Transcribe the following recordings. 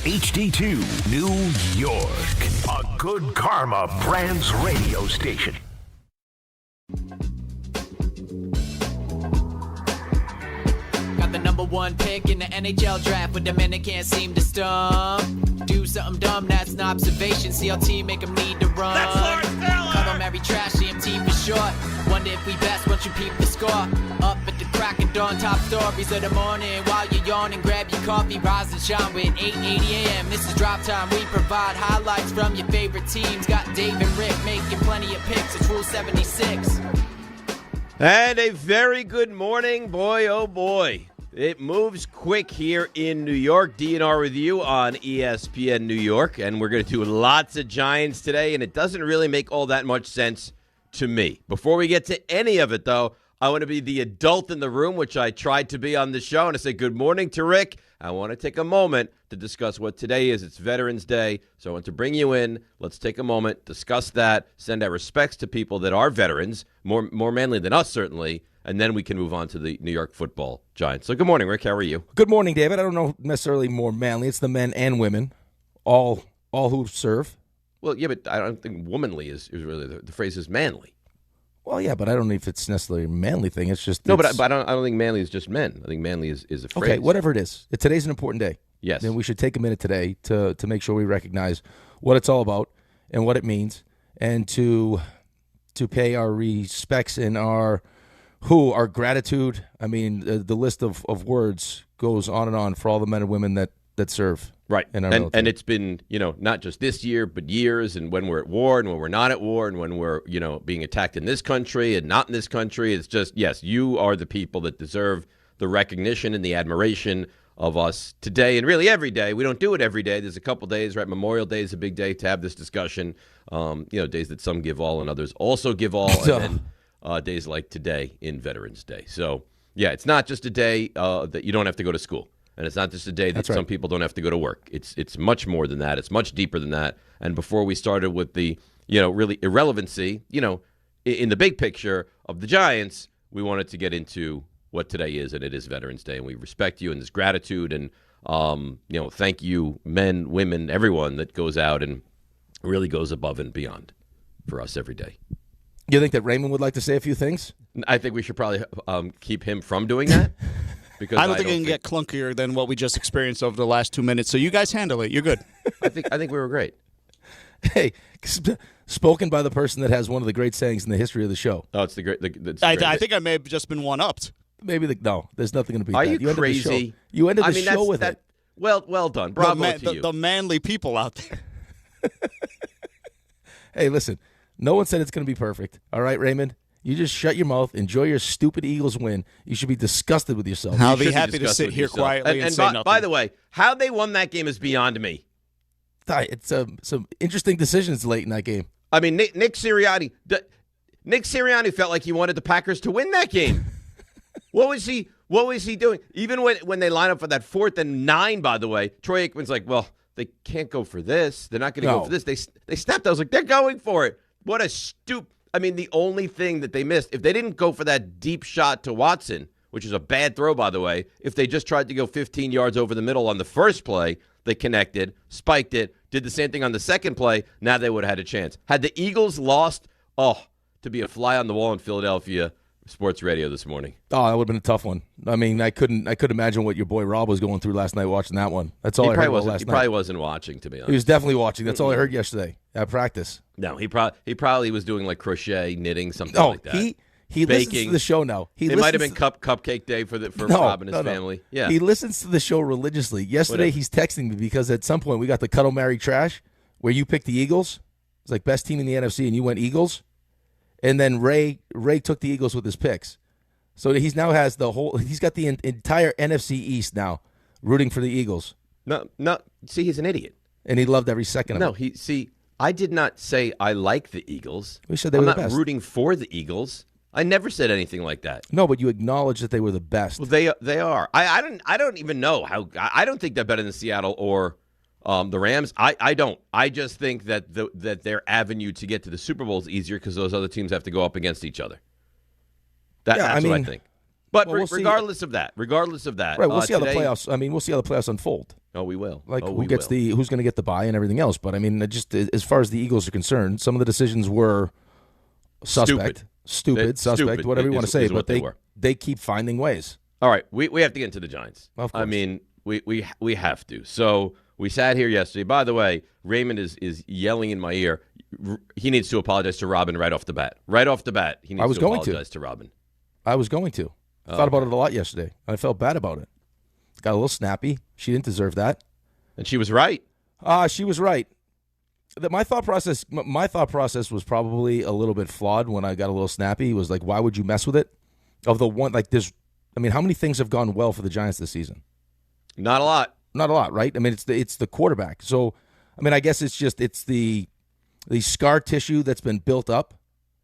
HD2 New York, a Good Karma Brands radio station. Got the number one pick in the NHL draft, but the men that can't seem to stump. Do something dumb, that's an observation. CLT make them need to run. That's Lawrence Taylor! Cut on every trash, CMT for short. Wonder if we best once you peep the score. Up at the crack of dawn, top stories of the morning. While you're yawning, grab your coffee, rise and shine with 8:80 a.m. This is Drop Time. We provide highlights from your favorite teams. Got Dave and Rick making plenty of picks. It's Rule 76. And a very good morning, boy, oh boy. It moves quick here in New York. DNR with you on ESPN New York. And we're going to do lots of Giants today, and it doesn't really make all that much sense to me. Before we get to any of it, though, I want to be the adult in the room, which I tried to be on the show, and I say good morning to Rick. I want to take a moment to discuss what today is. It's Veterans Day, so I want to bring you in. Let's take a moment, discuss that, send our respects to people that are veterans, more manly than us, certainly, and then we can move on to the New York Football Giants. So good morning, Rick. How are you? Good morning, David. I don't know necessarily more manly. It's the men and women, all who serve. Well, yeah, but I don't think womanly is really the phrase is manly. Well, yeah, but I don't know if it's necessarily a manly thing. It's just no, but I don't think manly is just men. I think manly is a phrase. Okay, whatever it is. Today's an important day. Yes, and we should take a minute today to make sure we recognize what it's all about and what it means, and to pay our respects and our gratitude. I mean, the list of words goes on and on for all the men and women that serve. Right, and it's been, not just this year, but years, and when we're at war and when we're not at war and when we're, being attacked in this country and not in this country. It's just, yes, you are the people that deserve the recognition and the admiration of us today and really every day. We don't do it every day. There's a couple days, right? Memorial Day is a big day to have this discussion. Days that some give all and others also give all, and then days like today in Veterans Day. So, yeah, it's not just a day that you don't have to go to school. And it's not just a day that some people don't have to go to work. It's much more than that. It's much deeper than that. And before we started with the, really irrelevancy, in the big picture of the Giants, we wanted to get into what today is, and it is Veterans Day. And we respect you and this gratitude. And, thank you, men, women, everyone that goes out and really goes above and beyond for us every day. You think that Raymond would like to say a few things? I think we should probably keep him from doing that. Because I don't think it can get clunkier than what we just experienced over the last 2 minutes. So you guys handle it. You're good. I think we were great. Hey, spoken by the person that has one of the great sayings in the history of the show. Oh, it's the great. I think I may have just been one-upped. Maybe no. There's nothing going to be. Are that. you crazy? You ended the show with that. it. Well done. Bravo to you. The manly people out there. Hey, listen. No one said it's going to be perfect. All right, Raymond. You just shut your mouth, enjoy your stupid Eagles win. You should be disgusted with yourself. I'll be happy to sit here quietly and say nothing. By the way, how they won that game is beyond me. It's some interesting decisions late in that game. I mean, Nick Sirianni felt like he wanted the Packers to win that game. What was he doing? Even when they line up for that 4th and 9, by the way, Troy Aikman's like, well, they can't go for this. They're not going to go for this. They snapped. I was like, they're going for it. What a stupid. I mean, the only thing that they missed, if they didn't go for that deep shot to Watson, which is a bad throw, by the way, if they just tried to go 15 yards over the middle on the first play, they connected, spiked it, did the same thing on the second play, now they would have had a chance. Had the Eagles lost, to be a fly on the wall in Philadelphia sports radio this morning. Oh, that would have been a tough one. I mean, I couldn't imagine what your boy Rob was going through last night watching that one. That's all I heard last night. He probably wasn't watching, to be honest. He was definitely watching. That's all I heard yesterday at practice. No, he probably was doing like crochet, knitting, something like that. He listens to the show now. It might have been cupcake day for Rob and his family. Yeah, he listens to the show religiously. Yesterday he's texting me because at some point we got the Cuddle Marry Trash where you picked the Eagles. It's like best team in the NFC and you went Eagles. And then Ray took the Eagles with his picks. So he's now has he's got the entire NFC East now rooting for the Eagles. No, see, he's an idiot. And he loved every second of it. I did not say I like the Eagles. We said they were the best. I'm not rooting for the Eagles. I never said anything like that. No, but you acknowledged that they were the best. Well, they are. I don't even know how. I don't think they're better than Seattle or the Rams. I don't. I just think that that their avenue to get to the Super Bowl is easier because those other teams have to go up against each other. That's what I think. But regardless of that, right? We'll see how the playoffs. I mean, we'll see how the playoffs unfold. Oh, we will. Like oh, who's going to get the bye and everything else. But I mean, just as far as the Eagles are concerned, some of the decisions were suspect, suspect, whatever you want to say. But they keep finding ways. All right, we have to get into the Giants. Of course. I mean, we have to. So we sat here yesterday. By the way, Raymond is yelling in my ear. He needs to apologize to Robin right off the bat. Right off the bat, he needs to apologize to Robin. I was going to. I thought about it a lot yesterday. I felt bad about it. Got a little snappy. She didn't deserve that. And she was right. She was right. My thought process was probably a little bit flawed when I got a little snappy. It was like, why would you mess with it? Of the one, like this, I mean, how many things have gone well for the Giants this season? Not a lot. Not a lot, right? I mean, it's the quarterback. So, I mean, I guess it's the scar tissue that's been built up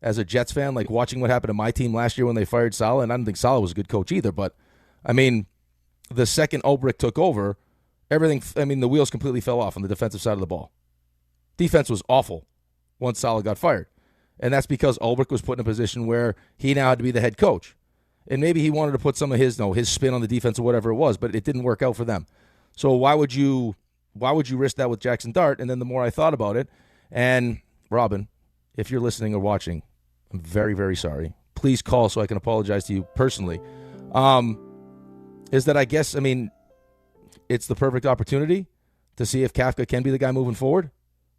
as a Jets fan, like watching what happened to my team last year when they fired Saleh. And I don't think Saleh was a good coach either. But, I mean, the second Ulbrich took over, the wheels completely fell off on the defensive side of the ball. Defense was awful once Saleh got fired. And that's because Ulbrich was put in a position where he now had to be the head coach. And maybe he wanted to put some of his spin on the defense or whatever it was, but it didn't work out for them. So why would you risk that with Jackson Dart? And then the more I thought about it, and Robin, if you're listening or watching, I'm very, very sorry. Please call so I can apologize to you personally. Is that I guess, I mean, it's the perfect opportunity to see if Kafka can be the guy moving forward.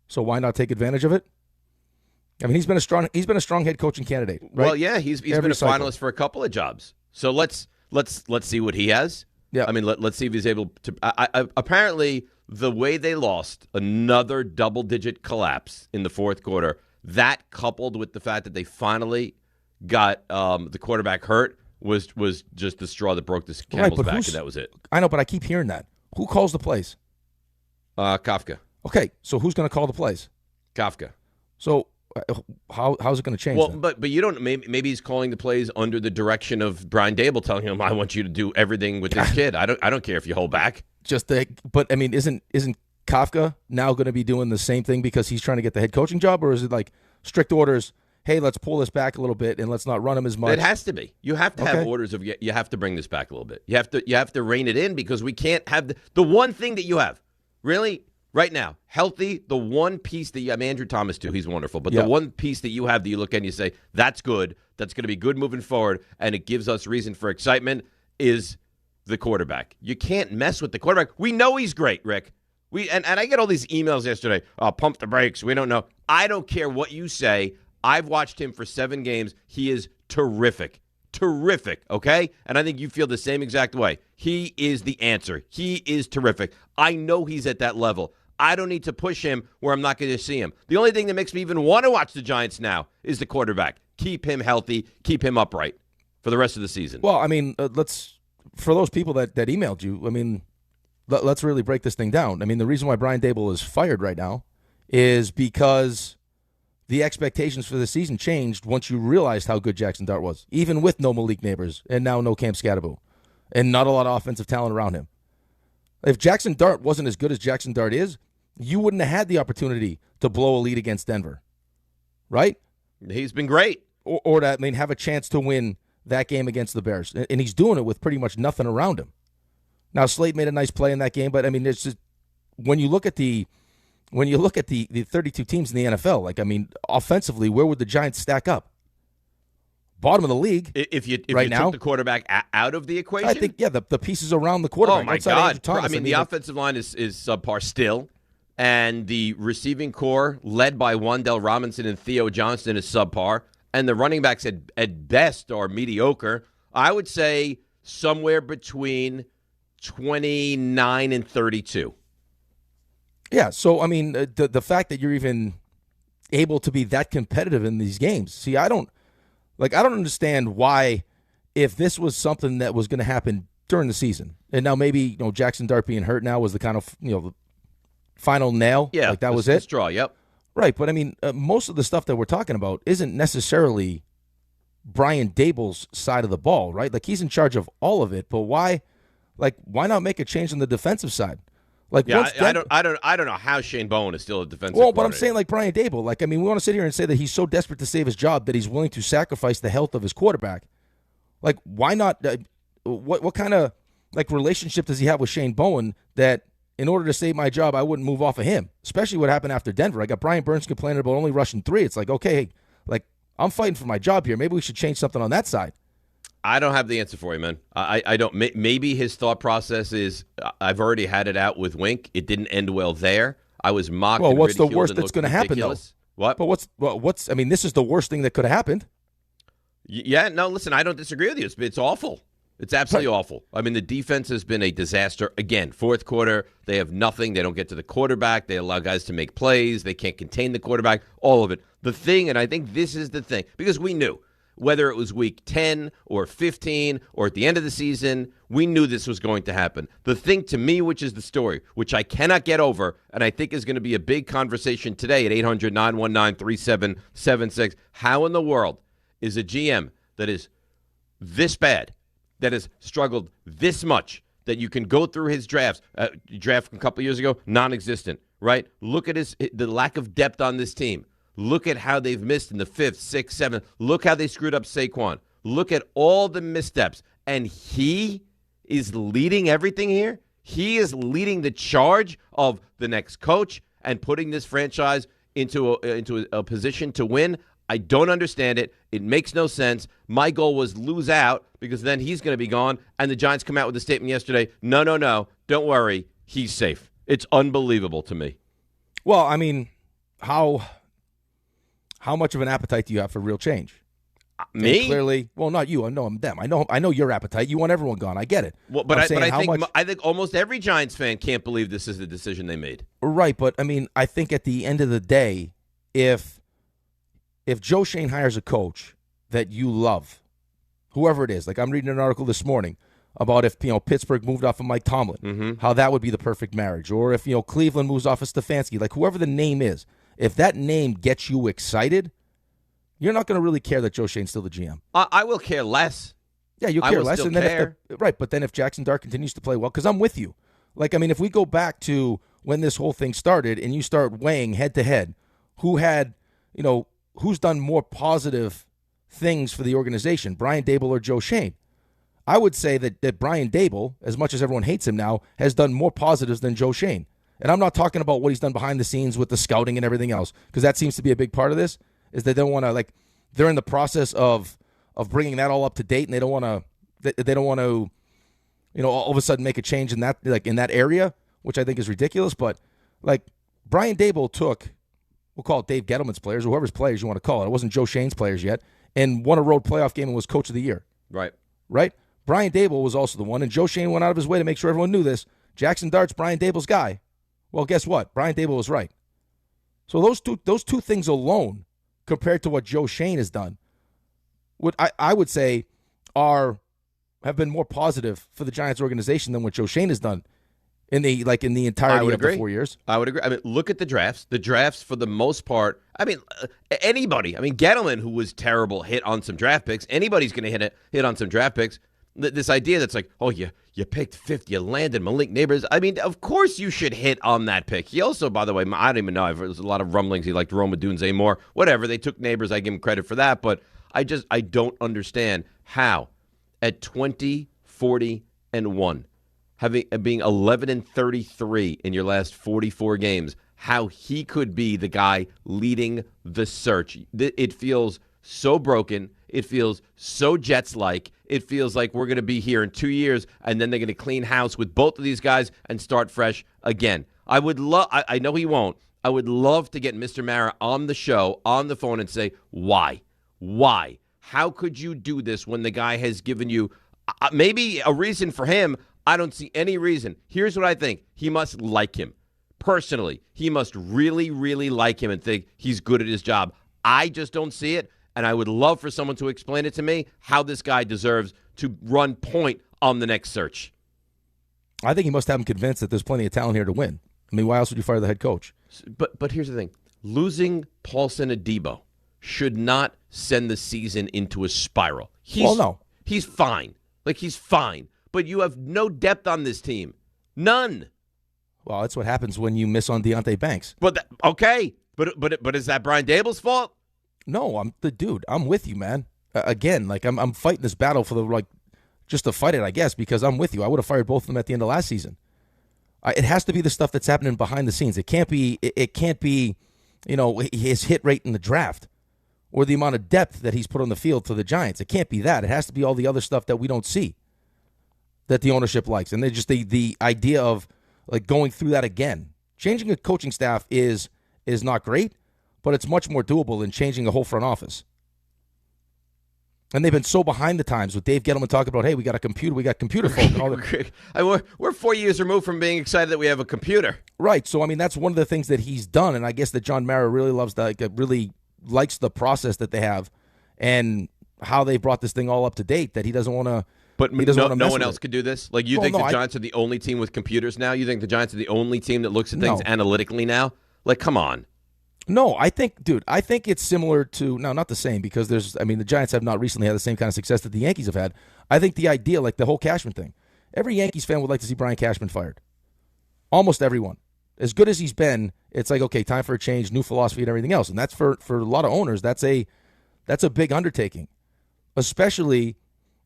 So why not take advantage of it? I mean, he's been a strong head coaching candidate. Right? Well, yeah, he's been a finalist for a couple of jobs. So let's see what he has. Yeah, I mean, let's see if he's able to. Apparently, the way they lost another double-digit collapse in the fourth quarter, that coupled with the fact that they finally got the quarterback hurt was just the straw that broke the camel's back, and that was it. I know, but I keep hearing that. Who calls the plays? Kafka. Okay, so who's going to call the plays? Kafka. So how's it going to change? Well, then? but you don't. Maybe he's calling the plays under the direction of Brian Daboll, telling him, "I want you to do everything with this kid. I don't care if you hold back." But I mean, isn't Kafka now going to be doing the same thing because he's trying to get the head coaching job, or is it like strict orders? Hey, let's pull this back a little bit and let's not run him as much. It has to be. You have to have orders of you have to bring this back a little bit. You have to rein it in because we can't have the one thing that you have really. Right now, healthy, the one piece that you have, Andrew Thomas too, he's wonderful, but the one piece that you have that you look at and you say, that's good, that's going to be good moving forward, and it gives us reason for excitement, is the quarterback. You can't mess with the quarterback. We know he's great, Rick. And I get all these emails yesterday, pump the brakes, we don't know. I don't care what you say. I've watched him for 7 games. He is terrific. Terrific, okay? And I think you feel the same exact way. He is the answer. He is terrific. I know he's at that level. I don't need to push him where I'm not going to see him. The only thing that makes me even want to watch the Giants now is the quarterback. Keep him healthy. Keep him upright for the rest of the season. Well, I mean, for those people that emailed you, I mean, let's really break this thing down. I mean, the reason why Brian Daboll is fired right now is because the expectations for the season changed once you realized how good Jackson Dart was, even with no Malik Neighbors and now no Cam Scatterbo and not a lot of offensive talent around him. If Jackson Dart wasn't as good as Jackson Dart is, you wouldn't have had the opportunity to blow a lead against Denver, right? He's been great. Or to have a chance to win that game against the Bears. And he's doing it with pretty much nothing around him. Now, Slate made a nice play in that game, but, I mean, it's just when you look at the 32 teams in the NFL, like, I mean, offensively, where would the Giants stack up? Bottom of the league. If you now, took the quarterback out of the equation? I think, the pieces around the quarterback. Oh, my God. Thomas, I mean, the offensive line is subpar still, and the receiving core, led by Wan'Dale Robinson and Theo Johnston, is subpar, and the running backs at best are mediocre. I would say somewhere between 29 and 32. Yeah, so, I mean, the fact that you're even able to be that competitive in these games. See, I don't understand why, if this was something that was going to happen during the season, and now maybe Jackson Dart being hurt now was the kind of the final nail. Yeah, like that was it. Straw. Yep. Right, but I mean, most of the stuff that we're talking about isn't necessarily Brian Daboll's side of the ball, right? Like he's in charge of all of it, but why not make a change on the defensive side? Like, yeah, I don't know how Shane Bowen is still a defensive. Well, but I'm saying like Brian Daboll. Like, I mean, we want to sit here and say that he's so desperate to save his job that he's willing to sacrifice the health of his quarterback. Like, why not? What kind of relationship does he have with Shane Bowen that in order to save my job, I wouldn't move off of him, especially what happened after Denver. I got Brian Burns complaining about only rushing 3. It's like, okay, like I'm fighting for my job here. Maybe we should change something on that side. I don't have the answer for you, man. I don't. Maybe his thought process is, I've already had it out with Wink. It didn't end well there. I was mocked. Well, and what's the ridiculed worst and that's looked going to happen, though? ridiculous. What? But what's? I mean, this is the worst thing that could have happened. Yeah, no, listen, I don't disagree with you. It's awful. It's absolutely awful. I mean, the defense has been a disaster. Again, fourth quarter, they have nothing. They don't get to the quarterback. They allow guys to make plays. They can't contain the quarterback, all of it. The thing, and I think this is the thing, because we knew, whether it was week 10 or 15 or at the end of the season, we knew this was going to happen. The thing to me, which is the story, which I cannot get over, and I think is going to be a big conversation today at 800-919-3776, how in the world is a GM that is this bad, that has struggled this much, that you can go through his drafts. Draft from a couple of years ago, non-existent, right? Look at the lack of depth on this team. Look at how they've missed in the 5th, 6th, 7th. Look how they screwed up Saquon. Look at all the missteps. And he is leading everything here. He is leading the charge of the next coach and putting this franchise into a position to win. I don't understand it. It makes no sense. My goal was lose out because then he's going to be gone. And the Giants come out with a statement yesterday. No. Don't worry. He's safe. It's unbelievable to me. Well, I mean, how much of an appetite do you have for real change? Me? And clearly, well, not you. I know them. I know your appetite. You want everyone gone. I get it. Well, but I think almost every Giants fan can't believe this is the decision they made. Right, but I mean, I think at the end of the day, if Joe Schoen hires a coach that you love, whoever it is, like I'm reading an article this morning about if Pittsburgh moved off of Mike Tomlin, how that would be the perfect marriage, or if Cleveland moves off of Stefanski, like whoever the name is, if that name gets you excited, you're not going to really care that Joe Schoen's still the GM. I will care less. Yeah, you'll care less, and then but then if Jackson Dart continues to play well, because I'm with you. Like I mean, if we go back to when this whole thing started, and you start weighing head to head, who had who's done more positive things for the organization, Brian Daboll or Joe Schoen? I would say that Brian Daboll, as much as everyone hates him now, has done more positives than Joe Schoen. And I'm not talking about what he's done behind the scenes with the scouting and everything else, because that seems to be a big part of this, is they don't want to, they're in the process of bringing that all up to date, and they don't want to, all of a sudden make a change in that, in that area, which I think is ridiculous. But, Brian Daboll took, we'll call it Dave Gettleman's players, or whoever's players you want to call it. It wasn't Joe Schoen's players yet, and won a road playoff game and was coach of the year. Right. Brian Daboll was also the one, and Joe Schoen went out of his way to make sure everyone knew this. Jackson Dart's Brian Daboll's guy. Well, guess what? Brian Daboll was right. So those two things alone, compared to what Joe Schoen has done, I would say have been more positive for the Giants organization than what Joe Schoen has done in the entirety of the 4 years. I would agree. I mean, look at the drafts. The drafts, for the most part, I mean, anybody. I mean, Gettleman, who was terrible, hit on some draft picks. Anybody's going to hit on some draft picks. This idea that's like, oh, you picked fifth, you landed Malik Neighbors. I mean, of course you should hit on that pick. He also, by the way, I don't even know. There's a lot of rumblings. He liked Rome Odunze more. Whatever. They took Neighbors. I give him credit for that. But I don't understand how at 20, 40, and 1, being 11 and 33 in your last 44 games, how he could be the guy leading the search. It feels so broken. It feels so Jets-like. It feels like we're going to be here in 2 years, and then they're going to clean house with both of these guys and start fresh again. I would love. I know he won't. I would love to get Mr. Mara on the show, on the phone, and say, why? Why? How could you do this when the guy has given you maybe a reason for him? I don't see any reason. Here's what I think. He must like him. Personally, he must really, really like him and think he's good at his job. I just don't see it. And I would love for someone to explain it to me, how this guy deserves to run point on the next search. I think he must have him convinced that there's plenty of talent here to win. I mean, why else would you fire the head coach? But here's the thing. Losing Paulson Adebo should not send the season into a spiral. No. He's fine. He's fine. But you have no depth on this team. None. Well, that's what happens when you miss on Deonte Banks. Okay. But is that Brian Daboll's fault? No, I'm with you, man. Again, I'm fighting this battle for just to fight it, I guess, because I'm with you. I would have fired both of them at the end of last season. It has to be the stuff that's happening behind the scenes. It can't be. It can't be, his hit rate in the draft or the amount of depth that he's put on the field for the Giants. It can't be that. It has to be all the other stuff that we don't see that the ownership likes. And they're just the idea of like going through that again. Changing a coaching staff is not great, but it's much more doable than changing a whole front office. And they've been so behind the times with Dave Gettleman talking about, hey, we got a computer, we got computer folk. And all that. We're 4 years removed from being excited that we have a computer. Right. So, that's one of the things that he's done, and I guess that John Mara really really likes the process that they have and how they brought this thing all up to date, that he doesn't want to. But no one else could do this? Like, you think the Giants are the only team with computers now? You think the Giants are the only team that looks at things analytically now? Like, come on. No, I think it's similar to, no, not the same, because the Giants have not recently had the same kind of success that the Yankees have had. I think the idea, like the whole Cashman thing, every Yankees fan would like to see Brian Cashman fired. Almost everyone. As good as he's been, it's like, okay, time for a change, new philosophy and everything else. And that's for a lot of owners, that's a big undertaking, especially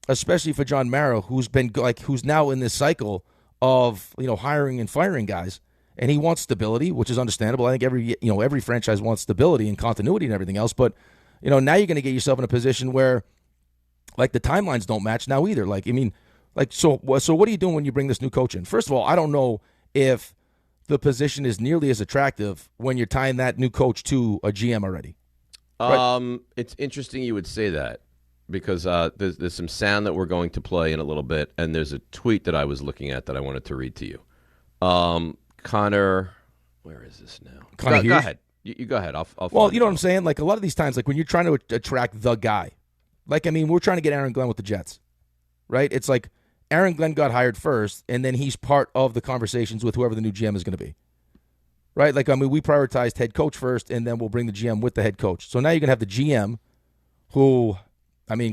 for John Mara, who's now in this cycle of, hiring and firing guys. And he wants stability, which is understandable. I think every franchise wants stability and continuity and everything else. But, now you're going to get yourself in a position where, like, the timelines don't match now either. So what are you doing when you bring this new coach in? First of all, I don't know if the position is nearly as attractive when you're tying that new coach to a GM already. Right? It's interesting you would say that, because there's some sound that we're going to play in a little bit, and there's a tweet that I was looking at that I wanted to read to you. Connor, where is this now? Go ahead. You go ahead. Well, you know what I'm saying? Like, a lot of these times, like when you're trying to attract the guy, we're trying to get Aaron Glenn with the Jets, right? It's like Aaron Glenn got hired first, and then he's part of the conversations with whoever the new GM is going to be, right? Like, we prioritized head coach first, and then we'll bring the GM with the head coach. So now you're going to have the GM who,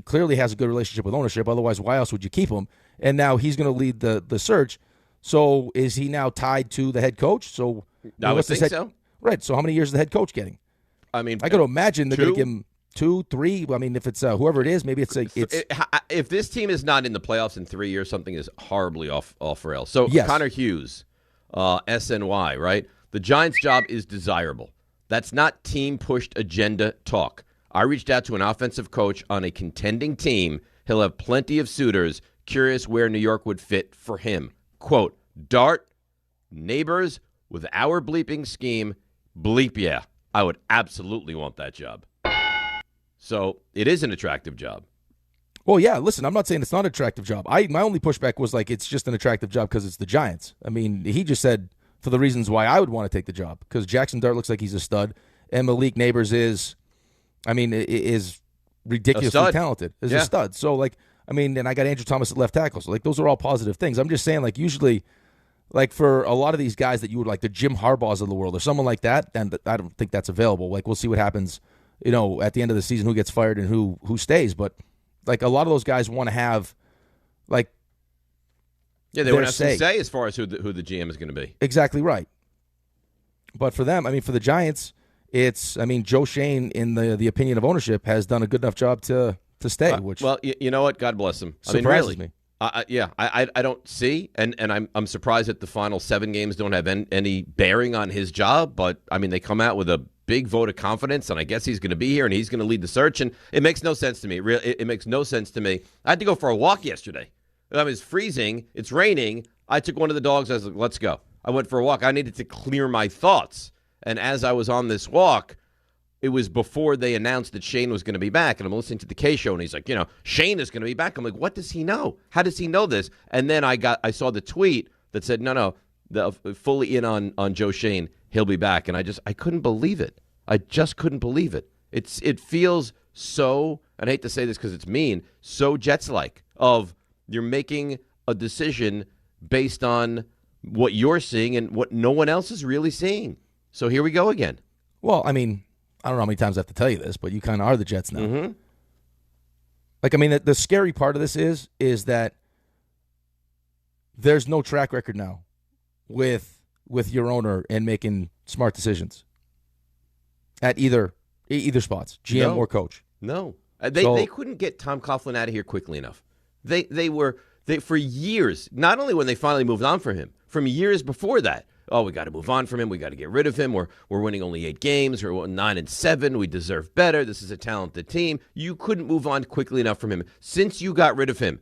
clearly has a good relationship with ownership. Otherwise, why else would you keep him? And now he's going to lead the search. So is he now tied to the head coach? So I would think so. Right. So how many years is the head coach getting? I got to imagine they're going to give him 2, 3. If it's whoever it is, maybe it's if this team is not in the playoffs in 3 years, something is horribly off rails. So yes. Connor Hughes, SNY, right? The Giants' job is desirable. That's not team-pushed agenda talk. I reached out to an offensive coach on a contending team. He'll have plenty of suitors curious where New York would fit for him. Quote, Dart, neighbors with our bleeping scheme, bleep yeah. I would absolutely want that job. So it is an attractive job. Well, yeah, listen, I'm not saying it's not an attractive job. My only pushback was like it's just an attractive job because it's the Giants. He just said for the reasons why I would want to take the job, because Jackson Dart looks like he's a stud, and Malik Neighbors is ridiculously talented. Is a stud. So, and I got Andrew Thomas at left tackle. So, those are all positive things. I'm just saying, usually, for a lot of these guys that you would like, the Jim Harbaughs of the world or someone like that, then I don't think that's available. We'll see what happens, at the end of the season, who gets fired and who stays. But, a lot of those guys want to have, they want to have some say as far as who the GM is going to be. Exactly right. But for them, for the Giants, it's, Joe Schoen, in the opinion of ownership, has done a good enough job to stay. Which, well, you know what? God bless him. Surprises me. I don't see, and I'm surprised that the final 7 games don't have any bearing on his job. But they come out with a big vote of confidence, and I guess he's going to be here and he's going to lead the search. And it makes no sense to me. It makes no sense to me. I had to go for a walk yesterday. It's freezing. It's raining. I took one of the dogs. I was like, let's go. I went for a walk. I needed to clear my thoughts. And as I was on this walk, it was before they announced that Shane was going to be back. And I'm listening to the K show, and he's like, Shane is going to be back. I'm like, what does he know? How does he know this? And then I saw the tweet that said, no, fully in on Joe Shane. He'll be back. And I couldn't believe it. I just couldn't believe it. It feels so, and I hate to say this because it's mean, so Jets-like, of you're making a decision based on what you're seeing and what no one else is really seeing. So here we go again. Well, I don't know how many times I have to tell you this, but you kind of are the Jets now. Mm-hmm. The scary part of this is that there's no track record now with your owner and making smart decisions at either spots, GM or coach. No. They couldn't get Tom Coughlin out of here quickly enough. They for years, not only when they finally moved on from him, from years before that. Oh, we got to move on from him. We got to get rid of him. We're winning only 8 games. We're 9-7. We deserve better. This is a talented team. You couldn't move on quickly enough from him. Since you got rid of him,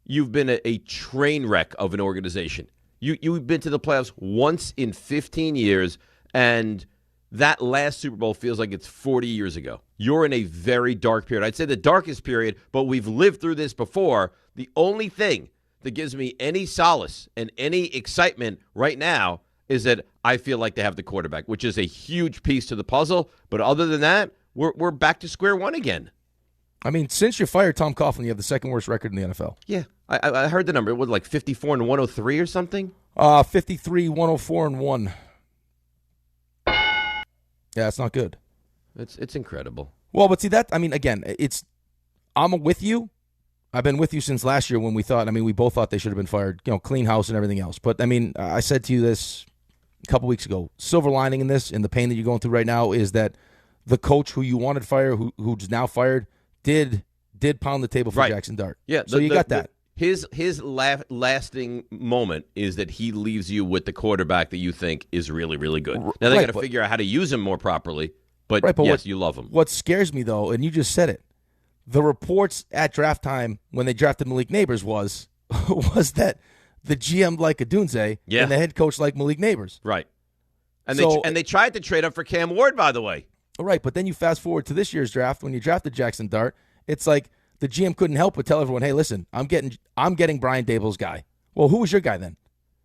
you've been a train wreck of an organization. You've been to the playoffs once in 15 years, and that last Super Bowl feels like it's 40 years ago. You're in a very dark period. I'd say the darkest period, but we've lived through this before. The only thing that gives me any solace and any excitement right now is that I feel like they have the quarterback, which is a huge piece to the puzzle. But other than that, we're back to square one again. I mean, since you fired Tom Coughlin, you have the second worst record in the NFL. Yeah, I heard the number. It was like 54-103 or something? 53-104-1. Yeah, it's not good. It's incredible. Well, but see that, I mean, again, I'm with you. I've been with you since last year when we both thought they should have been fired, clean house and everything else. But, I mean, I said to you this a couple weeks ago. Silver lining in this, in the pain that you're going through right now, is that the coach who you wanted fired, who's now fired, did pound the table for Jackson Dart. Yeah. So you got that. His lasting moment is that he leaves you with the quarterback that you think is really, really good. Now they got to figure out how to use him more properly. But yes, you love him. What scares me, though, and you just said it, the reports at draft time when they drafted Malik Neighbors was that the GM liked Adunze and the head coach liked Malik Neighbors. Right. And they tried to trade up for Cam Ward, by the way. Right, but then you fast forward to this year's draft when you drafted Jackson Dart. It's like the GM couldn't help but tell everyone, "Hey, listen, I'm getting Brian Daboll's guy." Well, who was your guy then?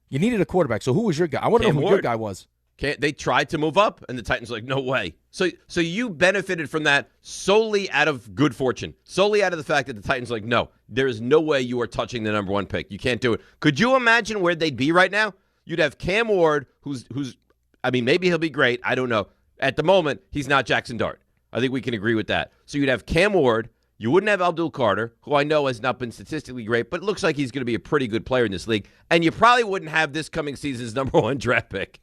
You needed a quarterback, so who was your guy? I want to know who your guy was. They tried to move up, and the Titans were like, no way. So you benefited from that solely out of good fortune, solely out of the fact that the Titans were like, no, there is no way you are touching the number 1 pick. You can't do it. Could you imagine where they'd be right now? You'd have Cam Ward, who's I mean, maybe he'll be great. I don't know. At the moment, he's not Jackson Dart. I think we can agree with that. So you'd have Cam Ward. You wouldn't have Abdul Carter, who I know has not been statistically great, but it looks like he's going to be a pretty good player in this league. And you probably wouldn't have this coming season's number 1 draft pick.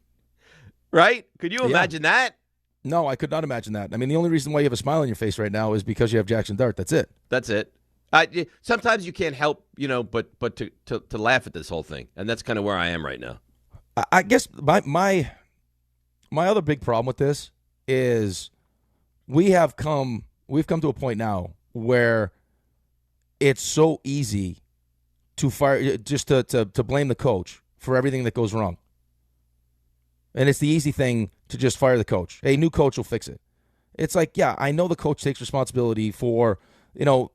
Right? Could you imagine that? No, I could not imagine that. I mean, the only reason why you have a smile on your face right now is because you have Jackson Dart. That's it. That's it. Sometimes you can't help, but to laugh at this whole thing. And that's kind of where I am right now. I guess my other big problem with this is we've come to a point now where it's so easy to fire, just to blame the coach for everything that goes wrong. And it's the easy thing to just fire the coach. Hey, new coach will fix it. It's like, yeah, I know the coach takes responsibility for, the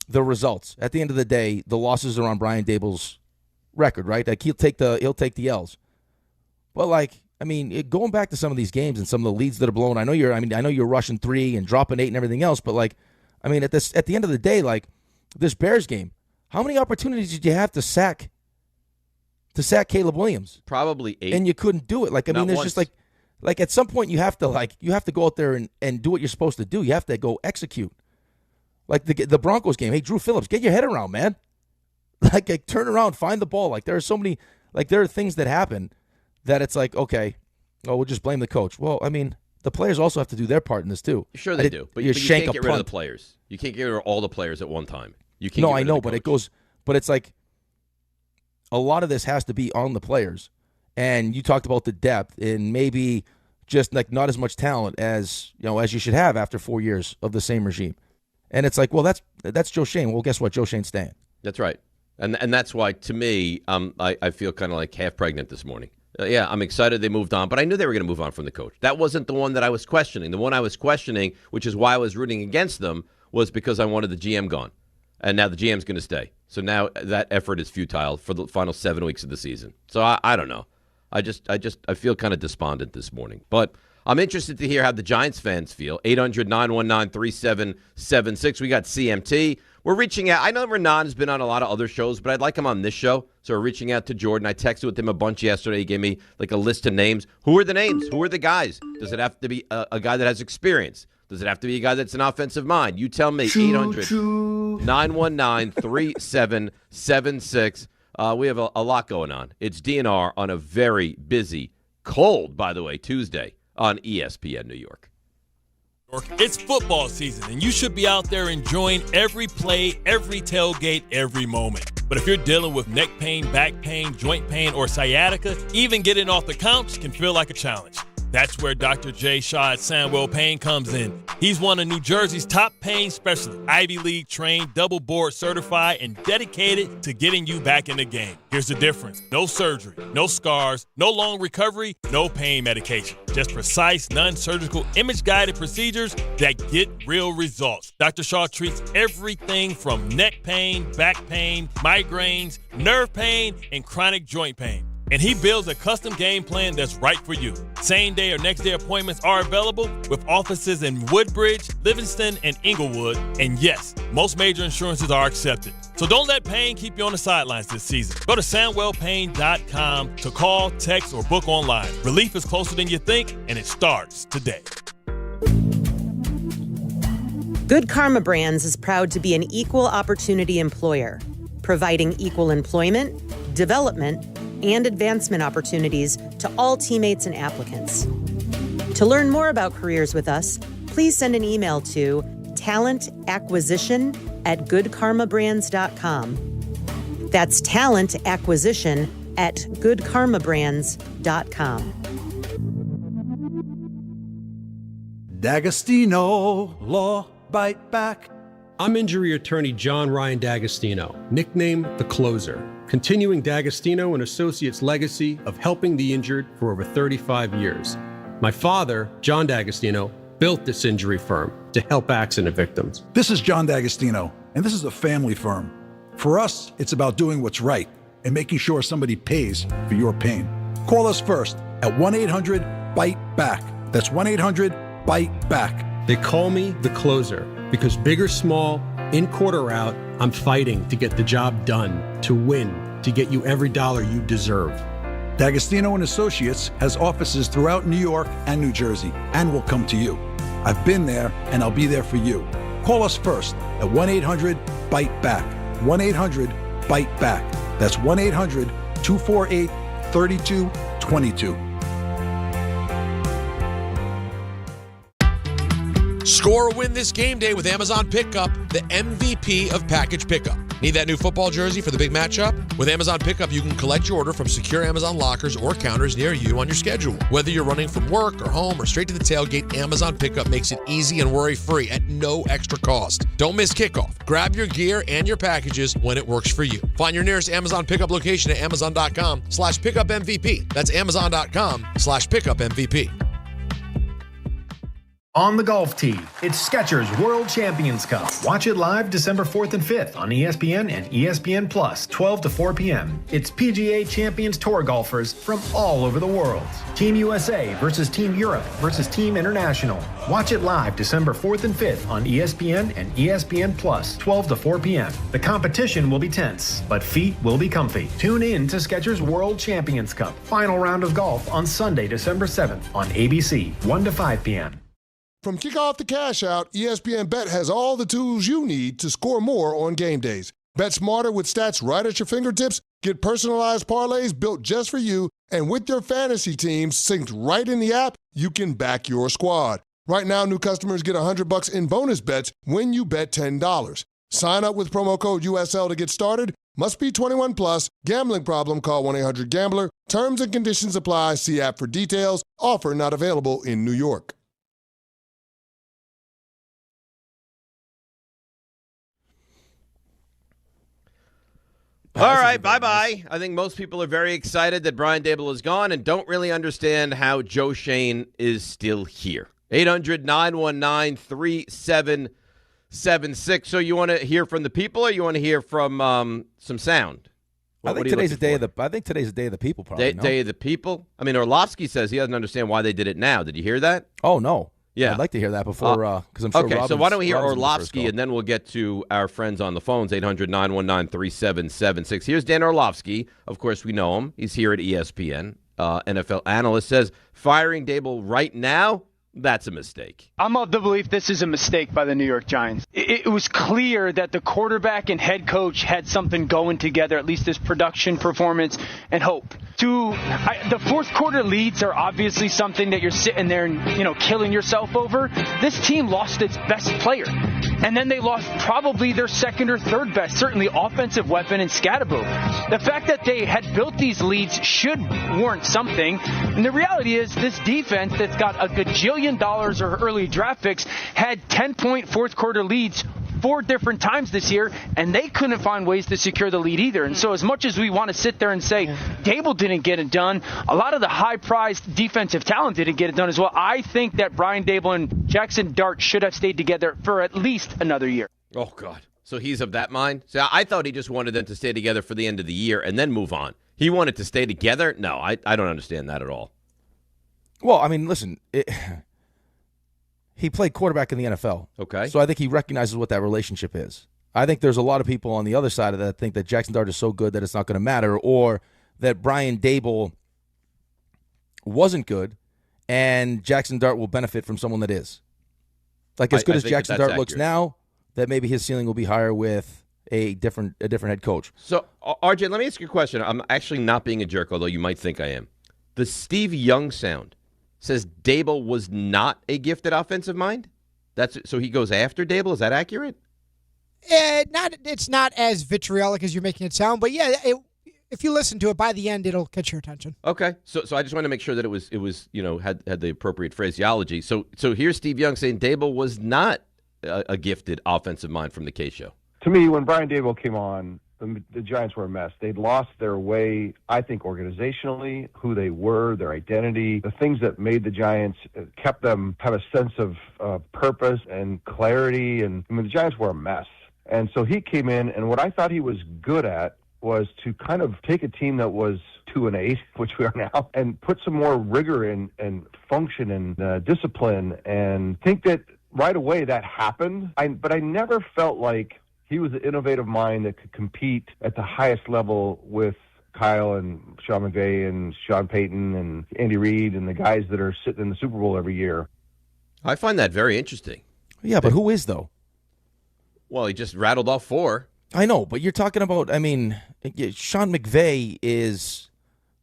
results. At the end of the day, the losses are on Brian Daboll's record, right? Like he'll take the L's. But going back to some of these games and some of the leads that are blown, I know you're rushing 3 and dropping 8 and everything else, but at the end of the day, this Bears game, how many opportunities did you have to sack Caleb Williams? Probably 8. And you couldn't do it. There's once. just at some point you have to go out there and do what you're supposed to do. You have to go execute. Like the Broncos game. Hey, Drew Phillips, get your head around, man. Turn around, find the ball. There are so many, there are things that happen that it's okay, we'll just blame the coach. Well, the players also have to do their part in this too. Sure they do. But you can't get rid of the players. You can't get rid of all the players at one time. You can't. No, I know, but it's a lot of this has to be on the players. And you talked about the depth and maybe just not as much talent as as you should have after 4 years of the same regime. And it's well, that's Joe Schoen. Well, guess what? Joe Schoen's staying. That's right. And that's why, to me, I feel kind of half pregnant this morning. Yeah, I'm excited they moved on, but I knew they were going to move on from the coach. That wasn't the one that I was questioning. The one I was questioning, which is why I was rooting against them, was because I wanted the GM gone. And now the GM's going to stay. So now that effort is futile for the final 7 weeks of the season. So I don't know. I feel kind of despondent this morning. But I'm interested to hear how the Giants fans feel. 800-919-3776. We got CMT. We're reaching out. I know Raanan has been on a lot of other shows, but I'd like him on this show. So we're reaching out to Jordan. I texted with him a bunch yesterday. He gave me a list of names. Who are the names? Who are the guys? Does it have to be a guy that has experience? Does it have to be a guy that's an offensive mind? You tell me. 800-919-3776. We have a lot going on. It's DNR on a very busy, cold, by the way, Tuesday on ESPN New York. It's football season, and you should be out there enjoying every play, every tailgate, every moment. But if you're dealing with neck pain, back pain, joint pain, or sciatica, even getting off the couch can feel like a challenge. That's where Dr. Jay Shaw at Sandwell Pain comes in. He's one of New Jersey's top pain specialists, Ivy League trained, double board certified, and dedicated to getting you back in the game. Here's the difference. No surgery, no scars, no long recovery, no pain medication. Just precise, non-surgical, image-guided procedures that get real results. Dr. Shaw treats everything from neck pain, back pain, migraines, nerve pain, and chronic joint pain. And he builds a custom game plan that's right for you. Same day or next day appointments are available with offices in Woodbridge, Livingston, and Inglewood. And yes, most major insurances are accepted. So don't let pain keep you on the sidelines this season. Go to SandwellPain.com to call, text, or book online. Relief is closer than you think, and it starts today. Good Karma Brands is proud to be an equal opportunity employer, providing equal employment, development, and advancement opportunities to all teammates and applicants. To learn more about careers with us, please send an email to talentacquisition@goodkarmabrands.com. That's talentacquisition@goodkarmabrands.com. D'Agostino Law Bite Back. I'm injury attorney John Ryan D'Agostino, nicknamed The Closer, continuing D'Agostino and Associates' legacy of helping the injured for over 35 years. My father, John D'Agostino, built this injury firm to help accident victims. This is John D'Agostino, and this is a family firm. For us, it's about doing what's right and making sure somebody pays for your pain. Call us first at 1-800-BITE-BACK. That's 1-800-BITE-BACK. They call me The Closer because big or small, in court or out, I'm fighting to get the job done, to win, to get you every dollar you deserve. D'Agostino and Associates has offices throughout New York and New Jersey and will come to you. I've been there and I'll be there for you. Call us first at 1-800-BITE-BACK. 1-800-BITE-BACK. That's 1-800-248-3222. Score a win this game day with Amazon Pickup, the MVP of package pickup. Need that new football jersey for the big matchup? With Amazon Pickup, you can collect your order from secure Amazon lockers or counters near you on your schedule. Whether you're running from work or home or straight to the tailgate, Amazon Pickup makes it easy and worry-free at no extra cost. Don't miss kickoff. Grab your gear and your packages when it works for you. Find your nearest Amazon Pickup location at amazon.com/pickupmvp. That's amazon.com/pickupmvp. On the golf tee, it's Skechers World Champions Cup. Watch it live December 4th and 5th on ESPN and ESPN Plus, 12 to 4 p.m. It's PGA Champions Tour golfers from all over the world. Team USA versus Team Europe versus Team International. Watch it live December 4th and 5th on ESPN and ESPN Plus, 12 to 4 p.m. The competition will be tense, but feet will be comfy. Tune in to Skechers World Champions Cup. Final round of golf on Sunday, December 7th on ABC, 1 to 5 p.m. From kickoff to cash out, ESPN Bet has all the tools you need to score more on game days. Bet smarter with stats right at your fingertips, get personalized parlays built just for you, and with your fantasy teams synced right in the app, you can back your squad. Right now, new customers get $100 in bonus bets when you bet $10. Sign up with promo code USL to get started. Must be 21 plus. Gambling problem? Call 1-800-GAMBLER. Terms and conditions apply. See app for details. Offer not available in New York. All right, bye-bye. I think most people are very excited that Brian Daboll is gone and don't really understand how Joe Schoen is still here. 800-919-3776. So you want to hear from the people or you want to hear from some sound? I think today's a day of the people, probably. Day of the people? I mean, Orlovsky says he doesn't understand why they did it now. Did you hear that? Oh, no. Yeah. I'd like to hear that before, because I'm sure Okay, so why don't we hear Orlovsky, and then we'll get to our friends on the phones, 800-919-3776. Here's Dan Orlovsky. Of course, we know him. He's here at ESPN. NFL analyst says, firing Daboll right now? That's a mistake. I'm of the belief this is a mistake by the New York Giants. It was clear that the quarterback and head coach had something going together, at least this production, performance, and hope. The fourth quarter leads are obviously something that you're sitting there and, killing yourself over. This team lost its best player. And then they lost probably their second or third best, certainly offensive weapon in Scadaboo. The fact that they had built these leads should warrant something. And the reality is this defense that's got a gajillion dollars or early draft picks had 10-point fourth quarter leads 4 different times this year, and they couldn't find ways to secure the lead either. And so as much as we want to sit there and say Daboll didn't get it done, a lot of the high-priced defensive talent didn't get it done as well. I think that Brian Daboll and Jackson Dart should have stayed together for at least another year. Oh, God. So he's of that mind? So I thought he just wanted them to stay together for the end of the year and then move on. He wanted to stay together? No, I don't understand that at all. Well, I mean, listen, he played quarterback in the NFL. Okay. So I think he recognizes what that relationship is. I think there's a lot of people on the other side of that think that Jackson Dart is so good that it's not going to matter, or that Brian Daboll wasn't good and Jackson Dart will benefit from someone that is. Like as good as Jackson Dart looks now, that maybe his ceiling will be higher with a different head coach. So, RJ, let me ask you a question. I'm actually not being a jerk, although you might think I am. The Steve Young sound says Daboll was not a gifted offensive mind? So he goes after Daboll? Is that accurate? It's not as vitriolic as you're making it sound, but yeah, if you listen to it, by the end, it'll catch your attention. Okay, so I just want to make sure that it was had the appropriate phraseology. So here's Steve Young saying Daboll was not a gifted offensive mind from the K Show. To me, when Brian Daboll came on, the Giants were a mess. They'd lost their way, I think, organizationally, who they were, their identity, the things that made the Giants, kept them have a sense of purpose and clarity. And I mean, the Giants were a mess. And so he came in, and what I thought he was good at was to kind of take a team that was 2-8, which we are now, and put some more rigor and function and discipline, and think that right away that happened. But I never felt like he was an innovative mind that could compete at the highest level with Kyle and Sean McVay and Sean Payton and Andy Reid and the guys that are sitting in the Super Bowl every year. I find that very interesting. Yeah, but who is, though? Well, he just rattled off 4. I know, but you're talking about, Sean McVay is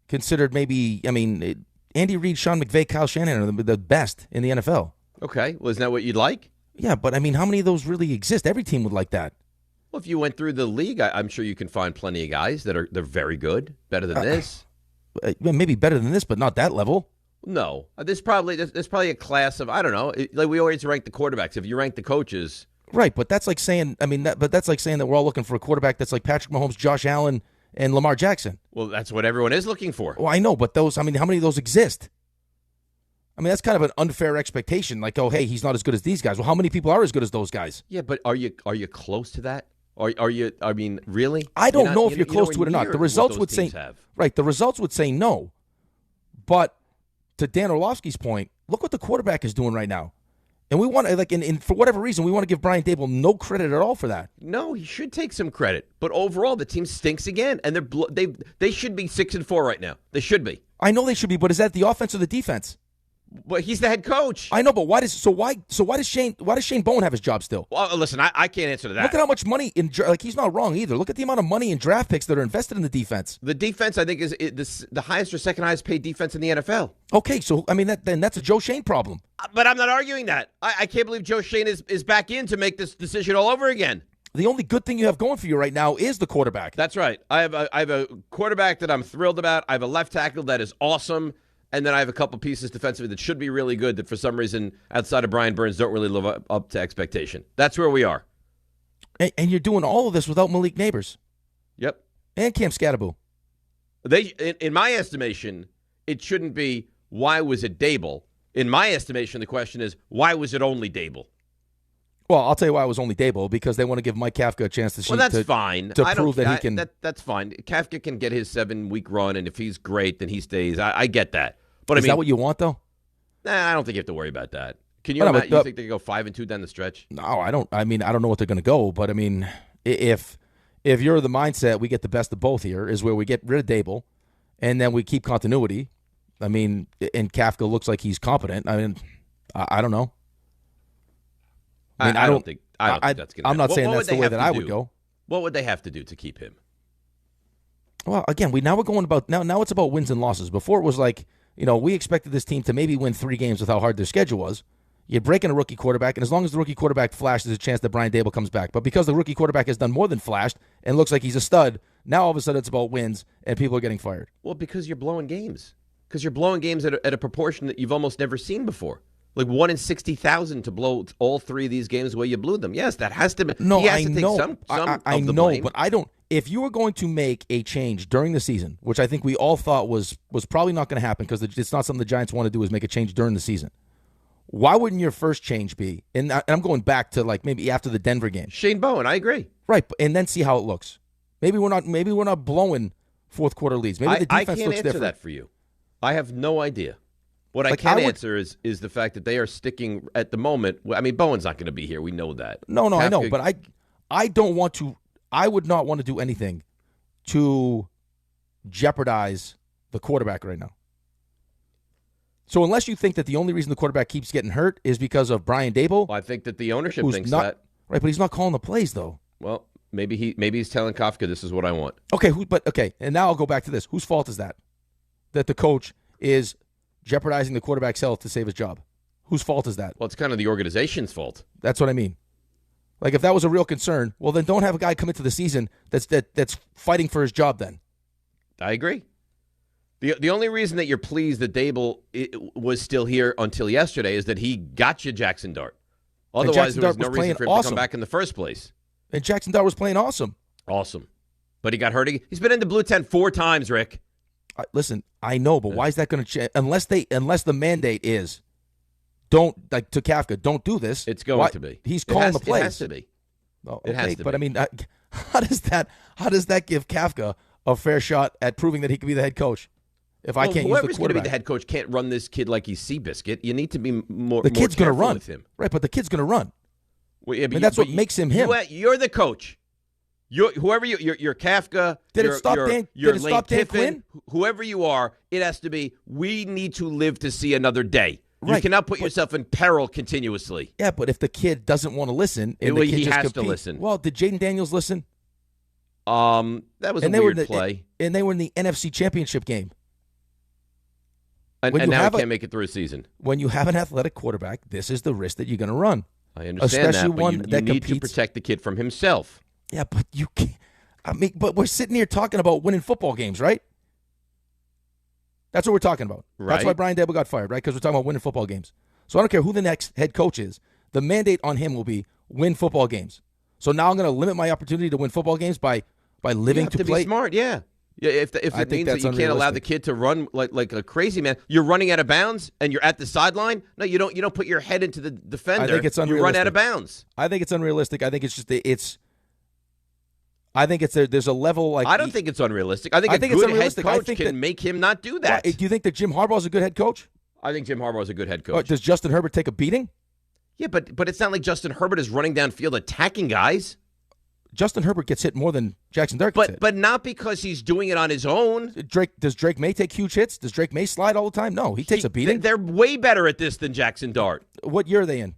considered maybe, Andy Reid, Sean McVay, Kyle Shanahan are the best in the NFL. Okay, well, isn't that what you'd like? Yeah, but how many of those really exist? Every team would like that. Well, if you went through the league, I'm sure you can find plenty of guys they're very good, better than this. Maybe better than this, but not that level. No, there's probably a class of, I don't know. Like we always rank the quarterbacks. If you rank the coaches, right? But that's like saying, that's like saying that we're all looking for a quarterback that's like Patrick Mahomes, Josh Allen, and Lamar Jackson. Well, that's what everyone is looking for. Well, I know, but those, how many of those exist? That's kind of an unfair expectation. Like, oh, hey, he's not as good as these guys. Well, how many people are as good as those guys? Yeah, but are you close to that? Are you? Really? I don't know if you're close to it or not. The results would say right. The results would say no. But to Dan Orlovsky's point, look what the quarterback is doing right now, and we want to for whatever reason we want to give Brian Daboll no credit at all for that. No, he should take some credit. But overall, the team stinks again, and they should be 6-4 right now. They should be. I know they should be, but is that the offense or the defense? But he's the head coach. I know, but why does Shane Bowen have his job still? Well, listen, I can't answer to that. Look at how much money he's not wrong either. Look at the amount of money in draft picks that are invested in the defense. The defense, I think, is the highest or second highest paid defense in the NFL. Okay, so then that's a Joe Schoen problem. But I'm not arguing that. I can't believe Joe Schoen is back in to make this decision all over again. The only good thing you have going for you right now is the quarterback. That's right. I have a quarterback that I'm thrilled about. I have a left tackle that is awesome. And then I have a couple pieces defensively that should be really good that for some reason, outside of Brian Burns, don't really live up to expectation. That's where we are. And you're doing all of this without Malik Neighbors. Yep. And Cam Scadaboo. In my estimation, it shouldn't be, why was it Daboll? In my estimation, the question is, why was it only Daboll? Well, I'll tell you why it was only Daboll, because they want to give Mike Kafka a chance to that's fine. To prove that he can. That's fine. Kafka can get his 7-week run, and if he's great, then he stays. I get that. But is that what you want, though? Nah, I don't think you have to worry about that. Can you imagine? You think they can go 5-2 down the stretch? No, I don't. I don't know what they're going to go, but if you're the mindset, we get the best of both here, is where we get rid of Daboll, and then we keep continuity. And Kafka looks like he's competent. I don't know. I don't think that's going to happen. I'm not saying that's the way that I would go. What would they have to do to keep him? Well, again, now we're going about now it's about wins and losses. Before it was like, we expected this team to maybe win 3 games with how hard their schedule was. You're breaking a rookie quarterback, and as long as the rookie quarterback flashed, there's a chance that Brian Daboll comes back. But because the rookie quarterback has done more than flashed and looks like he's a stud, now all of a sudden it's about wins, and people are getting fired. Well, because you're blowing games. Because you're blowing games at a proportion that you've almost never seen before. Like 1 in 60,000 to blow all 3 of these games the way you blew them. Yes, that has to be. No, he has I to take know. some I of the know, blame. but I don't. If you were going to make a change during the season, which I think we all thought was probably not going to happen because it's not something the Giants want to do, is make a change during the season. Why wouldn't your first change be? And I'm going back to like maybe after the Denver game. Shane Bowen, I agree. Right, and then see how it looks. Maybe we're not blowing fourth quarter leads. Maybe the defense I can't looks answer different. that for you. I have no idea. What I Like, can I would- answer is the fact that they are sticking at the moment. I mean, Bowen's not going to be here. We know that. No, I know, Kafka- but I don't want to. I would not want to do anything to jeopardize the quarterback right now. So unless you think that the only reason the quarterback keeps getting hurt is because of Brian Daboll, I think that the ownership who's thinks not that. right, but he's not calling the plays though. Well, maybe he's telling Kafka this is what I want. Okay, and now I'll go back to this. Whose fault is that? That the coach is jeopardizing the quarterback's health to save his job. Whose fault is that? Well, it's kind of the organization's fault. That's what I mean. Like if that was a real concern, well then don't have a guy come into the season that's fighting for his job then. I agree. The only reason that you're pleased that Daboll was still here until yesterday is that he got you Jackson Dart. Otherwise, there was no reason for him to come back in the first place. And Jackson Dart was playing awesome. Awesome. But he got hurt. He's been in the blue tent 4 times, Rick. Listen, I know, but why is that going to change? Unless the mandate is don't, like to Kafka, don't do this. It's going to be. He's calling the plays. It has to be. Oh, It has okay, to but be. I mean, how does that give Kafka a fair shot at proving that he can be the head coach? If I can't use the whoever's going to be quarterback, the head coach can't run this kid like he's Seabiscuit. You need to be more. the kid's going to run with him. right? But the kid's going to run. Well, yeah, And that's what makes him him. You're the coach. You're Kafka. Did it stop Dan Tiffin, Quinn? Whoever you are, it has to be. We need to live to see another day. You Right, cannot put yourself in peril continuously. Yeah, but if the kid doesn't want to listen, and Well, the kid he just has to competes- listen. Well, did Jaden Daniels listen? That was a they were weird play, and they were in the NFC Championship game. and when you now he have can't make it through a season. When you have an athletic quarterback, this is the risk that you're going to run. I understand Especially that, but one you that need to competes. protect the kid from himself. Yeah, but you can't. I mean, but we're sitting here talking about winning football games, right? That's what we're talking about. That's Right. why Brian Daboll got fired, right? Because we're talking about winning football games. So I don't care who the next head coach is. The mandate on him will be win football games. So now I'm going to limit my opportunity to win football games by living you have to to play. be smart, yeah. Yeah, if I it think means that that's you can't allow the unrealistic. kid to run like a crazy man, you're running out of bounds and you're at the sideline. No, you don't. You don't put your head into the defender. I think it's You run unrealistic. out of bounds. I think it's unrealistic. I think it's just I think there's a level like I don't think it's unrealistic. I think I a think it's good head unrealistic. I coach think can that- make him not do that. Do you think that Jim Harbaugh is a good head coach? I think Jim Harbaugh is a good head Or coach. does Justin Herbert take a beating? Yeah, but it's not like Justin Herbert is running downfield attacking guys. Justin Herbert gets hit more than Jackson Dart gets hit. But not because he's doing it on his own. Does Drake May take huge hits? Does Drake May slide all the time? No, he takes a beating. They're way better at this than Jackson Dart. What year are they in?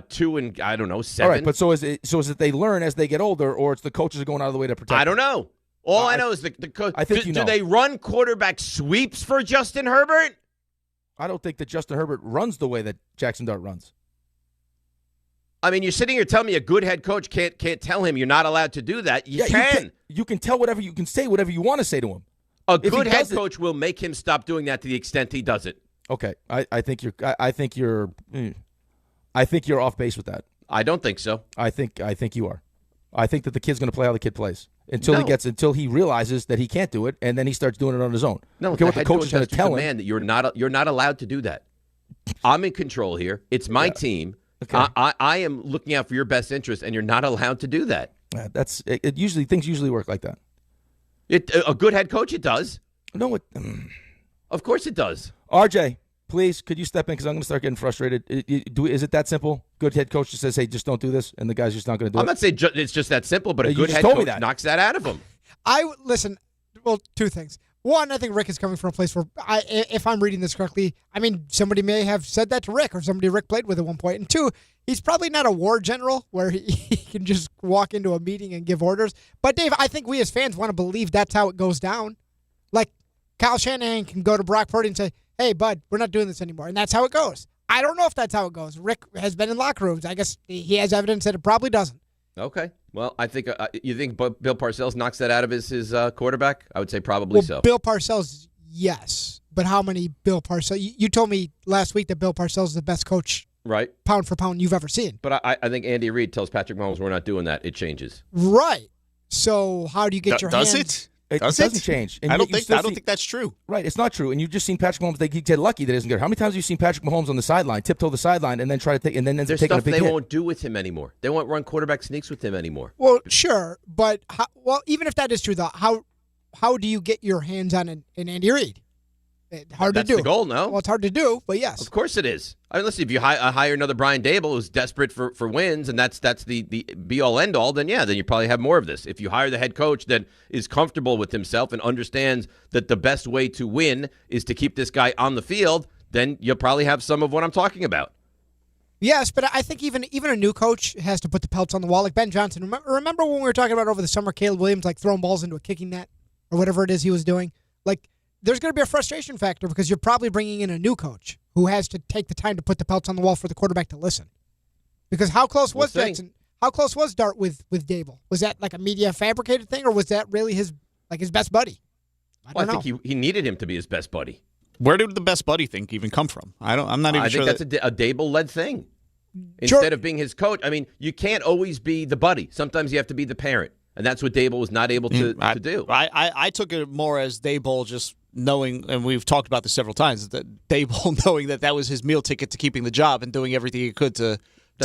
2 and I don't know 7. All right, but so is it they learn as they get older, or it's the coaches are going out of the way to protect? I don't know. All I know is the coach. I think do they run quarterback sweeps for Justin Herbert? I don't think that Justin Herbert runs the way that Jackson Dart runs. I mean, you're sitting here telling me a good head coach can't tell him you're not allowed to do that. You can. You can tell whatever you can say, whatever you want to say to him. A If he good head does it- coach will make him stop doing that to the extent he does it. Okay, I think you're off base with that. I don't think so. I think you are. I think that the kid's going to play how the kid plays until he realizes that he can't do it, and then he starts doing it on his own. No, okay, what the head coach is going has to tell him. demand that you're not allowed to do that. I'm in control here. It's my team. Okay. I am looking out for your best interest, and you're not allowed to do that. Things usually work like that. A good head coach, it does. No, Of course it does. RJ, please, could you step in because I'm going to start getting frustrated. Is it that simple? Good head coach just says, "Hey, just don't do this," and the guy's just not going to do it. I'm not saying it's just that simple, but a You good just head told me coach that. knocks that out of him. Listen. Well, two things. One, I think Rick is coming from a place where, if I'm reading this correctly, I mean, somebody may have said that to Rick, or somebody Rick played with at one point. And two, he's probably not a war general where he can just walk into a meeting and give orders. But, Dave, I think we as fans want to believe that's how it goes down. Like, Kyle Shanahan can go to Brock Purdy and say, hey, bud, we're not doing this anymore. And that's how it goes. I don't know if that's how it goes. Rick has been in locker rooms. I guess he has evidence that it probably doesn't. Okay. Well, I think you think Bill Parcells knocks that out of his quarterback? I would say probably so. Bill Parcells, yes. But how many Bill Parcells? You told me last week that Bill Parcells is the best coach, right, pound for pound you've ever seen. But I think Andy Reid tells Patrick Mahomes we're not doing that. It changes. Right. So how do you get your hands? Does it? It doesn't change. And I don't think that's true. Right, it's not true. And you've just seen Patrick Mahomes. He get lucky that isn't good. How many times have you seen Patrick Mahomes on the sideline, tiptoe the sideline, and then try to take and then there's take a stuff big they hit? won't do with him anymore. They won't run quarterback sneaks with him anymore. Well, sure, but even if that is true, though, how do you get your hands on an Andy Reid? Hard to do. That's the goal, no? Well, it's hard to do, but yes. Of course it is. I mean, listen, if you hire another Brian Daboll who's desperate for wins, and that's the be-all, end-all, then you probably have more of this. If you hire the head coach that is comfortable with himself and understands that the best way to win is to keep this guy on the field, then you'll probably have some of what I'm talking about. Yes, but I think even a new coach has to put the pelts on the wall. Like Ben Johnson. Remember when we were talking about over the summer, Caleb Williams like throwing balls into a kicking net or whatever it is he was doing? Like, there's going to be a frustration factor because you're probably bringing in a new coach who has to take the time to put the pelts on the wall for the quarterback to listen. Because how close was Jackson? How close was Dart with Daboll? Was that like a media fabricated thing, or was that really his best buddy? I think he needed him to be his best buddy. Where did the best buddy thing even come from? I'm not even sure. I think that's a Daboll-led thing. Instead of being his coach, I mean, you can't always be the buddy. Sometimes you have to be the parent, and that's what Daboll was not able to do. I took it more as Daboll just knowing, and we've talked about this several times, that Daboll knowing that was his meal ticket to keeping the job and doing everything he could to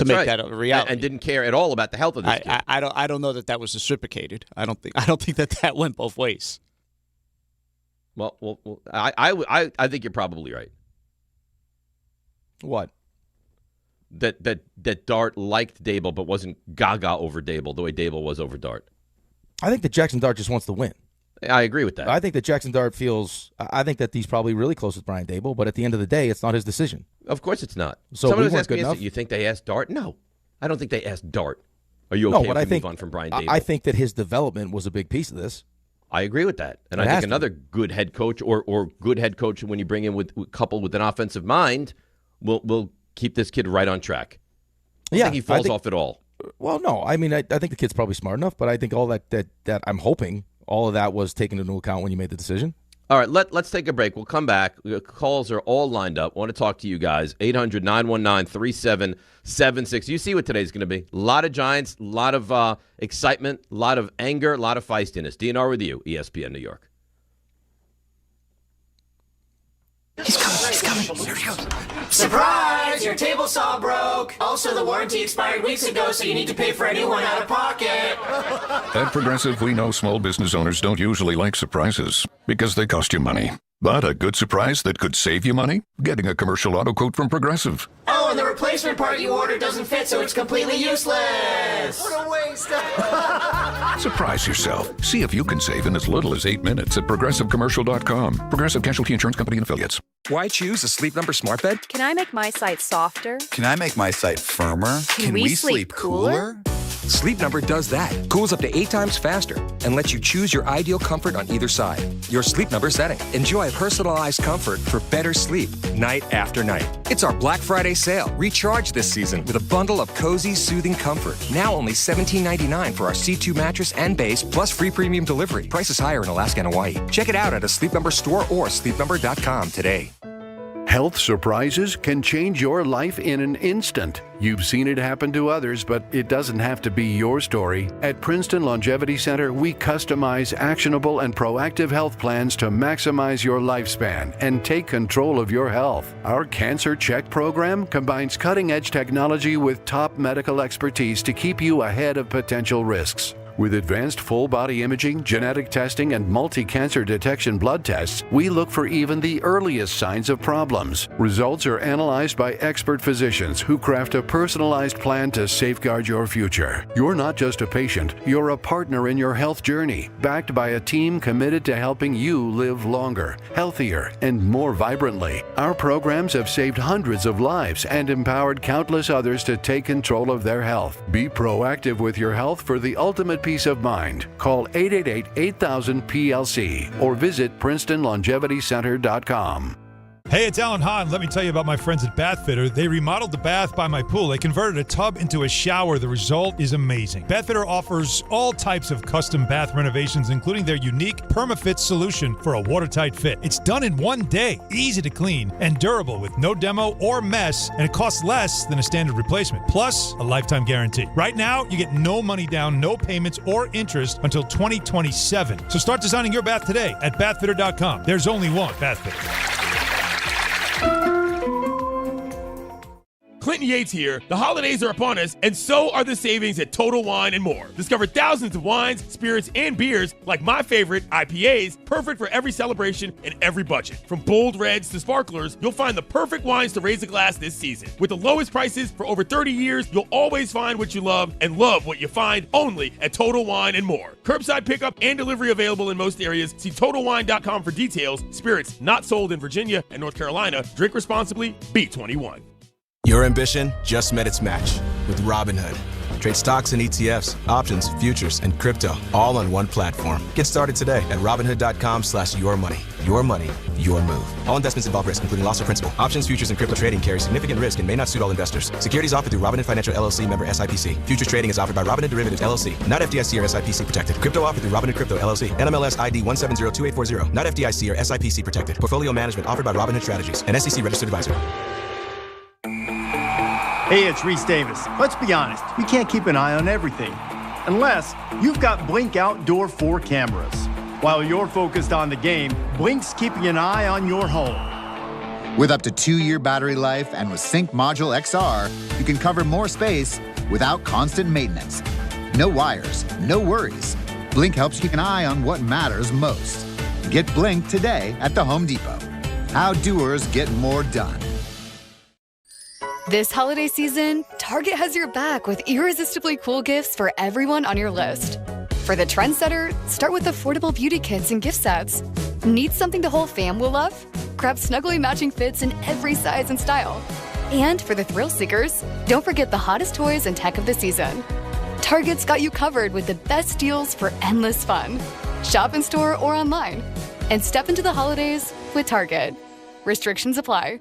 make that a reality, and didn't care at all about the health of this kid. I don't know that was reciprocated. I don't think that went both ways. Well, I think you're probably right. What? That Dart liked Daboll but wasn't gaga over Daboll the way Daboll was over Dart. I think that Jackson Dart just wants to win. I agree with that. I think that Jackson Dart I think that he's probably really close with Brian Daboll, but at the end of the day, it's not his decision. Of course it's not. So someone we was weren't asking good me, enough? you think they asked Dart? No. I don't think they asked Dart. Are you okay if we move on from Brian Daboll? I think that his development was a big piece of this. I agree with that. And I think another good head coach or good head coach when you bring in coupled with an offensive mind will keep this kid right on track. I think he falls off at all. Well, no. I mean, I think the kid's probably smart enough, but I think all that I'm hoping all of that was taken into account when you made the decision. All right, let's take a break. We'll come back. The calls are all lined up. I want to talk to you guys. 800-919-3776. You see what today's going to be. A lot of Giants, a lot of excitement, a lot of anger, a lot of feistiness. DNR with you, ESPN New York. He's coming. Here he goes. Surprise! Your table saw broke. Also, the warranty expired weeks ago, so you need to pay for a new one out of pocket. At Progressive, we know small business owners don't usually like surprises because they cost you money. But a good surprise that could save you money? Getting a commercial auto quote from Progressive. Oh, and the replacement part you ordered doesn't fit, so it's completely useless. What a waste. Surprise yourself. See if you can save in as little as 8 minutes at ProgressiveCommercial.com. Progressive Casualty Insurance Company and Affiliates. Why choose a Sleep Number smart bed? Can I make my site softer? Can I make my site firmer? Can we sleep cooler? Sleep Number does that. Cools up to 8 times faster and lets you choose your ideal comfort on either side. Your Sleep Number setting. Enjoy personalized comfort for better sleep night after night. It's our Black Friday sale. Recharge this season with a bundle of cozy, soothing comfort. Now only $17.99 for our C2 mattress and base, plus free premium delivery. Prices higher in Alaska and Hawaii. Check it out at a Sleep Number store or sleepnumber.com today. Health surprises can change your life in an instant. You've seen it happen to others, but it doesn't have to be your story. At Princeton Longevity Center, we customize actionable and proactive health plans to maximize your lifespan and take control of your health. Our Cancer Check program combines cutting-edge technology with top medical expertise to keep you ahead of potential risks. With advanced full-body imaging, genetic testing, and multi-cancer detection blood tests, we look for even the earliest signs of problems. Results are analyzed by expert physicians who craft a personalized plan to safeguard your future. You're not just a patient, you're a partner in your health journey, backed by a team committed to helping you live longer, healthier, and more vibrantly. Our programs have saved hundreds of lives and empowered countless others to take control of their health. Be proactive with your health for the ultimate peace of mind. Call 888-8000-PLC or visit PrincetonLongevityCenter.com. Hey, it's Alan Hahn. Let me tell you about my friends at Bath Fitter. They remodeled the bath by my pool. They converted a tub into a shower. The result is amazing. Bath Fitter offers all types of custom bath renovations, including their unique PermaFit solution for a watertight fit. It's done in one day, easy to clean, and durable with no demo or mess, and it costs less than a standard replacement. Plus, a lifetime guarantee. Right now, you get no money down, no payments, or interest until 2027. So start designing your bath today at bathfitter.com. There's only one Bath Fitter. Clinton Yates here. The holidays are upon us, and so are the savings at Total Wine & More. Discover thousands of wines, spirits, and beers like my favorite, IPAs, perfect for every celebration and every budget. From bold reds to sparklers, you'll find the perfect wines to raise a glass this season. With the lowest prices for over 30 years, you'll always find what you love and love what you find only at Total Wine & More. Curbside pickup and delivery available in most areas. See TotalWine.com for details. Spirits not sold in Virginia and North Carolina. Drink responsibly. Be 21. Your ambition just met its match with Robinhood. Trade stocks and ETFs, options, futures, and crypto all on one platform. Get started today at Robinhood.com/yourmoney. Your money, your move. All investments involve risk, including loss of principal. Options, futures, and crypto trading carry significant risk and may not suit all investors. Securities offered through Robinhood Financial LLC, member SIPC. Futures trading is offered by Robinhood Derivatives LLC, not FDIC or SIPC protected. Crypto offered through Robinhood Crypto LLC, NMLS ID 1702840, not FDIC or SIPC protected. Portfolio management offered by Robinhood Strategies, an SEC registered advisor. Hey, it's Reese Davis. Let's be honest, you can't keep an eye on everything unless you've got Blink Outdoor 4 cameras. While you're focused on the game, Blink's keeping an eye on your home. With up to 2-year battery life and with Sync Module XR, you can cover more space without constant maintenance. No wires, no worries. Blink helps keep an eye on what matters most. Get Blink today at the Home Depot. How doers get more done. This holiday season, Target has your back with irresistibly cool gifts for everyone on your list. For the trendsetter, start with affordable beauty kits and gift sets. Need something the whole fam will love? Grab snuggly matching fits in every size and style. And for the thrill seekers, don't forget the hottest toys and tech of the season. Target's got you covered with the best deals for endless fun. Shop in store or online. And step into the holidays with Target. Restrictions apply.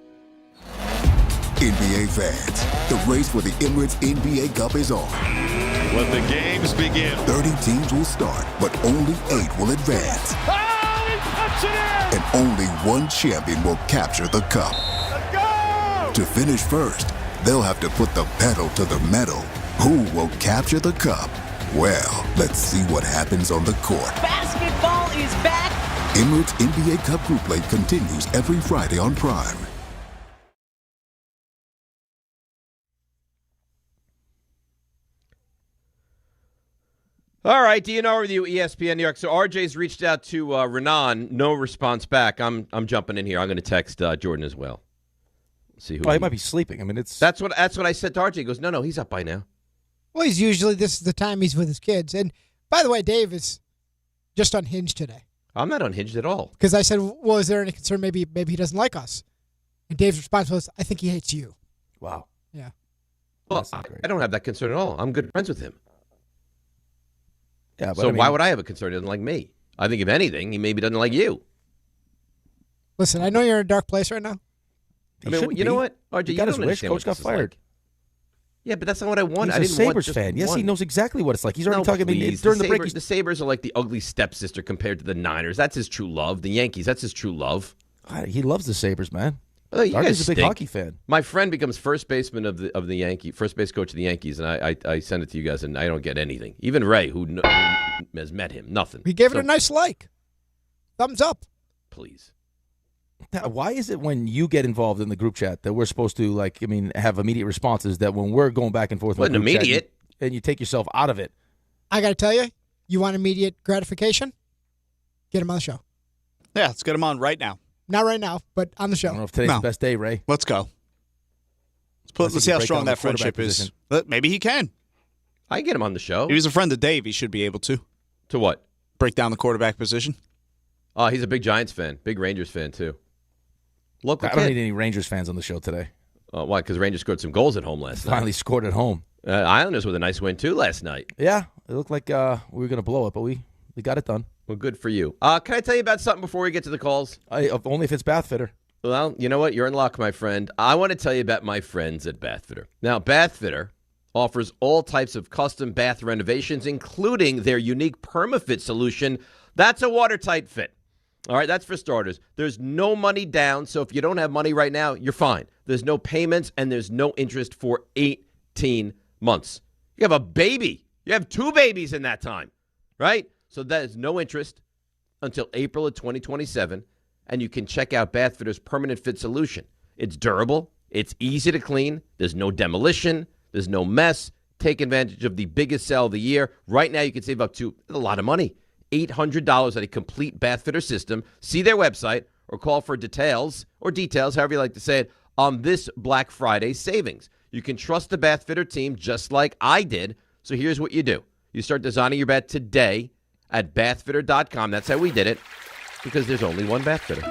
NBA fans, the race for the Emirates NBA Cup is on. Let the games begin. 30 teams will start, but only 8 will advance. Oh, he puts it in! And only one champion will capture the cup. Let's go! To finish first, they'll have to put the pedal to the metal. Who will capture the cup? Well, let's see what happens on the court. Basketball is back! Emirates NBA Cup Group Play continues every Friday on Prime. All right, DNR review, ESPN New York. So RJ's reached out to Raanan, no response back. I'm jumping in here. I'm going to text Jordan as well. See who. He might be sleeping. I mean, it's that's what I said to RJ. He goes, no, he's up by now. Well, this is the time he's with his kids. And by the way, Dave is just unhinged today. I'm not unhinged at all. Because I said, well, is there any concern? Maybe he doesn't like us. And Dave's response was, I think he hates you. Wow. Yeah. Well, I don't have that concern at all. I'm good friends with him. Yeah, but so why would I have a concern? He doesn't like me. I think if anything, he maybe doesn't like you. Listen, I know you're in a dark place right now. I mean, you know what, RJ, he got his wish. Coach got fired. Like. Yeah, but that's not what I wanted. He's a Sabres fan. Yes, he knows exactly what it's like. He's already talking to me during the break. The Sabres are like the ugly stepsister compared to the Niners. That's his true love. The Yankees, that's his true love. He loves the Sabres, man. He's a big hockey fan. My friend becomes first baseman of the Yankee, first base coach of the Yankees, and I send it to you guys, and I don't get anything. Even Ray, who has met him, nothing. He gave it a nice like. Thumbs up. Please. Now, why is it when you get involved in the group chat that we're supposed to have immediate responses? That when we're going back and forth, Wasn't immediate, and you take yourself out of it. I got to tell you, You want immediate gratification? Get him on the show. Yeah, let's get him on right now. Not right now, but on the show. I don't know if today's the best day, Ray. Let's go. Let's see how strong that friendship is. Maybe he can. I can get him on the show. He was a friend of Dave. He should be able to. To what? Break down the quarterback position. Oh, he's a big Giants fan. Big Rangers fan, too. I don't need any Rangers fans on the show today. Why? Because Rangers scored some goals at home last night. Finally scored at home. Islanders with a nice win, too, last night. Yeah, it looked like we were going to blow it, but we got it done. Well, good for you. Can I tell you about something before we get to the calls? Only if it's Bathfitter. Well, you know what? You're in luck, my friend. I want to tell you about my friends at Bathfitter. Now, Bathfitter offers all types of custom bath renovations, including their unique PermaFit solution. That's a watertight fit. All right, that's for starters. There's no money down, so if you don't have money right now, you're fine. There's no payments, and there's no interest for 18 months. You have a baby. You have 2 babies in that time, right? So that is no interest until April of 2027, and you can check out Bathfitter's Permanent Fit solution. It's durable. It's easy to clean. There's no demolition. There's no mess. Take advantage of the biggest sale of the year. Right now, you can save up to a lot of money. $800 on a complete Bathfitter system. See their website or call for details, however you like to say it, on this Black Friday savings. You can trust the Bathfitter team just like I did. So here's what you do. You start designing your bath today at bathfitter.com. That's how we did it, because there's only one Bathfitter.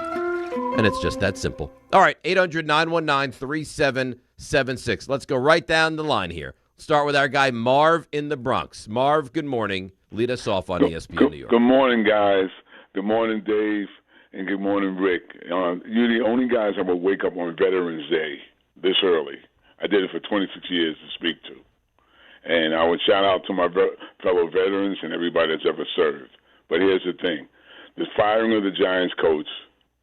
And it's just that simple. All right, 800-919-3776. Let's go right down the line here. Start with our guy Marv in the Bronx. Marv, good morning. Lead us off on ESPN New York. Good morning, guys. Good morning, Dave, and good morning, Rick. You're the only guys I would wake up on Veterans Day this early. I did it for 26 years to speak to. And I would shout out to my fellow veterans and everybody that's ever served. But here's the thing. The firing of the Giants coach,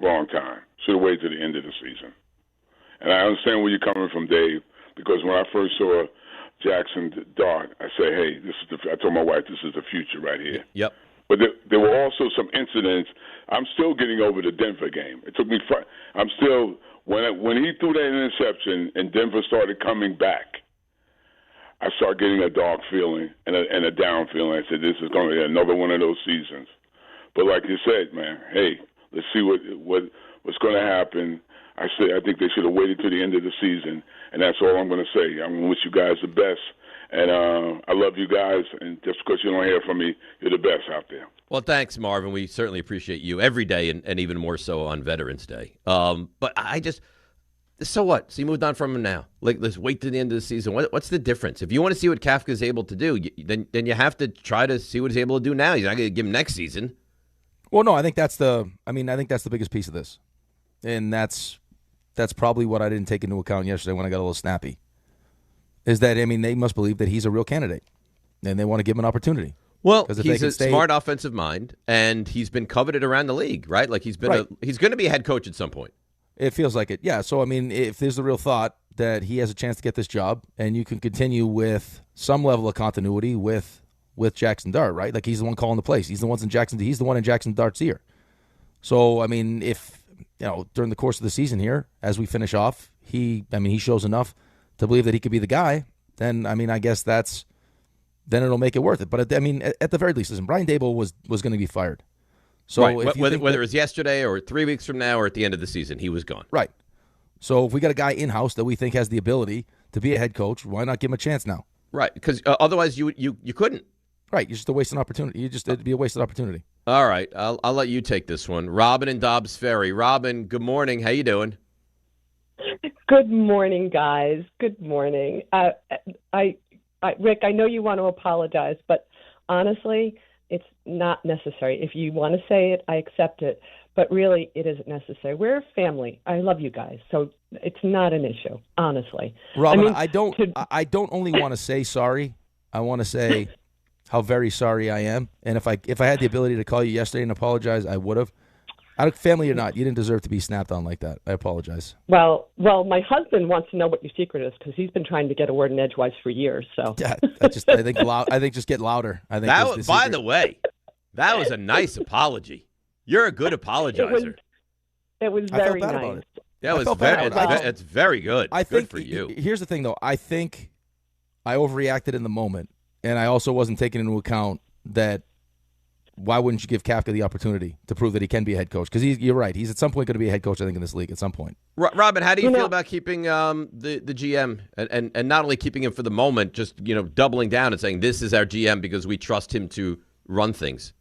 wrong time. Should have waited to the end of the season. And I understand where you're coming from, Dave, because when I first saw Jackson Dart, I said, hey, I told my wife, this is the future right here. Yep. But there were also some incidents. I'm still getting over the Denver game. It took me. I'm still when he threw that interception and Denver started coming back, I started getting a dark feeling and a down feeling. I said, this is going to be another one of those seasons. But like you said, man, hey, let's see what's going to happen. I think they should have waited to the end of the season, and that's all I'm going to say. I'm going to wish you guys the best, and I love you guys, and just because you don't hear from me, you're the best out there. Well, thanks, Marvin. We certainly appreciate you every day, and even more so on Veterans Day. But so what? So you moved on from him now. Like, let's wait to the end of the season. What's the difference? If you want to see what Kafka's able to do, then you have to try to see what he's able to do now. He's not going to give him next season. Well, no, I think that's the biggest piece of this, and that's probably what I didn't take into account yesterday when I got a little snappy. Is that, they must believe that he's a real candidate, and they want to give him an opportunity. Well, he's a smart offensive mind, and he's been coveted around the league, right? Like he's going to be a head coach at some point. It feels like it, yeah. So, if there's the real thought that he has a chance to get this job, and you can continue with some level of continuity with Jackson Dart, right? Like he's the one calling the plays. He's the one in Jackson Dart's ear. So, if during the course of the season here, as we finish off, he shows enough to believe that he could be the guy, then, I guess then it'll make it worth it. But, at the very least, listen, Brian Daboll was going to be fired. So right. Whether it was yesterday or 3 weeks from now or at the end of the season, he was gone. Right. So if we got a guy in-house that we think has the ability to be a head coach, why not give him a chance now? Right, because otherwise you couldn't. Right, you're just a wasted opportunity. It'd be a wasted opportunity. All right, I'll let you take this one. Robin in Dobbs Ferry. Robin, good morning. How you doing? Good morning, guys. Good morning. Rick, I know you want to apologize, but honestly, it's not necessary. If you want to say it, I accept it. But really, it isn't necessary. We're a family. I love you guys, so it's not an issue, honestly. Robin, I don't only want to say sorry. I want to say how very sorry I am. And if I had the ability to call you yesterday and apologize, I would have. Family or not, you didn't deserve to be snapped on like that. I apologize. Well, my husband wants to know what your secret is because he's been trying to get a word in edgewise for years. So yeah, I think just get louder. I think. By the way, that was a nice apology. You're a good apologizer. It was very nice. About it. That was it's very good. Good for you. Here's the thing, though. I think I overreacted in the moment, and I also wasn't taking into account that why wouldn't you give Kafka the opportunity to prove that he can be a head coach? Because you're right. He's at some point going to be a head coach, I think, in this league at some point. Robin, how do you feel about keeping the GM and not only keeping him for the moment, just doubling down and saying this is our GM because we trust him to run things?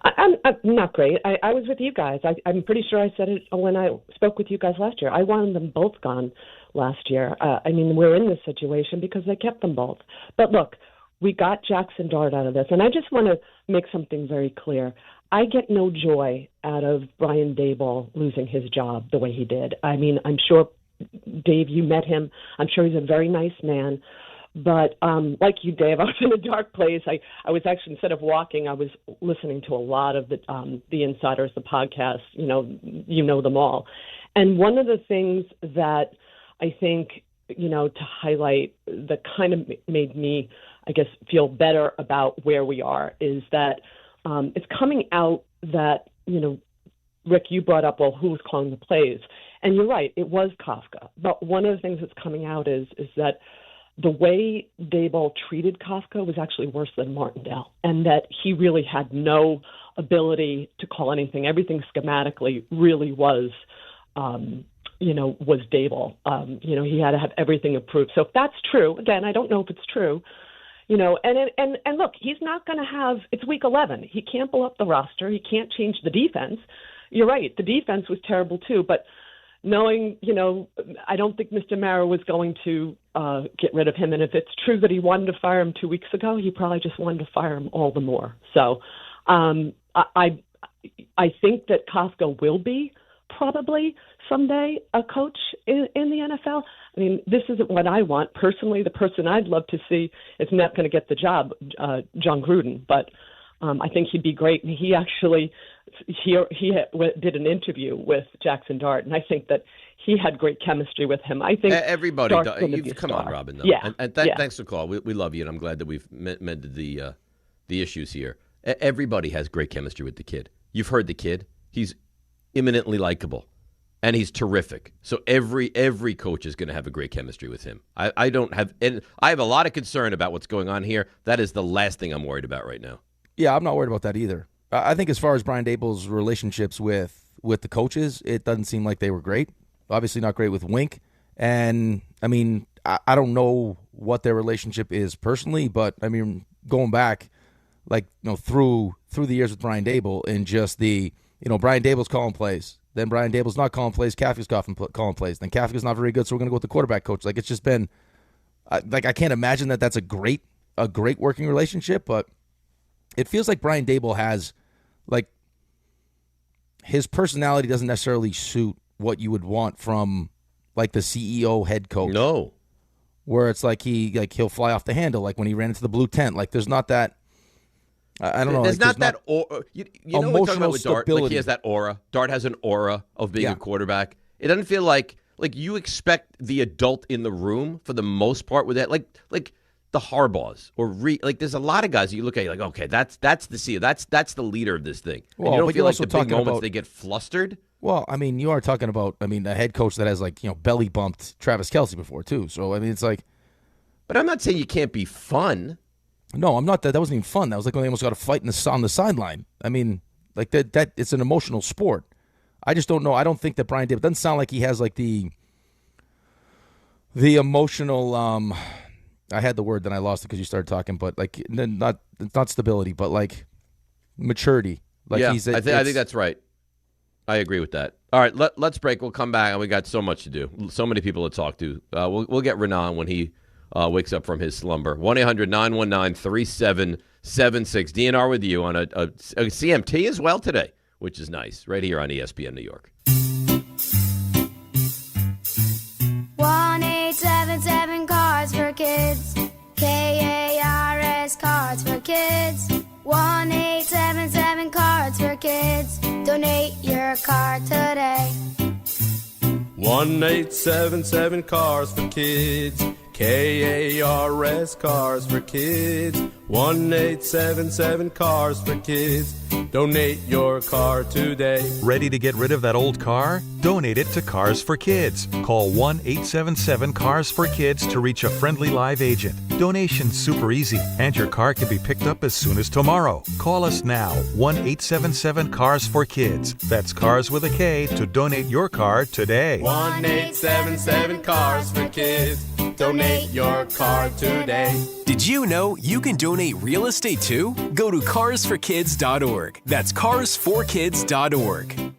I'm not great. I was with you guys. I'm pretty sure I said it when I spoke with you guys last year. I wanted them both gone last year. We're in this situation because they kept them both. But look, we got Jackson Dart out of this. And I just want to make something very clear. I get no joy out of Brian Daboll losing his job the way he did. I'm sure, Dave, you met him. I'm sure he's a very nice man. But like you, Dave, I was in a dark place. I was actually, instead of walking, I was listening to a lot of the Insiders, the podcast. You know them all. And one of the things that I think, to highlight that kind of made me, I guess, feel better about where we are is that it's coming out that, Rick, you brought up, well, who was calling the plays? And you're right, it was Kafka. But one of the things that's coming out is that the way Daboll treated Kafka was actually worse than Martindale, and that he really had no ability to call anything. Everything schematically really was, was Daboll. He had to have everything approved. So if that's true, again, I don't know if it's true, and look, he's not going to have, it's week 11. He can't blow up the roster. He can't change the defense. You're right. The defense was terrible too, but knowing, I don't think Mr. Mara was going to get rid of him. And if it's true that he wanted to fire him 2 weeks ago, he probably just wanted to fire him all the more. So I think that Kafka will be probably someday a coach in the NFL. This isn't what I want. Personally, the person I'd love to see is not going to get the job, John Gruden, but I think he'd be great. And he actually did an interview with Jackson Dart, and I think that he had great chemistry with him. I think everybody Dart's does. Come on, Robin. Though. Yeah. And thanks for the call. We love you, and I'm glad that we've mended the issues here. Everybody has great chemistry with the kid. You've heard the kid. He's eminently likable, and he's terrific. So every coach is going to have a great chemistry with him. I have a lot of concern about what's going on here. That is the last thing I'm worried about right now. Yeah, I'm not worried about that either. I think as far as Brian Daboll's relationships with the coaches, it doesn't seem like they were great. Obviously not great with Wink. And, I don't know what their relationship is personally, but, going back, through the years with Brian Daboll and just Brian Daboll's calling plays. Then Brian Daboll's not calling plays. Kafka's calling plays. Then Kafka's not very good, so we're going to go with the quarterback coach. It's just been, I can't imagine that that's a great working relationship, but it feels like Brian Daboll has, his personality doesn't necessarily suit what you would want from, the CEO head coach. No. Where it's he'll fly off the handle, when he ran into the blue tent. There's not that, I don't know. There's not that aura. You know what we're talking about with Dart? Stability. He has that aura. Dart has an aura of being a quarterback. It doesn't feel like you expect the adult in the room for the most part with that. Like the Harbaughs or there's a lot of guys that you look at, you're like, okay, that's the CEO. That's the leader of this thing. Well, and you don't feel like also the big moments about, they get flustered. Well, you are talking about, a head coach that has belly bumped Travis Kelce before too. So it's like, but I'm not saying you can't be fun. No, I'm not. That wasn't even fun. That was when they almost got a fight on the sideline. That it's an emotional sport. I just don't know. I don't think that Brian Daboll doesn't sound like he has the emotional. I had the word, then I lost it because you started talking. But not stability, but maturity. I think that's right. I agree with that. All right, let's break. We'll come back, and we got so much to do. So many people to talk to. We'll get Raanan when he wakes up from his slumber. 1-800-919-3776. DNR with you on a CMT as well today, which is nice, right here on ESPN New York. 1-877 Cards for Kids. KARS Cards for Kids. 1-877 Cards for Kids. Donate your card today. 1-877 Cars for Kids. KARS Cars for Kids. 1-877 Cars for Kids. Donate your car today. Ready to get rid of that old car? Donate it to Cars for Kids. Call 1-877-CARS-FOR-KIDS to reach a friendly live agent. Donation's super easy, and your car can be picked up as soon as tomorrow. Call us now, 1-877-CARS-FOR-KIDS. That's Cars with a K to donate your car today. 1-877-CARS-FOR-KIDS. Donate your car today. Did you know you can donate real estate too? Go to carsforkids.org. That's carsforkids.org.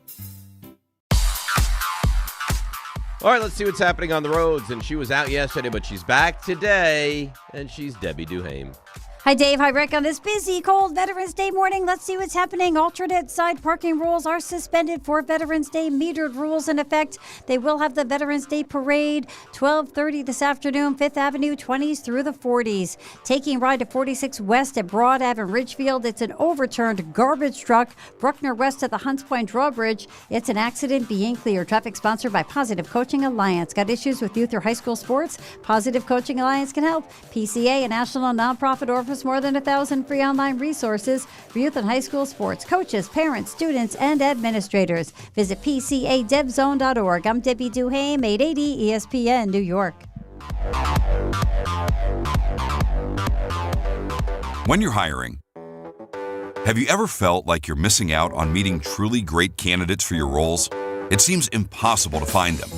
All right, let's see what's happening on the roads. And she was out yesterday, but she's back today. And she's Debbie Duhame. Hi, Dave. Hi, Rick. On this busy, cold Veterans Day morning, let's see what's happening. Alternate side parking rules are suspended for Veterans Day. Metered rules in effect. They will have the Veterans Day parade, 12:30 this afternoon, 5th Avenue, 20s through the 40s. Taking ride to 46 West at Broad Ave in Ridgefield. It's an overturned garbage truck. Bruckner West at the Hunts Point Drawbridge. It's an accident being cleared. Traffic sponsored by Positive Coaching Alliance. Got issues with youth or high school sports? Positive Coaching Alliance can help. PCA, a national nonprofit, offers more than 1,000 free online resources for youth and high school sports, coaches, parents, students, and administrators. Visit PCADevZone.org. I'm Debbie Duhame, 880 ESPN, New York. When you're hiring, have you ever felt like you're missing out on meeting truly great candidates for your roles? It seems impossible to find them,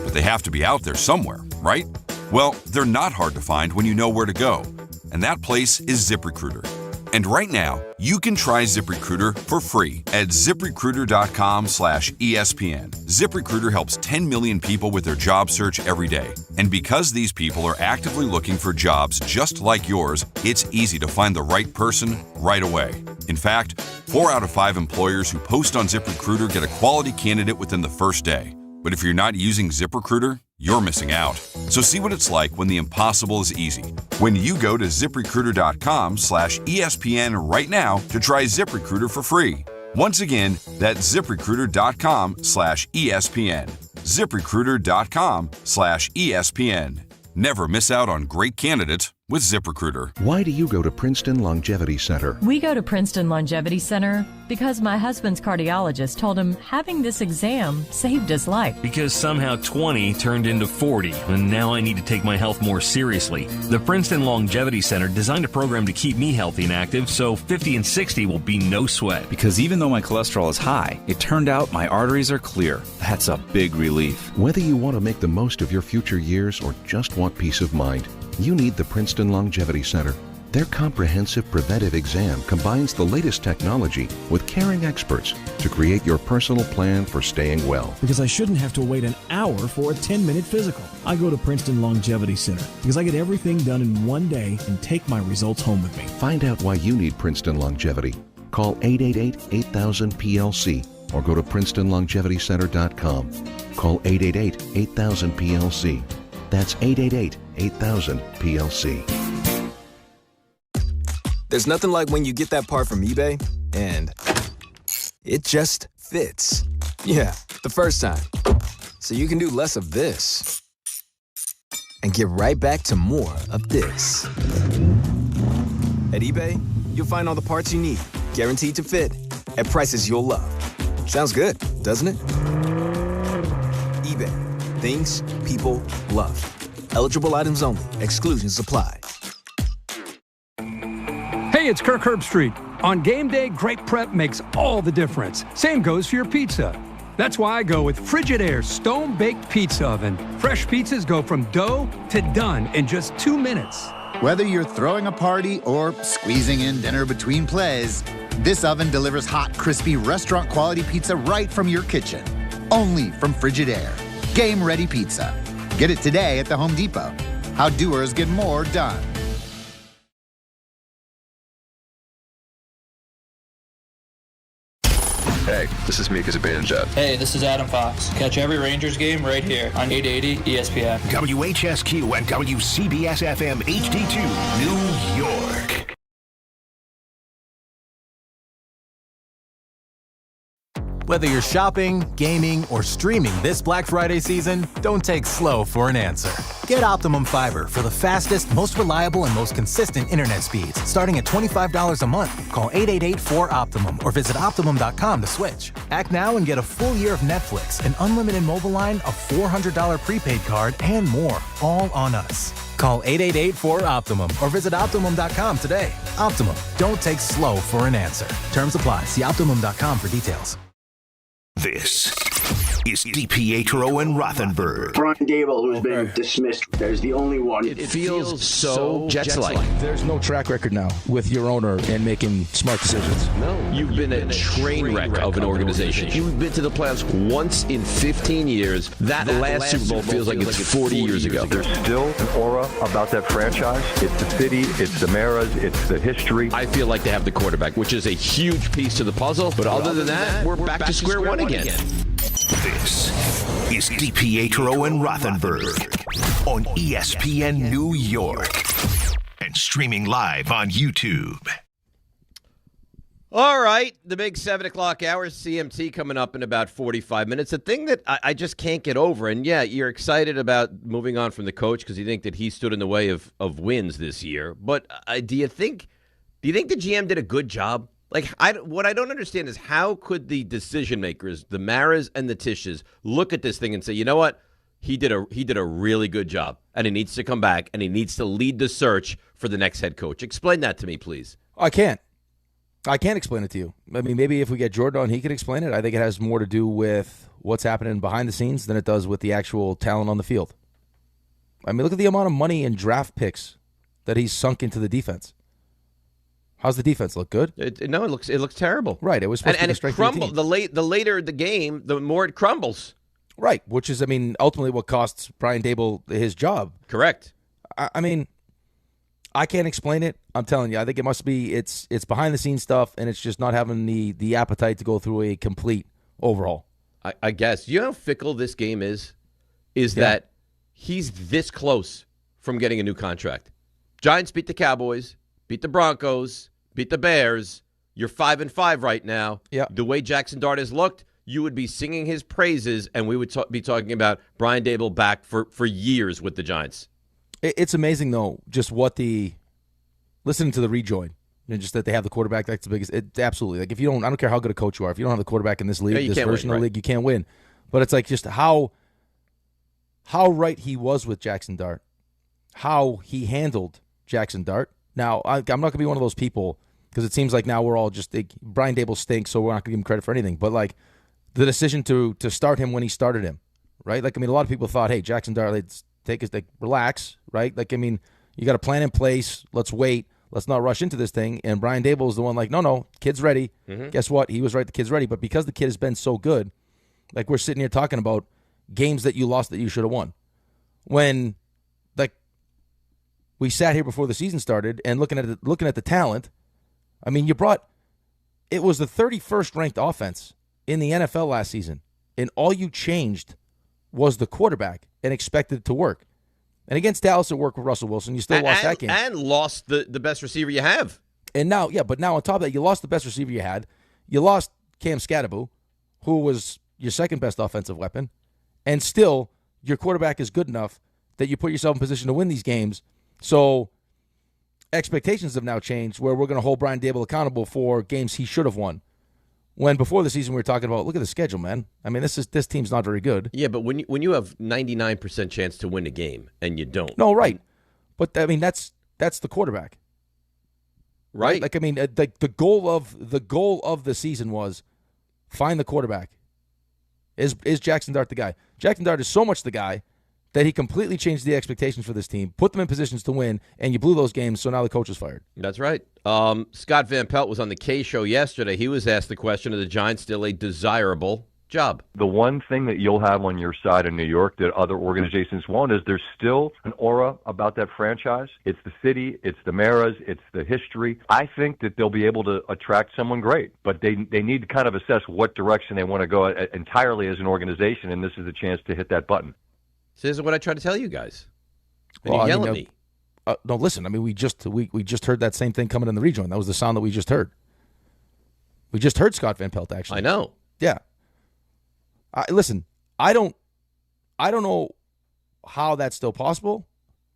but they have to be out there somewhere, right? Well, they're not hard to find when you know where to go. And that place is ZipRecruiter. And right now, you can try ZipRecruiter for free at ZipRecruiter.com/ESPN. ZipRecruiter helps 10 million people with their job search every day. And because these people are actively looking for jobs just like yours, it's easy to find the right person right away. In fact, 4 out of 5 employers who post on ZipRecruiter get a quality candidate within the first day. But if you're not using ZipRecruiter, you're missing out. So see what it's like when the impossible is easy. When you go to ZipRecruiter.com/ESPN right now to try ZipRecruiter for free. Once again, that's ZipRecruiter.com/ESPN. ZipRecruiter.com/ESPN. Never miss out on great candidates with ZipRecruiter. Why do you go to Princeton Longevity Center? We go to Princeton Longevity Center because my husband's cardiologist told him having this exam saved his life. Because somehow 20 turned into 40, and now I need to take my health more seriously. The Princeton Longevity Center designed a program to keep me healthy and active, so 50 and 60 will be no sweat. Because even though my cholesterol is high, it turned out my arteries are clear. That's a big relief. Whether you want to make the most of your future years or just want peace of mind, you need the Princeton Longevity Center. Their comprehensive preventive exam combines the latest technology with caring experts to create your personal plan for staying well. Because I shouldn't have to wait an hour for a 10-minute physical. I go to Princeton Longevity Center because I get everything done in one day and take my results home with me. Find out why you need Princeton Longevity. Call 888-8000-PLC or go to PrincetonLongevityCenter.com. Call 888-8000-PLC. That's 888-8000-PLC. There's nothing like when you get that part from eBay and it just fits. Yeah, the first time. So you can do less of this and get right back to more of this. At eBay, you'll find all the parts you need, guaranteed to fit, at prices you'll love. Sounds good, doesn't it? eBay. Things people love. Eligible items only. Exclusions apply. Hey, it's Kirk Herbstreit. On game day, great prep makes all the difference. Same goes for your pizza. That's why I go with Frigidaire Stone-Baked Pizza Oven. Fresh pizzas go from dough to done in just 2 minutes. Whether you're throwing a party or squeezing in dinner between plays, this oven delivers hot, crispy, restaurant-quality pizza right from your kitchen. Only from Frigidaire. Game-ready pizza. Get it today at the Home Depot. How doers get more done. Hey, this is Mika Zibanejad. Hey, this is Adam Fox. Catch every Rangers game right here on 880 ESPN. WHSQ and WCBS-FM HD2, New York. Whether you're shopping, gaming, or streaming this Black Friday season, don't take slow for an answer. Get Optimum Fiber for the fastest, most reliable, and most consistent internet speeds, starting at $25 a month. Call 888-4OPTIMUM or visit Optimum.com to switch. Act now and get a full year of Netflix, an unlimited mobile line, a $400 prepaid card, and more, all on us. Call 888-4OPTIMUM or visit Optimum.com today. Optimum, don't take slow for an answer. Terms apply. See Optimum.com for details. This is DiPietro and Rothenberg. Brian Daboll, who's been dismissed, there's the only one. It feels so Jets-like. There's no track record now with your owner and making smart decisions. No. You've been a train wreck of an organization. You've been to the playoffs once in 15 years. That last Super Bowl feels like it's 40 years ago. There's still an aura about that franchise. It's the city, it's the Maras, it's the history. I feel like they have the quarterback, which is a huge piece to the puzzle. But other than that, we're back to square one again. This is DiPietro and Rothenberg on ESPN New York and streaming live on YouTube. All right, the big 7 o'clock hour, CMT coming up in about 45 minutes. The thing that I just can't get over, and yeah, you're excited about moving on from the coach because you think that he stood in the way of wins this year. But do you think the GM did a good job? Like, what I don't understand is how could the decision makers, the Maras and the Tisches, look at this thing and say, you know what, he did a really good job, and he needs to come back, and he needs to lead the search for the next head coach. Explain that to me, please. I can't explain it to you. I mean, maybe if we get Jordan on, he can explain it. I think it has more to do with what's happening behind the scenes than it does with the actual talent on the field. I mean, look at the amount of money and draft picks that he's sunk into the defense. How's the defense look? Good? No, it looks terrible. Right. It was supposed to be a strength of the team. The later the game, the more it crumbles. Right. Which is, I mean, ultimately what costs Brian Daboll his job. Correct. I mean, I can't explain it. I'm telling you. I think it must be it's behind the scenes stuff, and it's just not having the appetite to go through a complete overhaul. I guess. You know how fickle this game is? That he's this close from getting a new contract. Giants beat the Cowboys, beat the Broncos, beat the Bears. You're 5-5 right now. Yeah. The way Jackson Dart has looked, you would be singing his praises, and we would be talking about Brian Daboll back for years with the Giants. It's amazing, though, just listening to the rejoin, and just that they have the quarterback. That's the biggest. Absolutely. Like, I don't care how good a coach you are. If you don't have the quarterback in this league, this version of the league, you can't win. But it's like just how right he was with Jackson Dart, how he handled Jackson Dart. Now, I'm not going to be one of those people because it seems like now we're all just Brian Daboll stinks, so we're not going to give him credit for anything. But like the decision to start him when he started him, right? Like, I mean, a lot of people thought, hey, Jackson Dart, let's relax, right? Like, I mean, you got a plan in place. Let's wait. Let's not rush into this thing. And Brian Daboll is the one like, no, kid's ready. Mm-hmm. Guess what? He was right. The kid's ready. But because the kid has been so good, like we're sitting here talking about games that you lost that you should have won. When like we sat here before the season started and looking at the talent, I mean, it was the 31st ranked offense in the NFL last season, and all you changed was the quarterback and expected it to work. And against Dallas, it worked with Russell Wilson. You still lost that game. And lost the best receiver you have. And now, but now on top of that, you lost the best receiver you had. You lost Cam Scatterbo, who was your second best offensive weapon. And still, your quarterback is good enough that you put yourself in position to win these games. So expectations have now changed where we're going to hold Brian Daboll accountable for games he should have won. When before the season we were talking about, look at the schedule, man. I mean, this team's not very good. Yeah, but when you have 99% chance to win a game and you don't. No, right. But I mean, that's the quarterback. Right? Like, I mean, the goal of the season was find the quarterback. Is Jackson Dart the guy? Jackson Dart is so much the guy that he completely changed the expectations for this team, put them in positions to win, and you blew those games, so now the coach is fired. That's right. Scott Van Pelt was on the K Show yesterday. He was asked the question, are the Giants still a desirable job? The one thing that you'll have on your side in New York that other organizations won't is there's still an aura about that franchise. It's the city, it's the Maras, it's the history. I think that they'll be able to attract someone great, but they need to kind of assess what direction they want to go entirely as an organization, and this is a chance to hit that button. So this is what I try to tell you guys. And you yell at me. No, listen. I mean, we just heard that same thing coming in the rejoin. That was the sound that we just heard. We just heard Scott Van Pelt, actually. I know. Yeah. Listen, I don't know how that's still possible.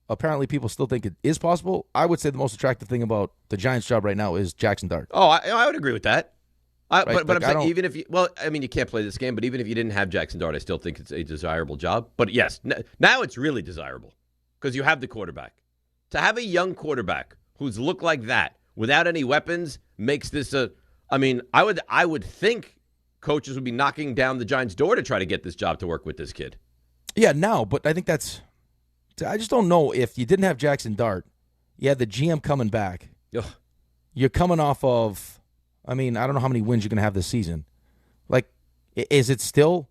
Apparently, people still think it is possible. I would say the most attractive thing about the Giants' job right now is Jackson Dart. Oh, I would agree with that. Right? But I'm saying, even if you, well, I mean, you can't play this game, but even if you didn't have Jackson Dart, I still think it's a desirable job. But yes, now it's really desirable because you have the quarterback. To have a young quarterback who's looked like that without any weapons makes this I mean, I would think coaches would be knocking down the Giants' door to try to get this job to work with this kid. Yeah, no, but I think I just don't know if you didn't have Jackson Dart, you had the GM coming back. Ugh. You're coming off of, I mean, I don't know how many wins you're going to have this season. Like, is it still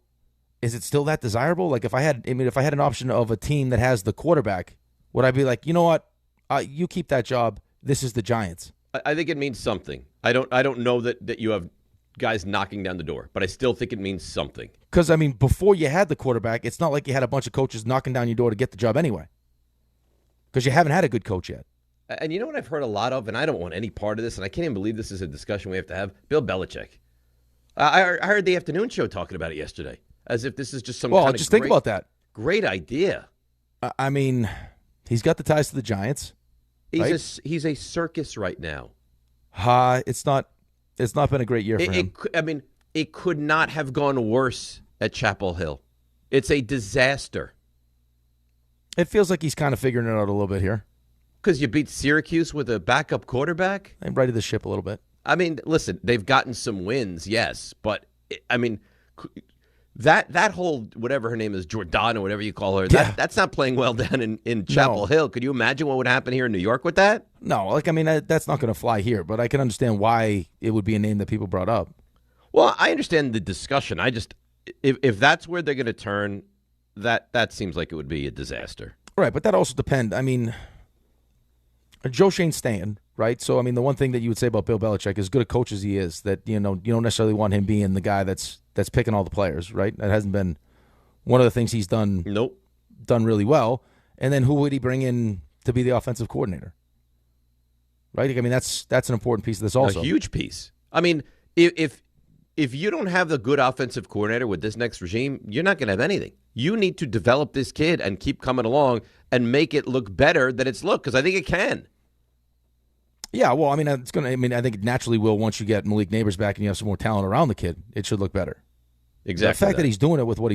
that desirable? Like, if I had an option of a team that has the quarterback, would I be like, you know what, you keep that job. This is the Giants. I think it means something. I don't know that you have guys knocking down the door, but I still think it means something. Because, I mean, before you had the quarterback, it's not like you had a bunch of coaches knocking down your door to get the job anyway. Because you haven't had a good coach yet. And you know what I've heard a lot of, and I don't want any part of this, and I can't even believe this is a discussion we have to have? Bill Belichick. I heard the afternoon show talking about it yesterday, as if this is just some kind of think about that. Great idea. I mean, he's got the ties to the Giants. He's a circus right now. It's not been a great year for him. It could not have gone worse at Chapel Hill. It's a disaster. It feels like he's kind of figuring it out a little bit here. Because you beat Syracuse with a backup quarterback? They righted the ship a little bit. I mean, listen, they've gotten some wins, yes. But, I mean, that whole, whatever her name is, Jordan or whatever you call her, that's not playing well down in Chapel Hill. Could you imagine what would happen here in New York with that? No, that's not going to fly here. But I can understand why it would be a name that people brought up. Well, I understand the discussion. I just, if that's where they're going to turn, that seems like it would be a disaster. Right, but that also depends. I mean, Joe Shane's staying, right? So, I mean, the one thing that you would say about Bill Belichick, as good a coach as he is, that, you don't necessarily want him being the guy that's picking all the players, right? That hasn't been one of the things he's done. Nope. Done really well. And then who would he bring in to be the offensive coordinator? Right? I mean, that's an important piece of this also. A huge piece. I mean, if you don't have the good offensive coordinator with this next regime, you're not going to have anything. You need to develop this kid and keep coming along and make it look better than it's looked, because I think it can. Yeah, well, I mean, I think it naturally will once you get Malik Neighbors back and you have some more talent around the kid. It should look better. Exactly. The fact that he's doing it with what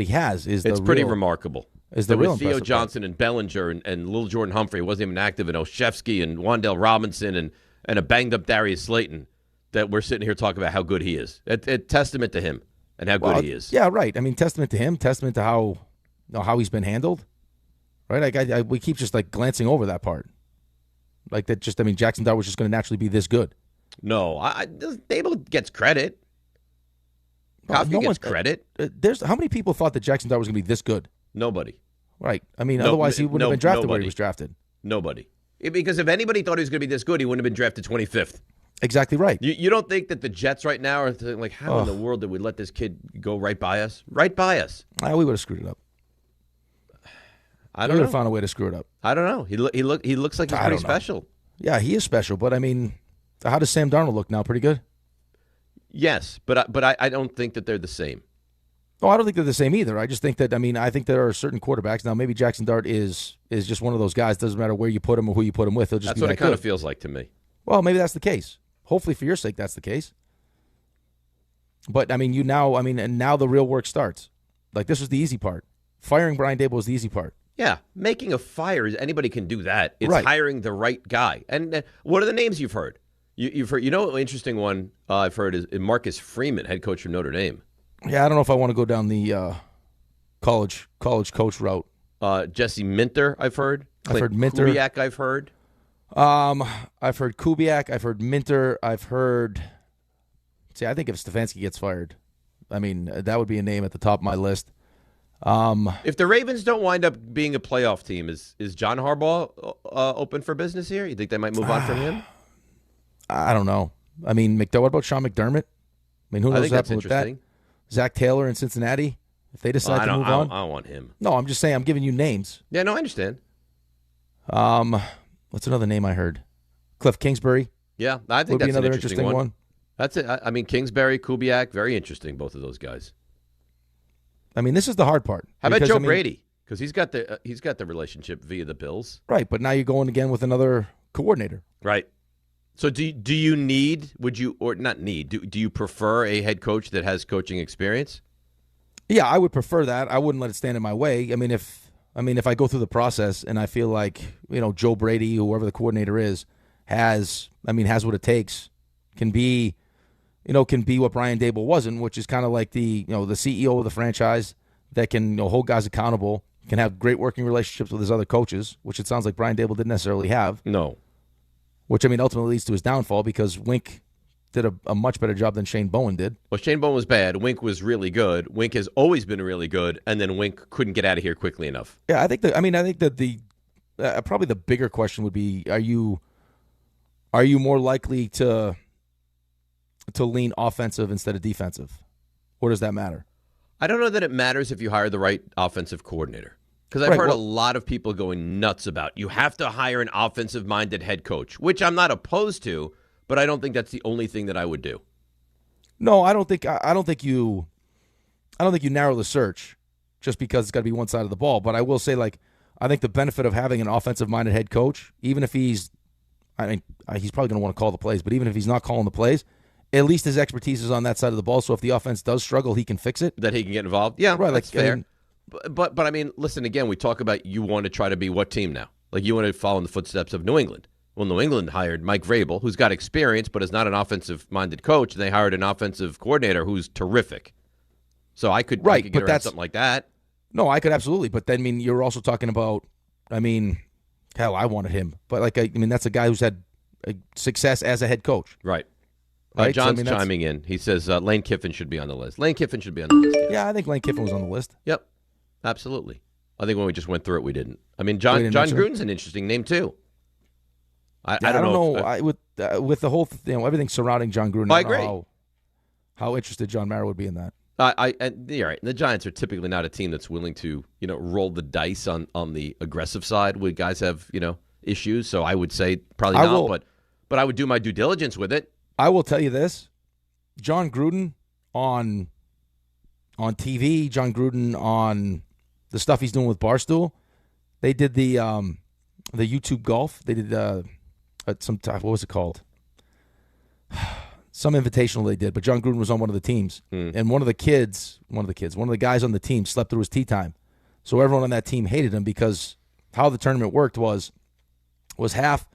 he has is pretty remarkable. Is the real with Theo Johnson and Bellinger and Little Jordan Humphrey wasn't even active, and Olszewski and Wan'Dale Robinson and a banged up Darius Slayton, that we're sitting here talking about how good he is. A testament to him and how good he is. Yeah, right. I mean, testament to him, testament to how he's been handled. Right? We keep just glancing over that part. Like that. Just, I mean, Jackson Dart was just going to naturally be this good. No, Daboll gets credit. Kafka gets credit. How many people thought that Jackson Dart was going to be this good? Nobody. Right. I mean, otherwise he wouldn't have been drafted where he was drafted. Nobody. Because if anybody thought he was going to be this good, he wouldn't have been drafted 25th. Exactly right. You don't think that the Jets right now are thinking, like, how in the world did we let this kid go right by us? Right by us. We would have screwed it up. I don't know. We would have found a way to screw it up. I don't know. He looks like he's pretty special. Yeah, he is special. But, I mean, how does Sam Darnold look now? Pretty good? Yes, but I don't think that they're the same. Oh, I don't think they're the same either. I just think that, I think there are certain quarterbacks. Now, maybe Jackson Dart is just one of those guys. Doesn't matter where you put him or who you put him with. That's what it kind of feels like to me. Well, maybe that's the case. Hopefully, for your sake, that's the case. But, and now the real work starts. Like, this was the easy part. Firing Brian Daboll was the easy part. Yeah, making a fire, anybody can do that. It's right. Hiring the right guy. And what are the names you've heard? You've heard, an interesting one I've heard is Marcus Freeman, head coach from Notre Dame. Yeah, I don't know if I want to go down the college coach route. Jesse Minter, I've heard. I've heard Minter. Kubiak, I've heard. I've heard Kubiak. I've heard Minter. I've heard. See, I think if Stefanski gets fired, that would be a name at the top of my list. If the Ravens don't wind up being a playoff team, is John Harbaugh open for business here? You think they might move on from him? I don't know. What about Sean McDermott? Who knows? I think that's interesting. That? Zach Taylor in Cincinnati. If they decide to move on, I don't want him. No, I'm just saying. I'm giving you names. Yeah, no, I understand. What's another name I heard? Cliff Kingsbury. Yeah, I think would that's be another an interesting one. That's it. Kingsbury, Kubiak, very interesting. Both of those guys. I mean, this is the hard part. How about because, Joe Brady? Because he's got the relationship via the Bills. Right, but now you're going again with another coordinator. Right. So do you need, would you, or not need, do you prefer a head coach that has coaching experience? Yeah, I would prefer that. I wouldn't let it stand in my way. I mean, if I go through the process and I feel like, Joe Brady, whoever the coordinator is, has what it takes, can be what Brian Daboll wasn't, which is kind of like the CEO of the franchise that can hold guys accountable, can have great working relationships with his other coaches, which it sounds like Brian Daboll didn't necessarily have. No. Which, ultimately leads to his downfall because Wink did a much better job than Shane Bowen did. Well, Shane Bowen was bad. Wink was really good. Wink has always been really good, and then Wink couldn't get out of here quickly enough. Yeah, I think that the probably the bigger question would be: Are you more likely to lean offensive instead of defensive, or does that matter? I don't know that it matters if you hire the right offensive coordinator. Because I've heard a lot of people going nuts about you have to hire an offensive-minded head coach, which I'm not opposed to, but I don't think that's the only thing that I would do. No, I don't think you narrow the search just because it's got to be one side of the ball. But I will say, I think the benefit of having an offensive-minded head coach, even if he's probably going to want to call the plays, but even if he's not calling the plays, at least his expertise is on that side of the ball. So if the offense does struggle, he can fix it. That he can get involved. Yeah, right. That's fair. But I mean, listen, again, we talk about you want to try to be what team now? Like you want to follow in the footsteps of New England. Well, New England hired Mike Vrabel, who's got experience but is not an offensive-minded coach, and they hired an offensive coordinator who's terrific. So I could get around something like that. No, I could absolutely. But then, you're also talking about, hell, I wanted him. But, that's a guy who's had success as a head coach. Right. John's chiming in. He says Lane Kiffin should be on the list. Lane Kiffin should be on the list. Yes. Yeah, I think Lane Kiffin was on the list. Yep. Absolutely. I think when we just went through it, we didn't. John Gruden's an interesting name, too. I don't know. With the whole, everything surrounding John Gruden, I agree. How interested John Mara would be in that. You're right. The Giants are typically not a team that's willing to, roll the dice on the aggressive side when guys have, issues. So I would say probably not, but I would do my due diligence with it. I will tell you this. John Gruden on TV, John Gruden on the stuff he's doing with Barstool, they did the YouTube golf. They did some type, what was it called? Some invitational they did, but John Gruden was on one of the teams. And one of the guys on the team slept through his tee time. So everyone on that team hated him because how the tournament worked was half,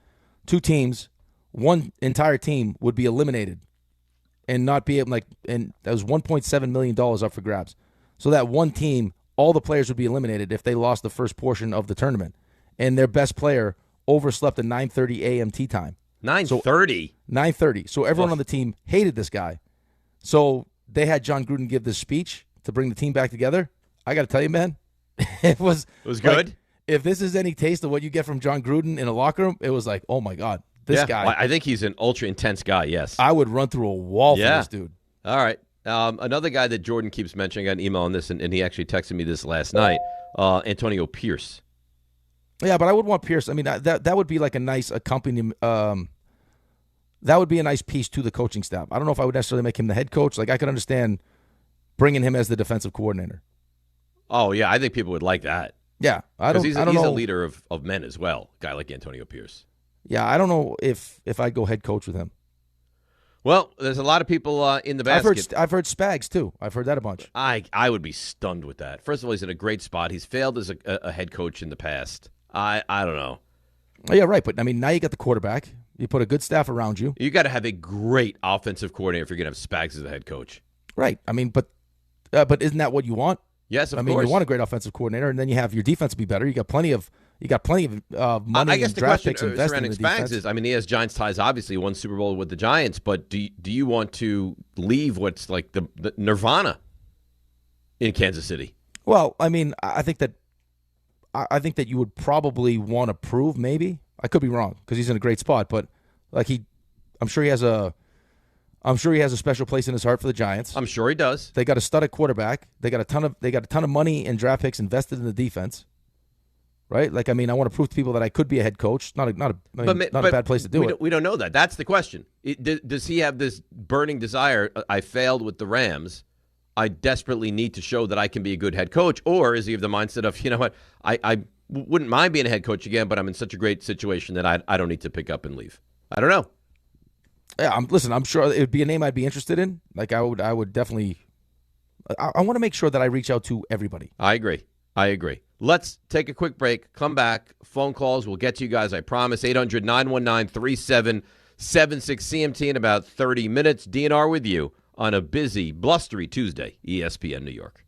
two teams, one entire team would be eliminated and not be able, and that was $1.7 million up for grabs. So that one team, all the players would be eliminated if they lost the first portion of the tournament. And their best player overslept a 9:30 a.m. tee time. 9:30? 9:30. So everyone on the team hated this guy. So they had John Gruden give this speech to bring the team back together. I got to tell you, man, it was good. If this is any taste of what you get from John Gruden in a locker room, it was like, oh, my God. This guy. Well, I think he's an ultra-intense guy, yes. I would run through a wall for this dude. All right. Another guy that Jordan keeps mentioning, I got an email on this, and he actually texted me this last night, Antonio Pierce. Yeah, but I would want Pierce. That would be like a nice accompaniment. That would be a nice piece to the coaching staff. I don't know if I would necessarily make him the head coach. I could understand bringing him as the defensive coordinator. Oh, yeah, I think people would like that. Yeah. He's a leader of men as well, a guy like Antonio Pierce. Yeah, I don't know if I'd go head coach with him. Well, there's a lot of people in the basket. I've heard Spags, too. I've heard that a bunch. I would be stunned with that. First of all, he's in a great spot. He's failed as a head coach in the past. I don't know. Oh, yeah, right. But, now you got the quarterback. You put a good staff around you. You got to have a great offensive coordinator if you're going to have Spags as the head coach. Right. But isn't that what you want? Yes, of course. You want a great offensive coordinator, and then you have your defense be better. You got plenty of money. I guess and the draft question picks invested surrounding in the Spags defense. is, he has Giants ties. Obviously, won Super Bowl with the Giants, but do you want to leave what's like the nirvana in Kansas City? Well, I think that you would probably want to prove. Maybe I could be wrong because he's in a great spot, but I'm sure he has a special place in his heart for the Giants. I'm sure he does. They got a stud at quarterback. They got a ton of money and draft picks invested in the defense. Right? I want to prove to people that I could be a head coach. Not a bad place to do it. We don't know that. That's the question. Does he have this burning desire? I failed with the Rams. I desperately need to show that I can be a good head coach? Or is he of the mindset of, you know what, I wouldn't mind being a head coach again, but I'm in such a great situation that I don't need to pick up and leave? I don't know. Yeah, I'm sure it would be a name I'd be interested in. Like, I would definitely. I want to make sure that I reach out to everybody. I agree. Let's take a quick break. Come back. Phone calls. We'll get to you guys, I promise. 800-919-3776 CMT in about 30 minutes. DNR with you on a busy, blustery Tuesday, ESPN New York.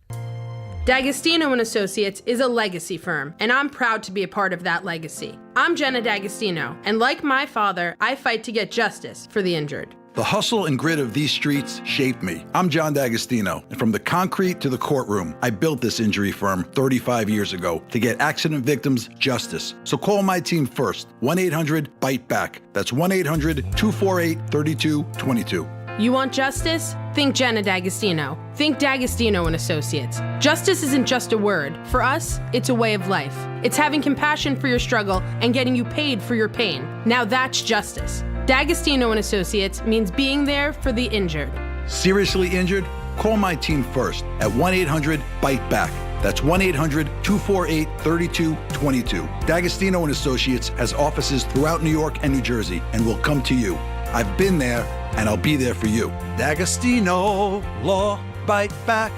D'Agostino & Associates is a legacy firm, and I'm proud to be a part of that legacy. I'm Jenna D'Agostino, and like my father, I fight to get justice for the injured. The hustle and grit of these streets shaped me. I'm John D'Agostino, and from the concrete to the courtroom, I built this injury firm 35 years ago to get accident victims justice. So call my team first, 1-800-BITE-BACK. That's 1-800-248-3222. You want justice? Think Jenna D'Agostino. Think D'Agostino & Associates. Justice isn't just a word. For us, it's a way of life. It's having compassion for your struggle and getting you paid for your pain. Now that's justice. D'Agostino & Associates means being there for the injured. Seriously injured? Call my team first at 1-800-BITE-BACK. That's 1-800-248-3222. D'Agostino & Associates has offices throughout New York and New Jersey and will come to you. I've been there, and I'll be there for you. D'Agostino Law Bite Back.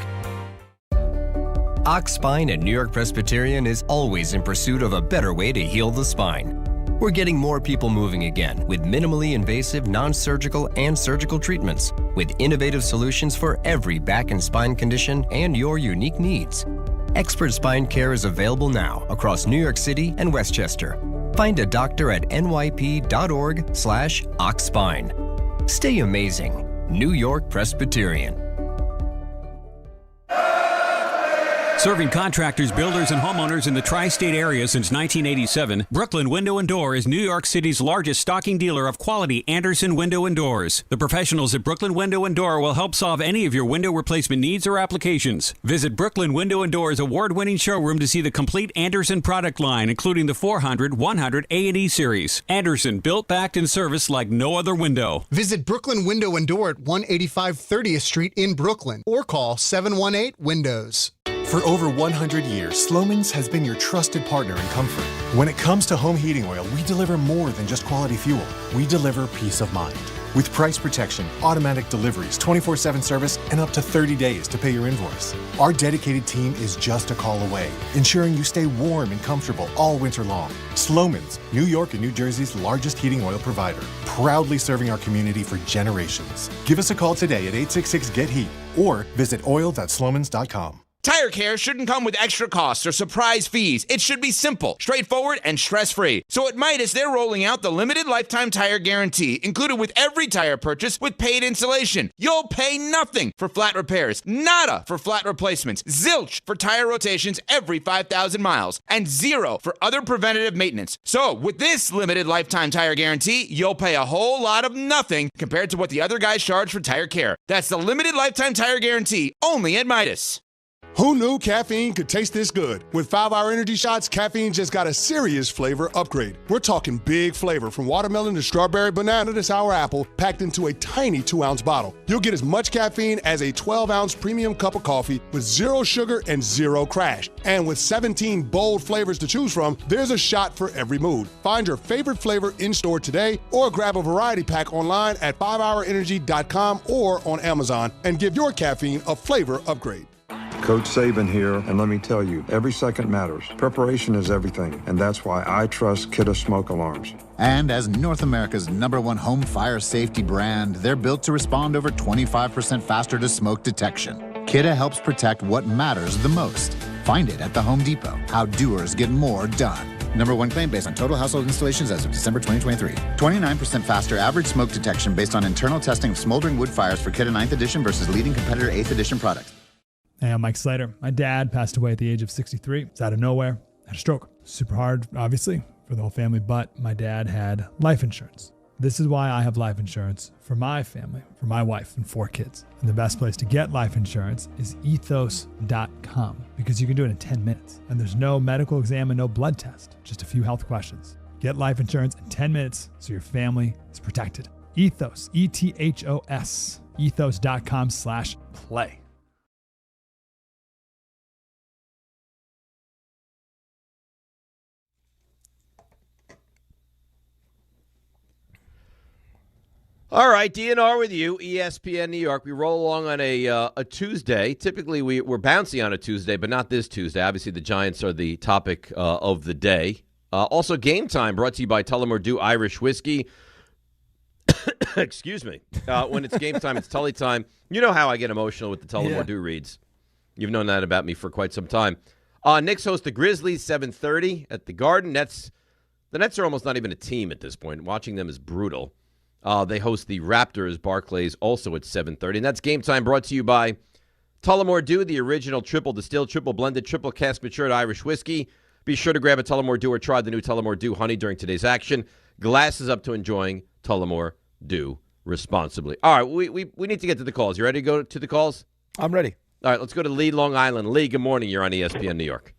Ox Spine at New York Presbyterian is always in pursuit of a better way to heal the spine. We're getting more people moving again with minimally invasive, non-surgical, and surgical treatments with innovative solutions for every back and spine condition and your unique needs. Expert spine care is available now across New York City and Westchester. Find a doctor at nyp.org/oxspine. Stay amazing. New York Presbyterian. Serving contractors, builders, and homeowners in the tri-state area since 1987, Brooklyn Window & Door is New York City's largest stocking dealer of quality Andersen window and doors. The professionals at Brooklyn Window & Door will help solve any of your window replacement needs or applications. Visit Brooklyn Window & Door's award-winning showroom to see the complete Andersen product line, including the 400, 100, A&E series. Andersen, built, backed, and serviced like no other window. Visit Brooklyn Window & Door at 185 30th Street in Brooklyn or call 718-WINDOWS. For over 100 years, Slomin's has been your trusted partner in comfort. When it comes to home heating oil, we deliver more than just quality fuel. We deliver peace of mind. With price protection, automatic deliveries, 24/7 service, and up to 30 days to pay your invoice. Our dedicated team is just a call away, ensuring you stay warm and comfortable all winter long. Slomin's, New York and New Jersey's largest heating oil provider, proudly serving our community for generations. Give us a call today at 866-GET-HEAT or visit oil.slomins.com. Tire care shouldn't come with extra costs or surprise fees. It should be simple, straightforward, and stress-free. So at Midas, they're rolling out the limited lifetime tire guarantee, included with every tire purchase with paid installation. You'll pay nothing for flat repairs, nada for flat replacements, zilch for tire rotations every 5,000 miles, and zero for other preventative maintenance. So with this limited lifetime tire guarantee, you'll pay a whole lot of nothing compared to what the other guys charge for tire care. That's the limited lifetime tire guarantee, only at Midas. Who knew caffeine could taste this good? With 5-Hour Energy Shots, caffeine just got a serious flavor upgrade. We're talking big flavor, from watermelon to strawberry, banana to sour apple, packed into a tiny 2-ounce bottle. You'll get as much caffeine as a 12-ounce premium cup of coffee with 0 sugar and 0 crash. And with 17 bold flavors to choose from, there's a shot for every mood. Find your favorite flavor in-store today or grab a variety pack online at 5hourenergy.com or on Amazon and give your caffeine a flavor upgrade. Coach Saban here, and let me tell you, every second matters. Preparation is everything, and that's why I trust Kidde Smoke Alarms. And as North America's #1 home fire safety brand, they're built to respond over 25% faster to smoke detection. Kidde helps protect what matters the most. Find it at the Home Depot. How doers get more done. #1 claim based on total household installations as of December 2023. 29% faster average smoke detection based on internal testing of smoldering wood fires for Kidde 9th edition versus leading competitor 8th edition products. Hey, I'm Mike Slater. My dad passed away at the age of 63. It's out of nowhere. Had a stroke. Super hard, obviously, for the whole family, but my dad had life insurance. This is why I have life insurance for my family, for my wife and 4 kids. And the best place to get life insurance is ethos.com, because you can do it in 10 minutes. And there's no medical exam and no blood test, just a few health questions. Get life insurance in 10 minutes so your family is protected. Ethos, ETHOS, ethos.com/play. All right, DNR with you, ESPN New York. We roll along on a Tuesday. Typically, we're bouncy on a Tuesday, but not this Tuesday. Obviously, the Giants are the topic of the day. Also, Game Time brought to you by Tullamore Dew Irish Whiskey. Excuse me. When it's game time, it's Tully time. You know how I get emotional with the Tullamore Dew reads. You've known that about me for quite some time. Knicks host the Grizzlies, 7:30 at the Garden. The Nets are almost not even a team at this point. Watching them is brutal. They host the Raptors, Barclays, also at 7:30. And that's Game Time brought to you by Tullamore Dew, the original triple distilled, triple blended, triple cask matured Irish whiskey. Be sure to grab a Tullamore Dew or try the new Tullamore Dew Honey during today's action. Glasses up to enjoying Tullamore Dew responsibly. All right, we need to get to the calls. You ready to go to the calls? I'm ready. All right, let's go to Lee, Long Island. Lee, good morning. You're on ESPN New York.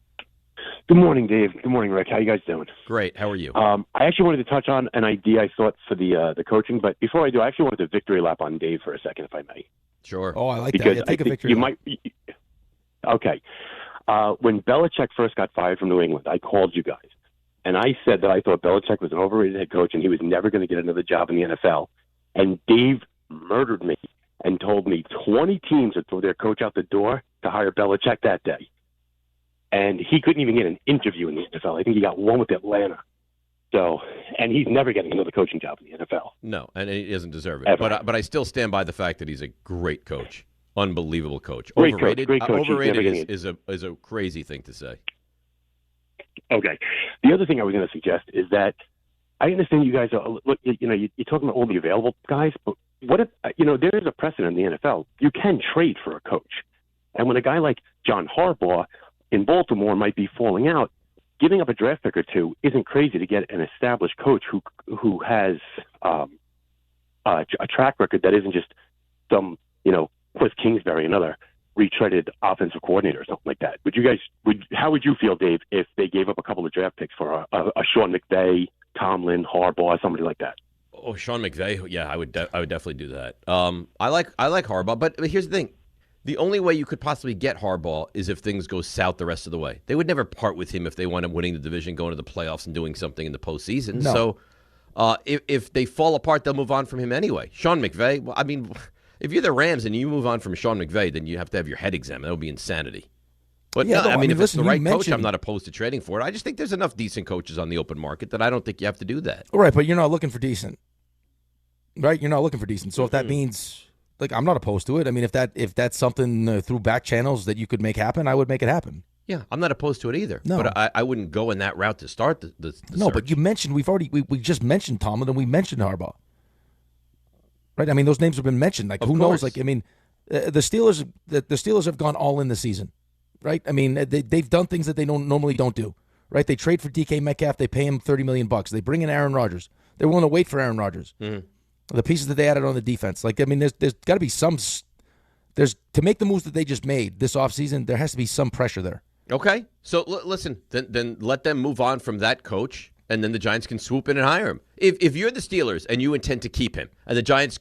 Good morning, Dave. Good morning, Rick. How you guys doing? Great. How are you? I actually wanted to touch on an idea I thought for the coaching, but before I do, I actually wanted to victory lap on Dave for a second, if I may. Sure. Oh, I like because that. Yeah, take a I think victory lap. Okay. When Belichick first got fired from New England, I called you guys, and I said that I thought Belichick was an overrated head coach and he was never going to get another job in the NFL. And Dave murdered me and told me 20 teams would throw their coach out the door to hire Belichick that day. And he couldn't even get an interview in the NFL. I think he got one with Atlanta. So, and he's never getting another coaching job in the NFL. No, and he doesn't deserve it. Ever. But I still stand by the fact that he's a great coach, unbelievable coach. Great Overrated, coach. overrated is a crazy thing to say. Okay. The other thing I was going to suggest is that I understand you guys are look. You're talking about all the available guys, but what if there is a precedent in the NFL? You can trade for a coach, and when a guy like John Harbaugh in Baltimore might be falling out, giving up a draft pick or two isn't crazy to get an established coach who has a track record that isn't just some Cliff Kingsbury, another retreaded offensive coordinator or something like that. How would you feel, Dave, if they gave up a couple of draft picks for a Sean McVay, Tomlin, Harbaugh, somebody like that? Oh, Sean McVay, yeah, I would definitely do that. I like Harbaugh, but here's the thing. The only way you could possibly get Harbaugh is if things go south the rest of the way. They would never part with him if they wound up winning the division, going to the playoffs, and doing something in the postseason. No. So if they fall apart, they'll move on from him anyway. Sean McVay, well, I mean, if you're the Rams and you move on from Sean McVay, then you have to have your head examined. That would be insanity. But Yeah, no, no, I mean, if listen, it's the right you coach, mentioned- I'm not opposed to trading for it. I just think there's enough decent coaches on the open market that I don't think you have to do that. Right, but you're not looking for decent. Right? You're not looking for decent. So if that means, I'm not opposed to it. I mean, if that's something through back channels that you could make happen, I would make it happen. Yeah, I'm not opposed to it either. No. But I wouldn't go in that route to start the No, search. but you mentioned, we just mentioned Tomlin and we mentioned Harbaugh. Right? I mean, those names have been mentioned. Like, Of who course. knows? Like, I mean, the Steelers have gone all in this season. Right? I mean, they've done things that they normally don't do. Right? They trade for DK Metcalf. They pay him $30 million. They bring in Aaron Rodgers. They're willing to wait for Aaron Rodgers. Mhm. The pieces that they added on the defense. Like, I mean, there's got to be some. To make the moves that they just made this offseason, there has to be some pressure there. Okay, so listen, then let them move on from that coach, and then the Giants can swoop in and hire him. If you're the Steelers and you intend to keep him, and the Giants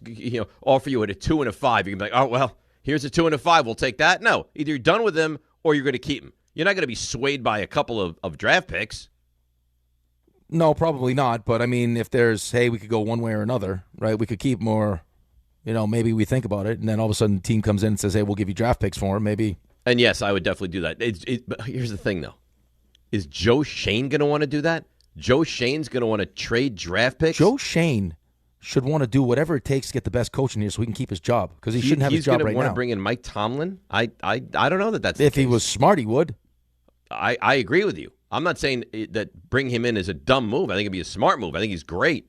offer you at a 2 and a 5, you can be like, oh well, here's a 2 and a 5, we'll take that. No, either you're done with him or you're going to keep him. You're not going to be swayed by a couple of draft picks. No, probably not. But I mean, if there's, hey, we could go one way or another, right? We could keep more. Maybe we think about it, and then all of a sudden the team comes in and says, hey, we'll give you draft picks for him. Maybe. And yes, I would definitely do that. But here's the thing, though. Is Joe Schoen going to want to do that? Joe Schoen's going to want to trade draft picks? Joe Schoen should want to do whatever it takes to get the best coach in here so he can keep his job, because he shouldn't have his job right now. He's going to want to bring in Mike Tomlin? I don't know that's if the he case. was smart, he would. I agree with you. I'm not saying that bring him in is a dumb move. I think it'd be a smart move. I think he's great.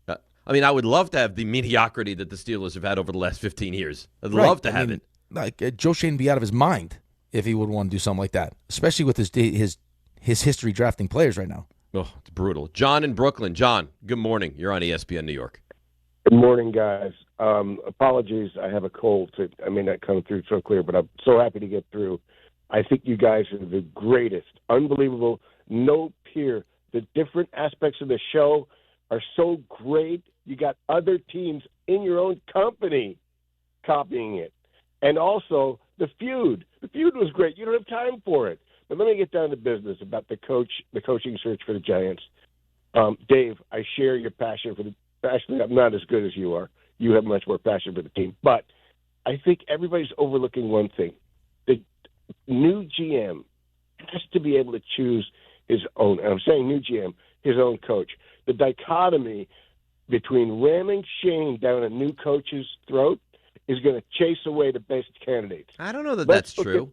I mean, I would love to have the mediocrity that the Steelers have had over the last 15 years. I'd love to have it. Like Joe Schoen would be out of his mind if he would want to do something like that, especially with his history drafting players right now. Oh, it's brutal. John in Brooklyn. John, good morning. You're on ESPN New York. Good morning, guys. Apologies, I have a cold, so I may not come through so clear, but I'm so happy to get through. I think you guys are the greatest, unbelievable, no peer. The different aspects of the show are so great. You got other teams in your own company copying it. And also the feud. The feud was great. You don't have time for it. But let me get down to business about the coaching search for the Giants. Dave, I share your passion for Actually, I'm not as good as you are. You have much more passion for the team. But I think everybody's overlooking one thing. The new GM has to be able to choose his own, and I'm saying new GM, his own coach. The dichotomy between ramming Schoen down a new coach's throat is going to chase away the best candidates. I don't know that that's true.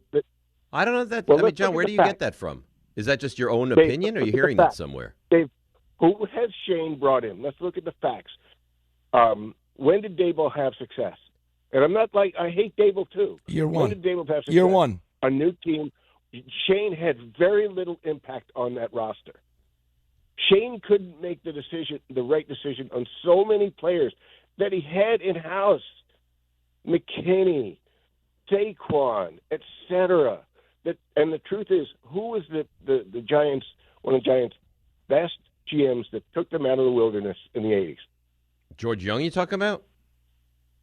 I don't know that. Well, I mean, John, where do you get that from? Is that just your own opinion, or are you hearing that somewhere? Who has Schoen brought in? Let's look at the facts. When did Daboll have success? And I'm not like, I hate Daboll too. Year one. When did Daboll have success? Year one. A new team. Schoen had very little impact on that roster. Schoen couldn't make the right decision on so many players that he had in-house. McKinney, Saquon, etc. And the truth is, who was the Giants, one of the Giants' best GMs that took them out of the wilderness in the 80s? George Young, you talking about?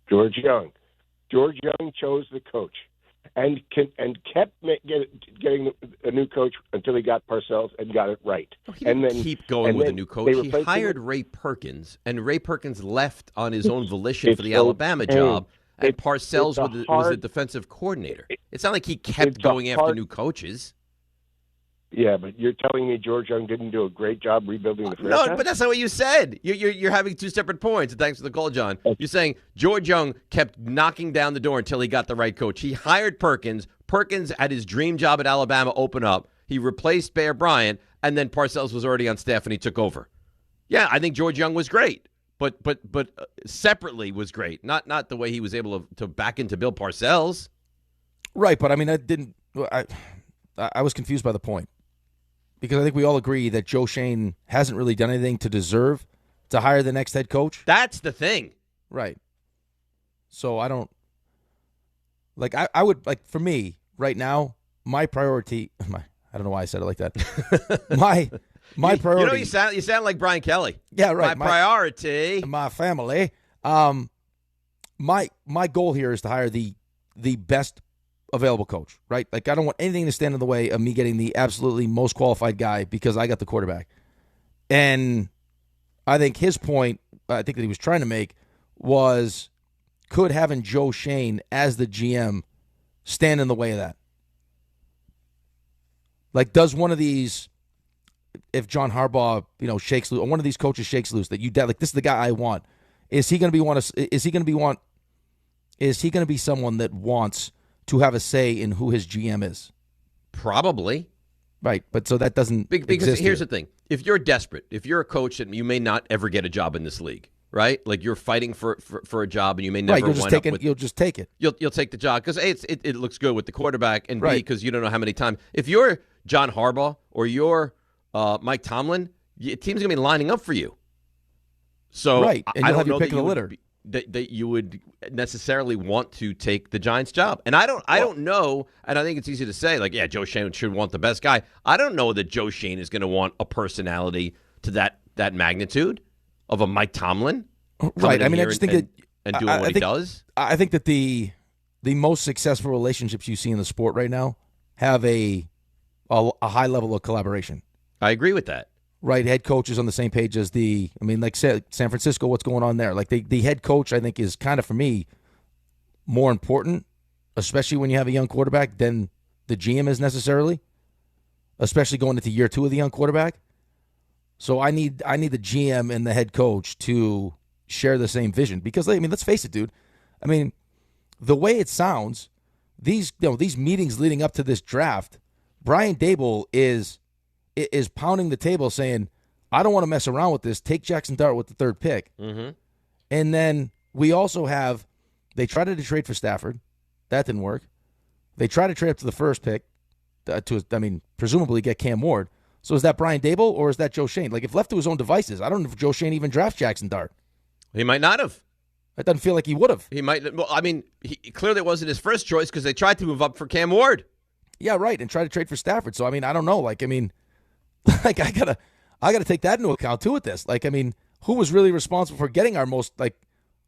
George Young. George Young chose the coach and kept getting a new coach until he got Parcells and got it right. He didn't keep going with a new coach. He hired Ray Perkins, and Ray Perkins left on his own volition for the Alabama job, and Parcells was the defensive coordinator. It's not like he kept going after new coaches. Yeah, but you're telling me George Young didn't do a great job rebuilding the franchise? No, but that's not what you said. You're having two separate points. Thanks for the call, John. You're saying George Young kept knocking down the door until he got the right coach. He hired Perkins. Perkins had his dream job at Alabama open up. He replaced Bear Bryant, and then Parcells was already on staff, and he took over. Yeah, I think George Young was great, but separately was great. Not the way he was able to back into Bill Parcells. Right, but I mean, I was confused by the point. Because I think we all agree that Joe Schoen hasn't really done anything to deserve to hire the next head coach. That's the thing. Right. So I don't I would for me right now, my priority I don't know why I said it like that. my priority. You sound like Brian Kelly. Yeah, right. My priority. My family. My goal here is to hire the best available coach, right? Like, I don't want anything to stand in the way of me getting the absolutely most qualified guy because I got the quarterback. And I think his point, I think that he was trying to make, was could having Joe Schoen as the GM stand in the way of that? Like, does one of these, if John Harbaugh, shakes loose, or one of these coaches shakes loose, that like, this is the guy I want, is he going to be someone that wants to have a say in who his GM is? Probably. Right, but so that doesn't because here's the thing. If you're desperate, if you're a coach and you may not ever get a job in this league, right? Like, you're fighting for a job and you may never you'll just take it. You'll take the job because A, it looks good with the quarterback, and B, because you don't know how many times. If you're John Harbaugh or you're Mike Tomlin, team's going to be lining up for you. So and I don't have know your pick of the litter. That you would necessarily want to take the Giants' job. And I don't know, and I think it's easy to say, like, yeah, Joe Schoen should want the best guy. I don't know that Joe Schoen is going to want a personality to that magnitude of a Mike Tomlin. Right. I mean, I just think and doing what he does. I think that the most successful relationships you see in the sport right now have a high level of collaboration. I agree with that. Right, head coach is on the same page as like San Francisco, what's going on there? Like, the head coach, I think, is kind of, for me, more important, especially when you have a young quarterback, than the GM is necessarily, especially going into year 2 of the young quarterback. So I need the GM and the head coach to share the same vision. Because, I mean, let's face it, dude. I mean, the way it sounds, these meetings leading up to this draft, Brian Daboll is pounding the table saying, I don't want to mess around with this. Take Jackson Dart with the 3rd pick. Mm-hmm. And then we also have, they tried to trade for Stafford. That didn't work. They tried to trade up to the 1st pick presumably get Cam Ward. So is that Brian Daboll or is that Joe Schoen? Like, if left to his own devices, I don't know if Joe Schoen even drafts Jackson Dart. He might not have. It doesn't feel like he would have. He might. Well, I mean, he clearly wasn't his first choice because they tried to move up for Cam Ward. Yeah, right, and try to trade for Stafford. So, I mean, I don't know. Like, I mean, like, I gotta take that into account too with this. Like, I mean, who was really responsible for getting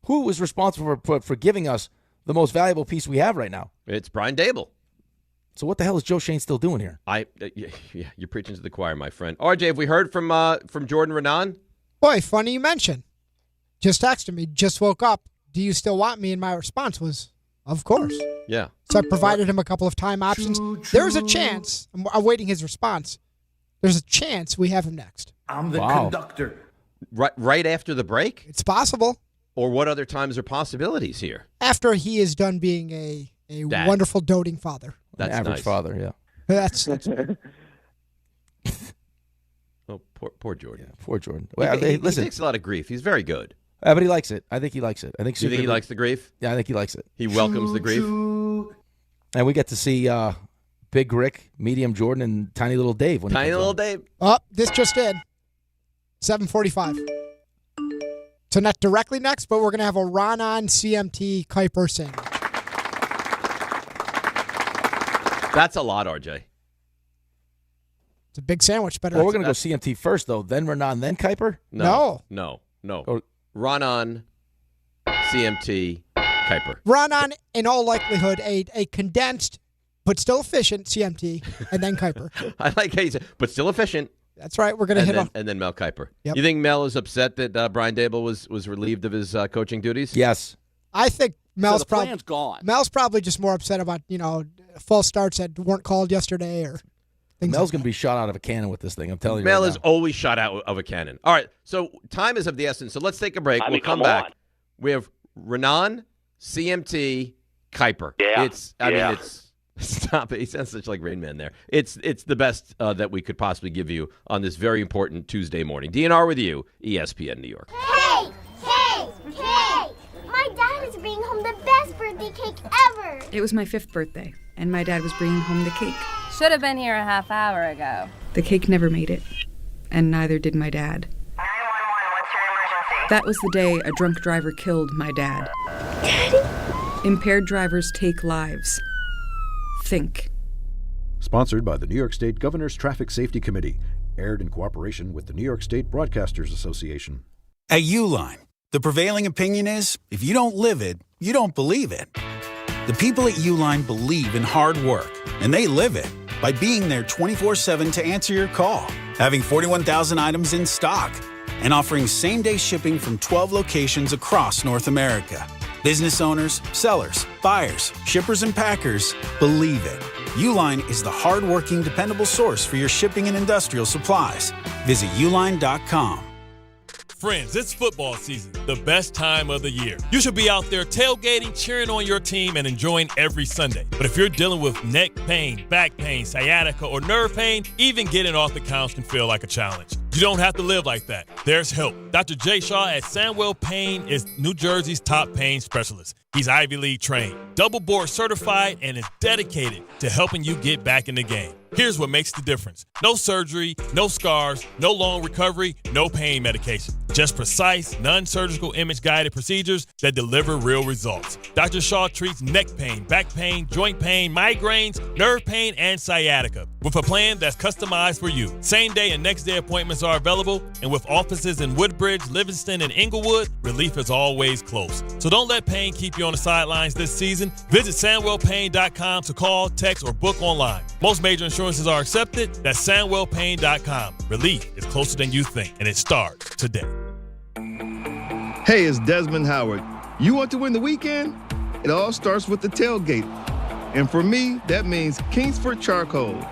who was responsible for giving us the most valuable piece we have right now? It's Brian Daboll. So what the hell is Joe Schoen still doing here? Yeah, you're preaching to the choir, my friend. RJ, have we heard from Jordan Raanan? Boy, funny you mention. just texted me, just woke up. Do you still want me? And my response was, of course. Yeah. So I provided him a couple of time options. There's a chance. I'm awaiting his response. There's a chance we have him next. I'm the conductor. Right after the break? It's possible. Or what other times are possibilities here? After he is done being a Dad. wonderful doting father. That's An average nice. father, yeah. That's Oh, poor Jordan. Yeah, poor Jordan. He takes a lot of grief. He's very good. But he likes it. I think he likes it. You think he likes the grief? Yeah, I think he likes it. He welcomes the grief? And we get to see Big Rick, Medium Jordan, and Tiny Little Dave. Tiny Little Dave. Oh, this just in. 7:45. So not directly next, but we're going to have a Raanan CMT Kiper sing. That's a lot, RJ. It's a big sandwich. Better. Well, we're going to go CMT first, though. Then Raanan, then Kiper? No. Or- Raanan, CMT, Kiper. Raanan, in all likelihood, a condensed but still efficient CMT, and then Kiper. I like how you said, but still efficient. That's right. We're going to hit off. And then Mel Kiper. Yep. You think Mel is upset that Brian Daboll was relieved of his coaching duties? Yes. I think Mel's So the plan's gone. Mel's probably just more upset about, false starts that weren't called yesterday or things. Mel's going to be shot out of a cannon with this thing. I'm telling you. Mel right is now. always shot out of a cannon. All right, so time is of the essence. So let's take a break. We'll come back. We have Raanan, CMT, Kiper. Yeah. I mean, it's stop it. He sounds such like Rain Man there. It's the best that we could possibly give you on this very important Tuesday morning. DNR with you, ESPN New York. Hey! My dad is bringing home the best birthday cake ever! It was my 5th birthday, and my dad was bringing home the cake. Should have been here a half hour ago. The cake never made it, and neither did my dad. 911, what's your emergency? That was the day a drunk driver killed my dad. Daddy? Impaired drivers take lives. Think. Sponsored by the New York State Governor's Traffic Safety Committee. Aired in cooperation with the New York State Broadcasters Association. At Uline, the prevailing opinion is, if you don't live it, you don't believe it. The people at Uline believe in hard work, and they live it by being there 24/7 to answer your call, having 41,000 items in stock, and offering same-day shipping from 12 locations across North America. Business owners, sellers, buyers, shippers, and packers believe it. Uline is the hard-working, dependable source for your shipping and industrial supplies. Visit uline.com. Friends, it's football season, the best time of the year. You should be out there tailgating, cheering on your team, and enjoying every Sunday. But if you're dealing with neck pain, back pain, sciatica, or nerve pain, even getting off the couch can feel like a challenge. You don't have to live like that. There's help. Dr. Jay Shaw at Sandwell Pain is New Jersey's top pain specialist. He's Ivy League trained, double board certified, and is dedicated to helping you get back in the game. Here's what makes the difference. No surgery, no scars, no long recovery, no pain medication. Just precise, non-surgical image-guided procedures that deliver real results. Dr. Shaw treats neck pain, back pain, joint pain, migraines, nerve pain, and sciatica with a plan that's customized for you. Same-day and next-day appointments are available, and with offices in Woodbridge, Livingston, and Inglewood, relief is always close. So don't let pain keep you on the sidelines this season. Visit SandwellPain.com to call, text, or book online. Most major insurances are accepted. That's SandwellPain.com. Relief is closer than you think, and it starts today. Hey, it's Desmond Howard. You want to win the weekend? It all starts with the tailgate. And for me, that means Kingsford Charcoal.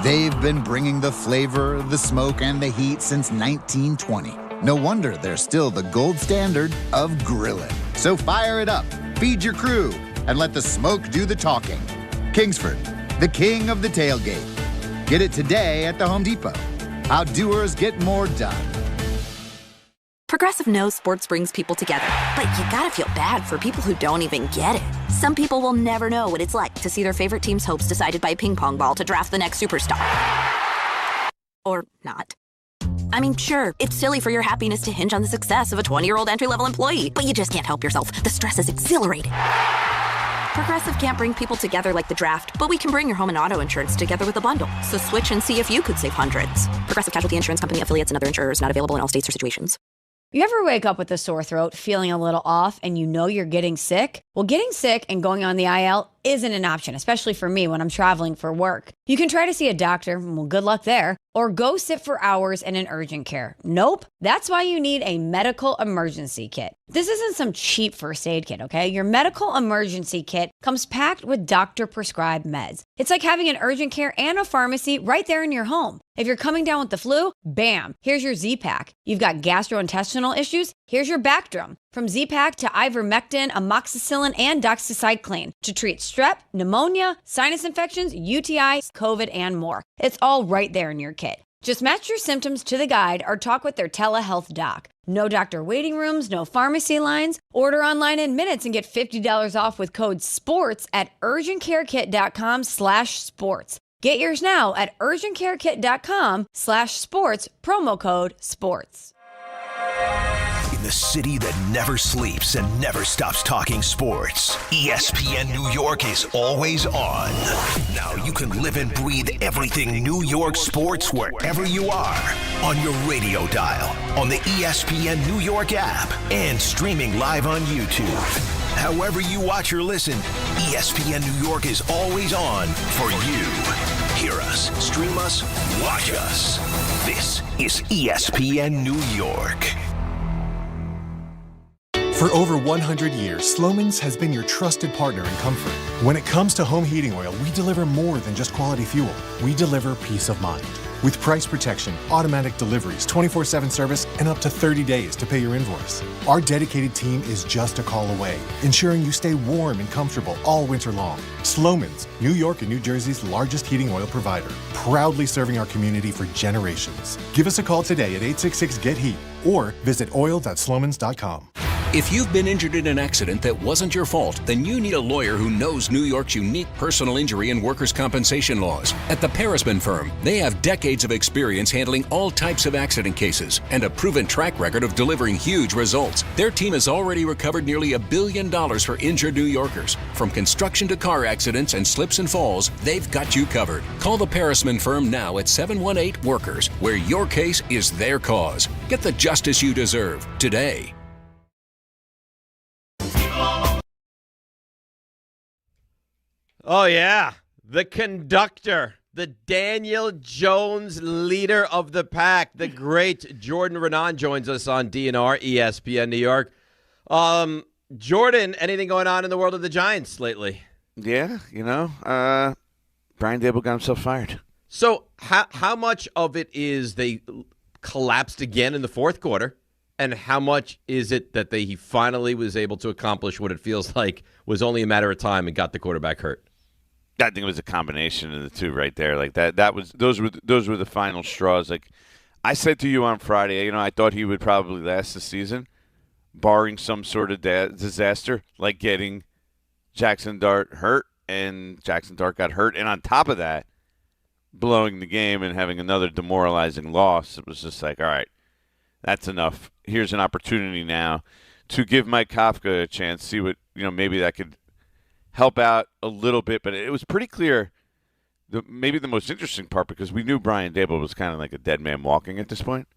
They've been bringing the flavor, the smoke, and the heat since 1920. No wonder they're still the gold standard of grilling. So fire it up, feed your crew, and let the smoke do the talking. Kingsford, the king of the tailgate. Get it today at the Home Depot. How doers get more done. Progressive knows sports brings people together, but you gotta feel bad for people who don't even get it. Some people will never know what it's like to see their favorite team's hopes decided by a ping pong ball to draft the next superstar. Or not. I mean, sure, it's silly for your happiness to hinge on the success of a 20-year-old entry-level employee, but you just can't help yourself. The stress is exhilarating. Progressive can't bring people together like the draft, but we can bring your home and auto insurance together with a bundle. So switch and see if you could save hundreds. Progressive Casualty Insurance Company affiliates and other insurers not available in all states or situations. You ever wake up with a sore throat, feeling a little off, and you know you're getting sick? Well, getting sick and going on the IL isn't an option, especially for me when I'm traveling for work. You can try to see a doctor, well, good luck there, or go sit for hours in an urgent care. Nope. That's why you need a medical emergency kit. This isn't some cheap first aid kit, okay? Your medical emergency kit comes packed with doctor-prescribed meds. It's like having an urgent care and a pharmacy right there in your home. If you're coming down with the flu, bam, here's your Z-Pack. You've got gastrointestinal issues, here's your Bactrim. From Z-Pack to ivermectin, amoxicillin, and doxycycline to treat strep, pneumonia, sinus infections, UTIs, COVID, and more. It's all right there in your kit. Just match your symptoms to the guide or talk with their telehealth doc. No doctor waiting rooms, no pharmacy lines. Order online in minutes and get $50 off with code SPORTS at urgentcarekit.com/sports. Get yours now at urgentcarekit.com/sports, promo code SPORTS. In the city that never sleeps and never stops talking sports, ESPN New York is always on. Now you can live and breathe everything New York sports wherever you are. On your radio dial, on the ESPN New York app, and streaming live on YouTube. However you watch or listen, ESPN New York is always on for you. Hear us, stream us, watch us. This is ESPN New York. For over 100 years, Slomin's has been your trusted partner in comfort. When it comes to home heating oil, we deliver more than just quality fuel. We deliver peace of mind. With price protection, automatic deliveries, 24/7 service, and up to 30 days to pay your invoice. Our dedicated team is just a call away, ensuring you stay warm and comfortable all winter long. Slomin's, New York and New Jersey's largest heating oil provider, proudly serving our community for generations. Give us a call today at 866-GET-HEAT or visit oil.slomans.com. If you've been injured in an accident that wasn't your fault, then you need a lawyer who knows New York's unique personal injury and workers' compensation laws. At the Parisman Firm, they have decades of experience handling all types of accident cases and a proven track record of delivering huge results. Their team has already recovered nearly $1 billion for injured New Yorkers. From construction to car accidents and slips and falls, they've got you covered. Call the Parisman Firm now at 718-WORKERS, where your case is their cause. Get the justice you deserve today. Oh, yeah. The conductor, the Daniel Jones leader of the pack, the great Jordan Raanan joins us on DNR, ESPN New York. Jordan, anything going on in the world of the Giants lately? Yeah, Brian Daboll got himself fired. So how much of it is they collapsed again in the fourth quarter? And how much is it that he finally was able to accomplish what it feels like was only a matter of time and got the quarterback hurt? I think it was a combination of the two right there. Like those were the final straws. Like I said to you on Friday, I thought he would probably last the season, barring some sort of disaster, like getting Jackson Dart hurt, and Jackson Dart got hurt, and on top of that, blowing the game and having another demoralizing loss. It was just like, all right, that's enough. Here's an opportunity now to give Mike Kafka a chance, see what, maybe that could help out a little bit. But it was pretty clear, maybe the most interesting part, because we knew Brian Daboll was kind of like a dead man walking at this point,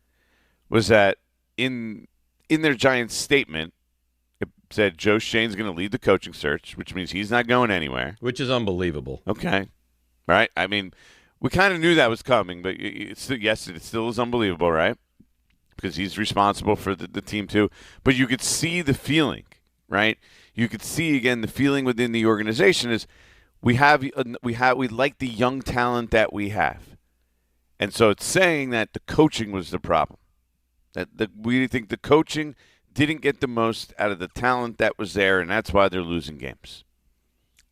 was that in their Giants statement, it said Joe Schoen's going to lead the coaching search, which means he's not going anywhere. Which is unbelievable. Okay. Right? I mean, we kind of knew that was coming, but it still is unbelievable, right? Because he's responsible for the team too. But you could see the feeling, right? You could see, again, the feeling within the organization is we like the young talent that we have. And so it's saying that the coaching was the problem. That we think the coaching didn't get the most out of the talent that was there, and that's why they're losing games.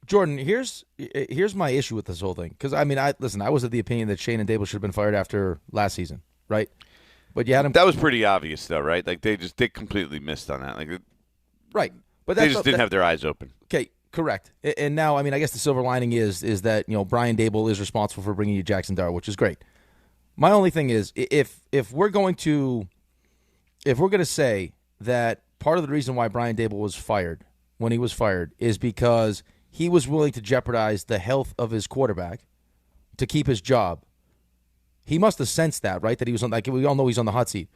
Jordan, here's my issue with this whole thing. Because, I was of the opinion that Schoen and Daboll should have been fired after last season, right? But you had him. That was pretty obvious, though, right? Like they completely missed on that. Right, but they just didn't have their eyes open. Okay, correct. And now, I guess the silver lining is that Brian Daboll is responsible for bringing you Jackson Dart, which is great. My only thing is if we're going to say that part of the reason why Brian Daboll was fired when he was fired is because he was willing to jeopardize the health of his quarterback to keep his job. He must have sensed that, right? That he was on, we all know he's on the hot seat.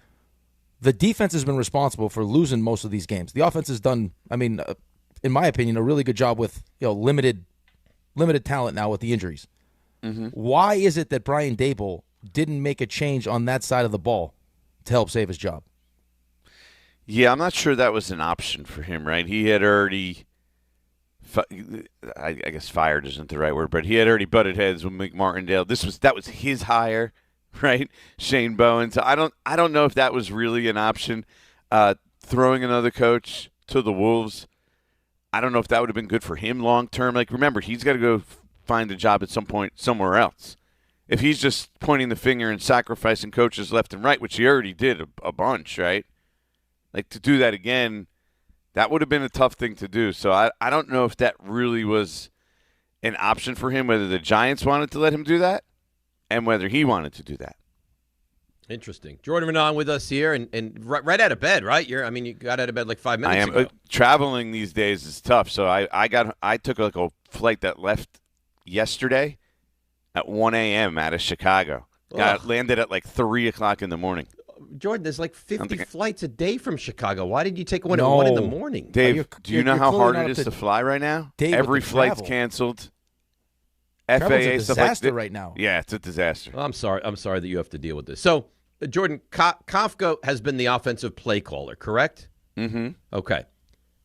The defense has been responsible for losing most of these games. The offense has done, in my opinion, a really good job with limited limited talent now with the injuries. Mm-hmm. Why is it that Brian Daboll didn't make a change on that side of the ball to help save his job? Yeah, I'm not sure that was an option for him, right? He had already, I guess fired isn't the right word, but he had already butted heads with McMartindale. That was his hire, right? Shane Bowen. So I don't know if that was really an option. Throwing another coach to the Wolves, I don't know if that would have been good for him long term. Like, remember, he's got to go find a job at some point somewhere else. If he's just pointing the finger and sacrificing coaches left and right, which he already did a bunch, right? Like, to do that again, that would have been a tough thing to do. So I don't know if that really was an option for him, whether the Giants wanted to let him do that and whether he wanted to do that. Interesting. Jordan Raanan with us here, and right out of bed, right? You got out of bed like 5 minutes ago. Traveling these days is tough. So I took like a flight that left yesterday at 1 a.m. out of Chicago. Landed at like 3 o'clock in the morning. Jordan, there's like 50 flights a day from Chicago. Why did you take one at 1 in the morning? Dave, do you know how hard it is to fly right now? Every flight's canceled. Travel's FAA a stuff disaster like right now. Yeah, it's a disaster. Well, I'm sorry that you have to deal with this. So, Jordan, Kafka has been the offensive play caller, correct? Mm-hmm. Okay.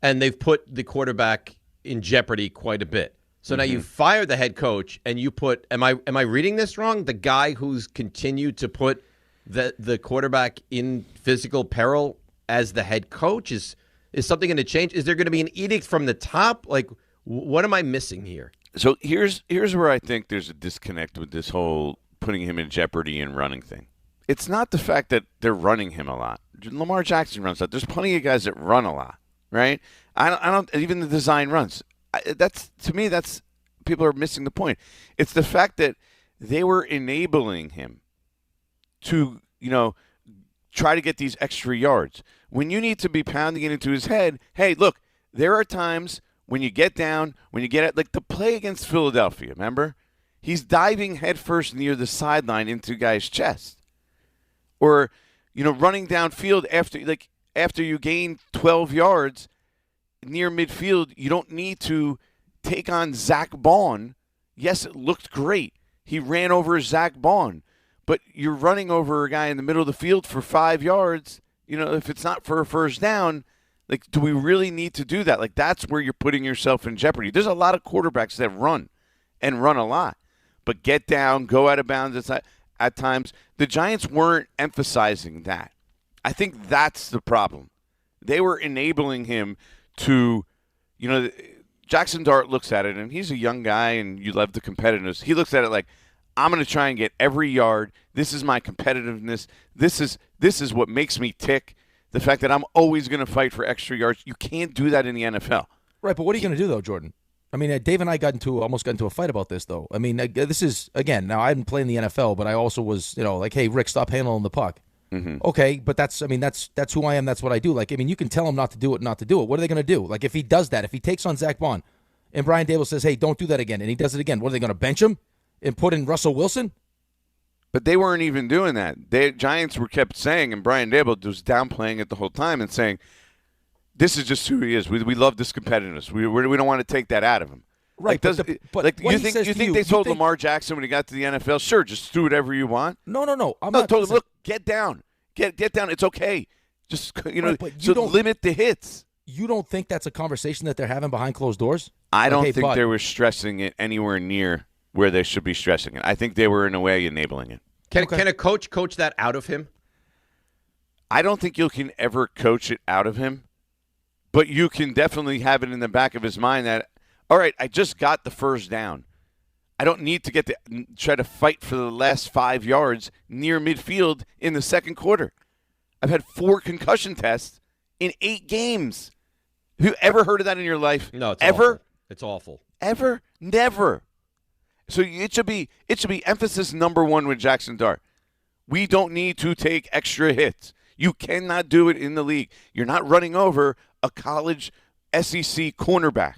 And they've put the quarterback in jeopardy quite a bit. So now you fire the head coach and you put am I reading this wrong? The guy who's continued to put the quarterback in physical peril as the head coach is something going to change? Is there going to be an edict from the top? Like, what am I missing here? So here's where I think there's a disconnect with this whole putting him in jeopardy and running thing. It's not the fact that they're running him a lot. Lamar Jackson runs a lot. There's plenty of guys that run a lot, right? I don't even the design runs. That's people are missing the point. It's the fact that they were enabling him to, try to get these extra yards. When you need to be pounding it into his head, hey, look, there are times when you get down, when you get at, like the play against Philadelphia, remember? He's diving headfirst near the sideline into guy's chest. Or, running downfield after you gain 12 yards near midfield, you don't need to take on Zach Baun. Yes, it looked great. He ran over Zach Baun. But you're running over a guy in the middle of the field for 5 yards. If it's not for a first down, like, do we really need to do that? Like, that's where you're putting yourself in jeopardy. There's a lot of quarterbacks that run and run a lot. But get down, go out of bounds at times. The Giants weren't emphasizing that. I think that's the problem. They were enabling him to, Jackson Dart looks at it, and he's a young guy, and you love the competitiveness. He looks at it like, I'm going to try and get every yard. This is my competitiveness. This is what makes me tick. The fact that I'm always going to fight for extra yards. You can't do that in the NFL. Right, but what are you going to do, though, Jordan? I mean, Dave and I almost got into a fight about this, though. I mean, this is, again, now I didn't play in the NFL, but I also was, like, hey, Rick, stop handling the puck. Mm-hmm. Okay, but that's who I am. That's what I do. Like, I mean, you can tell him not to do it. What are they going to do? Like, if he does that, if he takes on Zach Baun and Brian Daboll says, hey, don't do that again, and he does it again, what are they going to bench him and put in Russell Wilson? But they weren't even doing that. The Giants were kept saying, and Brian Daboll was downplaying it the whole time and saying, this is just who he is. We love this competitiveness. We don't want to take that out of him. Right, like, you think they told Lamar Jackson when he got to the NFL, sure, just do whatever you want? No. I'm not. Not Told him, look, get down. Get down. It's okay. Just, don't limit the hits. You don't think that's a conversation that they're having behind closed doors? I don't think they were stressing it anywhere near where they should be stressing it. I think they were, in a way, enabling it. Can a coach that out of him? I don't think you can ever coach it out of him, but you can definitely have it in the back of his mind that, all right, I just got the first down. I don't need to try to fight for the last 5 yards near midfield in the second quarter. I've had 4 concussion tests in 8 games. Have you ever heard of that in your life? No, it's ever. Awful. It's awful. Ever? Never. So it should be emphasis number 1 with Jackson Dart. We don't need to take extra hits. You cannot do it in the league. You're not running over a college SEC cornerback.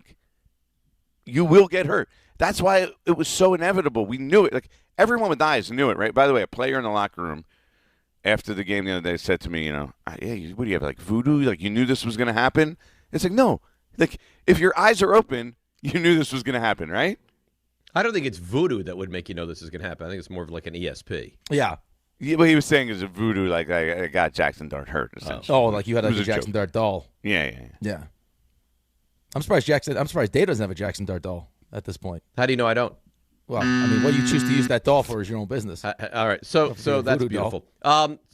You will get hurt. That's why it was so inevitable. We knew it. Like, everyone with eyes knew it, right? By the way, a player in the locker room after the game the other day said to me, what do you have, like voodoo? Like, you knew this was going to happen? It's like, no. Like, if your eyes are open, you knew this was going to happen, right? I don't think it's voodoo that would make you know this is going to happen. I think it's more of like an ESP. Yeah. What he was saying is a voodoo, like I got Jackson Dart hurt, essentially. Oh, like you had a Jackson Dart doll. Yeah. I'm surprised Dave doesn't have a Jackson Dart doll at this point. How do you know I don't? Well, I mean, what you choose to use that doll for is your own business. All right, so that's beautiful.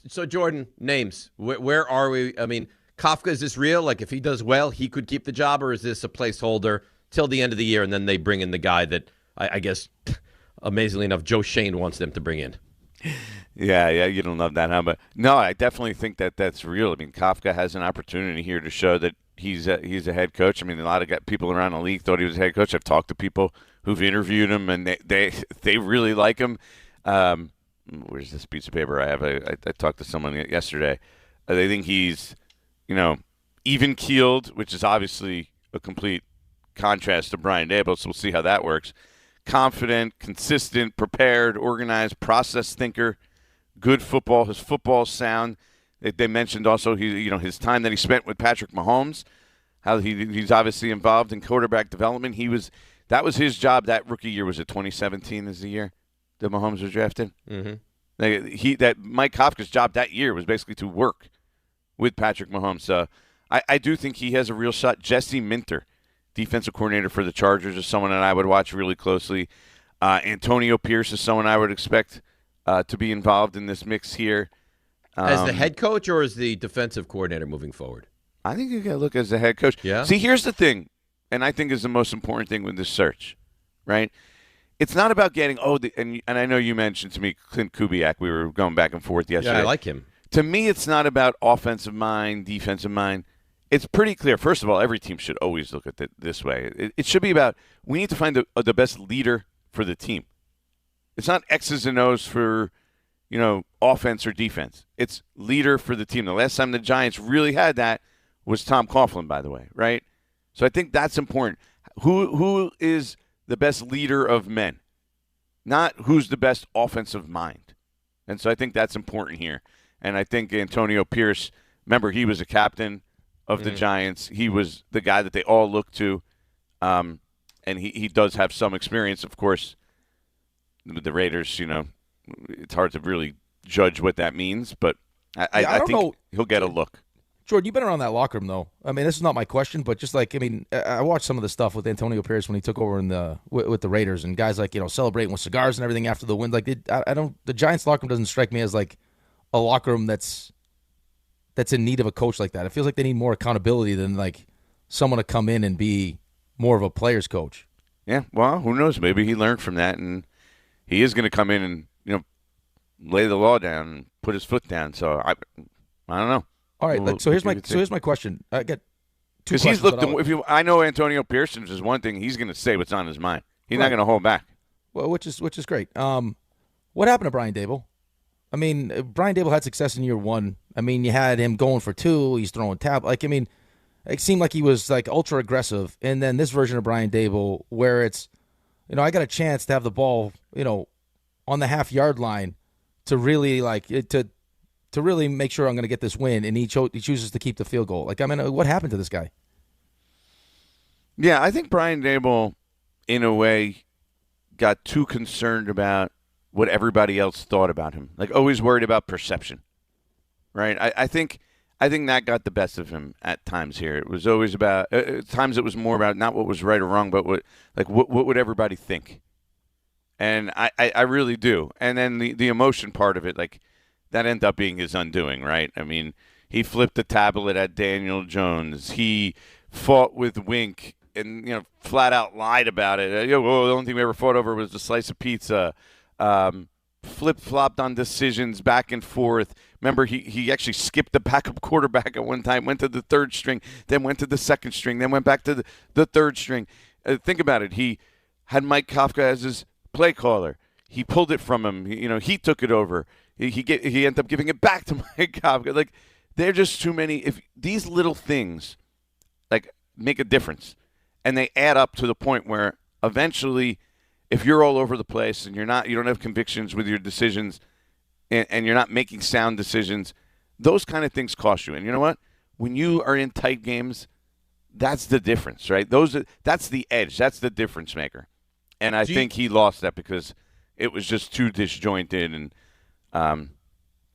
So Jordan, names. Where are we? I mean, Kafka, is this real? Like, if he does well, he could keep the job, or is this a placeholder till the end of the year, and then they bring in the guy that I guess, amazingly enough, Joe Schoen wants them to bring in? Yeah, you don't love that, huh? But no, I definitely think that's real. I mean, Kafka has an opportunity here to show that he's a head coach. I mean, a lot of people around the league thought he was a head coach. I've talked to people who've interviewed him, and they really like him. Where's this piece of paper I have? I talked to someone yesterday. They think he's, even-keeled, which is obviously a complete contrast to Brian Daboll, so we'll see how that works. Confident, consistent, prepared, organized, process thinker, good football. His football sound. They mentioned also his time that he spent with Patrick Mahomes, how he's obviously involved in quarterback development. That was his job that rookie year. Was it 2017 is the year that Mahomes was drafted? Mm-hmm. Mike Kafka's job that year was basically to work with Patrick Mahomes. So I do think he has a real shot. Jesse Minter, defensive coordinator for the Chargers, is someone that I would watch really closely. Antonio Pierce is someone I would expect to be involved in this mix here. As the head coach or as the defensive coordinator moving forward? I think you got to look as the head coach. Yeah. See, here's the thing, and I think is the most important thing with this search, right? It's not about getting and I know you mentioned to me Clint Kubiak. We were going back and forth yesterday. Yeah, I like him. To me, it's not about offensive mind, defensive mind. It's pretty clear. First of all, every team should always look at it this way. It should be about we need to find the best leader for the team. It's not X's and O's for offense or defense. It's leader for the team. The last time the Giants really had that was Tom Coughlin, by the way, right? So I think that's important. Who is the best leader of men, not who's the best offensive mind. And so I think that's important here. And I think Antonio Pierce, remember, he was a captain of the Giants. He was the guy that they all look to, and he does have some experience, of course. With the Raiders, it's hard to really judge what that means, but I think he'll get a look. Jordan, you've been around that locker room, though. I mean, this is not my question, but just I watched some of the stuff with Antonio Pierce when he took over with the Raiders, and guys celebrating with cigars and everything after the win. The Giants locker room doesn't strike me as like a locker room that's in need of a coach like that. It feels like they need more accountability than like someone to come in and be more of a player's coach. Yeah, well, who knows? Maybe he learned from that, and he is going to come in and lay the law down and put his foot down. So I don't know. All right, so here's my question. I got two questions. He's looked. I know Antonio Pearson is one thing. He's going to say what's on his mind. He's not going to hold back. Well, which is great. What happened to Brian Daboll? I mean, Brian Daboll had success in year one. I mean, you had him going for two. He's throwing it seemed like he was like ultra aggressive. And then this version of Brian Daboll, where it's, I got a chance to have the ball, on the half-yard line to really to really make sure I'm going to get this win, and he chooses to keep the field goal. What happened to this guy? Yeah, I think Brian Daboll, in a way, got too concerned about what everybody else thought about him. Always worried about perception, right? I think that got the best of him at times here. It was always about at times it was more about not what was right or wrong, but what would everybody think? And I really do. And then the emotion part of it, that ended up being his undoing, right? I mean, he flipped the tablet at Daniel Jones. He fought with Wink and, flat out lied about it. The only thing we ever fought over was the slice of pizza. Flip-flopped on decisions back and forth. Remember, he actually skipped the backup quarterback at one time, went to the third string, then went to the second string, then went back to the third string. Think about it. He had Mike Kafka as his play caller. He pulled it from him. He took it over. He ended up giving it back to Mike Kafka. They're just too many. If these little things make a difference, and they add up to the point where eventually, if you're all over the place and you don't have convictions with your decisions, and you're not making sound decisions, those kind of things cost you. And you know what? When you are in tight games, that's the difference, right? That's the edge. That's the difference maker. And I think he lost that because it was just too disjointed and,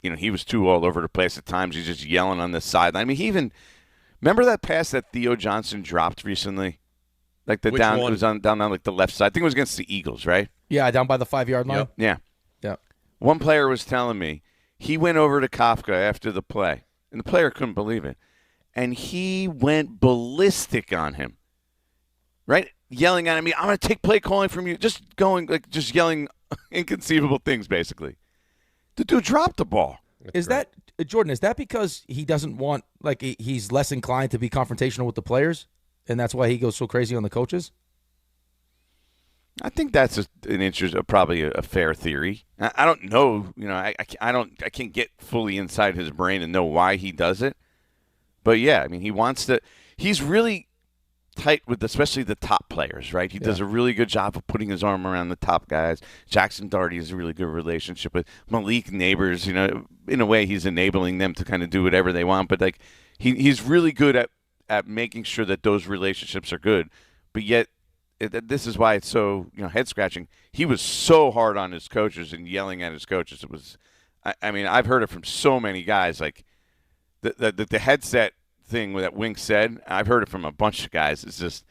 he was too all over the place at times. He's just yelling on the sideline. I mean, he even – remember that pass that Theo Johnson dropped recently? Like it was down like the left side. I think it was against the Eagles, right? Yeah, down by the 5-yard line. Yeah. Yeah. One player was telling me he went over to Kafka after the play, and the player couldn't believe it. And he went ballistic on him, right? Yelling at him, I'm going to take play calling from you. Just yelling inconceivable things, basically. The dude dropped the ball. Jordan, is that because he doesn't want, he's less inclined to be confrontational with the players, and that's why he goes so crazy on the coaches? I think that's probably a fair theory. I don't know. I can't get fully inside his brain and know why he does it. But yeah, I mean, he wants to. He's really tight with especially the top players, right? He does a really good job of putting his arm around the top guys. Jackson Daugherty has a really good relationship with Malik Neighbors. In a way, he's enabling them to kind of do whatever they want. But he's really good at making sure that those relationships are good. But yet, this is why it's so head scratching. He was so hard on his coaches and yelling at his coaches. It was, I mean, I've heard it from so many guys. Like the headset thing that Wink said, I've heard it from a bunch of guys. It's just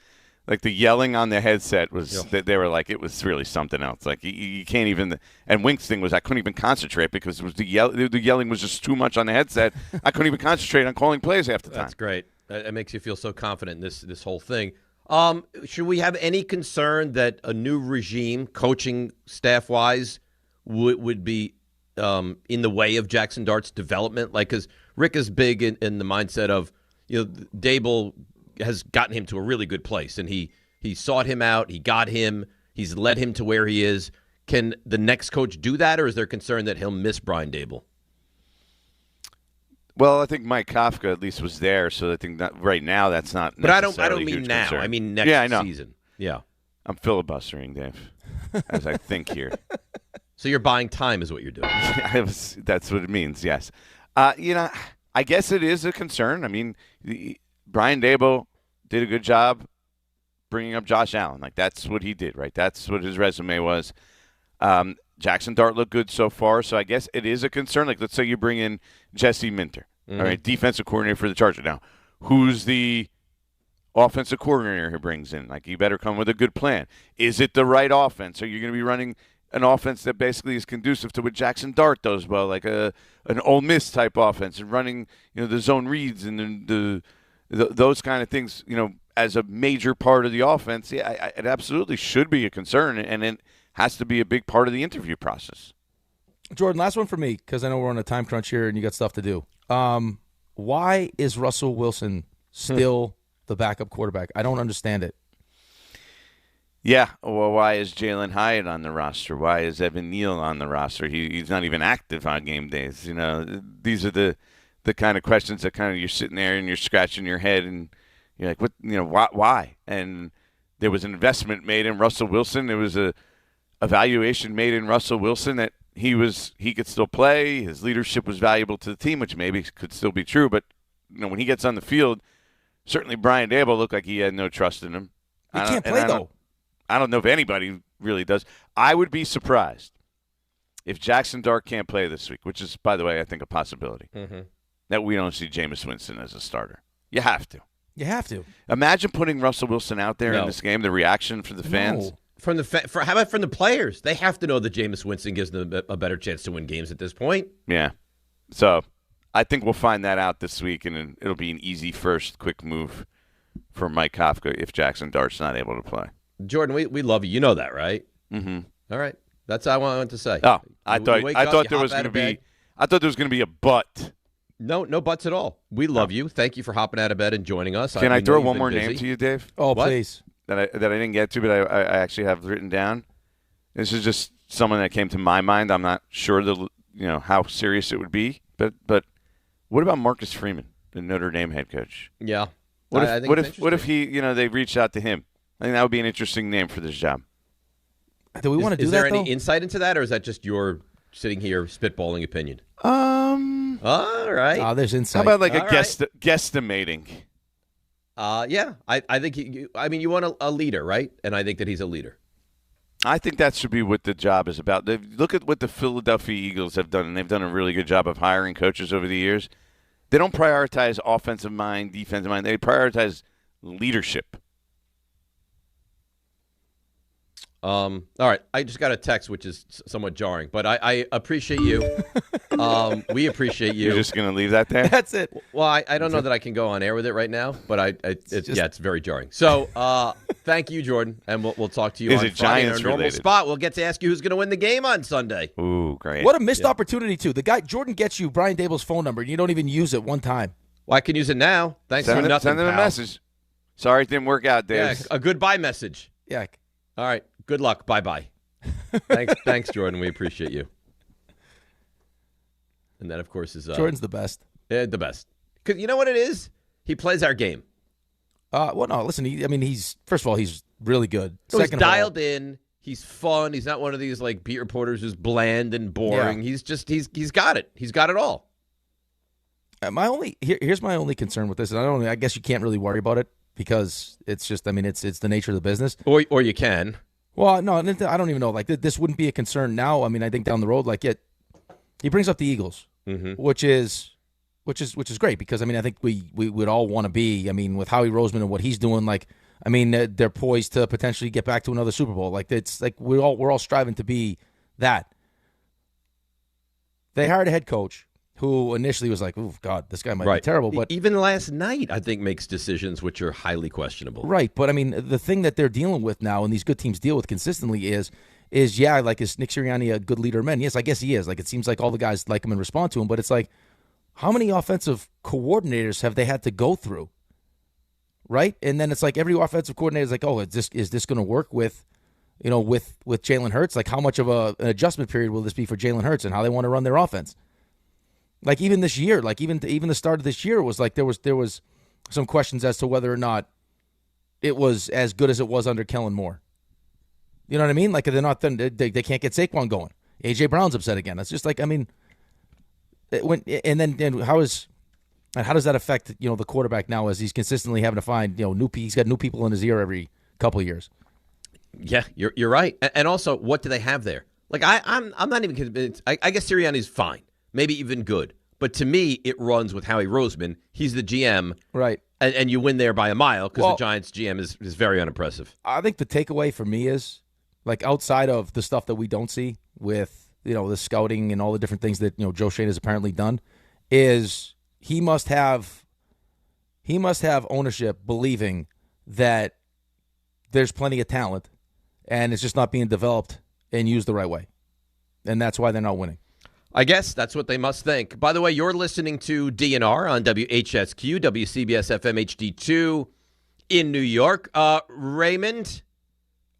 like the yelling on the headset was that they were like it was really something else. Like you can't even. And Wink's thing was I couldn't even concentrate because it was the yelling was just too much on the headset. I couldn't even concentrate on calling plays half the time. That's great. It makes you feel so confident in this whole thing. Should we have any concern that a new regime, coaching staff-wise, would be in the way of Jackson Dart's development? Because Rick is big in the mindset of, Daboll has gotten him to a really good place, and he sought him out, he got him, he's led him to where he is. Can the next coach do that, or is there concern that he'll miss Brian Daboll? Well, I think Mike Kafka at least was there, so I think that right now that's not. But I don't mean now. Concern. I mean next season. Yeah, I'm filibustering, Dave, as I think here. So you're buying time, is what you're doing. That's what it means. Yes, I guess it is a concern. I mean, Brian Daboll did a good job bringing up Josh Allen. That's what he did, right? That's what his resume was. Jackson Dart looked good so far, so I guess it is a concern. Let's say you bring in Jesse Minter, all right, defensive coordinator for the Chargers. Now, who's the offensive coordinator who brings in? You better come with a good plan. Is it the right offense? Are you going to be running an offense that basically is conducive to what Jackson Dart does well, like an Ole Miss type offense, and running the zone reads and those kind of things as a major part of the offense? Yeah, it absolutely should be a concern, and it has to be a big part of the interview process. Jordan, last one for me, because I know we're on a time crunch here and you got stuff to do. Why is Russell Wilson still the backup quarterback? I don't understand it. Yeah, well, why is Jalen Hyatt on the roster? Why is Evan Neal on the roster? He's not even active on game days. These are the kind of questions that kind of you're sitting there and you're scratching your head and you're like, what? Why? And there was an investment made in Russell Wilson. There was a evaluation made in Russell Wilson that he could still play. His leadership was valuable to the team, which maybe could still be true. But when he gets on the field, certainly Brian Daboll looked like he had no trust in him. He can't play, though. I don't know if anybody really does. I would be surprised if Jackson Dart can't play this week, which is, by the way, I think a possibility, that we don't see Jameis Winston as a starter. You have to. You have to. Imagine putting Russell Wilson out there in this game, the reaction for the fans. How about from the players? They have to know that Jameis Winston gives them a better chance to win games at this point. Yeah. So I think we'll find that out this week, and it'll be an easy first quick move for Mike Kafka if Jackson Dart's not able to play. Jordan, we love you. You know that, right? Mm-hmm. All right. That's all I wanted to say. Oh, I thought there was going to be a but. No buts at all. We love you. Thank you for hopping out of bed and joining us. Can I throw one more name to you, Dave? Oh, please. That I didn't get to, but I actually have written down. This is just someone that came to my mind. I'm not sure how serious it would be, but what about Marcus Freeman, the Notre Dame head coach? Yeah. What if he they reached out to him? I think that would be an interesting name for this job. Do we want to do that? Is there any insight into that, or is that just your sitting here spitballing opinion? All right. Oh, there's insight. How about guesstimating? Yeah. I think you want a leader, right? And I think that he's a leader. I think that should be what the job is about. Look at what the Philadelphia Eagles have done, and they've done a really good job of hiring coaches over the years. They don't prioritize offensive mind, defensive mind. They prioritize leadership. All right, I just got a text, which is somewhat jarring, but I appreciate you. We appreciate you. You're just going to leave that there? That's it. Well, I don't know that I can go on air with it right now, but it's very jarring. So thank you, Jordan, and we'll talk to you Is on it Friday in Giants our normal related? spot. We'll get to ask you who's going to win the game on Sunday. Ooh, great. What a missed opportunity, too. The guy, Jordan, gets you Brian Daboll's phone number, and you don't even use it one time. Well, I can use it now. Thanks for nothing, Send him a pal. message. Sorry it didn't work out, Dave. Yeah, a goodbye message. Yeah. All right. Good luck. Bye-bye. Thanks, Jordan. We appreciate you. And that, of course, is Jordan's the best. Yeah, the best. Because you know what it is? He plays our game. Well, no, listen. He's first of all, he's really good. So he's Second of all, dialed in. He's fun. He's not one of these like beat reporters who's bland and boring. Yeah. He's got it. He's got it all. Here's my only concern with this, and I guess you can't really worry about it because it's just, it's the nature of the business. Or you can. Well, no, I don't even know. Like this wouldn't be a concern now. I mean, I think down the road, he brings up the Eagles, which is great because I think we would all want to be. I mean, with Howie Roseman and what he's doing, they're poised to potentially get back to another Super Bowl. It's like we're all striving to be that. They hired a head coach who initially was like, "Oh God, this guy might be terrible." But even last night, I think makes decisions which are highly questionable. Right, but the thing that they're dealing with now, and these good teams deal with consistently, is is Nick Sirianni a good leader of men? Yes, I guess he is. It seems like all the guys like him and respond to him, but it's like, how many offensive coordinators have they had to go through? Right, and then it's like every offensive coordinator is like, oh, is this going to work with Jalen Hurts? Like, how much of an adjustment period will this be for Jalen Hurts and how they want to run their offense? Like even this year, even the start of this year was like there was some questions as to whether or not it was as good as it was under Kellen Moore. You know what I mean? Like they're not they can't get Saquon going. AJ Brown's upset again. It's just like how does that affect the quarterback now as he's consistently having to find he's got new people in his ear every couple of years. Yeah, you're right. And also, what do they have there? Like I'm not even convinced. I guess Sirianni's fine. Maybe even good. But to me, it runs with Howie Roseman. He's the GM. Right. And you win there by a mile because the Giants GM is very unimpressive. I think the takeaway for me is, outside of the stuff that we don't see with, the scouting and all the different things that, Joe Schoen has apparently done, is he must have ownership believing that there's plenty of talent and it's just not being developed and used the right way. And that's why they're not winning. I guess that's what they must think. By the way, you're listening to DNR on WHSQ, WCBS FM HD2 in New York. Raymond,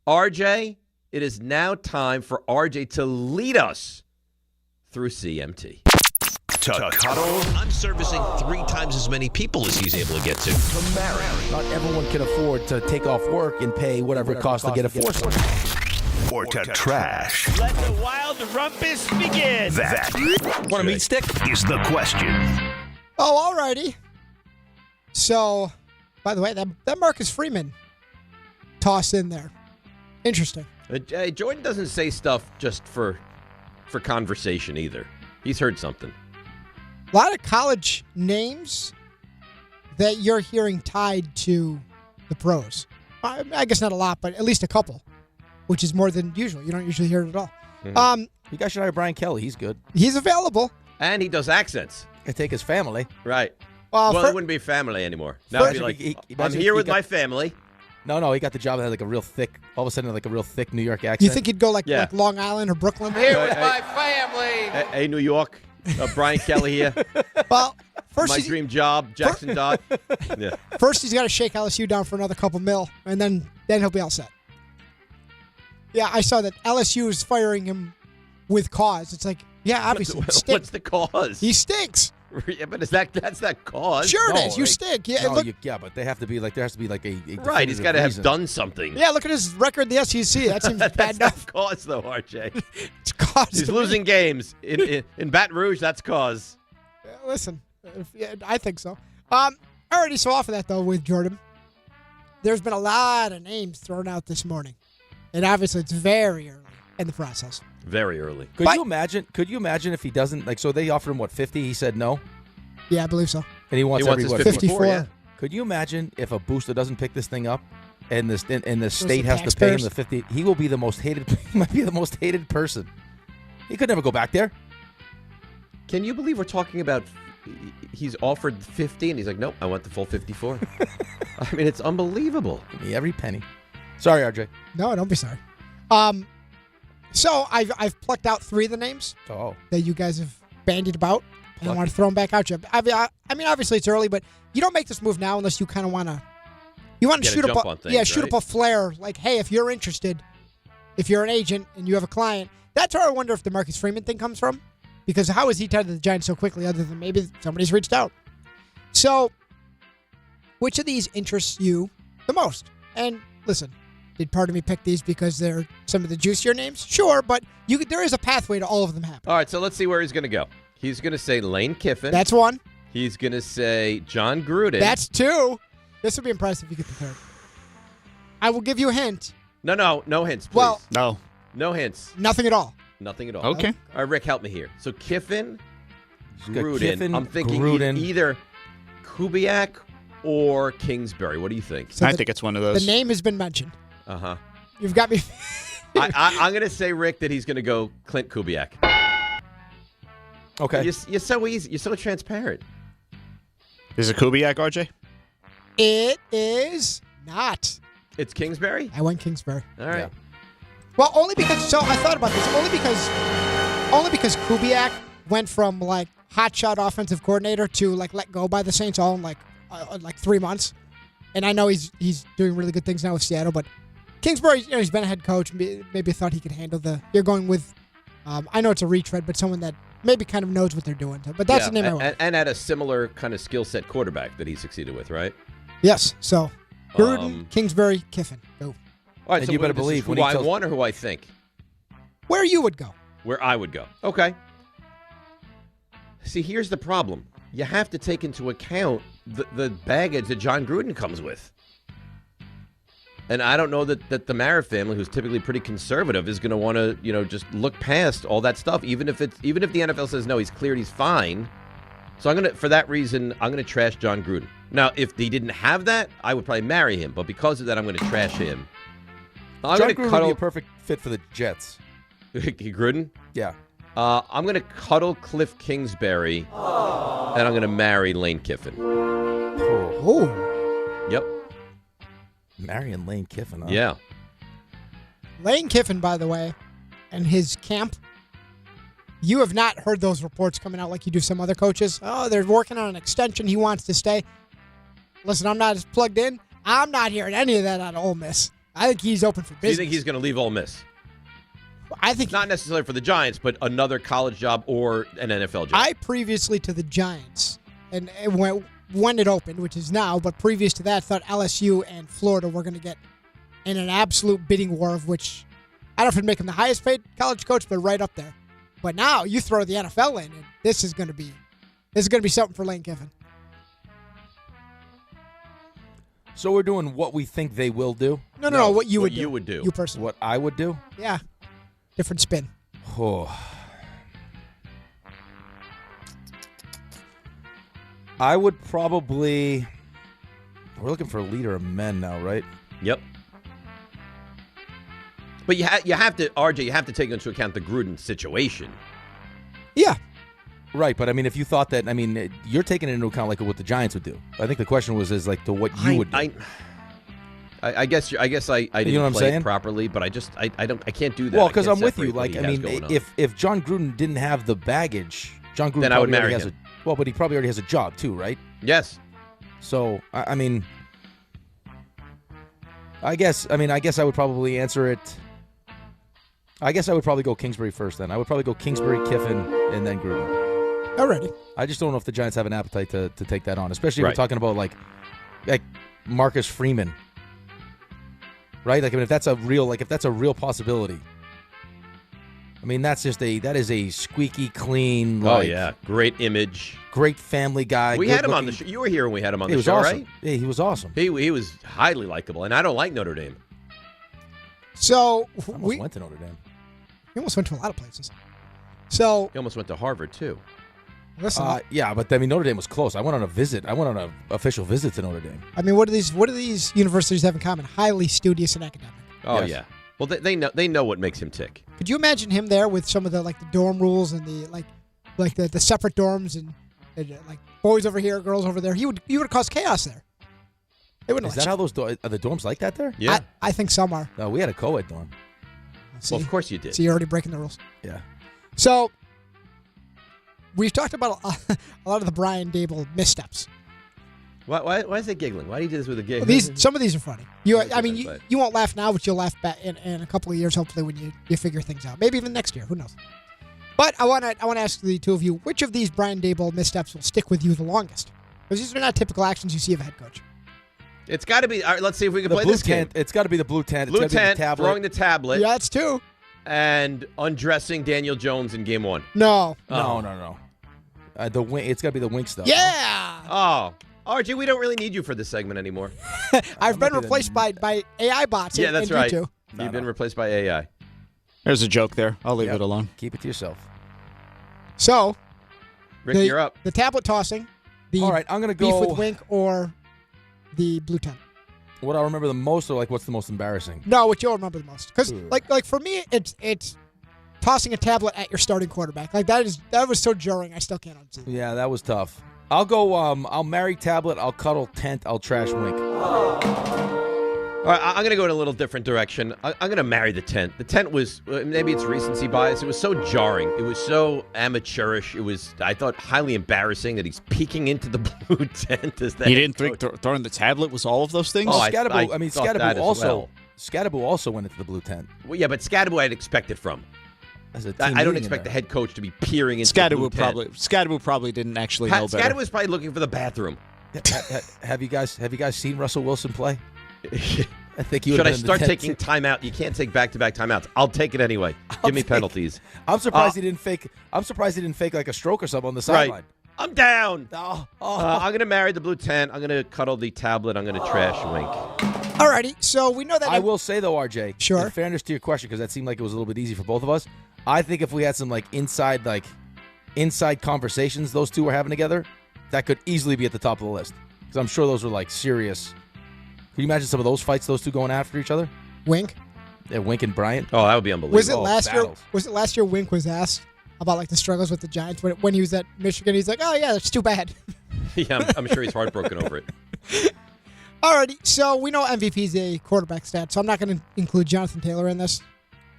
RJ, it is now time for RJ to lead us through CMT. To cuddle. I'm servicing 3 times as many people as he's able to get to. To marry. Not everyone can afford to take off work and pay whatever it costs to get a foursome. Or to trash. Let the wild rumpus begin. That Want a meat stick? Is the question. Oh, alrighty. So, by the way, that Marcus Freeman toss in there. Interesting. Jordan doesn't say stuff just for conversation either. He's heard something. A lot of college names that you're hearing tied to the pros. I guess not a lot, but at least a couple, which is more than usual. You don't usually hear it at all. Mm-hmm. You guys should hire Brian Kelly. He's good. He's available. And he does accents. Can take his family. Right. Well, it wouldn't be family anymore. Now it'd be like, I'm here with my family. No, he got the job that had a real thick, all of a sudden a real thick New York accent. You think he'd go like Long Island or Brooklyn? Here with my family. Hey, New York. Brian Kelly here. Well, first my dream job, Jackson Dot. Yeah. First, he's got to shake LSU down for another couple mil, and then he'll be all set. Yeah, I saw that LSU is firing him with cause. It's like, yeah, obviously, what's the cause? He stinks. Yeah, but that's that cause. Sure, it is. You stink. Yeah, but they have to be there has to be a right. He's got to have done something. Yeah, look at his record in the SEC. That seems bad enough. Cause though, RJ. It's cause. He's losing games in Baton Rouge. That's cause. Listen, I think so. Alrighty, so off of that though with Jordan, there's been a lot of names thrown out this morning. And obviously, it's very early in the process. Very early. Could you imagine if he doesn't, like, so they offered him, 50? He said no? Yeah, I believe so. And he wants his 54. Yeah. Could you imagine if a booster doesn't pick this thing up and the state the has to pay him taxpayers? the 50? He will be the most hated. He might be the most hated person. He could never go back there. Can you believe we're talking about he's offered 50 and he's like, nope, I want the full 54. I mean, it's unbelievable. Give me every penny. Sorry, RJ. No, don't be sorry. So I've plucked out 3 of the names that you guys have bandied about, and I want to throw them back out. I mean, obviously it's early, but you don't make this move now unless you kind of want to. You want to shoot up a flare. Like, hey, if you're interested, if you're an agent and you have a client, that's where I wonder if the Marcus Freeman thing comes from. Because how is he tied to the Giants so quickly other than maybe somebody's reached out? So, which of these interests you the most? And listen, did part of me pick these because they're some of the juicier names? Sure, but there is a pathway to all of them happening. All right, so let's see where he's going to go. He's going to say Lane Kiffin. That's 1. He's going to say John Gruden. That's 2. This would be impressive if you get the 3rd. I will give you a hint. No hints, please. Well, no hints. Nothing at all. Nothing at all. Okay. All right, Rick, help me here. So Kiffin, Gruden. Kiffin, I'm thinking Gruden. Either Kubiak or Kingsbury. What do you think? I think it's one of those. The name has been mentioned. Uh-huh. You've got me. I'm going to say, Rick, that he's going to go Clint Kubiak. Okay. You're so easy. You're so transparent. Is it Kubiak, RJ? It is not. It's Kingsbury? I went Kingsbury. All right. Yeah. Well, only because, so I thought about this, only because Kubiak went from like hotshot offensive coordinator to like let go by the Saints all in like 3 months. And I know he's doing really good things now with Seattle, but Kingsbury, he's been a head coach. Maybe thought he could handle you're going with, I know it's a retread, but someone that maybe kind of knows what they're doing. But that's the name I went. And at a similar kind of skill set quarterback that he succeeded with, right? Yes. So Gruden, Kingsbury, Kiffin. Go. All right, And so you better believe who when he I tells- want or who I think? Where you would go. Where I would go. Okay. See, here's the problem. You have to take into account the baggage that John Gruden comes with. And I don't know that the Mara family, who's typically pretty conservative, is going to want to, just look past all that stuff, even if the NFL says no, he's cleared, he's fine. So for that reason, I'm going to trash John Gruden. Now, if he didn't have that, I would probably marry him, but because of that, I'm going to trash him. John Gruden would be a perfect fit for the Jets. Gruden? Yeah. I'm going to cuddle Cliff Kingsbury, and I'm going to marry Lane Kiffin. Oh. Yep. Marrying Lane Kiffin, huh? Yeah. Lane Kiffin, by the way, and his camp, you have not heard those reports coming out like you do some other coaches. Oh, they're working on an extension. He wants to stay. Listen, I'm not as plugged in. I'm not hearing any of that out of Ole Miss. I think he's open for business. Do you think he's going to leave Ole Miss? I think not necessarily for the Giants, but another college job or an NFL job. I previously to the Giants, and when it opened, which is now, but previous to that, thought LSU and Florida were going to get in an absolute bidding war, of which I don't know if it'd make him the highest paid college coach, but right up there. But now you throw the NFL in, and this is going to be something for Lane Kiffin. So we're doing what we think they will do? No, what you would do. You personally. What I would do? Yeah. Different spin. Oh. I would probably... We're looking for a leader of men now, right? Yep. But you have to, RJ, you have to take into account the Gruden situation. Yeah. Right, but I mean, if you thought that, you're taking it into account like what the Giants would do. I think the question was to what you would do. I guess I didn't you know what I'm play saying? it properly, but I can't do that. Well, because I'm with you. separate what Like, he has going on. if John Gruden didn't have the baggage, John Gruden Then I would probably marry has him. but he probably already has a job too, right? Yes. So I guess I would probably answer it. I guess I would probably go Kingsbury first. Then I would probably go Kingsbury, Kiffin, and then Gruden. Already. I just don't know if the Giants have an appetite to take that on, especially if Right. we're talking about like Marcus Freeman, right? Like, if that's a real possibility. That is a squeaky clean. Oh yeah, great image, great family guy. We had him on the show. You were here when we had him on the show, awesome. right? Yeah, he was awesome. He was highly likable, and I don't like Notre Dame. So I almost went to Notre Dame. He almost went to a lot of places. So He almost went to Harvard, too. listen, Yeah, but I mean Notre Dame was close. I went on a visit. I went on an official visit to Notre Dame. I mean, what do these universities have in common? Highly studious and academic. Oh, Yes. yeah. Well, they know what makes him tick. Could you imagine him there with some of the the dorm rules and the separate dorms and like boys over here, girls over there? He would have caused chaos there. They wouldn't. Is that how those are the dorms like that there? Yeah. I think some are. No, we had a co-ed dorm. See? Well, of course you did. So you're already breaking the rules. Yeah. So we've talked about a lot of the Brian Daboll missteps. Why is he giggling? Why do you do this with a giggle? Some of of these are funny. You won't laugh now, but you'll laugh back in a couple of years, hopefully, when you figure things out. Maybe even next year. Who knows? But I want to ask the two of you, which of these Brian Daboll missteps will stick with you the longest? Because these are not typical actions you see of a head coach. It's got to be. All right, let's see if we can The play blue this game. tent. It's got to be the blue tent. Blue It's gotta be tent, the tablet. throwing the tablet. Yeah, that's two. And undressing Daniel Jones in game one. No. No. The wing. It's got to be the wink stuff. Yeah. Oh. RJ, we don't really need you for this segment anymore. I've been replaced by AI bots. Yeah, that's right. You You've been replaced by AI. There's a joke there. I'll leave it alone. Keep it to yourself. So, Rick, you're up. The tablet tossing. All right, I'm gonna beef go with wink or the blue tent. What I remember the most, or what's the most embarrassing? No, what you'll remember the most. Because like for me, it's tossing a tablet at your starting quarterback. Like that was so jarring. I still can't unsee it. Yeah, that was tough. I'll go. I'll marry tablet. I'll cuddle tent. I'll trash wink. All right, I'm going to go in a little different direction. I'm going to marry the tent. The tent was, maybe it's recency bias. It was so jarring. It was so amateurish. It was, I thought, highly embarrassing that he's peeking into the blue tent. As that You didn't think throwing the tablet was all of those things? Oh, Scadaboo also went into the blue tent. Well, yeah, but Scadaboo I'd expect it from. I don't expect the head coach to be peering into the blue tent. Scadaboo probably didn't actually know better. Scadaboo was probably looking for the bathroom. Have you guys seen Russell Wilson play? I think you should I start taking timeout? You can't take back-to-back timeouts. I'll take it anyway. Give me penalties. I'm surprised he didn't fake. I'm surprised he didn't fake like a stroke or something on the sideline. Right. I'm down. I'm going to marry the blue tent. I'm going to cuddle the tablet. I'm going to trash wink. Alrighty, so we know that. I will say though, RJ. Sure. In fairness to your question, because that seemed like it was a little bit easy for both of us. I think if we had some inside conversations those two were having together, that could easily be at the top of the list. Because I'm sure those were serious. Can you imagine some of those fights, those two going after each other? Wink? Yeah, Wink and Bryant. Oh, that would be unbelievable. Was it last year Wink was asked about the struggles with the Giants when he was at Michigan? He's like, oh yeah, that's too bad. Yeah, I'm sure he's heartbroken over it. Alrighty, so we know MVP is a quarterback stat, so I'm not going to include Jonathan Taylor in this.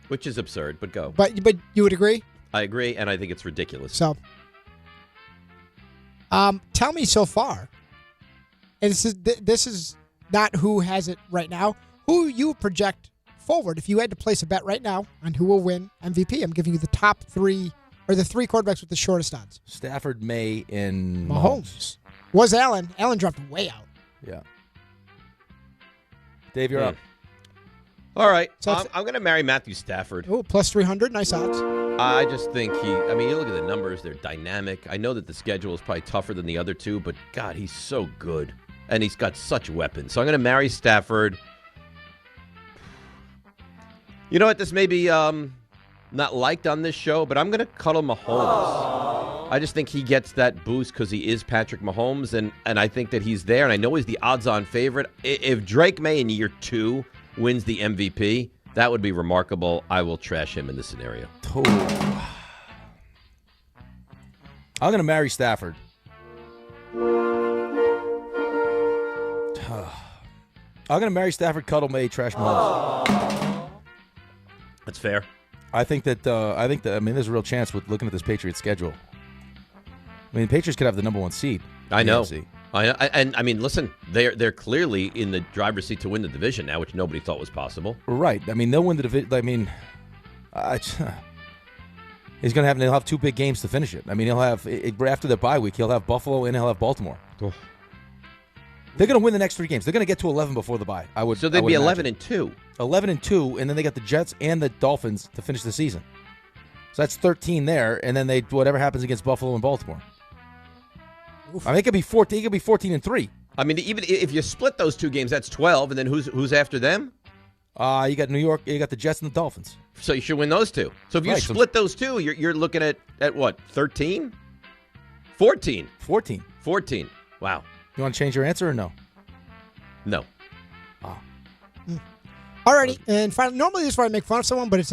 Which is absurd, but go. But you would agree? I agree, and I think it's ridiculous. So, tell me so far, and this is not who has it right now, who you project forward if you had to place a bet right now on who will win MVP. I'm giving you the top three, or the three quarterbacks with the shortest odds. Stafford, May, and Mahomes. Was Allen. Allen dropped way out. Yeah. Dave, you're up. All right. So I'm going to marry Matthew Stafford. Oh, plus 300. Nice odds. I just think you look at the numbers, they're dynamic. I know that the schedule is probably tougher than the other two, but God, he's so good. And he's got such weapons. So I'm going to marry Stafford. You know what? This may be not liked on this show, but I'm going to cuddle Mahomes. I just think he gets that boost because he is Patrick Mahomes, and I think that he's there, and I know he's the odds-on favorite. If Drake May in year 2 wins the MVP, that would be remarkable. I will trash him in this scenario. I'm going to marry Stafford. I'm going to marry Stafford, cuddle May, trash Mahomes. That's fair. I think that there's a real chance with looking at this Patriots schedule. I mean, the Patriots could have the number 1 seed. I know. And I mean, listen, they're clearly in the driver's seat to win the division now, which nobody thought was possible. Right. I mean, they'll win the division. I mean, they'll have 2 big games to finish it. I mean, he'll have after the bye week, he'll have Buffalo and he'll have Baltimore. Oh. They're going to win the next 3 games. They're going to get to 11 before the bye. So they'd be 11-2. 11-2, and then they got the Jets and the Dolphins to finish the season. So that's 13 there, and then whatever happens against Buffalo and Baltimore. Oof. I mean, it could be 14. It could be 14-3. I mean, even if you split those 2 games, that's 12, and then who's after them? You got New York. You got the Jets and the Dolphins. So you should win those two. So if you split those two, you're looking at what, 13? 14. 14. Wow. You want to change your answer or no? No. Alrighty, and finally, normally this is where I make fun of someone, but it's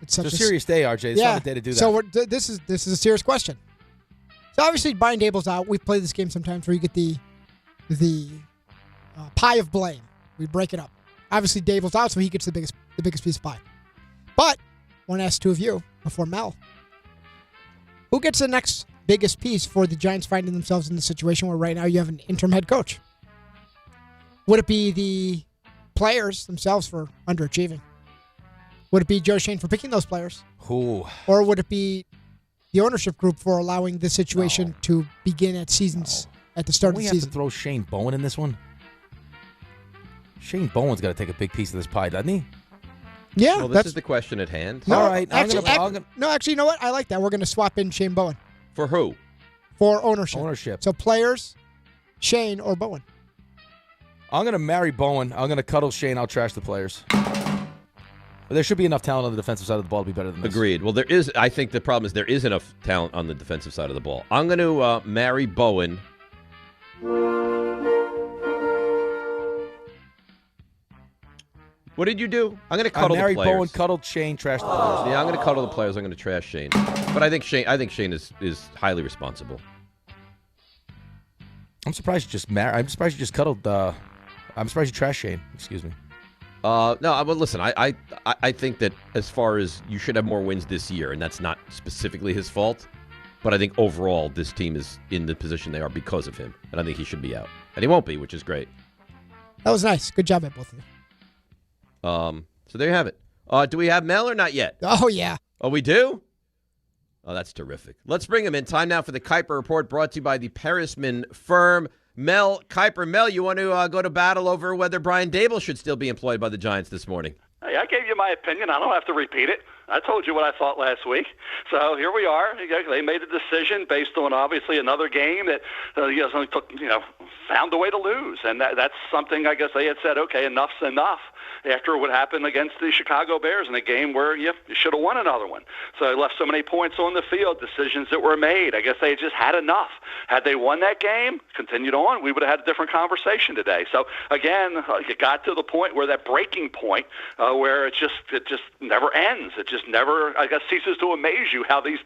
such a serious day, RJ. It's not a day to do that. So this is a serious question. So obviously, Brian Daboll's out. We've played this game sometimes where you get the pie of blame. We break it up. Obviously, Daboll's out, so he gets the biggest piece of pie. But I want to ask two of you before Mel, who gets the next biggest piece for the Giants finding themselves in the situation where right now you have an interim head coach? Would it be the players themselves for underachieving? Would it be Joe Schoen for picking those players? Ooh. Or would it be the ownership group for allowing this situation to begin at seasons at the start of the season? We have to throw Shane Bowen in this one. Shane Bowen's got to take a big piece of this pie, doesn't he? Yeah. Well, this is the question at hand. No, all right. Actually, you know what? I like that. We're going to swap in Shane Bowen. For who? For ownership. So players, Shane or Bowen. I'm going to marry Bowen. I'm going to cuddle Shane. I'll trash the players. But there should be enough talent on the defensive side of the ball to be better than this. Agreed. Well, I think the problem is there is enough talent on the defensive side of the ball. I'm going to marry Bowen. What did you do? I'm going to cuddle the players. I married Bowen, cuddled Shane, trash the players. Yeah, I'm going to cuddle the players. I'm going to trash Shane. But I think Shane is highly responsible. I'm surprised you just I'm surprised you just cuddled. I'm surprised you trashed Shane. Excuse me. No, but listen, I think that as far as you should have more wins this year, and that's not specifically his fault, but I think overall this team is in the position they are because of him, and I think he should be out. And he won't be, which is great. That was nice. Good job at both of you. So there you have it. Do we have Mel or not yet? Oh, yeah. Oh, we do? Oh, that's terrific. Let's bring him in. Time now for the Kiper Report, brought to you by the Perisman firm. Mel Kiper. Mel, you want to go to battle over whether Brian Daboll should still be employed by the Giants this morning? Hey, I gave you my opinion. I don't have to repeat it. I told you what I thought last week. So here we are. They made a decision based on obviously another game that found a way to lose, and that's something I guess they had said. Okay, enough's enough. After what happened against the Chicago Bears in a game where you should have won another one. So they left so many points on the field, decisions that were made. I guess they just had enough. Had they won that game, continued on, we would have had a different conversation today. So, again, it got to the point where that breaking point where it just never ends. It just never, I guess, ceases to amaze you how this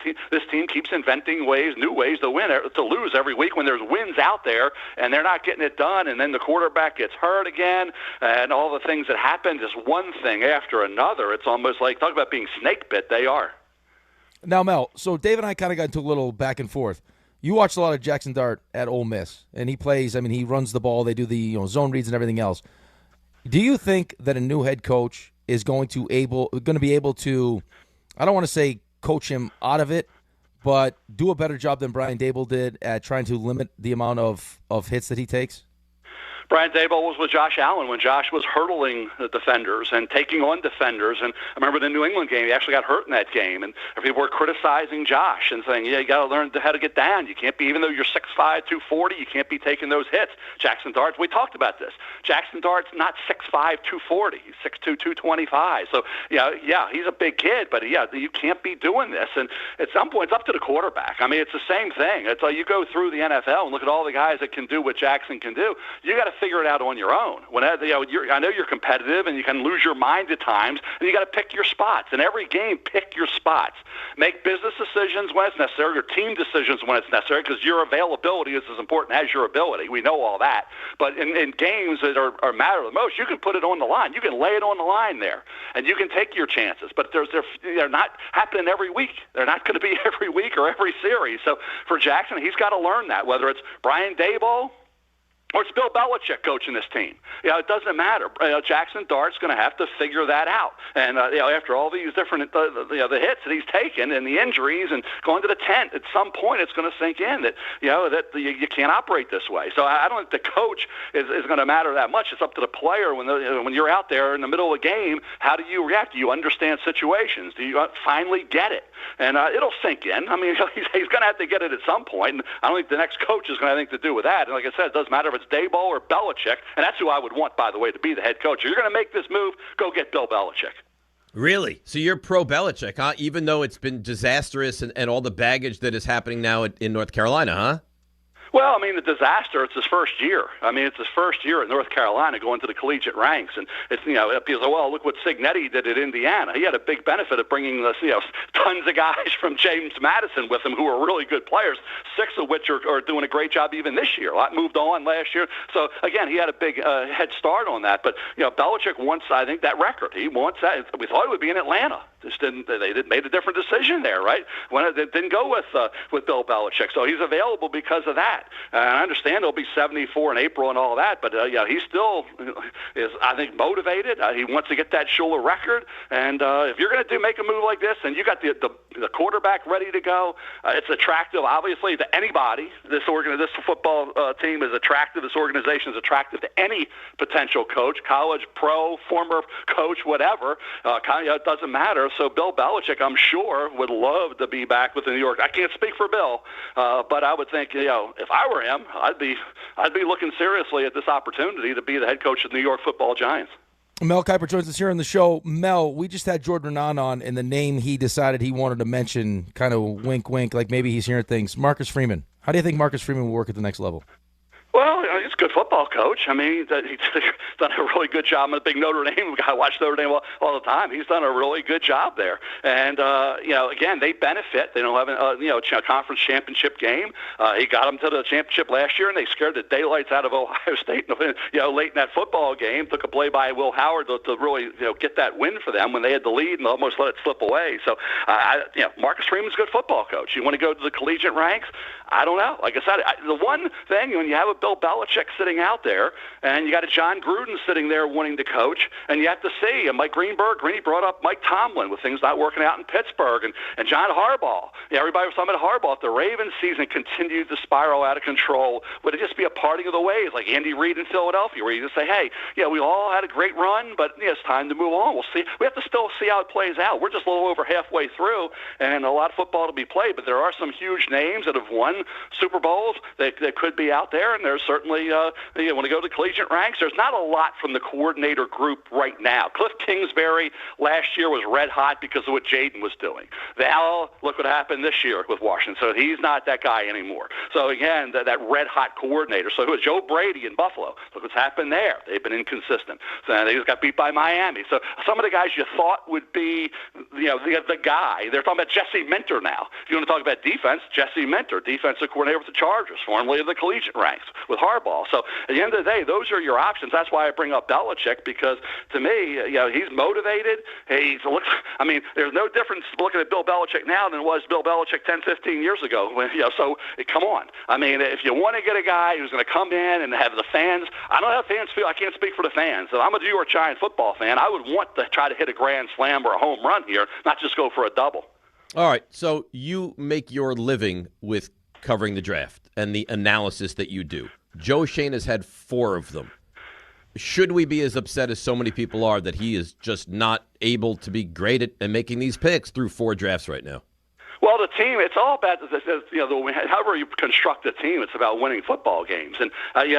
team keeps inventing new ways to win, to lose every week when there's wins out there and they're not getting it done, and then the quarterback gets hurt again and all the things that happen. Just one thing after another. It's almost like, talk about being snake bit. They are. Now, Mel, so Dave and I kind of got into a little back and forth. You watched a lot of Jackson Dart at Ole Miss, and he plays, he runs the ball. They do the zone reads and everything else. Do you think that a new head coach is going to be able to, I don't want to say coach him out of it, but do a better job than Brian Daboll did at trying to limit the amount of hits that he takes? Brian Daboll was with Josh Allen when Josh was hurdling the defenders and taking on defenders. And I remember the New England game, he actually got hurt in that game. And people were criticizing Josh and saying, yeah, you got to learn how to get down. You can't be, even though you're 6'5", 240, you can't be taking those hits. Jackson Dart's, we talked about this. Jackson Dart's not 6'5", 240. He's 6'2", 225. So, yeah, he's a big kid, but, you can't be doing this. And at some point, it's up to the quarterback. It's the same thing. It's like you go through the NFL and look at all the guys that can do what Jackson can do. You got to figure it out on your own. I know you're competitive and you can lose your mind at times, and you got to pick your spots. In every game, pick your spots. Make business decisions when it's necessary, or team decisions when it's necessary, because your availability is as important as your ability. We know all that. But in games that are matter the most, you can put it on the line. You can lay it on the line there, and you can take your chances. But they're not happening every week. They're not going to be every week or every series. So for Jackson, he's got to learn that, whether it's Brian Daboll or it's Bill Belichick coaching this team. It doesn't matter. Jackson Dart's going to have to figure that out. And after all these different the hits that he's taken and the injuries and going to the tent, at some point it's going to sink in that you can't operate this way. So I don't think the coach is going to matter that much. It's up to the player when you're out there in the middle of a game. How do you react? Do you understand situations? Do you finally get it? and it'll sink in. I mean, he's going to have to get it at some point, and I don't think the next coach is going to have anything to do with that. And like I said, it doesn't matter if it's Daboll or Belichick, and that's who I would want, by the way, to be the head coach. If you're going to make this move, go get Bill Belichick. Really? So you're pro Belichick, huh? Even though it's been disastrous and all the baggage that is happening now in North Carolina, huh? Well, I mean, the disaster, it's his first year. I mean, it's his first year at North Carolina going to the collegiate ranks. And it's, people say, well, look what Cignetti did at Indiana. He had a big benefit of bringing this, tons of guys from James Madison with him who are really good players, 6 of which are doing a great job even this year. A lot moved on last year. So, again, he had a big head start on that. But, Belichick wants, I think, that record. He wants that. We thought it would be in Atlanta. They made a different decision there, right? When it didn't go with Bill Belichick. So he's available because of that. I understand he'll be 74 in April and all that, but he still is, I think, motivated. He wants to get that Shula record. And if you're going to make a move like this, and you got the quarterback ready to go, it's attractive, obviously, to anybody. This football team is attractive. This organization is attractive to any potential coach, college, pro, former coach, whatever. It doesn't matter. So Bill Belichick, I'm sure, would love to be back with the New York. I can't speak for Bill, but I would think, if I were him, I'd be looking seriously at this opportunity to be the head coach of the New York Football Giants. Mel Kiper joins us here on the show. Mel, we just had Jordan Raanan on, and the name he decided he wanted to mention, kind of wink, wink, like maybe he's hearing things. Marcus Freeman. How do you think Marcus Freeman will work at the next level? Well, he's a good football coach. I mean, he's done a really good job. I'm a big Notre Dame guy. I watch Notre Dame all the time. He's done a really good job there. And, again, they benefit. They don't have a conference championship game. He got them to the championship last year, and they scared the daylights out of Ohio State, late in that football game. Took a play by Will Howard to really, get that win for them when they had the lead and almost let it slip away. So, Marcus Freeman's a good football coach. You want to go to the collegiate ranks? I don't know. Like I said, the one thing, when you have a Bill Belichick sitting out there, and you got a John Gruden sitting there wanting to coach, and you have to see, and Mike Greeny brought up Mike Tomlin with things not working out in Pittsburgh, and John Harbaugh. Everybody was talking about Harbaugh. If the Ravens season continued to spiral out of control, would it just be a parting of the ways, like Andy Reid in Philadelphia, where you just say, hey, we all had a great run, but it's time to move on. We'll see. We have to still see how it plays out. We're just a little over halfway through, and a lot of football to be played, but there are some huge names that have won Super Bowls that could be out there, and there's certainly, you want to go to the collegiate ranks, there's not a lot from the coordinator group right now. Cliff Kingsbury last year was red hot because of what Jaden was doing. Now, look what happened this year with Washington. So he's not that guy anymore. So, again, that red hot coordinator. So who is Joe Brady in Buffalo? Look what's happened there. They've been inconsistent. So they just got beat by Miami. So some of the guys you thought would be, the guy, they're talking about Jesse Minter now. If you want to talk about defense, Jesse Minter, defensive coordinator with the Chargers, formerly of the collegiate ranks with Harbaugh. So at the end of the day, those are your options. That's why I bring up Belichick, because to me, he's motivated. There's no difference looking at Bill Belichick now than it was Bill Belichick 10, 15 years ago. So come on. I mean, if you want to get a guy who's going to come in and have the fans, I don't know how fans feel. I can't speak for the fans. If I'm a New York Giants football fan, I would want to try to hit a grand slam or a home run here, not just go for a double. All right, so you make your living with covering the draft and the analysis that you do. Joe Schoen has had 4 of them. Should we be as upset as so many people are that he is just not able to be great at making these picks through 4 drafts right now? Well, the team, it's all about, however you construct a team, it's about winning football games. And,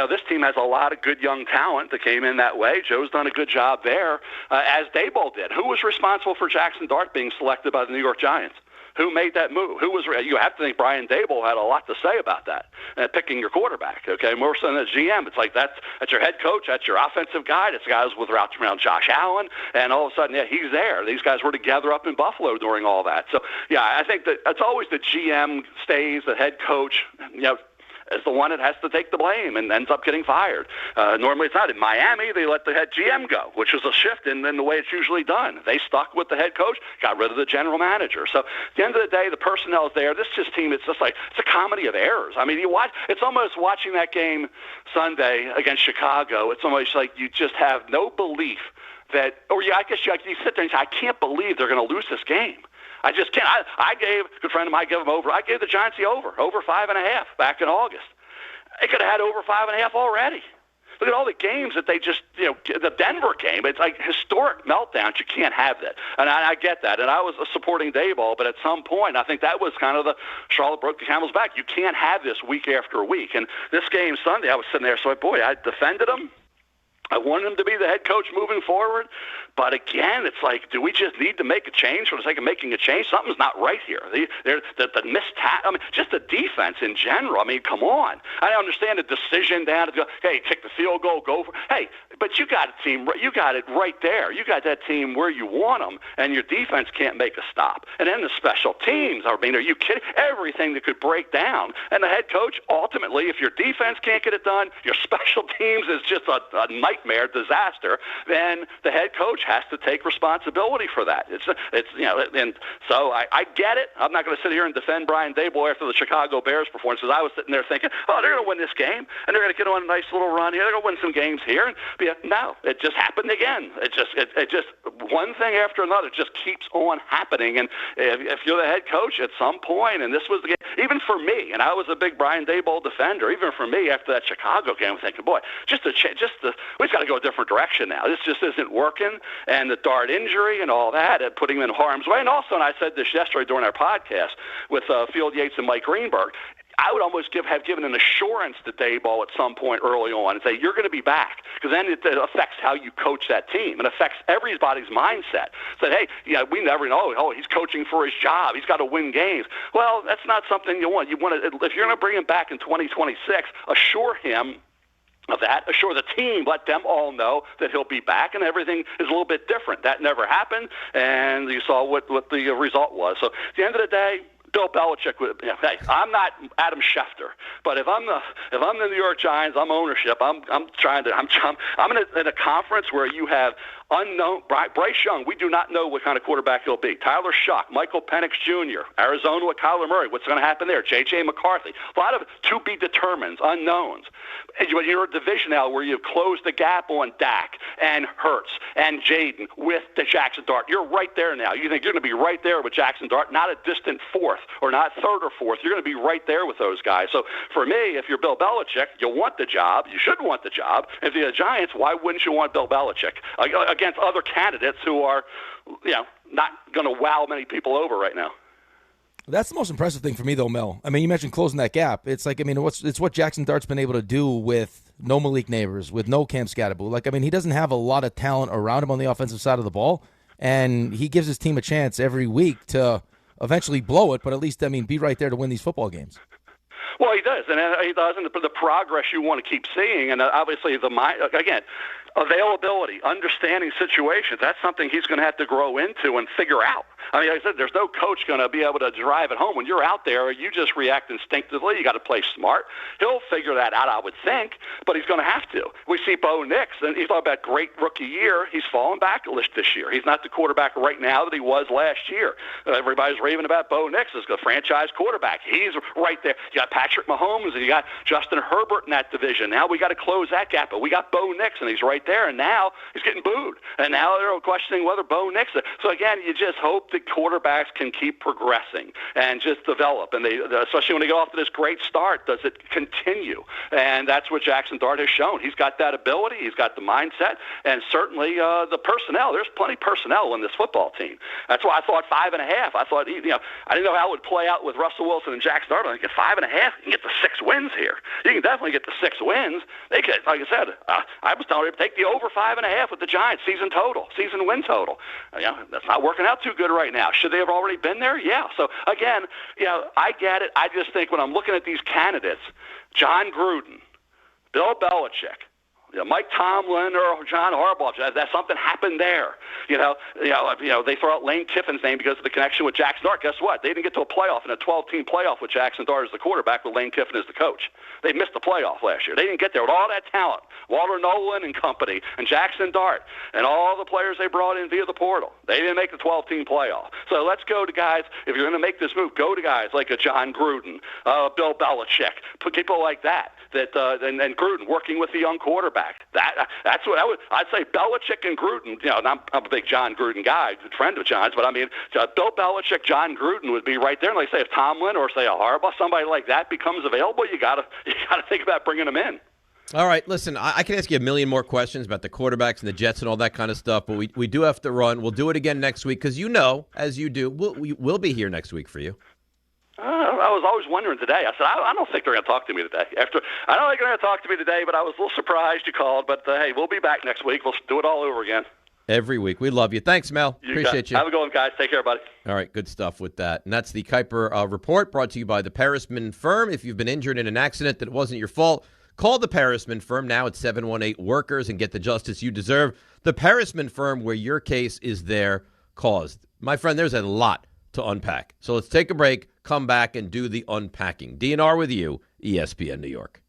this team has a lot of good young talent that came in that way. Joe's done a good job there, as Daboll did. Who was responsible for Jackson Dart being selected by the New York Giants? Who made that move? You have to think Brian Daboll had a lot to say about that, picking your quarterback, okay? More so than a GM. It's like that's your head coach, that's your offensive guy, that's guys with around Josh Allen, and all of a sudden, he's there. These guys were together up in Buffalo during all that. So, I think that it's always the GM stays, the head coach, is the one that has to take the blame and ends up getting fired. Normally it's not. In Miami, they let the head GM go, which was a shift in the way it's usually done. They stuck with the head coach, got rid of the general manager. So at the end of the day, the personnel's there. This team, it's just like, it's a comedy of errors. I mean, it's almost watching that game Sunday against Chicago. It's almost like you just have no belief that, I guess you sit there and say, I can't believe they're going to lose this game. I just can't. I gave a good friend of mine, give them over. I gave the Giants the over 5.5 back in August. They could have had over 5.5 already. Look at all the games that they just, the Denver game. It's like historic meltdowns. You can't have that. And I get that. And I was supporting Daboll, but at some point, I think that was kind of the Charlotte broke the camel's back. You can't have this week after week. And this game Sunday, I was sitting there, so boy, I defended him. I wanted him to be the head coach moving forward. But again, it's like, do we just need to make a change for the sake of making a change? Something's not right here. The missed I mean, just the defense in general. I mean, come on. I understand the decision down to go, hey, kick the field goal, go for hey, but you got a team. You got it right there. You got that team where you want them, and your defense can't make a stop. And then the special teams. I mean, are you kidding? Everything that could break down. And the head coach, ultimately, if your defense can't get it done, your special teams is just a nightmare, disaster, then the head coach has to take responsibility for that. It's and so I get it. I'm not going to sit here and defend Brian Daboll after the Chicago Bears performance, because I was sitting there thinking, oh, they're going to win this game, and they're going to get on a nice little run here. They're going to win some games here. And no, it just happened again. It just one thing after another just keeps on happening. And if you're the head coach at some point, and this was the game, even for me, and I was a big Brian Daboll defender, even for me after that Chicago game, I'm thinking, boy, we just got to go a different direction now. This just isn't working. And the Dart injury and all that, and putting him in harm's way. And also, and I said this yesterday during our podcast with Field Yates and Mike Greenberg, I would almost have given an assurance to Daboll at some point early on and say, you're going to be back, because then it affects how you coach that team. It affects everybody's mindset. Said, hey, we never know, he's coaching for his job. He's got to win games. Well, that's not something you want. You want to, if you're going to bring him back in 2026, assure him of that, assure the team, let them all know that he'll be back, and everything is a little bit different. That never happened, and you saw what the result was. So at the end of the day, Bill Belichick would. Hey, I'm not Adam Schefter, but if I'm the New York Giants, I'm ownership. I'm in a conference where you have unknown Bryce Young. We do not know what kind of quarterback he'll be. Tyler Shock, Michael Penix Jr., Arizona with Kyler Murray. What's going to happen there? J.J. McCarthy. A lot of to be determined, unknowns. And you're a division now where you've closed the gap on Dak and Hurts and Jaden with the Jackson Dart. You're right there now. You think you're going to be right there with Jackson Dart, not a distant fourth or not third or fourth. You're going to be right there with those guys. So for me, if you're Bill Belichick, you want the job. You should want the job. If you're the Giants, why wouldn't you want Bill Belichick against other candidates who are, not going to wow many people over right now? That's the most impressive thing for me, though, Mel. I mean, you mentioned closing that gap. It's like, it's what Jackson Dart's been able to do with no Malik Neighbors, with no Cam Scatterbo. He doesn't have a lot of talent around him on the offensive side of the ball, and he gives his team a chance every week to eventually blow it, but at least, be right there to win these football games. Well, he does, and he does, and the progress you want to keep seeing, and obviously availability, understanding situations, that's something he's going to have to grow into and figure out. Like I said, there's no coach going to be able to drive it home. When you're out there, you just react instinctively. You got to play smart. He'll figure that out, I would think, but he's going to have to. We see Bo Nix, and he's talking about great rookie year. He's fallen back a list this year. He's not the quarterback right now that he was last year. Everybody's raving about Bo Nix as the franchise quarterback. He's right there. You got Patrick Mahomes, and you got Justin Herbert in that division. Now we got to close that gap, but we got Bo Nix, and he's right there, and now he's getting booed. And now they're questioning whether Bo Nix. So again, you just hope that quarterbacks can keep progressing and just develop, and especially when they get off to this great start, does it continue? And that's what Jackson Dart has shown. He's got that ability, he's got the mindset, and certainly the personnel. There's plenty of personnel in this football team. That's why I thought 5.5. I thought, I didn't know how it would play out with Russell Wilson and Jackson Dart. I think at 5.5, you can get the 6 wins here. You can definitely get the 6 wins. They could, like I said, I was telling you to take the over 5.5 with the Giants season win total. That's not working out too good right now. Should they have already been there? Yeah. So again, I get it. I just think when I'm looking at these candidates, John Gruden, Bill Belichick, Mike Tomlin or John Harbaugh, that something happened there. They throw out Lane Kiffin's name because of the connection with Jackson Dart. Guess what? They didn't get to a playoff in a 12-team playoff with Jackson Dart as the quarterback with Lane Kiffin as the coach. They missed the playoff last year. They didn't get there with all that talent, Walter Nolan and company, and Jackson Dart, and all the players they brought in via the portal. They didn't make the 12-team playoff. So let's go to guys, if you're going to make this move, go to guys like a John Gruden, Bill Belichick, people like that and Gruden working with the young quarterback. That's what I'd say. Belichick and Gruden. I'm a big John Gruden guy, good friend of John's, but Bill Belichick, John Gruden would be right there. And like say, if Tomlin or say a Harbaugh, somebody like that becomes available, you got to think about bringing them in. All right, listen, I can ask you a million more questions about the quarterbacks and the Jets and all that kind of stuff, but we do have to run. We'll do it again next week because as you do, we'll be here next week for you. I was always wondering today. I said, I don't think they're going to talk to me today. I don't think they're going to talk to me today, but I was a little surprised you called. But, hey, we'll be back next week. We'll do it all over again. Every week. We love you. Thanks, Mel. Appreciate you. Have a good one, guys. Take care, buddy. All right, good stuff with that. And that's the Kiper Report brought to you by the Parisman Firm. If you've been injured in an accident that wasn't your fault, call the Parisman Firm now at 718-WORKERS and get the justice you deserve. The Parisman Firm, where your case is their cause. My friend, there's a lot to unpack. So let's take a break, come back, and do the unpacking. DNR with you, ESPN New York.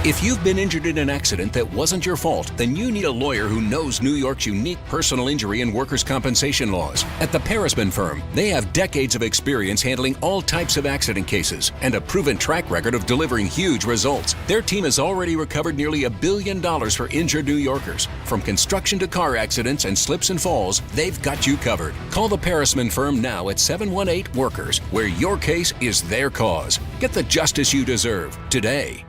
If you've been injured in an accident that wasn't your fault, then you need a lawyer who knows New York's unique personal injury and workers' compensation laws. At the Parisman Firm, they have decades of experience handling all types of accident cases and a proven track record of delivering huge results. Their team has already recovered nearly $1 billion for injured New Yorkers. From construction to car accidents and slips and falls, they've got you covered. Call the Parisman Firm now at 718-WORKERS, where your case is their cause. Get the justice you deserve today.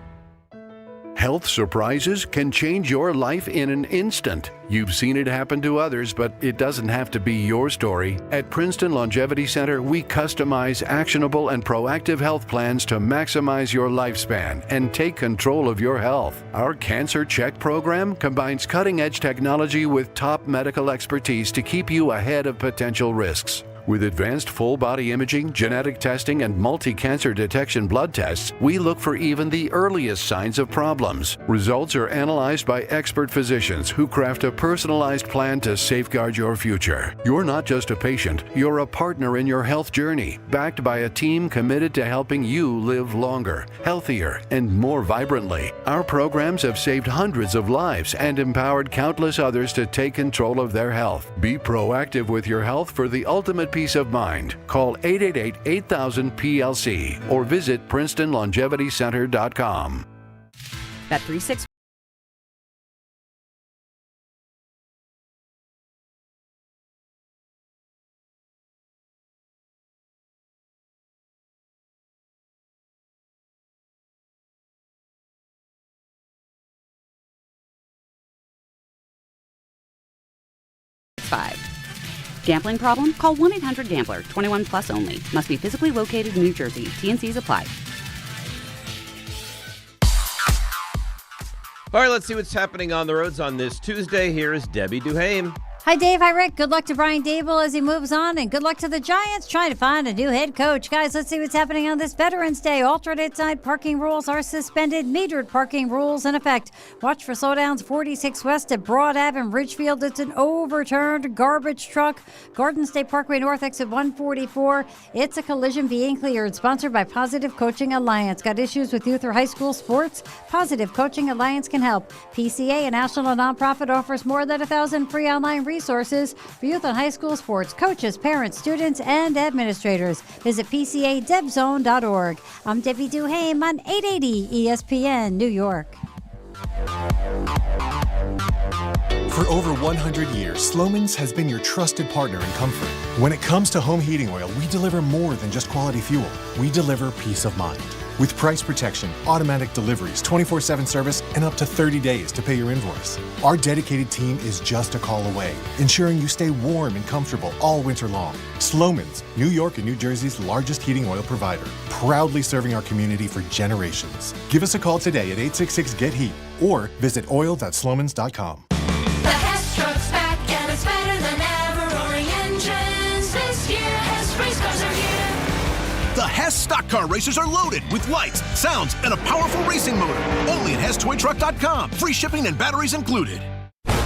Health surprises can change your life in an instant. You've seen it happen to others, but it doesn't have to be your story. At Princeton Longevity Center, we customize actionable and proactive health plans to maximize your lifespan and take control of your health. Our Cancer Check program combines cutting-edge technology with top medical expertise to keep you ahead of potential risks. With advanced full-body imaging, genetic testing, and multi-cancer detection blood tests, we look for even the earliest signs of problems. Results are analyzed by expert physicians who craft a personalized plan to safeguard your future. You're not just a patient, you're a partner in your health journey, backed by a team committed to helping you live longer, healthier, and more vibrantly. Our programs have saved hundreds of lives and empowered countless others to take control of their health. Be proactive with your health for the ultimate peace of mind. Call 888-8000-PLC or visit PrincetonLongevityCenter.com. Bet 36. Gambling problem? Call 1-800-GAMBLER. 21 plus only. Must be physically located in New Jersey. T&Cs apply. All right, let's see what's happening on the roads on this Tuesday. Here is Debbie Duhame. Hi, Dave. Hi, Rick. Good luck to Brian Daboll as he moves on, and good luck to the Giants trying to find a new head coach. Guys, let's see what's happening on this Veterans Day. Alternate side parking rules are suspended. Metered parking rules in effect. Watch for slowdowns 46 West at Broad Ave in Ridgefield. It's an overturned garbage truck. Garden State Parkway North, exit 144. It's a collision being cleared. Sponsored by Positive Coaching Alliance. Got issues with youth or high school sports? Positive Coaching Alliance can help. PCA, a national nonprofit, offers more than 1,000 free online resources for youth and high school sports, coaches, parents, students, and administrators. Visit PCADevZone.org. I'm Debbie Duhame on 880 ESPN New York. For over 100 years, Slomin's has been your trusted partner in comfort. When it comes to home heating oil, we deliver more than just quality fuel. We deliver peace of mind. With price protection, automatic deliveries, 24/7 service, and up to 30 days to pay your invoice. Our dedicated team is just a call away, ensuring you stay warm and comfortable all winter long. Slomin's, New York and New Jersey's largest heating oil provider, proudly serving our community for generations. Give us a call today at 866-GET-HEAT or visit oil.slomans.com. The Hess truck's back and it's better than ever. Roaring engines this year. Hess race cars are here. The Hess stock car racers are loaded with lights, sounds, and a powerful racing motor. Only at HessToyTruck.com. Free shipping and batteries included.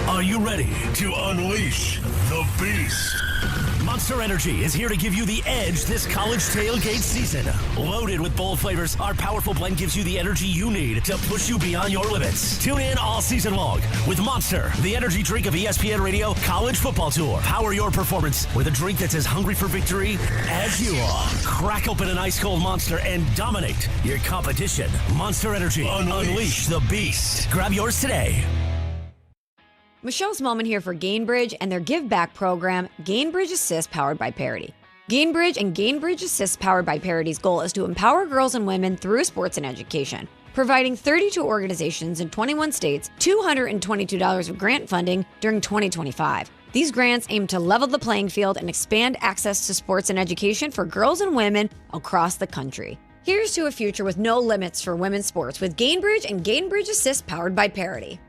Are you ready to unleash the beast? Monster Energy is here to give you the edge this college tailgate season. Loaded with bold flavors, our powerful blend gives you the energy you need to push you beyond your limits. Tune in all season long with Monster, the energy drink of ESPN Radio College Football Tour. Power your performance with a drink that's as hungry for victory as you are. Crack open an ice-cold Monster and dominate your competition. Monster Energy. Unleash the beast. Grab yours today. Michelle Smallman here for Gainbridge and their Give Back program, Gainbridge Assist, powered by Parity. Gainbridge and Gainbridge Assist, powered by Parity's goal is to empower girls and women through sports and education. providing 32 organizations in 21 states $222 of grant funding during 2025. These grants aim to level the playing field and expand access to sports and education for girls and women across the country. Here's to a future with no limits for women's sports with Gainbridge and Gainbridge Assist powered by Parity.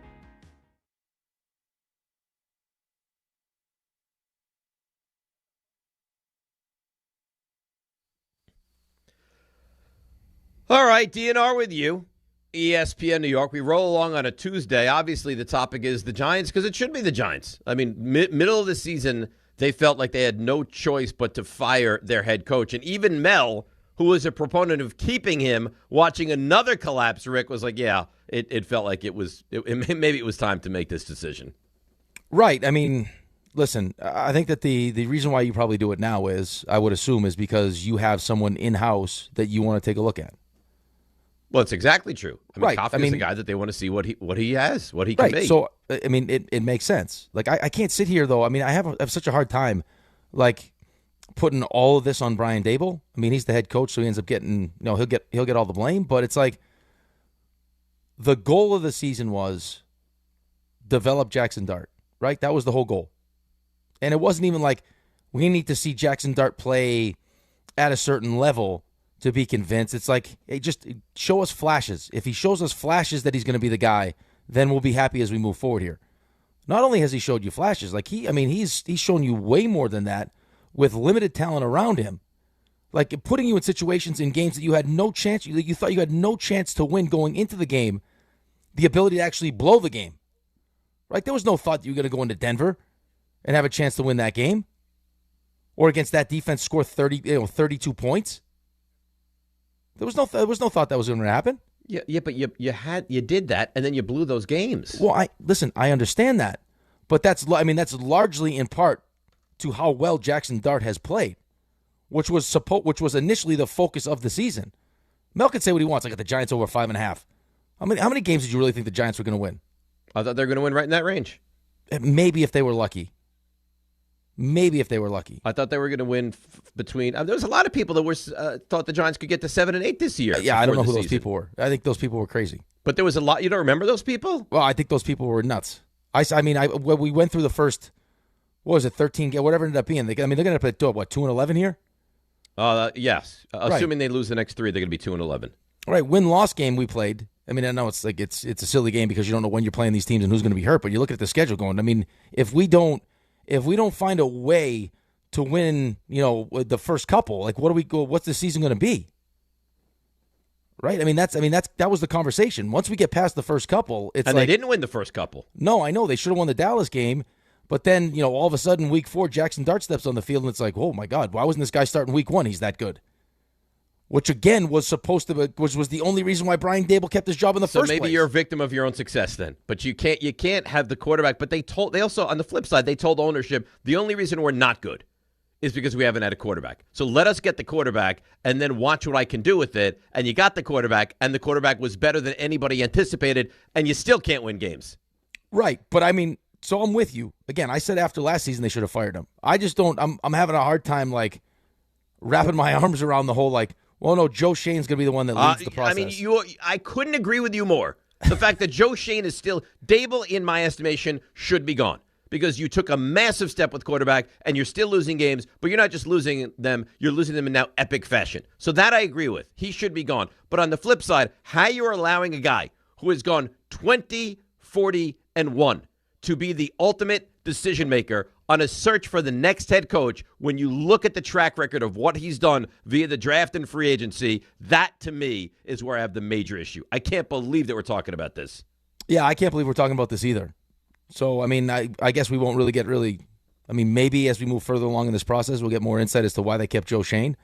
All right, DNR with you. ESPN New York. We roll along on a Tuesday. Obviously, the topic is the Giants because it should be the Giants. I mean, middle of the season, they felt like they had no choice but to fire their head coach. And even Mel, who was a proponent of keeping him, watching another collapse, Rick, was like, yeah, it felt like maybe it was time to make this decision. Right. I mean, listen, I think that the reason why you probably do it now is, I would assume, is because you have someone in-house that you want to take a look at. Well, it's exactly true. I mean, Right. Kafka's the guy that they want to see what he has, what he can be. So, I mean, it makes sense. Like, I can't sit here, though. I mean, I have such a hard time, like, putting all of this on Brian Daboll. I mean, he's the head coach, so he ends up getting, he'll get all the blame. But it's like, the goal of the season was develop Jackson Dart, right? That was the whole goal. And it wasn't even like, we need to see Jackson Dart play at a certain level to be convinced. It's like, hey, just show us flashes. If he shows us flashes that he's going to be the guy, then we'll be happy as we move forward here. Not only has he showed you flashes, like he's shown you way more than that with limited talent around him. Like putting you in situations in games that you had no chance, you thought you had no chance to win going into the game, the ability to actually blow the game. Right? There was no thought that you were going to go into Denver and have a chance to win that game, or against that defense score 32 points. There was no thought that was going to happen. Yeah, but you did that, and then you blew those games. Well, I understand that, but that's largely in part to how well Jackson Dart has played, which was initially the focus of the season. Mel can say what he wants. I got the Giants over 5.5. How many games did you really think the Giants were going to win? I thought they were going to win right in that range. Maybe if they were lucky. I thought they were going to win between. There was a lot of people that were thought the Giants could get to 7 and 8 this year. Yeah, I don't know who those people were. I think those people were crazy. But there was a lot. You don't remember those people? Well, I think those people were nuts. When we went through the first, 13 game, whatever it ended up being. They're going to play 2-11 here. Yes, assuming they lose the next 3, they're going to be 2-11. All right, win-loss game we played. I mean, I know it's a silly game because you don't know when you're playing these teams and who's going to be hurt. But you look at the schedule going. I mean, if we don't find a way to win, the first couple, like what's the season going to be? Right? That was the conversation. Once we get past the first couple, it's they didn't win the first couple. No, I know they should have won the Dallas game, but then, all of a sudden week 4 Jackson Dart steps on the field and it's like, "Oh my God, why wasn't this guy starting week 1? He's that good." Which again was was the only reason why Brian Daboll kept his job in the first place. So maybe you're a victim of your own success then. But you can't have the quarterback. But they also, on the flip side, they told ownership the only reason we're not good is because we haven't had a quarterback. So let us get the quarterback and then watch what I can do with it. And you got the quarterback, and the quarterback was better than anybody anticipated, and you still can't win games. Right. But so I'm with you. Again, I said after last season they should have fired him. I just don't. I'm having a hard time wrapping my arms around the whole well, no, Joe Shane's going to be the one that leads the process. I couldn't agree with you more. The fact that Joe Shane is still Daboll, in my estimation, should be gone because you took a massive step with quarterback and you're still losing games, but you're not just losing them, you're losing them in now epic fashion. So that I agree with. He should be gone. But on the flip side, how you're allowing a guy who has gone 20, 40, and 1 to be the ultimate decision maker on a search for the next head coach, when you look at the track record of what he's done via the draft and free agency, that to me is where I have the major issue. I can't believe that we're talking about this. Yeah, I can't believe we're talking about this either. So, I guess we won't really maybe as we move further along in this process, we'll get more insight as to why they kept Joe Shane.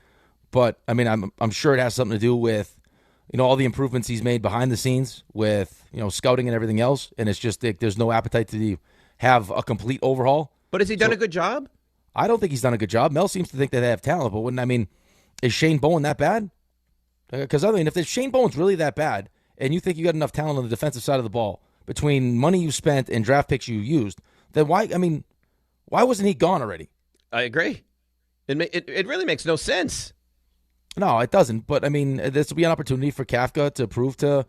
But, I'm sure it has something to do with, all the improvements he's made behind the scenes with, scouting and everything else. And it's just there's no appetite to have a complete overhaul. But has he done a good job? I don't think he's done a good job. Mel seems to think that they have talent, but is Shane Bowen that bad? Because if Shane Bowen's really that bad, and you think you got enough talent on the defensive side of the ball between money you spent and draft picks you used, then why wasn't he gone already? I agree. It really makes no sense. No, it doesn't. But this will be an opportunity for Kafka to prove to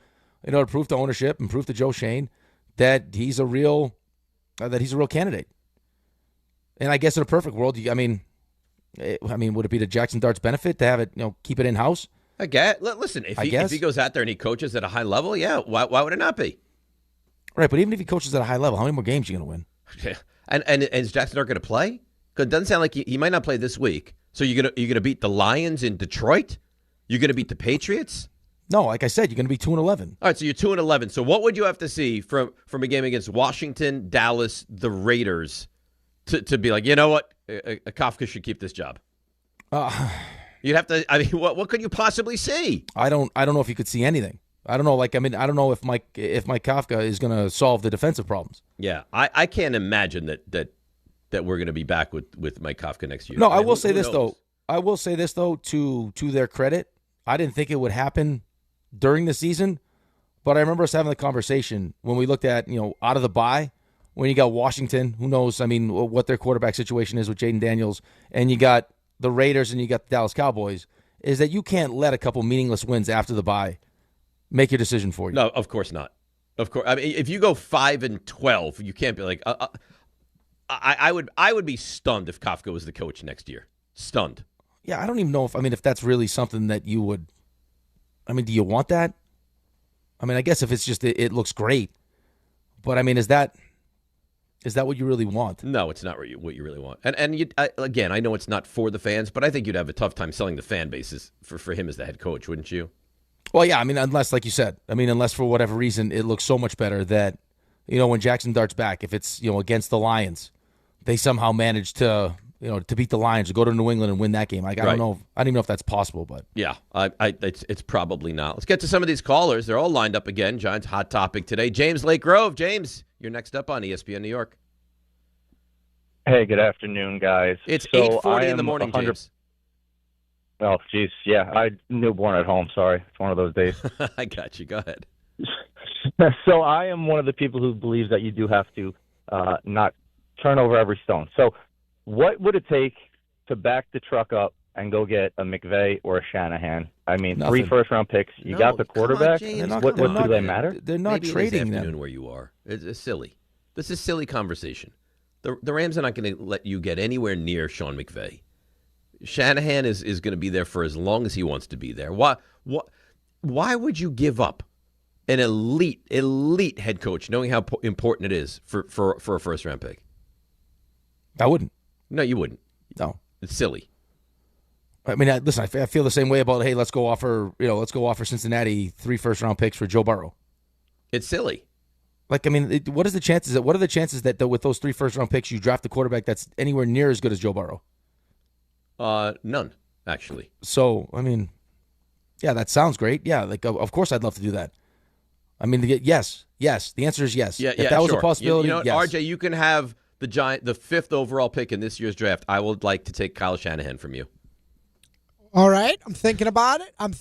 to prove to ownership and prove to Joe Schoen that he's a real candidate. And I guess in a perfect world, would it be to Jackson Dart's benefit to have it, keep it in house? I get. Listen, if he goes out there and he coaches at a high level, yeah, why would it not be? Right, but even if he coaches at a high level, how many more games are you going to win? Yeah. And is Jackson Dart going to play? Because it doesn't sound like he might not play this week. So you're gonna beat the Lions in Detroit? You're going to beat the Patriots? No, like I said, you're going to be 2-11. All right, so you're 2-11. So what would you have to see from a game against Washington, Dallas, the Raiders, to be like, you know what, Kafka should keep this job? You'd have to. I mean, what could you possibly see? I don't know if you could see anything. I don't know. I don't know if Mike Kafka is going to solve the defensive problems. Yeah, I can't imagine that we're going to be back with Mike Kafka next year. No, I will say this though. I will say this though, to their credit, I didn't think it would happen during the season, but I remember us having the conversation when we looked at out of the bye when you got Washington. Who knows? I mean, what their quarterback situation is with Jaden Daniels, and you got the Raiders and you got the Dallas Cowboys. Is that you can't let a couple meaningless wins after the bye make your decision for you? No, of course not. Of course, I mean, if you go 5-12, you can't be like. I would be stunned if Kafka was the coach next year. Stunned. Yeah, I don't even know if that's really something that you would. I mean, do you want that? I mean, I guess if it's just it looks great, but I mean, is that what you really want? No, it's not what you really want. And again, I know it's not for the fans, but I think you'd have a tough time selling the fan bases for him as the head coach, wouldn't you? Well, yeah, I mean, unless, like you said, unless for whatever reason it looks so much better that, when Jackson Dart's back, if it's, against the Lions, they somehow manage to, to beat the Lions or go to New England and win that game. I don't know. I don't even know if that's possible, but. Yeah, it's probably not. Let's get to some of these callers. They're all lined up again. Giants hot topic today. James Lake Grove. James, you're next up on ESPN New York. Hey, good afternoon, guys. It's 8:40 in the morning, James. Oh, geez, yeah. I newborn at home. Sorry, it's one of those days. I got you. Go ahead. So I am one of the people who believes that you do have to not turn over every stone. So what would it take to back the truck up and go get a McVay or a Shanahan? I mean, Nothing. 3 first-round picks. You got the quarterback. What do they matter? They're not trading them. Where you are. It's silly. This is silly conversation. The Rams are not going to let you get anywhere near Sean McVay. Shanahan is going to be there for as long as he wants to be there. Why would you give up an elite head coach, knowing how important it is for a first-round pick? I wouldn't. No, you wouldn't. No, it's silly. I mean, listen, I feel the same way about, hey, let's go offer Cincinnati 3 first-round picks for Joe Burrow. It's silly. Like, I mean, what are the chances that with those 3 first-round picks you draft a quarterback that's anywhere near as good as Joe Burrow? None, actually. So, I mean, yeah, that sounds great. Yeah, like, of course I'd love to do that. I mean, yes. The answer is yes. Yeah, if that was a possibility, you know, yes. RJ, you can have the 5th overall pick in this year's draft. I would like to take Kyle Shanahan from you. All right, I'm thinking about it. I'm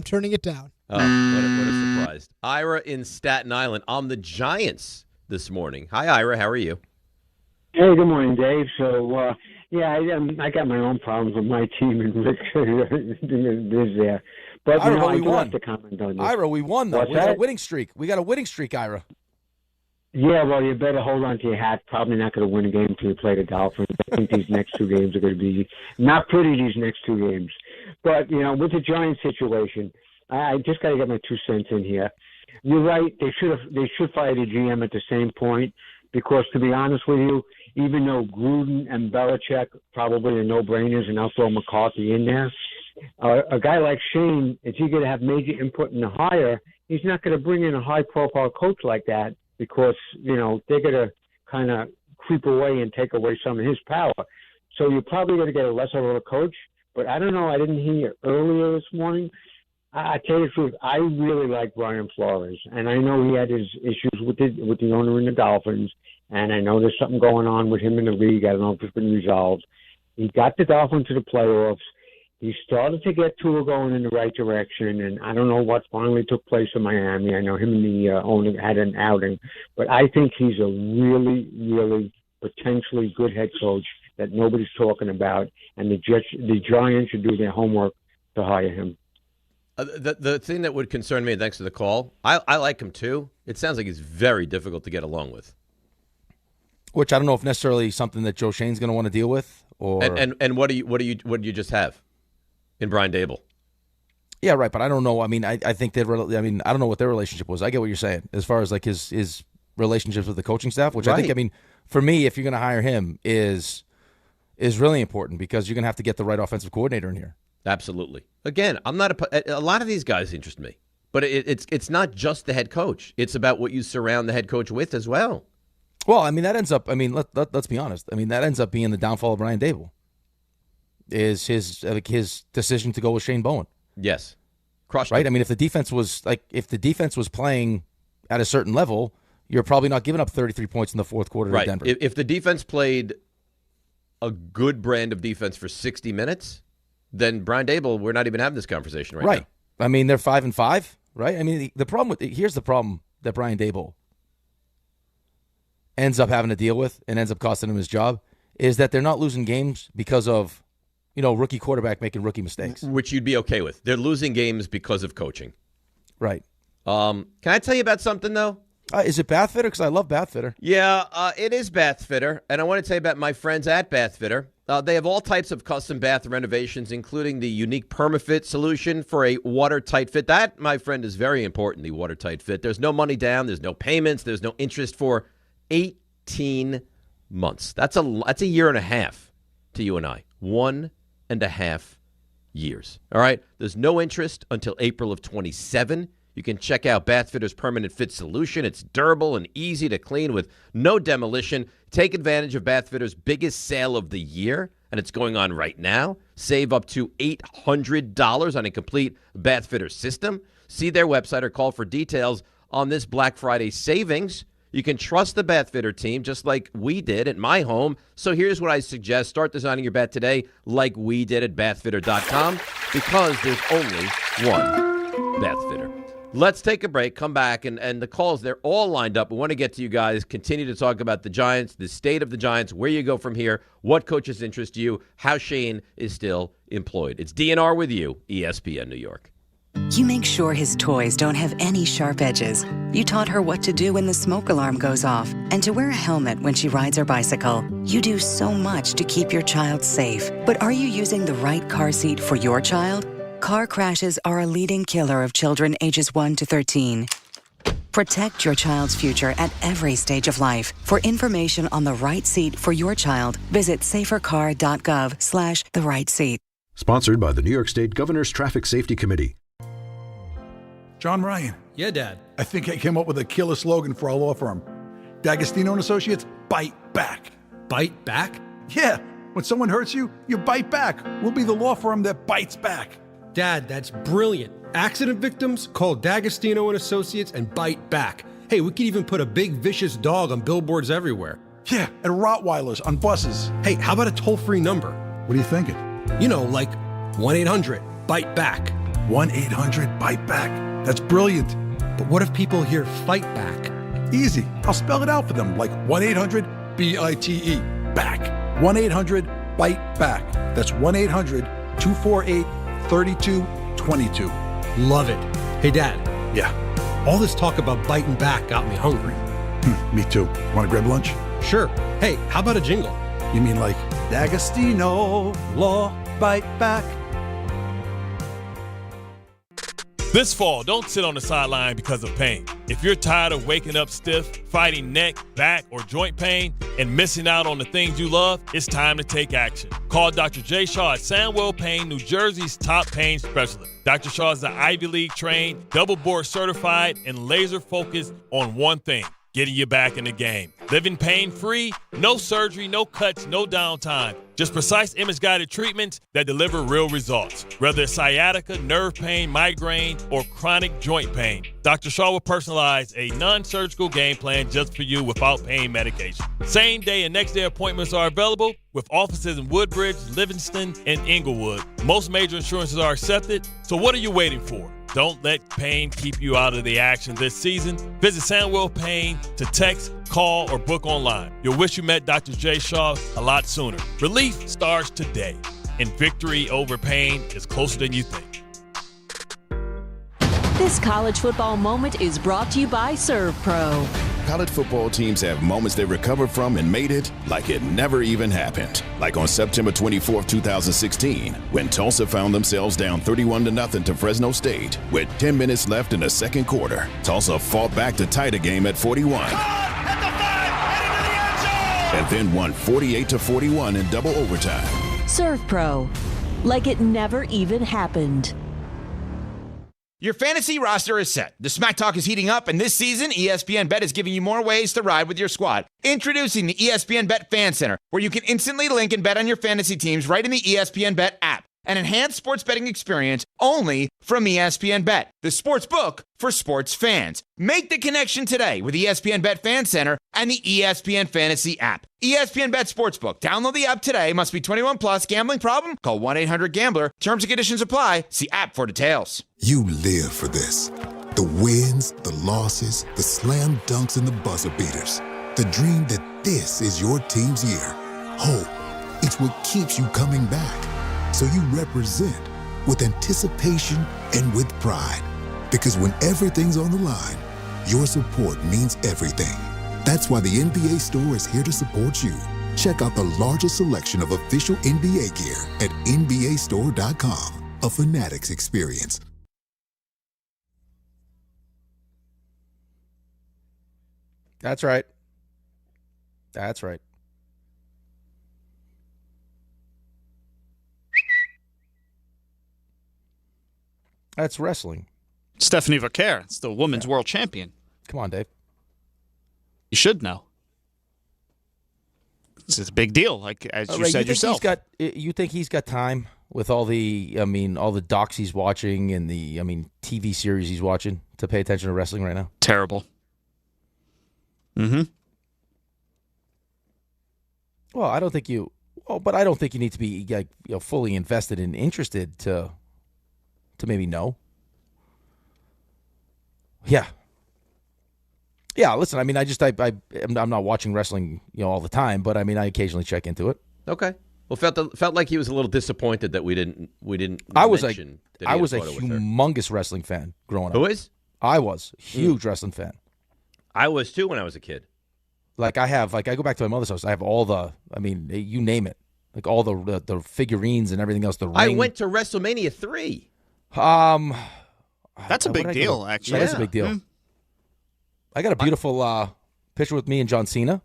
turning it down. Oh, what a surprise. Ira in Staten Island on the Giants this morning. Hi, Ira. How are you? Hey, good morning, Dave. So, I got my own problems with my team and Rick is there. But Ira, I we won. have to comment on this. Ira, we won, though. What's We got that? a winning streak. Ira. Yeah, well, you better hold on to your hat. Probably not going to win a game until you play the Dolphins. I think these next 2 games are going to be not pretty, these next 2 games. But, with the Giants situation, I just got to get my 2 cents in here. You're right. They should fire the GM at the same point because, to be honest with you, even though Gruden and Belichick probably are no-brainers, and I'll throw McCarthy in there, a guy like Shane, if he's going to have major input in the hire, he's not going to bring in a high-profile coach like that because, they're going to kind of creep away and take away some of his power. So you're probably going to get a lesser of a coach. But I don't know. I didn't hear earlier this morning. I tell you the truth, I really like Brian Flores, and I know he had his issues with the owner in the Dolphins, and I know there's something going on with him in the league. I don't know if it's been resolved. He got the Dolphins to the playoffs. He started to get Tua going in the right direction, and I don't know what finally took place in Miami. I know him and the owner had an outing, but I think he's a really, really potentially good head coach that nobody's talking about, and the Giants should do their homework to hire him. The thing that would concern me, thanks to the call, I like him too. It sounds like he's very difficult to get along with. Which I don't know if necessarily something that Joe Schoen's going to want to deal with, or and what do you just have in Brian Daboll? Yeah, right. But I don't know. I mean, I think I don't know what their relationship was. I get what you're saying as far as like his relationships with the coaching staff, which I think, I mean, for me, if you're going to hire him, is really important because you're going to have to get the right offensive coordinator in here. Absolutely. Again, I'm not a lot of these guys interest me, but it's not just the head coach. It's about what you surround the head coach with as well. Well, I mean, that ends up, I mean, let's be honest. I mean, that ends up being the downfall of Brian Daboll, is his decision to go with Shane Bowen. Yes. Crushed right? him. I mean, if the defense was playing at a certain level, you're probably not giving up 33 points in the fourth quarter to Denver. If the defense played a good brand of defense for 60 minutes, then Brian Daboll, we're not even having this conversation right now. I mean, they're 5-5, right? I mean, here's the problem that Brian Daboll ends up having to deal with and ends up costing him his job is that they're not losing games because of, rookie quarterback making rookie mistakes. Which you'd be okay with. They're losing games because of coaching. Right. Can I tell you about something, though? Is it Bathfitter? Because I love Bathfitter. Yeah, it is Bathfitter. And I want to tell you about my friends at Bathfitter. They have all types of custom bath renovations, including the unique PermaFit solution for a watertight fit. That, my friend, is very important, the watertight fit. There's no money down. There's no payments. There's no interest for 18 months. That's a year and a half to you and I. 1.5 years. All right? There's no interest until April of 27. You can check out Bathfitter's Permanent Fit Solution. It's durable and easy to clean with no demolition. Take advantage of Bathfitter's biggest sale of the year, and it's going on right now. Save up to $800 on a complete Bathfitter system. See their website or call for details on this Black Friday savings. You can trust the Bathfitter team just like we did at my home. So here's what I suggest. Start designing your bath today like we did at bathfitter.com because there's only one Bathfitter. Let's take a break, come back, and the calls, they're all lined up. We want to get to you guys, continue to talk about the Giants, the state of the Giants, where you go from here, what coaches interest you, how Shane is still employed. It's DNR with you, ESPN New York. You make sure his toys don't have any sharp edges. You taught her what to do when the smoke alarm goes off and to wear a helmet when she rides her bicycle. You do so much to keep your child safe. But are you using the right car seat for your child? Car crashes are a leading killer of children ages 1 to 13. Protect your child's future at every stage of life. For information on the right seat for your child, visit safercar.gov/the-right-seat. Sponsored by the New York State Governor's Traffic Safety Committee. John Ryan. Yeah, Dad. I think I came up with a killer slogan for our law firm. D'Agostino and Associates, bite back. Bite back? Yeah. When someone hurts you, you bite back. We'll be the law firm that bites back. Dad, that's brilliant. Accident victims, call D'Agostino and Associates and bite back. Hey, we could even put a big vicious dog on billboards everywhere. Yeah, and Rottweilers on buses. Hey, how about a toll-free number? What are you thinking? Like 1-800-BITE-BACK. 1-800-BITE-BACK. That's brilliant. But what if people hear fight back? Easy. I'll spell it out for them, like 1-800-BITE. Back. 1-800-BITE-BACK. That's 1-800-248-3222. Love it. Hey, Dad. Yeah. All this talk about biting back got me hungry. Me too. Want to grab lunch? Sure. Hey, how about a jingle? You mean like D'Agostino, Law, Bite Back? This fall, don't sit on the sideline because of pain. If you're tired of waking up stiff, fighting neck, back, or joint pain, and missing out on the things you love, it's time to take action. Call Dr. Jay Shaw at Sandwell Pain, New Jersey's top pain specialist. Dr. Shaw is an Ivy League trained, double board certified, and laser focused on one thing: getting you back in the game. Living pain-free, no surgery, no cuts, no downtime. Just precise image-guided treatments that deliver real results. Whether it's sciatica, nerve pain, migraine, or chronic joint pain, Dr. Shaw will personalize a non-surgical game plan just for you without pain medication. Same-day and next-day appointments are available with offices in Woodbridge, Livingston, and Inglewood. Most major insurances are accepted, so what are you waiting for? Don't let pain keep you out of the action this season. Visit Sandwell Pain to text, call, or book online. You'll wish you met Dr. Jay Shaw a lot sooner. Relief starts today, and victory over pain is closer than you think. This college football moment is brought to you by Serve Pro. College football teams have moments they recovered from and made it like it never even happened. Like on September 24, 2016, when Tulsa found themselves down 31-0 to Fresno State with 10 minutes left in the second quarter. Tulsa fought back to tie the game at 41. And then won 48-41 in double overtime. Serve Pro. Like it never even happened. Your fantasy roster is set. The Smack Talk is heating up, and this season, ESPN Bet is giving you more ways to ride with your squad. Introducing the ESPN Bet Fan Center, where you can instantly link and bet on your fantasy teams right in the ESPN Bet app. An enhanced sports betting experience only from ESPN Bet, the sports book for sports fans. Make the connection today with ESPN Bet Fan Center and the ESPN Fantasy app. ESPN Bet Sportsbook. Download the app today. Must be 21 plus. Gambling problem? Call 1-800-GAMBLER. Terms and conditions apply. See app for details. You live for this. The wins, the losses, the slam dunks, and the buzzer beaters. The dream that this is your team's year. Hope. It's what keeps you coming back. So you represent with anticipation and with pride. Because when everything's on the line, your support means everything. That's why the NBA Store is here to support you. Check out the largest selection of official NBA gear at NBAstore.com. A Fanatics experience. That's right. That's right. That's wrestling. Stephanie Vaquer, it's the women's world champion. Come on, Dave. You should know. This is a big deal, like as you said yourself. You think he's got time with all the docs he's watching and the TV series he's watching to pay attention to wrestling right now? Terrible. Mm-hmm. Well, I don't think you need to be fully invested and interested to maybe know. Yeah. Yeah, listen, I'm not watching wrestling, all the time, but I occasionally check into it. Okay. Well, felt like he was a little disappointed that we didn't. I was a humongous wrestling fan growing up. Who is? I was a huge wrestling fan. I was too when I was a kid. I go back to my mother's house. I have all you name it, like all the figurines and everything else. The ring. I went to WrestleMania 3. That's a big deal, actually. That is a big deal. Mm-hmm. I got a beautiful picture with me and John Cena.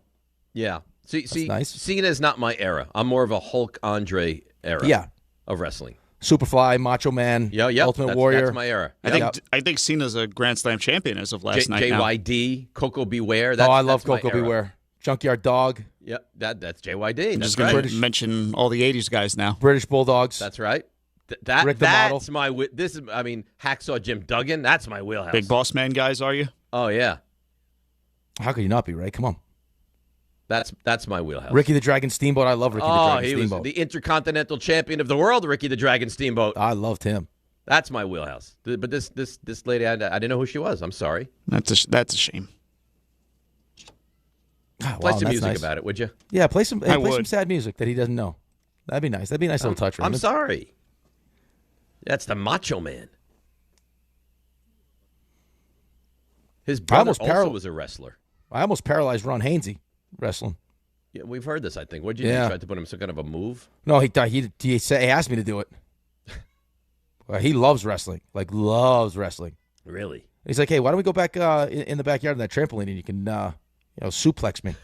Yeah. See, nice. Cena is not my era. I'm more of a Hulk Andre era of wrestling. Superfly, Macho Man, Ultimate Warrior. That's my era. I think Cena's a Grand Slam champion as of last night. JYD, Coco Beware. I love Coco Beware. Junkyard Dog. Yep, that's JYD. I'm just going to mention all the 80s guys now. British Bulldogs. That's right. Rick the Model. That's my. This is. Hacksaw Jim Duggan. That's my wheelhouse. Big Boss Man guys, are you? Oh yeah. How could you not be, right? Come on. That's my wheelhouse. Ricky the Dragon Steamboat. I love Ricky the Dragon Steamboat. He was the Intercontinental Champion of the world, Ricky the Dragon Steamboat. I loved him. That's my wheelhouse. But this lady, I didn't know who she was. I'm sorry. That's a shame. Play some music about it, would you? Yeah, play some sad music that he doesn't know. That'd be nice. That'd be a nice little touch for him. I'm sorry. That's the Macho Man. His brother also was a wrestler. I almost paralyzed Ron Hainsey wrestling. Yeah, we've heard this, I think. What did you do? Try to put him in some kind of a move? No, he asked me to do it. He loves wrestling. Loves wrestling. Really? He's like, hey, why don't we go back in the backyard on that trampoline and you can suplex me.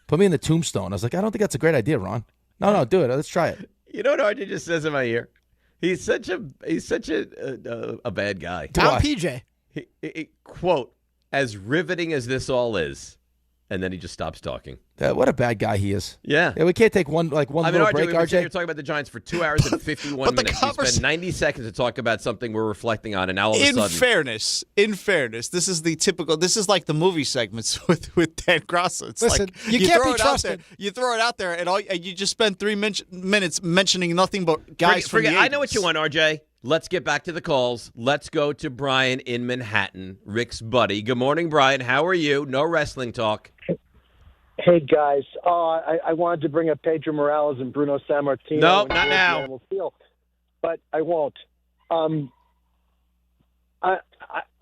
Put me in the tombstone. I was like, I don't think that's a great idea, Ron. No, do it. Let's try it. You know what RJ just says in my ear? He's such a bad guy. Tom PJ. Quote, as riveting as this all is. And then he just stops talking. What a bad guy he is. Yeah. We can't take one little break, RJ. You're talking about the Giants for 2 hours and 51 minutes. You spent 90 seconds to talk about something we're reflecting on, and now all of a sudden. In fairness, this is the typical. This is like the movie segments with Dan Grasso. It's Listen, you can't be trusted. You throw it out there, and you just spend 3 minutes mentioning nothing but guys from the 80s. I know what you want, RJ. Let's get back to the calls. Let's go to Brian in Manhattan, Rick's buddy. Good morning, Brian. How are you? No wrestling talk. Hey, guys. I wanted to bring up Pedro Morales and Bruno Sammartino. No, not now. But I won't. I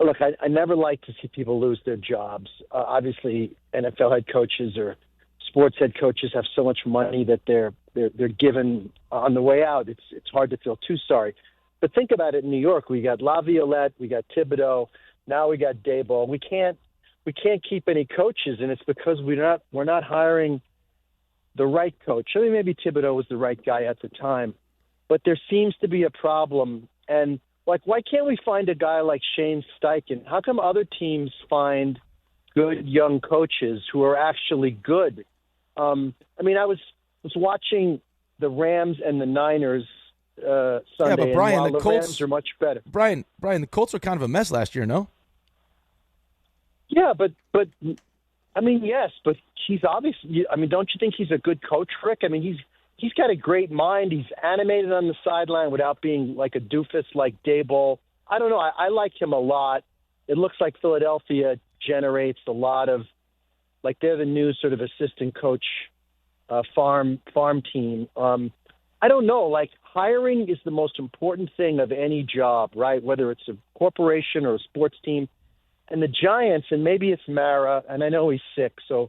Look, I never like to see people lose their jobs. Obviously, NFL head coaches or sports head coaches have so much money that they're given on the way out. It's hard to feel too sorry. But think about it in New York. We got Laviolette, we got Thibodeau, now we got Daboll. We can't keep any coaches, and it's because we're not hiring the right coach. I mean, maybe Thibodeau was the right guy at the time, but there seems to be a problem. And why can't we find a guy like Shane Steichen? How come other teams find good young coaches who are actually good? I mean, I was watching the Rams and the Niners Sunday. Yeah, but Brian, and the Colts Rams are much better. Brian, the Colts are kind of a mess last year, no? Yeah, but I mean, yes, but he's obviously. I mean, don't you think he's a good coach, Rick? I mean, he's got a great mind. He's animated on the sideline without being like a doofus like Daboll. I don't know. I like him a lot. It looks like Philadelphia generates a lot of, like, they're the new sort of assistant coach farm team. I don't know. Like, hiring is the most important thing of any job, right? Whether it's a corporation or a sports team. And the Giants, and maybe it's Mara, and I know he's sick, so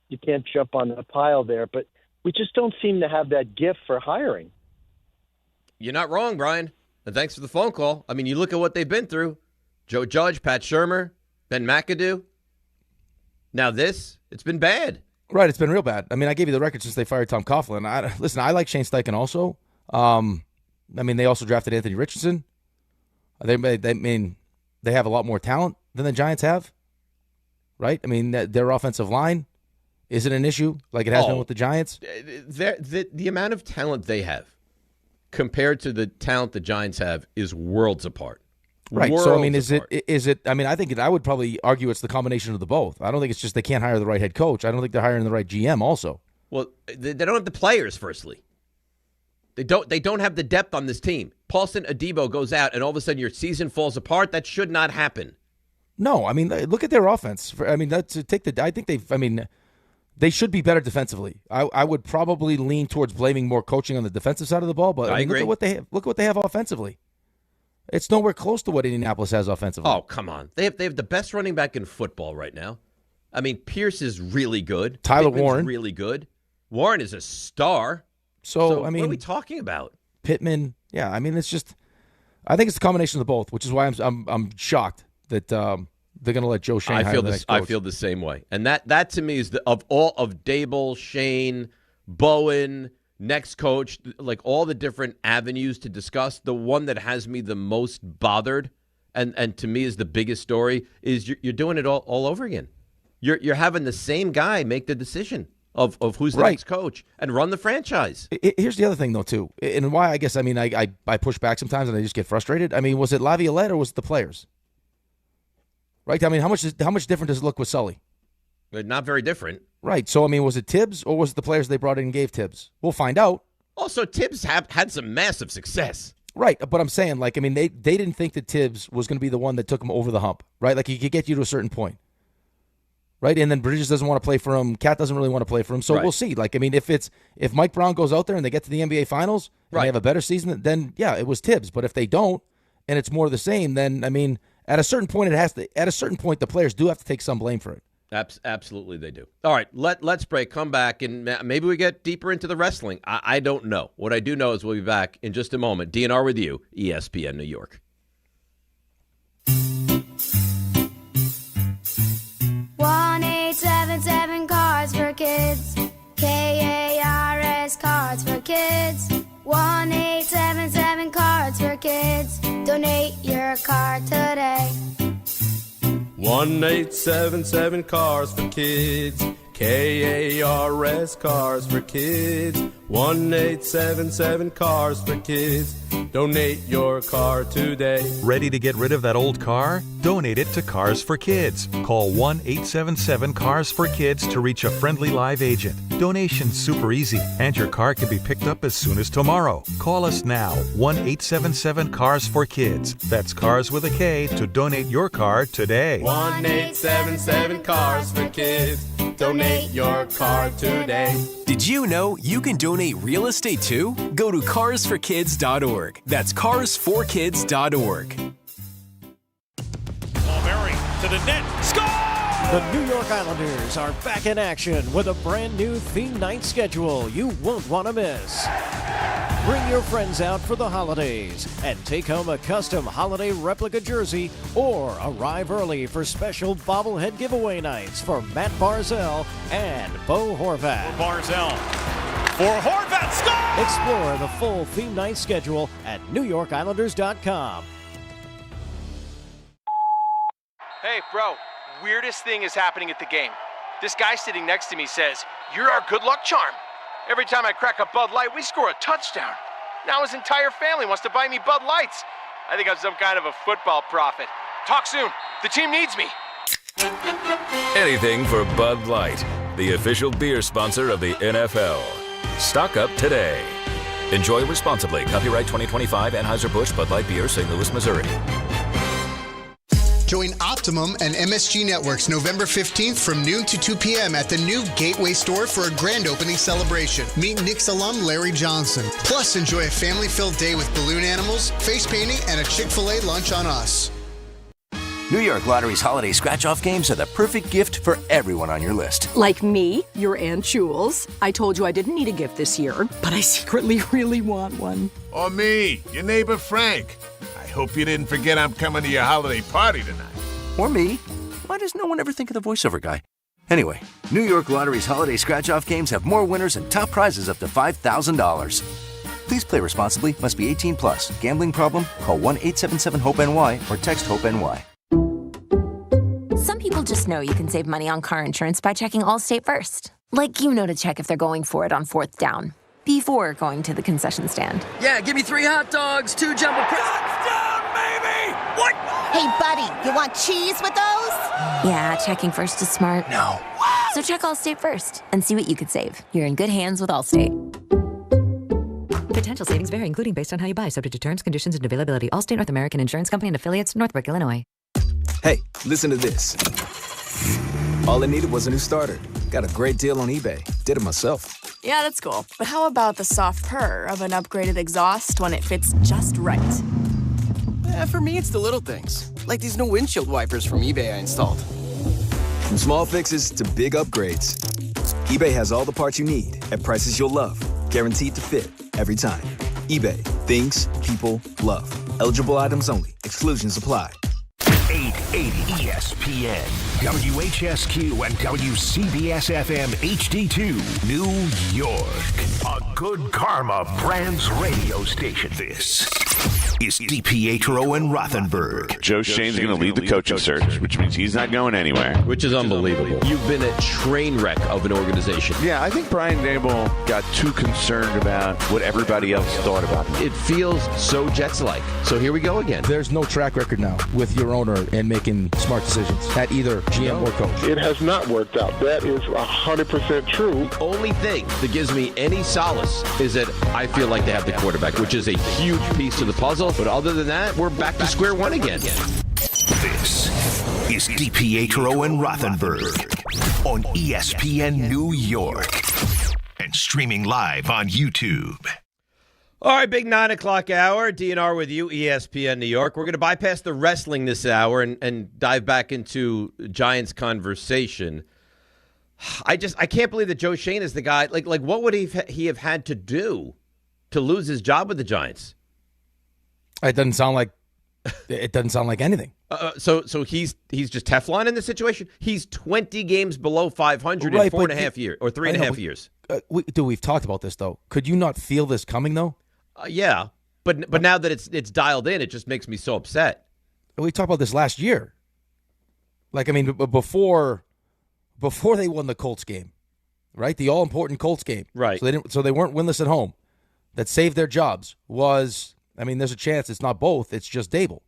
you can't jump on the pile there, but we just don't seem to have that gift for hiring. You're not wrong, Brian. And thanks for the phone call. I mean, you look at what they've been through. Joe Judge, Pat Shurmur, Ben McAdoo. Now it's been bad. Right, it's been real bad. I mean, I gave you the record since they fired Tom Coughlin. Listen, I like Shane Steichen also. I mean, they also drafted Anthony Richardson. They have a lot more talent than the Giants have, right? I mean, their offensive line isn't an issue like it has been with the Giants. The amount of talent they have compared to the talent the Giants have is worlds apart. Right. So, I mean, is it, I mean, I would probably argue it's the combination of the both. I don't think it's just they can't hire the right head coach. I don't think they're hiring the right GM also. Well, they don't have the players, firstly. They don't have the depth on this team. Paulson Adebo goes out, and all of a sudden your season falls apart. That should not happen. No, I mean, look at their offense. I mean, they should be better defensively. I would probably lean towards blaming more coaching on the defensive side of the ball, but I mean, agree. Look what they have offensively. It's nowhere close to what Indianapolis has offensively. Oh, come on. They have the best running back in football right now. I mean, Pierce is really good. Tyler Pittman's Warren. really good. Warren is a star. So, I mean, what are we talking about? Pittman, yeah, I mean, it's just, I think it's a combination of both, which is why I'm shocked that they're going to let Joe Schoen hire the next coach. I feel the same way. And that to me is of all of Daboll, Shane, Bowen, next coach, like all the different avenues to discuss, the one that has me the most bothered and to me is the biggest story is you're doing it all over again. You're having the same guy make the decision of who's the next coach and run the franchise. Here's the other thing, though, too, and why I guess, I mean, I push back sometimes and I just get frustrated. I mean, was it Laviolette or was it the players? Right? I mean, how much different does it look with Sully? Not very different. Right. So, I mean, was it Tibbs or was it the players they brought in and gave Tibbs? We'll find out. Also, Tibbs had some massive success. Right. But I'm saying, like, I mean, they didn't think that Tibbs was going to be the one that took him over the hump, right? Like, he could get you to a certain point. Right, and then Bridges doesn't want to play for him. Cat doesn't really want to play for him. So We'll see. Like, I mean, if Mike Brown goes out there and they get to the NBA Finals and they have a better season, then yeah, it was Tibbs. But if they don't, and it's more of the same, then I mean, at a certain point, the players do have to take some blame for it. Absolutely, they do. All right, let's break. Come back, and maybe we get deeper into the wrestling. I don't know. What I do know is we'll be back in just a moment. DNR with you, ESPN New York. 1-877 Cards for Kids. KARS Cards for Kids. 1-877 Cards for Kids. Donate your card today. 1-877 Cars for Kids. KARS Cars for Kids. 1-877 Cars for Kids. Donate your car today. Ready to get rid of that old car? Donate it to Cars for Kids. Call 1-877-CARS-FOR-KIDS to reach a friendly live agent. Donation's super easy, and your car can be picked up as soon as tomorrow. Call us now, 1-877-CARS-FOR-KIDS. That's Cars with a K to donate your car today. 1-877 Cars for Kids. Donate your car today. Did you know you can donate real estate too? Go to carsforkids.org. That's carsforkids.org. to the net. Score! The New York Islanders are back in action with a brand new theme night schedule you won't want to miss. Bring your friends out for the holidays and take home a custom holiday replica jersey or arrive early for special bobblehead giveaway nights for Matt Barzell and Bo Horvat. Barzell for Horvat. Score! Explore the full theme night schedule at NewYorkIslanders.com. Hey, bro, weirdest thing is happening at the game. This guy sitting next to me says, "You're our good luck charm." Every time I crack a Bud Light, we score a touchdown. Now his entire family wants to buy me Bud Lights. I think I'm some kind of a football prophet. Talk soon. The team needs me. Anything for Bud Light, the official beer sponsor of the NFL. Stock up today. Enjoy responsibly. Copyright 2025 Anheuser-Busch Bud Light Beer, St. Louis, Missouri. Join Optimum and MSG Networks November 15th from noon to 2 p.m. at the new Gateway store for a grand opening celebration. Meet Knicks alum Larry Johnson. Plus, enjoy a family-filled day with balloon animals, face painting, and a Chick-fil-A lunch on us. New York Lottery's holiday scratch-off games are the perfect gift for everyone on your list. Like me, your Aunt Jules. I told you I didn't need a gift this year, but I secretly really want one. Or me, your neighbor Frank. I hope you didn't forget I'm coming to your holiday party tonight. Or me. Why does no one ever think of the voiceover guy? Anyway, New York Lottery's holiday scratch-off games have more winners and top prizes up to $5,000. Please play responsibly. Must be 18 plus. Gambling problem? Call 1-877-HOPE-NY or text HOPE-NY. Some people just know you can save money on car insurance by checking Allstate first. Like to check if they're going for it on 4th down before going to the concession stand. Yeah, give me 3 hot dogs, 2 jumbo Touchdown, baby! What? Hey, buddy, you want cheese with those? Yeah, checking first is smart. No. So check Allstate first and see what you could save. You're in good hands with Allstate. Potential savings vary, including based on how you buy, subject to terms, conditions, and availability. Allstate North American Insurance Company and affiliates, Northbrook, Illinois. Hey, listen to this. All I needed was a new starter. Got a great deal on eBay. Did it myself. Yeah, that's cool. But how about the soft purr of an upgraded exhaust when it fits just right? For me, it's the little things, like these new windshield wipers from eBay I installed. From small fixes to big upgrades, eBay has all the parts you need at prices you'll love. Guaranteed to fit every time. eBay. Things people love. Eligible items only. Exclusions apply. 880 ESPN, WHSQ, and WCBS-FM HD2, New York. A Good Karma Brands radio station. This is DiPietro and Rothenberg. Joe Schoen's going to lead the coaching search, which means he's not going anywhere. Which is unbelievable. You've been a train wreck of an organization. Yeah, I think Brian Daboll got too concerned about what everybody else thought about him. It feels so Jets-like. So here we go again. There's no track record now with your owner and making smart decisions at either GM or coach. It has not worked out. That is 100% true. The only thing that gives me any solace is that I feel like they have the quarterback, which is a huge piece to the puzzle. But other than that, we're back to square one again. This is DiPietro and Rothenberg on ESPN New York and streaming live on YouTube. All right, big 9 o'clock hour. DNR with you, ESPN New York. We're going to bypass the wrestling this hour and dive back into Giants conversation. I can't believe that Joe Schoen is the guy. Like what would he have had to do to lose his job with the Giants? It doesn't sound like anything. So he's just Teflon in this situation. He's 20 games below 500 in 4.5 years or 3.5 years. We've talked about this though. Could you not feel this coming though? Yeah, but now that it's dialed in, it just makes me so upset. We talked about this last year. Before they won the Colts game, right? The all important Colts game, right? So they weren't winless at home. That saved their jobs was. There's a chance it's not both. It's just Daboll.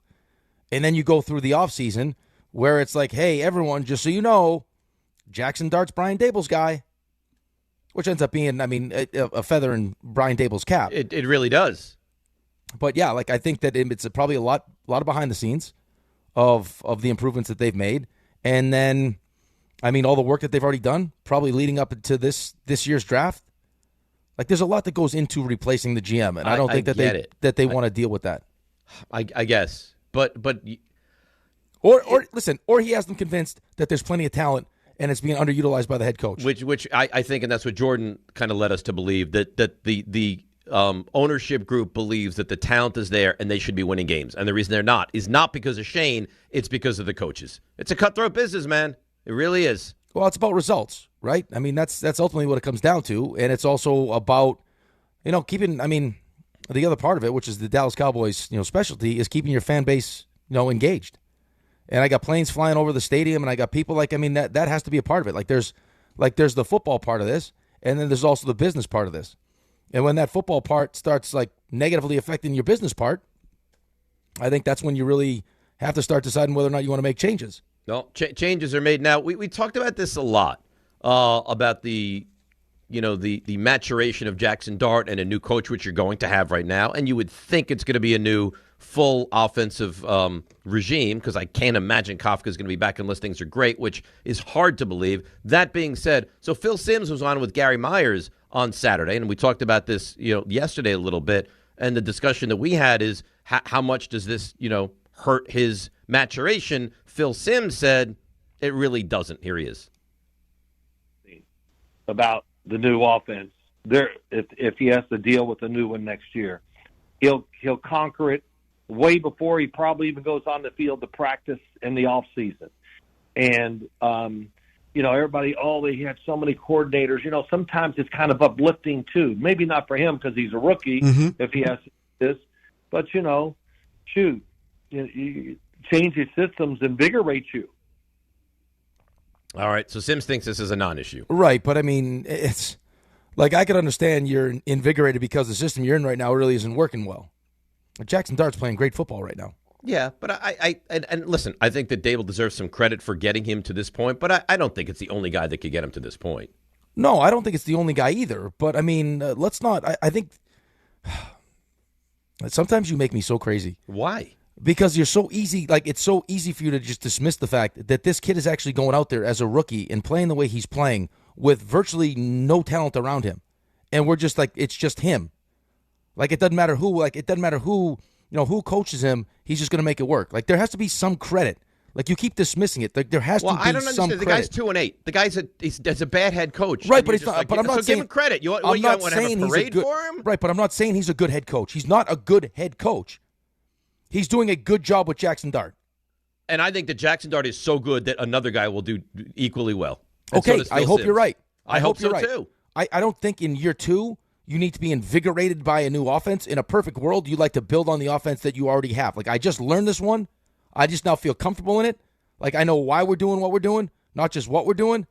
And then you go through the offseason where it's like, hey, everyone, just so you know, Jackson Dart's Brian Daboll's guy, which ends up being, a feather in Brian Daboll's cap. It really does. But, yeah, I think that it's probably a lot of behind the scenes of the improvements that they've made. And then, all the work that they've already done, probably leading up to this year's draft. There's a lot that goes into replacing the GM, and I don't think that they want to deal with that. I guess, but Or listen, or he has them convinced that there's plenty of talent and it's being underutilized by the head coach. Which I think, and that's what Jordan kind of led us to believe, that the ownership group believes that the talent is there and they should be winning games. And the reason they're not is not because of Schoen, it's because of the coaches. It's a cutthroat business, man. It really is. Well, it's about results, right? I mean, that's ultimately what it comes down to. And it's also about, keeping, the other part of it, which is the Dallas Cowboys, specialty, is keeping your fan base, engaged. And I got planes flying over the stadium, and I got people that has to be a part of it. There's the football part of this, and then there's also the business part of this. And when that football part starts negatively affecting your business part, I think that's when you really have to start deciding whether or not you want to make changes. No, changes are made now. We talked about this a lot about the maturation of Jackson Dart and a new coach, which you're going to have right now, and you would think it's going to be a new full offensive regime, because I can't imagine Kafka's going to be back unless things are great, which is hard to believe. That being said, so Phil Simms was on with Gary Myers on Saturday, and we talked about this yesterday a little bit, and the discussion that we had is how much does this hurt his maturation? Phil Simms said it really doesn't. Here he is. About the new offense, if he has to deal with a new one next year, he'll conquer it way before he probably even goes on the field to practice in the off season. And everybody, they have so many coordinators. Sometimes it's kind of uplifting too. Maybe not for him because he's a rookie if he has this, but you change your systems, invigorates you. All right, so Simms thinks this is a non-issue. Right, but it's I could understand you're invigorated because the system you're in right now really isn't working well. Jackson Dart's playing great football right now. Yeah, but I listen, I think that Daboll deserves some credit for getting him to this point, but I don't think it's the only guy that could get him to this point. No, I don't think it's the only guy either, but let's not, I think sometimes you make me so crazy. Why? Because you're so easy, it's so easy for you to just dismiss the fact that this kid is actually going out there as a rookie and playing the way he's playing with virtually no talent around him. And we're just it's just him. It doesn't matter who, who coaches him, he's just going to make it work. There has to be some credit. You keep dismissing it. There has to be some credit. Well, I don't understand. The guy's 2-8. The guy's a bad head coach. Right, but he's not. But I'm not saying give him credit. You want to have a parade for him? Right, but I'm not saying he's a good head coach. He's not a good head coach. He's doing a good job with Jackson Dart. And I think that Jackson Dart is so good that another guy will do equally well. And okay, so I hope you're right. I hope so, right. too. I don't think in year 2 you need to be invigorated by a new offense. In a perfect world, you like to build on the offense that you already have. I just learned this one. I just now feel comfortable in it. I know why we're doing what we're doing, not just what we're doing.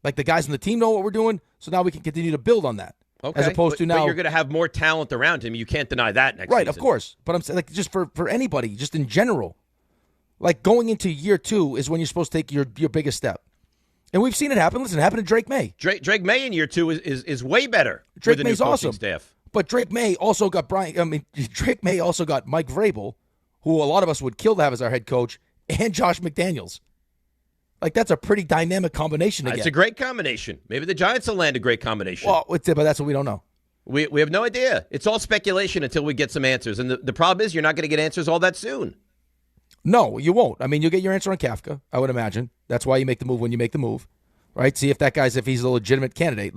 The guys on the team know what we're doing, so now we can continue to build on that. Okay. As opposed to now, but you're going to have more talent around him. You can't deny that next right, season. Of course. But I'm saying, just for anybody, just in general, going into year 2 is when you're supposed to take your biggest step. And we've seen it happen. Listen, it happened to Drake May. Drake May in year 2 is way better. Drake with the May's new coaching awesome. Staff. But Drake May also got Drake May also got Mike Vrabel, who a lot of us would kill to have as our head coach, and Josh McDaniels. That's a pretty dynamic combination again. It's a great combination. Maybe the Giants will land a great combination. Well, but that's what we don't know. We have no idea. It's all speculation until we get some answers. And the problem is you're not going to get answers all that soon. No, you won't. You'll get your answer on Kafka, I would imagine. That's why you make the move when you make the move, right? See if he's a legitimate candidate.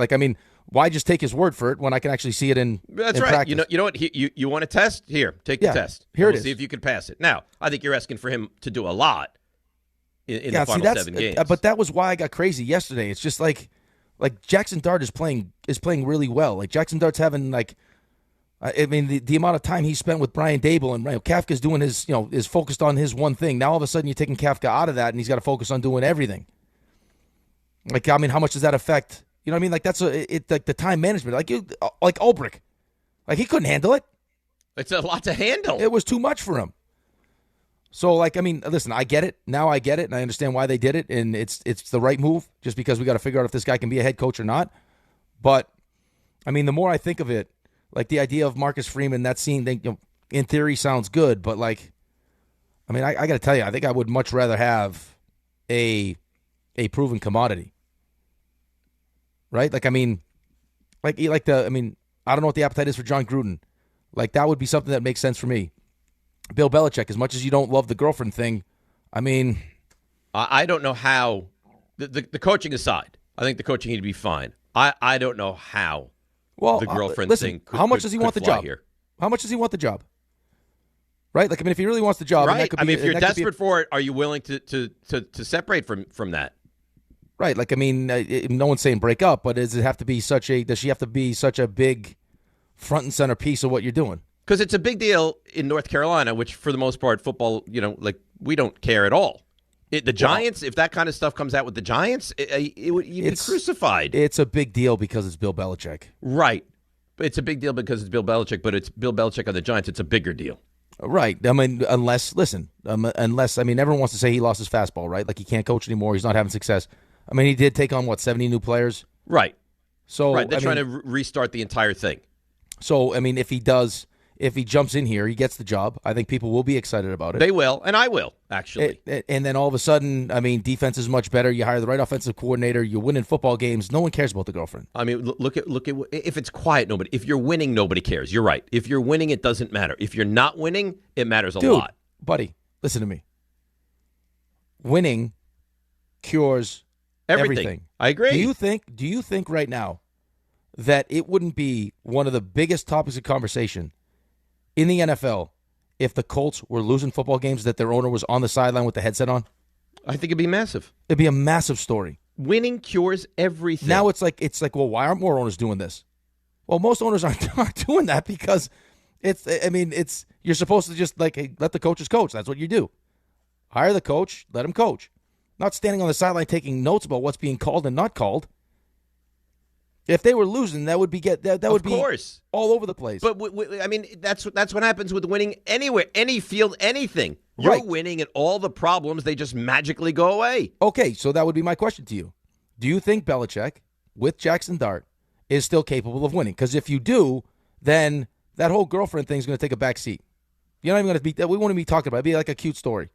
Why just take his word for it when I can actually see it in That's in right. practice? You know what? You want to test? Here, take the test. Here we'll it is. See if you can pass it. Now, I think you're asking for him to do a lot in the final 7 games. But that was why I got crazy yesterday. It's just Jackson Dart is playing really well. Jackson Dart's having the amount of time he spent with Brian Daboll and Kafka's doing his is focused on his one thing. Now all of a sudden you're taking Kafka out of that and he's got to focus on doing everything. How much does that affect? You know what I mean? That's the time management. Like Ulbrich, he couldn't handle it. It's a lot to handle. It was too much for him. So, listen, I get it. Now I get it, and I understand why they did it, and it's the right move, just because we got to figure out if this guy can be a head coach or not. But, the more I think of it, the idea of Marcus Freeman, that scene, in theory sounds good, but, I got to tell you, I think I would much rather have a proven commodity. Right? I don't know what the appetite is for John Gruden. That would be something that makes sense for me. Bill Belichick, as much as you don't love the girlfriend thing, I mean, I don't know how. The coaching aside, I think the coaching need to be fine. I don't know how. Well, the girlfriend listen, thing. How much does he want the job? Here? How much does he want the job? Right? Like, I mean, if he really wants the job, right? That could be, if you're desperate for it, are you willing to separate from that? Right. Like, I mean, no one's saying break up, but does she have to be such a big front and center piece of what you're doing? Because it's a big deal in North Carolina, which for the most part, football, like we don't care at all. The Giants, if that kind of stuff comes out with the Giants, you'd be crucified. It's a big deal because it's Bill Belichick. Right. It's a big deal because it's Bill Belichick, but it's Bill Belichick on the Giants. It's a bigger deal. Right. I mean, unless everyone wants to say he lost his fastball, right? Like he can't coach anymore. He's not having success. I mean, he did take on, 70 new players? Right. So they're trying to restart the entire thing. So, I mean, if he jumps in here, he gets the job. I think people will be excited about it. They will, and I will, actually. And then all of a sudden, I mean, defense is much better. You hire the right offensive coordinator. You're winning football games. No one cares about the girlfriend. I mean, look at if it's quiet, nobody. If you're winning, nobody cares. You're right. If you're winning, it doesn't matter. If you're not winning, it matters a lot. Buddy, listen to me. Winning cures everything. I agree. Do you think right now that it wouldn't be one of the biggest topics of conversation in the NFL if the Colts were losing football games that their owner was on the sideline with the headset on? I think it'd be massive. It'd be a massive story. Winning cures everything. Now it's like, well, why aren't more owners doing this? Well, most owners aren't doing that because you're supposed to just let the coaches coach. That's what you do. Hire the coach, let him coach. Not standing on the sideline taking notes about what's being called and not called. If they were losing, that would be all over the place. But I mean, that's what happens with winning anywhere, any field, anything. You're winning, and all the problems they just magically go away. Okay, so that would be my question to you: do you think Belichick, with Jackson Dart, is still capable of winning? Because if you do, then that whole girlfriend thing is going to take a back seat. You're not even going to be that. We won't even be talking about it. It'd be like a cute story.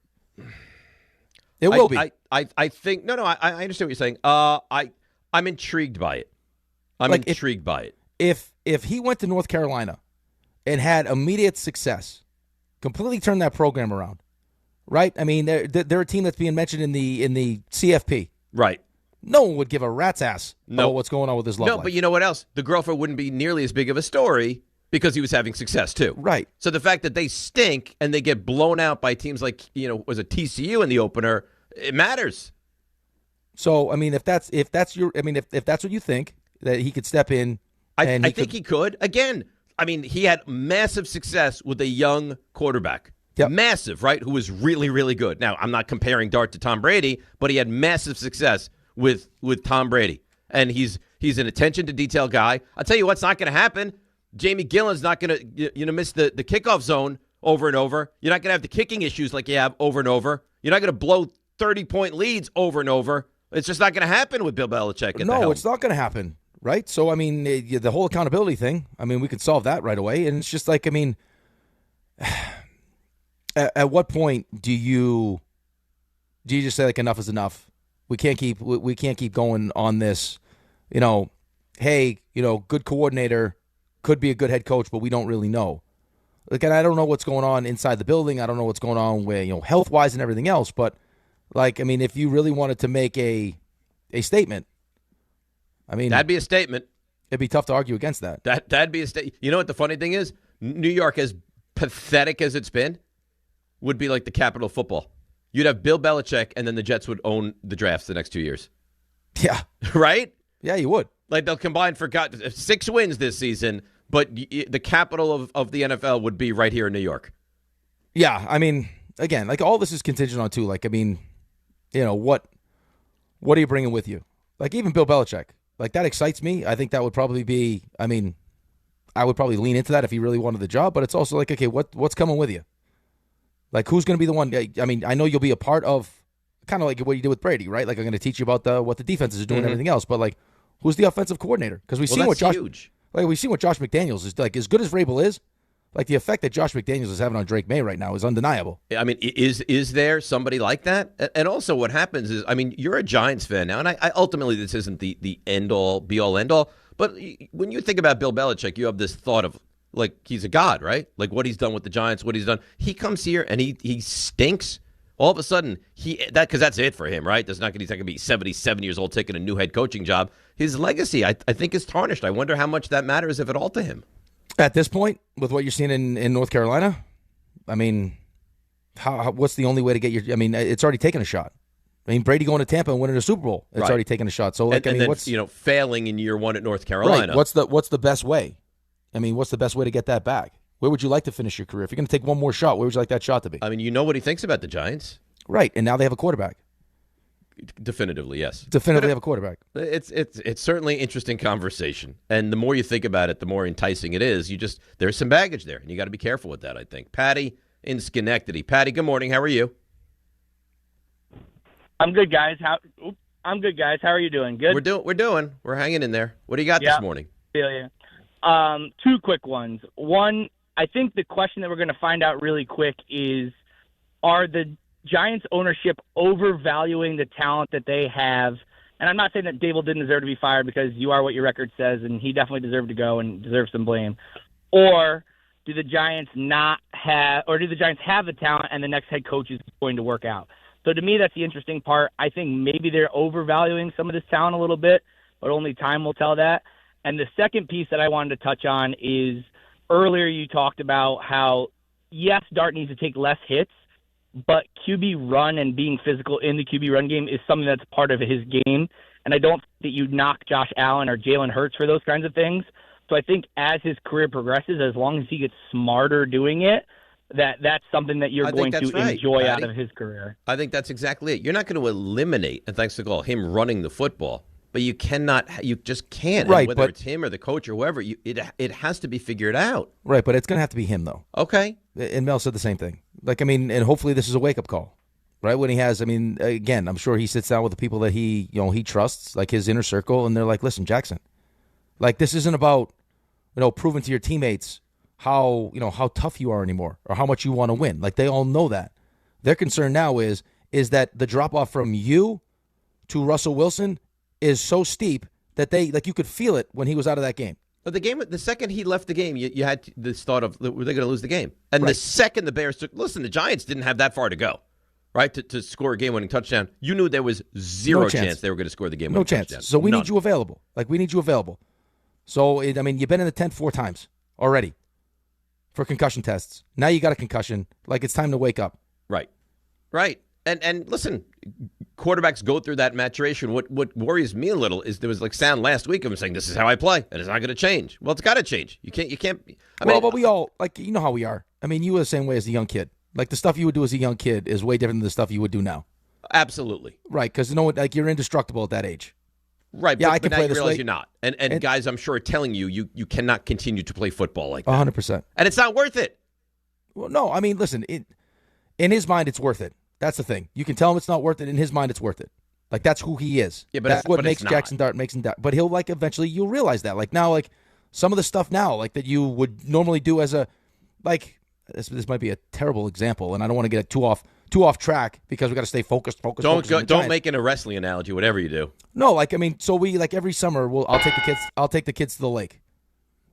It will be. I think no. I understand what you're saying. I'm intrigued by it. I'm intrigued by it. If he went to North Carolina and had immediate success, completely turned that program around, right? I mean, they're a team that's being mentioned in the CFP, right? No one would give a rat's ass about what's going on with his love life. But you know what else? The girlfriend wouldn't be nearly as big of a story because he was having success too, right? So the fact that they stink and they get blown out by teams like was it TCU in the opener, it matters. So I mean, if that's what you think. That he could step in. I think he could. Again, I mean, he had massive success with a young quarterback. Yep. Massive, right? Who was really, really good. Now, I'm not comparing Dart to Tom Brady, but he had massive success with Tom Brady. And he's an attention-to-detail guy. I'll tell you what's not going to happen. Jamie Gillen's not going to miss the kickoff zone over and over. You're not going to have the kicking issues like you have over and over. You're not going to blow 30-point leads over and over. It's just not going to happen with Bill Belichick. No, it's not going to happen. Right? So, I mean, the whole accountability thing, I mean, we could solve that right away. And it's just like, I mean, at what point do you just say, like, enough is enough? We can't keep going on this, hey, good coordinator, could be a good head coach, but we don't really know. Like, and I don't know what's going on inside the building. I don't know what's going on with, health-wise and everything else. But, like, I mean, if you really wanted to make a statement, I mean, that'd be a statement. It'd be tough to argue against that. That'd be a statement. You know what the funny thing is? New York, as pathetic as it's been, would be like the capital of football. You'd have Bill Belichick, and then the Jets would own the drafts the next 2 years. Yeah. Right? Yeah, you would. Like they'll combine for 6 wins this season, but the capital of the NFL would be right here in New York. Yeah, I mean, again, like all this is contingent on too. Like, I mean, what are you bringing with you? Like even Bill Belichick. Like, that excites me. I think that would probably be, I mean, I would probably lean into that if he really wanted the job. But it's also like, okay, what's coming with you? Like, who's going to be the one? I mean, I know you'll be a part of kind of like what you did with Brady, right? Like, I'm going to teach you about what the defenses are doing and everything else. But, like, who's the offensive coordinator? Because we've seen what Josh McDaniels is. Like, as good as Vrabel is, like, the effect that Josh McDaniels is having on Drake May right now is undeniable. I mean, is there somebody like that? And also what happens is, I mean, you're a Giants fan now, and I ultimately this isn't the end-all, be-all, end-all, but when you think about Bill Belichick, you have this thought of, like, he's a god, right? Like, what he's done with the Giants, what he's done. He comes here, and he stinks All of a sudden, because that's it for him, right? He's not going to be 77 years old taking a new head coaching job. His legacy, I think, is tarnished. I wonder how much that matters, if at all, to him. At this point, with what you're seeing in North Carolina, I mean, what's the only way to get your? I mean, it's already taken a shot. I mean, Brady going to Tampa and winning a Super Bowl, it's already taken a shot. So, like, then, what's failing in year one at North Carolina? Right. What's the best way? I mean, what's the best way to get that back? Where would you like to finish your career? If you're going to take one more shot, where would you like that shot to be? I mean, you know what he thinks about the Giants. Right, and now they have a quarterback. Definitively, yes. Definitively have a quarterback. It's certainly an interesting conversation. And the more you think about it, the more enticing it is. There's some baggage there, and you got to be careful with that, I think. Patty in Schenectady. Patty, good morning. How are you? I'm good, guys. I'm good, guys. How are you doing? Good? We're hanging in there. What do you got this morning? Feel you. Two quick ones. One, I think the question that we're going to find out really quick is, are the Giants ownership overvaluing the talent that they have? And I'm not saying that Daboll didn't deserve to be fired, because you are what your record says, and he definitely deserved to go and deserves some blame. Or do the Giants have the talent and the next head coach is going to work out? So to me, that's the interesting part. I think maybe they're overvaluing some of this talent a little bit, but only time will tell that. And the second piece that I wanted to touch on is, earlier you talked about how, yes, Dart needs to take less hits, but QB run and being physical in the QB run game is something that's part of his game. And I don't think that you knock Josh Allen or Jalen Hurts for those kinds of things. So I think as his career progresses, as long as he gets smarter doing it, that's something that you're going to enjoy out of his career. I think that's exactly it. You're not going to eliminate, and thanks to God, him running the football, but you just can't. Right, and whether it's him or the coach or whoever, it has to be figured out. Right, but it's going to have to be him, though. Okay. And Mel said the same thing. Like, I mean, and hopefully this is a wake-up call, right? When he has, I mean, again, I'm sure he sits down with the people that he trusts, like his inner circle, and they're like, listen, Jackson, like, this isn't about, proving to your teammates how tough you are anymore or how much you want to win. Like, they all know that. Their concern now is that the drop-off from you to Russell Wilson is so steep that you could feel it when he was out of that game. But the second he left the game, you had this thought of, were they going to lose the game? And the second the Bears the Giants didn't have that far to go, right, to score a game-winning touchdown. You knew there was zero chance they were going to score the game-winning touchdown. No chance. So we need you available. Like, we need you available. So, I mean, you've been in the tent 4 times already for concussion tests. Now you got a concussion. Like, it's time to wake up. Right. And listen, quarterbacks go through that maturation. What worries me a little is there was sound last week of him saying, this is how I play, and it's not going to change. Well, it's got to change. You can't. But we all, you know how we are. I mean, you were the same way as a young kid. Like, the stuff you would do as a young kid is way different than the stuff you would do now. Absolutely. Right, because you're indestructible at that age. Right, yeah, but, I can but now play you this realize late. you're not. And guys, I'm sure, are telling you cannot continue to play football like that. 100%. And it's not worth it. Well, no, I mean, listen, in his mind, it's worth it. That's the thing. You can tell him it's not worth it. In his mind, it's worth it. Like, that's who he is. Yeah, but that's what makes not. Jackson Dart makes him Dart. But he'll, eventually you'll realize that. Like, now, some of the stuff now, that you would normally do as a, this might be a terrible example, and I don't want to get too off track because we got to stay focused. Don't make it a wrestling analogy, whatever you do. No, so we, every summer, I'll take the kids to the lake.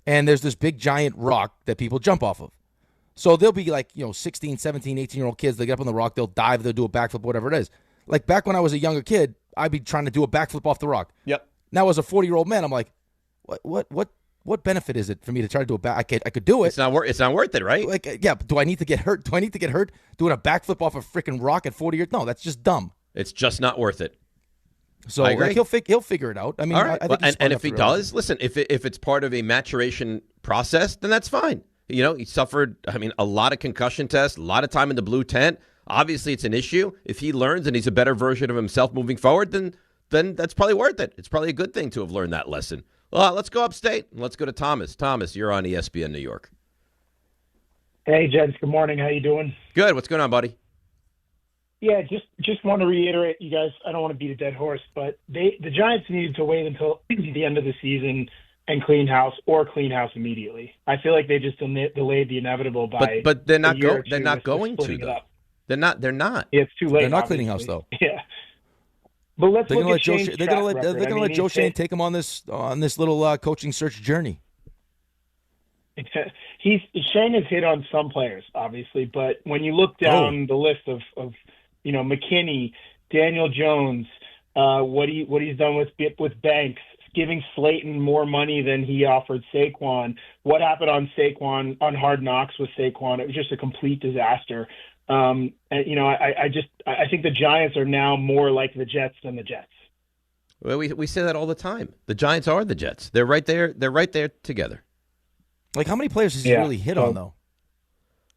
And there's this big giant rock that people jump off of. So they'll be 16, 17, 18-year-old kids. They get up on the rock, they'll dive, they'll do a backflip, whatever it is. Like, back when I was a younger kid, I'd be trying to do a backflip off the rock. Yep. Now, as a 40-year-old man, I'm like, what benefit is it for me to try to do a back? I could do it. It's not worth it, right? Yeah, but do I need to get hurt? Do I need to get hurt doing a backflip off a freaking rock at 40 years? No, that's just dumb. It's just not worth it. So I agree. he'll figure it out. I mean, all right. I think and if he does, listen, if it's part of a maturation process, then that's fine. He suffered, a lot of concussion tests, a lot of time in the blue tent. Obviously, it's an issue. If he learns and he's a better version of himself moving forward, then that's probably worth it. It's probably a good thing to have learned that lesson. Well, let's go upstate. Let's go to Thomas. Thomas, you're on ESPN New York. Hey, gents. Good morning. How you doing? Good. What's going on, buddy? Yeah, just want to reiterate, you guys, I don't want to beat a dead horse, but the Giants needed to wait until the end of the season and clean house immediately. I feel like they just delayed the inevitable by but they're not they're not going to though. They're not. Yeah, it's too late. They're not cleaning house though. Yeah. But let's they're look gonna at Shane's track record. They're going to let Joe Shane take him on this little coaching search journey. Shane has hit on some players, obviously, but when you look down the list of McKinney, Daniel Jones, what he's done with Banks, giving Slayton more money than he offered Saquon. What happened on Saquon on Hard Knocks with Saquon? It was just a complete disaster. I think the Giants are now more like the Jets than the Jets. Well, we say that all the time. The Giants are the Jets. They're right there. They're right there together. Like, how many players has he really hit on, though?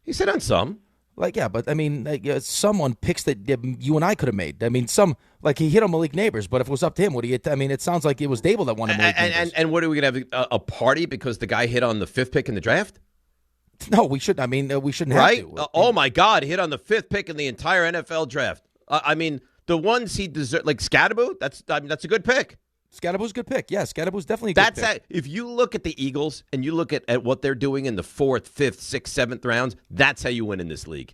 He's hit on some. But I mean, some on picks that you and I could have made. I mean, some, like, he hit on Malik Neighbors, but if it was up to him, would he hit? I mean, it sounds like it was Daboll that wanted Malik Neighbors. And what are we going to have, a party because the guy hit on the 5th pick in the draft? No, we shouldn't. I mean, we shouldn't have to. Oh, my God, hit on the 5th pick in the entire NFL draft. I mean, the ones he deserved, like Scadaboo, that's a good pick. Scadaboo's a good pick. Yeah, Scadaboo's definitely a good pick. If you look at the Eagles and you look at what they're doing in the 4th, 5th, 6th, 7th rounds, that's how you win in this league.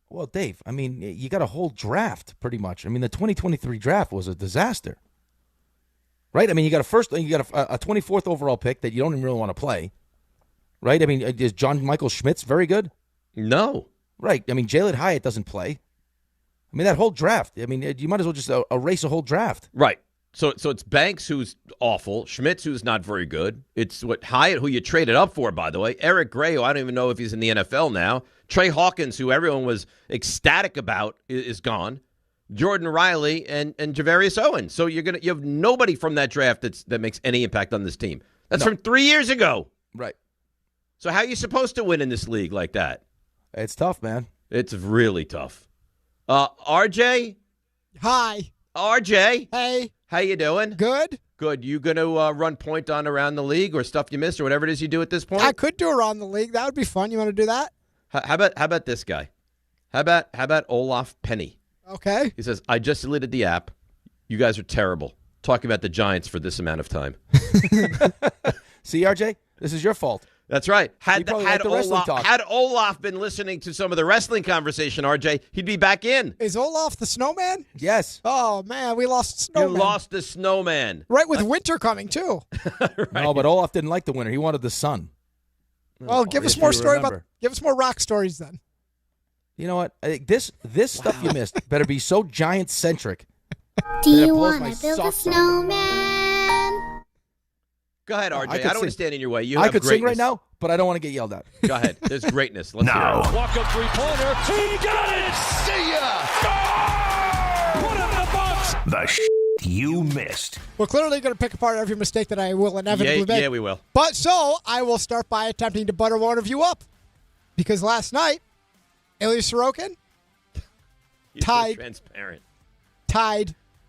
Well, Dave, I mean, you got a whole draft pretty much. I mean, the 2023 draft was a disaster, right? I mean, you got a 24th overall pick that you don't even really want to play, right? I mean, is John Michael Schmitz very good? No. Right. I mean, Jalen Hyatt doesn't play. I mean, that whole draft. I mean, you might as well just erase a whole draft. Right. So it's Banks, who's awful, Schmitz, who's not very good. It's Hyatt, who you traded up for, by the way. Eric Gray, who I don't even know if he's in the NFL now. Trey Hawkins, who everyone was ecstatic about, is gone. Jordan Riley and Javarius Owens. So you have nobody from that draft that makes any impact on this team. That's from 3 years ago. Right. So how are you supposed to win in this league like that? It's tough, man. It's really tough. RJ? Hi. RJ? Hey. How you doing? Good. Good. You going to run point on around the league or stuff you missed or whatever it is you do at this point? I could do around the league. That would be fun. You want to do that? How about this guy? How about Olaf Penny? Okay. He says, I just deleted the app. You guys are terrible. Talking about the Giants for this amount of time. See, RJ, this is your fault. That's right. Had Olaf Olaf been listening to some of the wrestling conversation, RJ, he'd be back in. Is Olaf the snowman? Yes. Oh, man, we lost snowman. You lost the snowman. Right, with winter coming, too. Right. No, but Olaf didn't like the winter. He wanted the sun. Well, give us more give us more rock stories then. You know what? This stuff you missed better be so Giants-centric. Do you want to build a snowman? Go ahead, RJ. I don't want to stand in your way. I could sing right now, but I don't want to get yelled at. Go ahead. There's greatness. Let's hear it. Walk-up three-pointer. He got it! See ya! Score! Put it in the box! The you missed. We're clearly going to pick apart every mistake that I will inevitably make. Yeah, we will. But so, I will start by attempting to butter one of you up. Because last night, Ilya Sorokin tied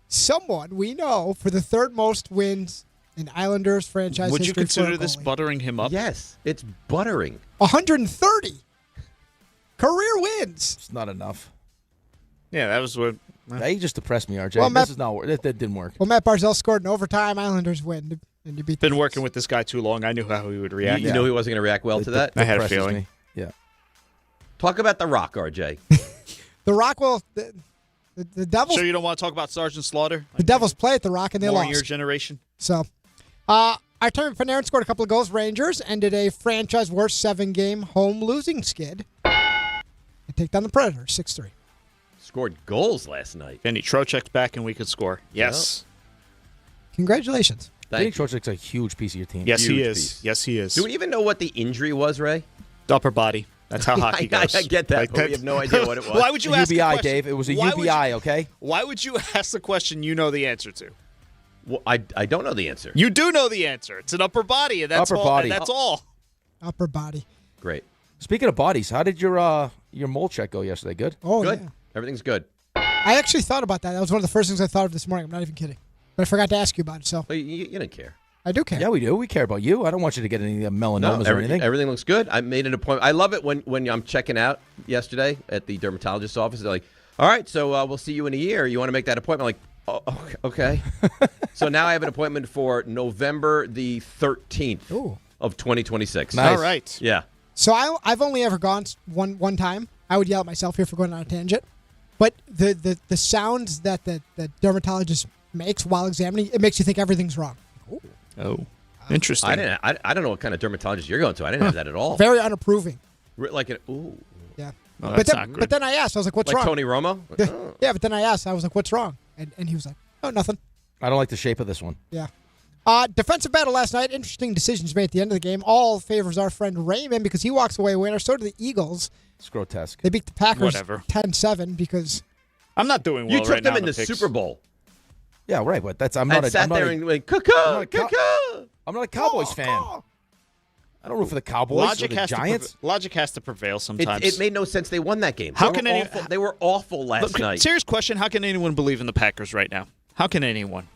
someone we know for the third most wins in Islanders franchise history. Would you consider this buttering him up? Yes, it's buttering. 130 career wins. It's not enough. Yeah, that was what. Now you just depressed me, RJ. This is not. That didn't work. Well, Matt Barzal scored an overtime. Islanders win, and you beat. Been working with this guy too long. I knew how he would react. You knew he wasn't going to react well to that. I had a feeling. Me. Yeah. Talk about The Rock, RJ. The Rock will. The Devils. Sure, you don't want to talk about Sergeant Slaughter? The Devils play at The Rock, and they More lost. in your generation. So, Artemi Panarin scored a couple of goals. Rangers ended a franchise-worst 7-game home losing skid. They take down the Predators 6-3. Scored goals last night. Benny Trocheck's back and we could score. Yes. Yep. Congratulations. Benny Trocheck's a huge piece of your team. Yes, Huge he is. piece. Yes, he is. Do we even know what the injury was, Ray? The upper body. That's how hockey goes. I get that, but we have no idea what it was. Why would you ask UBI, a question? Dave. It was a UBI, okay? Why would you ask the question you know the answer to? Well, I don't know the answer. You do know the answer. It's an upper body, and that's upper all. Body. And that's all. Upper body. Great. Speaking of bodies, how did your mole check go yesterday? Good? Oh, good. Yeah. Everything's good. I actually thought about that. That was one of the first things I thought of this morning. I'm not even kidding. But I forgot to ask you about it. So Well, you didn't care. I do care. Yeah, we do. We care about you. I don't want you to get any melanomas or anything. Everything looks good. I made an appointment. I love it when I'm checking out yesterday at the dermatologist's office. They're like, all right, so we'll see you in a year. You want to make that appointment? I'm like, oh, okay. So now I have an appointment for November the 13th of 2026. Nice. All right. Yeah. So I've only ever gone one time. I would yell at myself here for going on a tangent. But the sounds that the dermatologist makes while examining, it makes you think everything's wrong. Ooh. Oh, interesting. I don't know what kind of dermatologist you're going to. I didn't have that at all. Very unapproving. Like an ooh. Yeah. Well, but then I asked, I was like, what's like wrong? Tony Romo? Yeah, but then I asked, I was like, what's wrong? And he was like, oh, nothing. I don't like the shape of this one. Yeah. Defensive battle last night. Interesting decisions made at the end of the game. All favors our friend Raymond because he walks away winner. So do the Eagles. It's grotesque. They beat the Packers Whatever. 10-7 because I'm not doing well You took right them now in the picks. Super Bowl. Yeah, right. But that's I'm And not. sat there and went, "Cuckoo, cuckoo." I'm not a Cowboys fan. I don't root for the Cowboys or the Giants. Logic has to prevail sometimes. It made no sense. They won that game. How they can were awful. They were awful last night. Serious question: how can anyone believe in the Packers right now? How can anyone?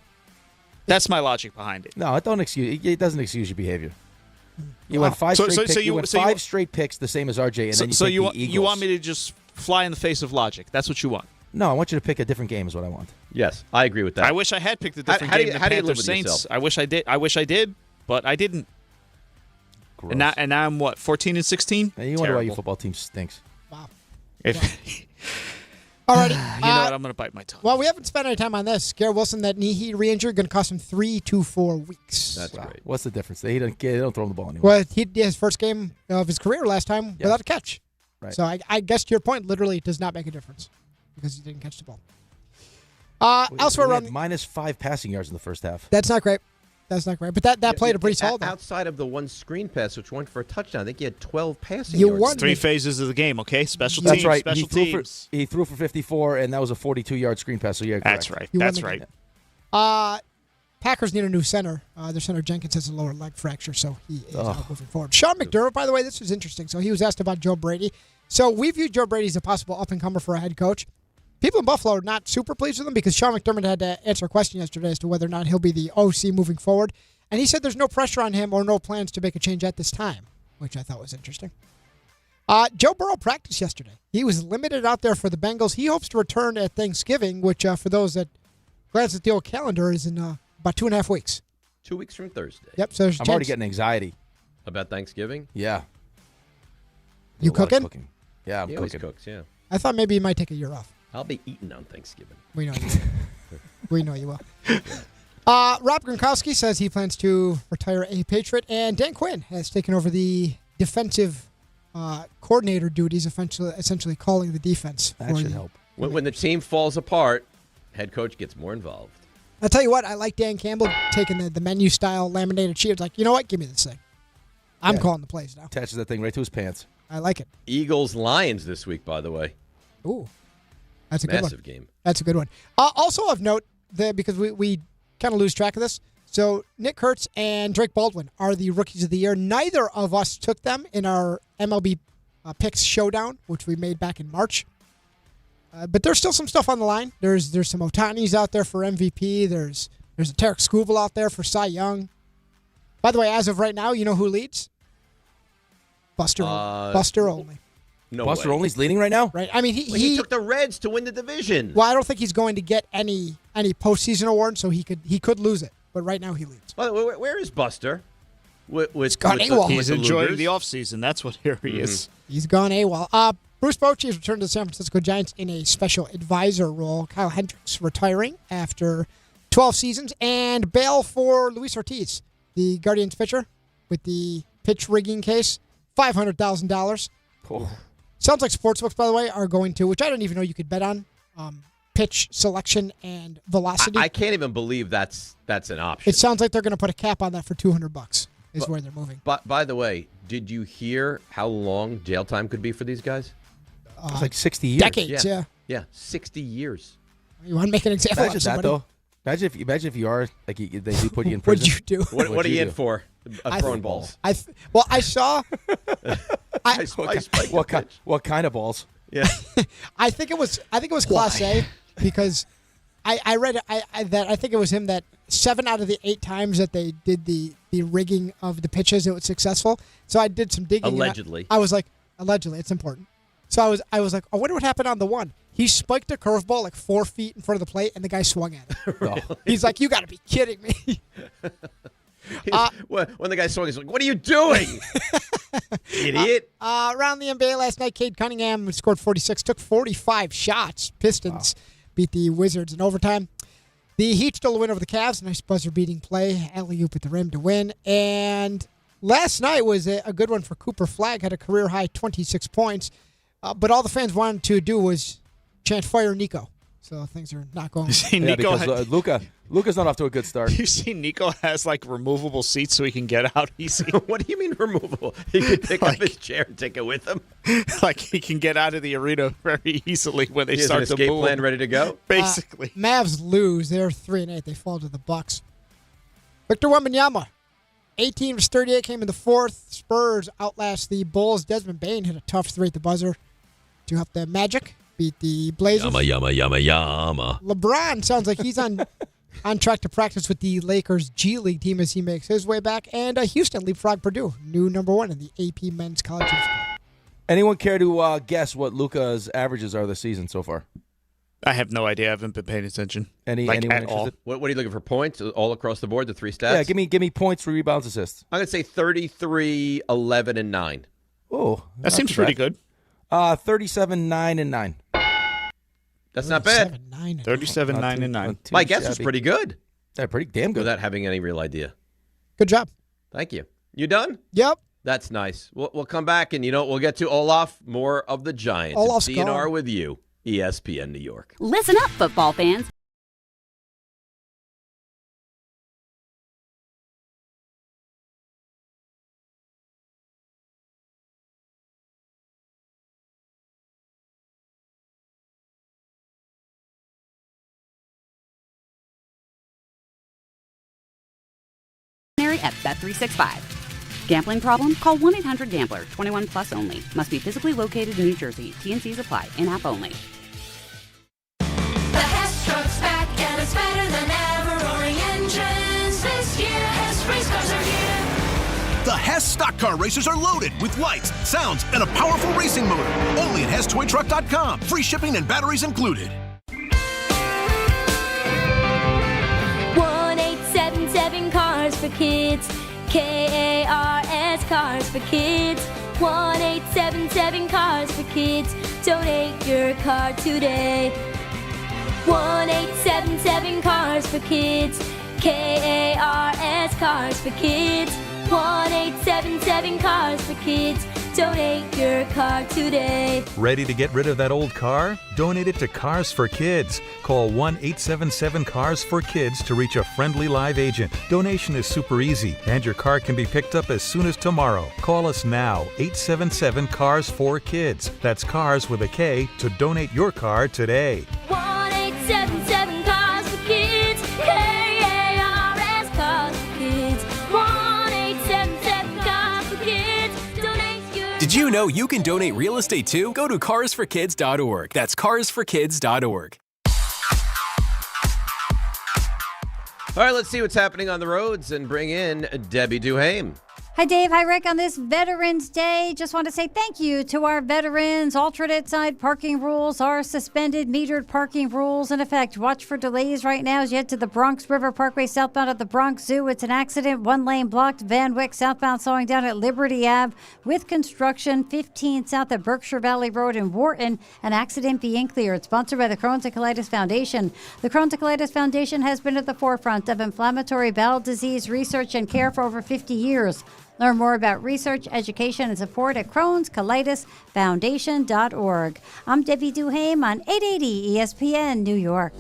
That's my logic behind it. No, it doesn't excuse your behavior. You went five straight picks, the same as RJ, and then you picked the Eagles. You want me to just fly in the face of logic? That's what you want. No, I want you to pick a different game. Is what I want. Yes, I agree with that. I wish I had picked a different game than Panthers Saints. I wish I did, but I didn't. Gross. And now I'm what, 14-16? Now you wonder why your football team stinks. Wow. Alrighty. You know what? I'm going to bite my tongue. Well, we haven't spent any time on this. Garrett Wilson, that knee he re-injured, going to cost him 3 to 4 weeks. That's great. What's the difference? They don't throw him the ball anymore. Well, he did his first game of his career last time without a catch. Right. So I guess to your point, literally it does not make a difference because he didn't catch the ball. Elsewhere we around had -5 passing yards in the first half. That's not great. But that played a Breece Hall, though. Outside of the one screen pass, which went for a touchdown, I think he had 12 passing yards. Won 3 phases of the game, okay? Special That's teams, right. special teams. He threw for 54, and that was a 42-yard screen pass. So yeah, That's right. That's right. Packers need a new center. Their center Jenkins has a lower leg fracture, so he is out moving forward. Sean McDermott, by the way, this was interesting. So he was asked about Joe Brady. So we view Joe Brady as a possible up-and-comer for a head coach. People in Buffalo are not super pleased with him because Sean McDermott had to answer a question yesterday as to whether or not he'll be the OC moving forward. And he said there's no pressure on him or no plans to make a change at this time, which I thought was interesting. Joe Burrow practiced yesterday. He was limited out there for the Bengals. He hopes to return at Thanksgiving, which for those that glance at the old calendar is in about 2.5 weeks. 2 weeks from Thursday. Yep. So I'm already getting anxiety. About Thanksgiving? Yeah. You cooking? Yeah, I'm he always cooking. cooks, yeah. I thought maybe you might take a year off. I'll be eating on Thanksgiving. We know you will. We know you will. Rob Gronkowski says he plans to retire a Patriot, and Dan Quinn has taken over the defensive coordinator duties, essentially calling the defense. That should help. When the team falls apart, head coach gets more involved. I'll tell you what, I like Dan Campbell taking the menu-style laminated sheet. It's like, you know what? Give me this thing. I'm calling the plays now. Attaches that thing right to his pants. I like it. Eagles-Lions this week, by the way. Ooh. That's a good one. Massive game. That's a good one. Also of note, because we kind of lose track of this, so Nick Kurtz and Drake Baldwin are the Rookies of the Year. Neither of us took them in our MLB Picks Showdown, which we made back in March. But there's still some stuff on the line. There's some Otanis out there for MVP. There's a Tarek Skubal out there for Cy Young. By the way, as of right now, you know who leads? Buster Olney. No Buster way. Olney's leading right now? Right. I mean, he took the Reds to win the division. Well, I don't think he's going to get any postseason award, so he could lose it. But right now he leads. Well, where is Buster? He's gone AWOL. He's enjoying the offseason. That's what he is. He's gone AWOL. Bruce Bochy has returned to the San Francisco Giants in a special advisor role. Kyle Hendricks retiring after 12 seasons. And bail for Luis Ortiz, the Guardians pitcher, with the pitch rigging case, $500,000. Cool. Sounds like sportsbooks, by the way, are going to, which I didn't even know you could bet on, pitch selection and velocity. I can't even believe that's an option. It sounds like they're going to put a cap on that for $200 where they're moving. But by the way, did you hear how long jail time could be for these guys? It's like 60 years. Decades, yeah. Yeah, 60 years. You want to make an example Imagine of somebody? that, though. Imagine if you are, like, they do put you in prison. What'd you do? What are you in for? Throwing balls. I saw. What kind of balls? Yeah. I think it was Class A because I read that I think it was him that 7 out of the 8 times that they did the rigging of the pitches, it was successful. So I did some digging. Allegedly. I was like, allegedly, it's important. So I was like, I wonder what happened on the one. He spiked a curveball like 4 feet in front of the plate, and the guy swung at it. Really? He's like, you got to be kidding me. When the guy swung, he's like, what are you doing? Idiot. Around the NBA last night, Cade Cunningham scored 46, took 45 shots. Pistons beat the Wizards in overtime. The Heat stole a win over the Cavs. Nice buzzer-beating play. Alley-oop at the rim to win. And last night was a good one for Cooper Flagg. Had a career-high 26 points. But all the fans wanted to do was chant "Fire Nico." So things are not going. Because Luka's not off to a good start. You see, Nico has like removable seats so he can get out easy. What do you mean removable? He can pick up his chair and take it with him. Like he can get out of the arena very easily when they start to boom. Escape plan ready to go. Basically, Mavs lose. They're 3-8. They fall to the Bucks. Victor Wembanyama, 18 of 38, came in the fourth. Spurs outlast the Bulls. Desmond Bane hit a tough three at the buzzer to help the Magic beat the Blazers. Yama. LeBron sounds like he's on track to practice with the Lakers G League team as he makes his way back. And Houston leapfrog Purdue, new number 1 in the AP Men's College Basketball. Anyone care to guess what Luka's averages are this season so far? I have no idea. I haven't been paying attention. Anyone at interested? all. What are you looking for? Points all across the board, the 3 stats? Yeah, give me points, rebounds, assists. I'm going to say 33, 11, and 9. Oh, that seems pretty good. 37, 9, and 9. That's not bad. 37, 9, and 9. My guess was pretty good. Yeah, pretty damn good. Without having any real idea. Good job. Thank you. You done? Yep. That's nice. We'll come back and, we'll get to Olaf, more of the Giants. Olaf's DNR gone. with you, ESPN New York. Listen up, football fans. At Bet365. Gambling problem? Call 1-800-GAMBLER. 21 plus only. Must be physically located in New Jersey. T&Cs apply. In-app only. The Hess truck's back and it's better than ever. Roaring engines this year. Hess race cars are here. The Hess stock car racers are loaded with lights, sounds, and a powerful racing motor. Only at HessToyTruck.com. Free shipping and batteries included. 1-877 Cars for Kids. KARS Cars for Kids. 1-877 Cars for Kids. Donate your car today. 1-877 Cars for Kids. KARS Cars for Kids. 1-877 Cars for Kids. Donate your car today. Ready to get rid of that old car? Donate it to Cars for Kids. Call 1-877-CARS-FOR-KIDS to reach a friendly live agent. Donation is super easy, and your car can be picked up as soon as tomorrow. Call us now, 877-CARS-FOR-KIDS. That's Cars with a K to donate your car today. 1-877 Cars for Kids. KARS Cars for Kids. 1-877 Cars for Kids. Donate your. Did you know you can donate real estate too? Go to carsforkids.org. That's carsforkids.org. All right, let's see what's happening on the roads and bring in Debbie Duhame. Hi, Dave. Hi, Rick. On this Veterans Day, just want to say thank you to our veterans. Alternate side parking rules are suspended. Metered parking rules in effect. Watch for delays right now as you head to the Bronx River Parkway southbound at the Bronx Zoo. It's an accident. 1 lane blocked. Van Wyck southbound slowing down at Liberty Ave with construction. 15 south at Berkshire Valley Road in Wharton. An accident being cleared. It's sponsored by the Crohn's and Colitis Foundation. The Crohn's and Colitis Foundation has been at the forefront of inflammatory bowel disease research and care for over 50 years. Learn more about research, education, and support at Crohn'sColitisFoundation.org. I'm Debbie Duhame on 880 ESPN New York.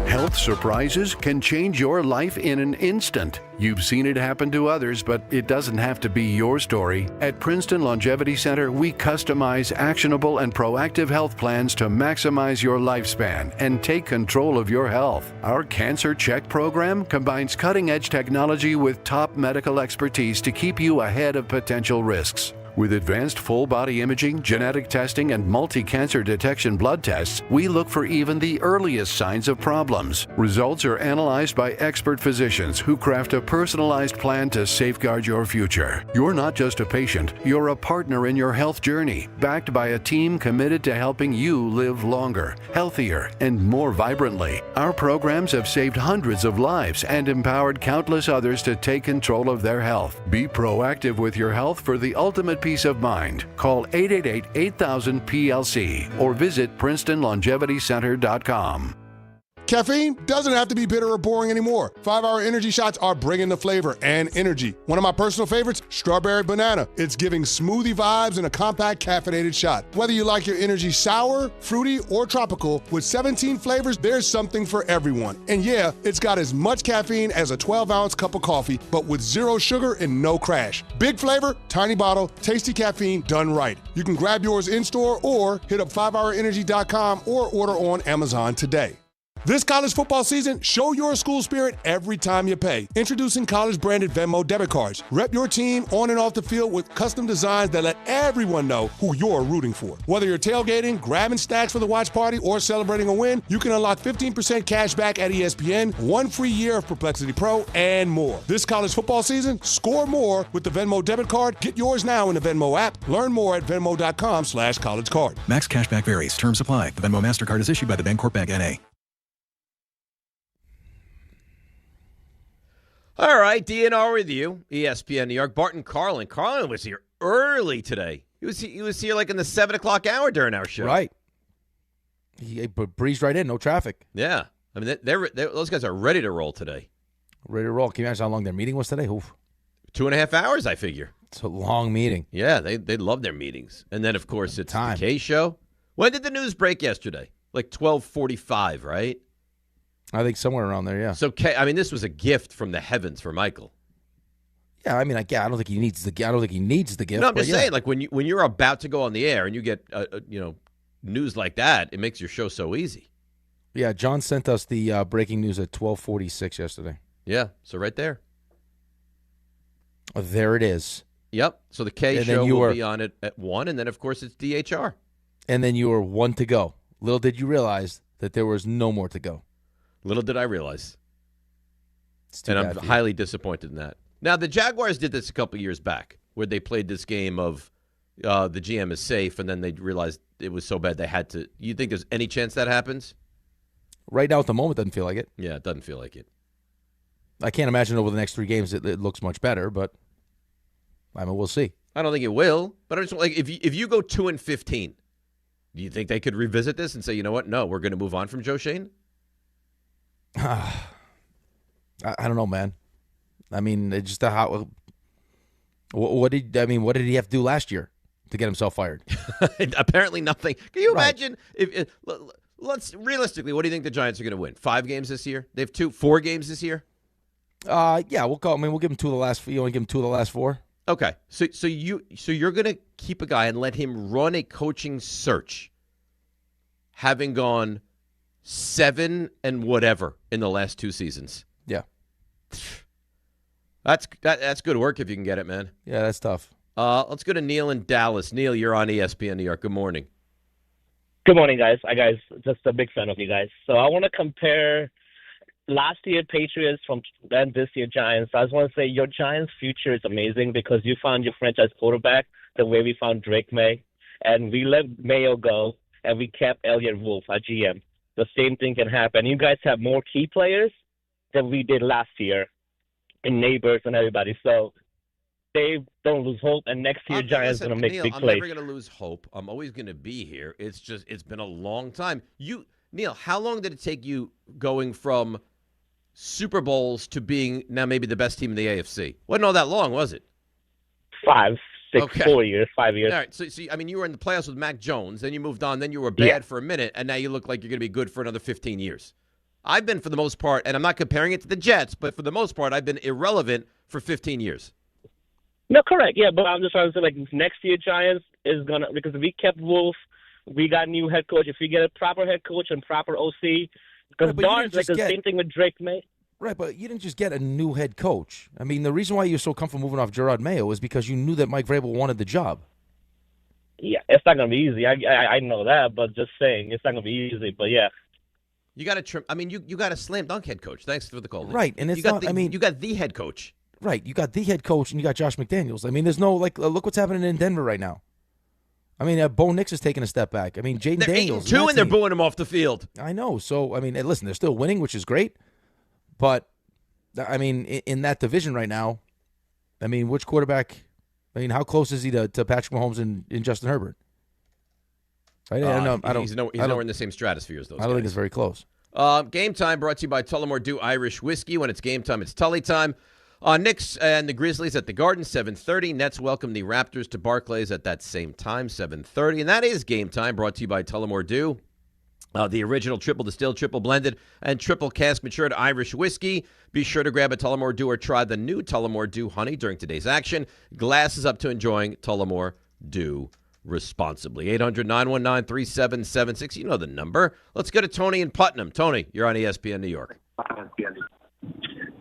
Health surprises can change your life in an instant. You've seen it happen to others, but it doesn't have to be your story. At Princeton Longevity Center, we customize actionable and proactive health plans to maximize your lifespan and take control of your health. Our Cancer Check program combines cutting-edge technology with top medical expertise to keep you ahead of potential risks. With advanced full-body imaging, genetic testing, and multi-cancer detection blood tests, we look for even the earliest signs of problems. Results are analyzed by expert physicians who craft a personalized plan to safeguard your future. You're not just a patient, you're a partner in your health journey, backed by a team committed to helping you live longer, healthier, and more vibrantly. Our programs have saved hundreds of lives and empowered countless others to take control of their health. Be proactive with your health for the ultimate peace of mind. Call 888-8000-PLC or visit PrincetonLongevityCenter.com. Caffeine doesn't have to be bitter or boring anymore. 5-Hour Energy shots are bringing the flavor and energy. One of my personal favorites, Strawberry Banana. It's giving smoothie vibes in a compact caffeinated shot. Whether you like your energy sour, fruity, or tropical, with 17 flavors, there's something for everyone. And yeah, it's got as much caffeine as a 12-ounce cup of coffee, but with zero sugar and no crash. Big flavor, tiny bottle, tasty caffeine done right. You can grab yours in-store or hit up 5hourenergy.com or order on Amazon today. This college football season, show your school spirit every time you pay. Introducing college-branded Venmo debit cards. Rep your team on and off the field with custom designs that let everyone know who you're rooting for. Whether you're tailgating, grabbing stacks for the watch party, or celebrating a win, you can unlock 15% cash back at ESPN, 1 free year of Perplexity Pro, and more. This college football season, score more with the Venmo debit card. Get yours now in the Venmo app. Learn more at venmo.com/collegecard. Max cashback varies. Terms apply. The Venmo MasterCard is issued by the Bancorp Bank N.A. All right, DNR with you, ESPN New York. Bart Carlin. Carlin was here early today. He was here like in the 7 o'clock hour during our show. Right. He breezed right in, no traffic. Yeah. I mean, those guys are ready to roll today. Ready to roll. Can you imagine how long their meeting was today? Oof. 2.5 hours, I figure. It's a long meeting. Yeah, they love their meetings. And then, of course, it's the K show. When did the news break yesterday? Like 12:45, right? I think somewhere around there, yeah. So, I mean, this was a gift from the heavens for Michael. Yeah, I mean, I don't think he needs the gift. No, I'm just saying, like when you're about to go on the air and you get news like that, it makes your show so easy. Yeah, John sent us the breaking news at 12:46 yesterday. Yeah, so right there. Oh, there it is. Yep. So the K show will be on it at 1, and then of course it's DHR. And then you were 1 to go. Little did you realize that there was no more to go. Little did I realize. And I'm highly disappointed in that. Now, the Jaguars did this a couple years back, where they played this game of the GM is safe, and then they realized it was so bad they had to. You think there's any chance that happens? Right now at the moment, doesn't feel like it. Yeah, it doesn't feel like it. I can't imagine over the next 3 games it looks much better, but I mean, we'll see. I don't think it will, but I just like if you go 2-15, do you think they could revisit this and say, you know what? No, we're going to move on from Joe Schoen? I don't know, man. I mean, it's just how. What did he have to do last year to get himself fired? Apparently nothing. Can you imagine if let's realistically, what do you think the Giants are going to win? 5 games this year? They have 4 games this year? Yeah, we'll go. I mean, we'll give him 2 of the last. You only give him 2 of the last 4. Okay, so you're going to keep a guy and let him run a coaching search, having gone 7 and whatever in the last 2 seasons. Yeah, that's good work if you can get it, man. Yeah, that's tough. Let's go to Neil in Dallas. Neil, you're on ESPN New York. Good morning. Good morning, guys. Just a big fan of you guys. So I want to compare last year Patriots and this year Giants. I just want to say your Giants' future is amazing because you found your franchise quarterback the way we found Drake May, and we let Mayo go, and we kept Elliott Wolf, our GM. The same thing can happen. You guys have more key players than we did last year in Neighbors and everybody. So they don't lose hope, and next year Giants going to make Neil, big I'm plays. never going to lose hope. I'm always going to be here. It's been a long time. Neil, how long did it take you going from Super Bowls to being now maybe the best team in the AFC? Wasn't all that long, was it? 5 years. All right. So I mean, you were in the playoffs with Mac Jones, then you moved on, then you were bad for a minute, and now you look like you're going to be good for another 15 years. I've been, for the most part, and I'm not comparing it to the Jets, but for the most part, I've been irrelevant for 15 years. No, correct. Yeah, but I'm just trying to say, like, next year Giants is going to, because we kept Wolf, we got a new head coach. If we get a proper head coach and proper OC, because Darn's like the same thing with Drake May. Right, but you didn't just get a new head coach. I mean, the reason why you're so comfortable moving off Gerard Mayo is because you knew that Mike Vrabel wanted the job. Yeah, it's not going to be easy. I know that, but just saying, it's not going to be easy. But, yeah. You got to trim. I mean, you got a slam dunk head coach. Thanks for the call. Right, and it's you got not. you got the head coach. Right, you got the head coach, and you got Josh McDaniels. I mean, there's no look what's happening in Denver right now. I mean, Bo Nix is taking a step back. I mean, Jaden Daniels. 8-2, and they're booing him off the field. I know. So, I mean, listen, they're still winning, which is great. But, I mean, in that division right now, I mean, which quarterback? I mean, how close is he to Patrick Mahomes and Justin Herbert? Right? He's nowhere in the same stratosphere as those. I don't think it's very close. Game time brought to you by Tullamore Dew Irish Whiskey. When it's game time, it's Tully time. Knicks and the Grizzlies at the Garden, 7:30. Nets welcome the Raptors to Barclays at that same time, 7:30. And that is game time brought to you by Tullamore Dew. The original triple distilled, triple blended, and triple cask matured Irish whiskey. Be sure to grab a Tullamore Dew or try the new Tullamore Dew Honey during today's action. Glasses up to enjoying Tullamore Dew responsibly. 800-919-3776. You know the number. Let's go to Tony in Putnam. Tony, you're on ESPN New York.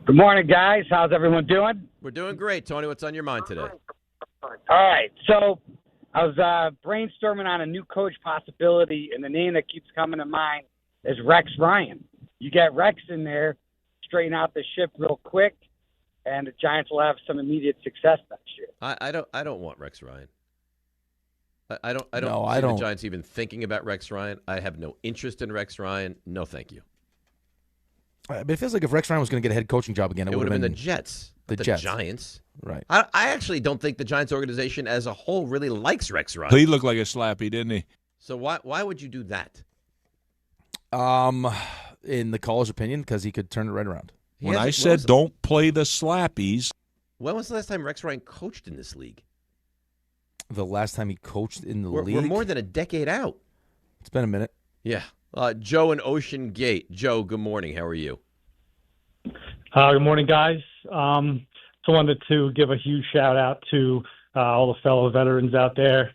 Good morning, guys. How's everyone doing? We're doing great. Tony, what's on your mind today? All right. So I was brainstorming on a new coach possibility, and the name that keeps coming to mind is Rex Ryan. You get Rex in there, straighten out the ship real quick, and the Giants will have some immediate success next year. I don't want Rex Ryan. I don't see don't. the Giants even thinking about Rex Ryan. I have no interest in Rex Ryan. No, thank you. But it feels like if Rex Ryan was going to get a head coaching job again, it would have been the Jets. The Jets. Giants. Right. I actually don't think the Giants organization as a whole really likes Rex Ryan. He looked like a slappy, didn't he? So why would you do that? In the caller's opinion, because he could turn it right around. When I said don't play the slappies. When was the last time Rex Ryan coached in this league? The last time he coached in the league? We're more than a decade out. It's been a minute. Yeah. Joe in Ocean Gate. Joe, good morning. How are you? Good morning, guys. So wanted to give a huge shout out to all the fellow veterans out there.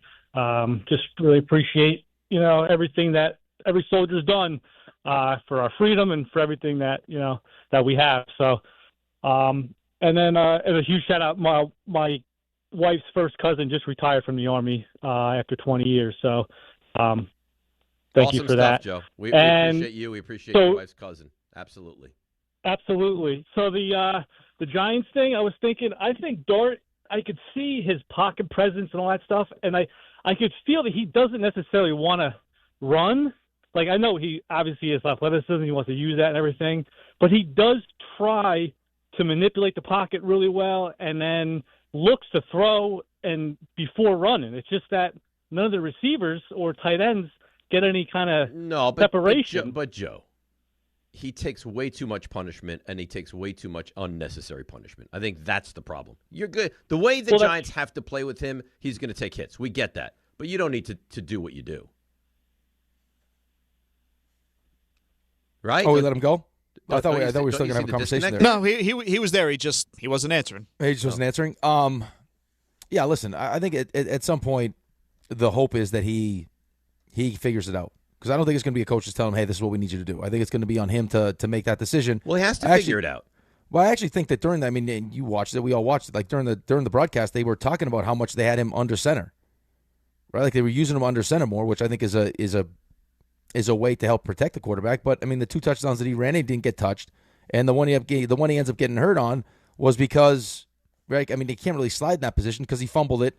Just really appreciate, everything that every soldier's done for our freedom and for everything that, that we have. So, and then a huge shout out, my wife's first cousin just retired from the Army after 20 years. So, thank awesome you stuff, for that. Joe. We appreciate you. We appreciate your wife's cousin. Absolutely. Absolutely. So the Giants thing, I think Dart, I could see his pocket presence and all that stuff, and I could feel that he doesn't necessarily want to run. Like, I know he obviously has athleticism, he wants to use that and everything, but he does try to manipulate the pocket really well and then looks to throw and before running. It's just that none of the receivers or tight ends get any kind of separation. But Joe, he takes way too much punishment, and he takes way too much unnecessary punishment. I think that's the problem. You're good. The way the Giants have to play with him, he's going to take hits. We get that. But you don't need to do what you do. Right? Oh, we let him go? I thought we were still going to have a conversation there. No, he was there. He wasn't answering. He just wasn't answering? Yeah, listen, I think at some point the hope is that he figures it out. Because I don't think it's going to be a coach just telling him, hey, this is what we need you to do. I think it's going to be on him to make that decision. Well, he has to figure it out. Well, I actually think that during that, I mean, and you watched it, we all watched it. Like during the broadcast, they were talking about how much they had him under center, right? Like they were using him under center more, which I think is a way to help protect the quarterback. But I mean, the 2 touchdowns that he ran, he didn't get touched, and the one he ends up getting hurt on was because, right? I mean, they can't really slide in that position because he fumbled it.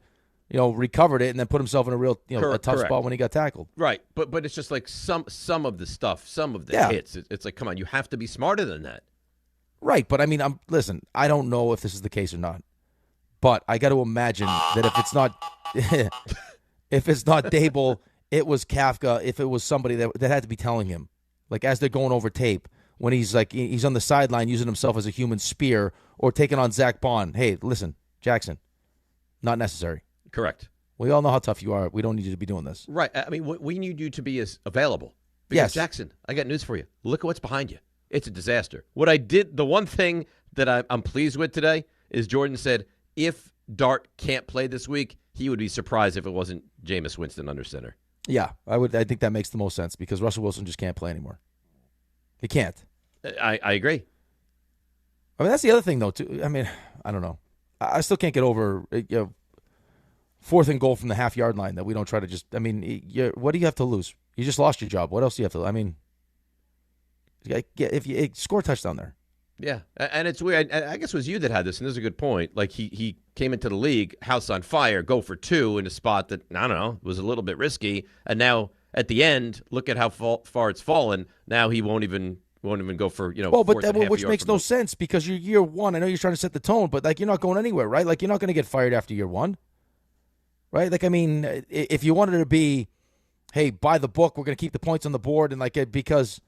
Recovered it and then put himself in a real, a tough spot when he got tackled. Right, but it's just like some of the stuff, some of the hits. It's like, come on, you have to be smarter than that. Right, but I mean, listen, I don't know if this is the case or not, but I got to imagine that if it's not, if it's not Daboll, it was Kafka. If it was somebody that had to be telling him, like as they're going over tape, when he's on the sideline using himself as a human spear or taking on Zach Bond. Hey, listen, Jackson, not necessary. Correct. We all know how tough you are. We don't need you to be doing this. Right. I mean, we need you to be as available. Because, yes. Jackson, I got news for you. Look at what's behind you. It's a disaster. The one thing that I'm pleased with today is Jordan said if Dart can't play this week, he would be surprised if it wasn't Jameis Winston under center. Yeah, I think that makes the most sense because Russell Wilson just can't play anymore. He can't. I agree. I mean, that's the other thing, though, too. I mean, I don't know. I still can't get over 4th and goal from the half-yard line that we don't try to just – I mean, what do you have to lose? You just lost your job. What else do you have to – I mean, if you score a touchdown there. Yeah, and it's weird. I guess it was you that had this, and this is a good point. Like, he came into the league, house on fire, go for 2 in a spot that, I don't know, was a little bit risky. And now, at the end, look at how far it's fallen. Now he won't even go for, which makes no sense because you're year one. I know you're trying to set the tone, but, like, you're not going anywhere, right? Like, you're not going to get fired after year one. Right? Like, I mean, if you wanted to be, hey, by the book, we're going to keep the points on the board, and like because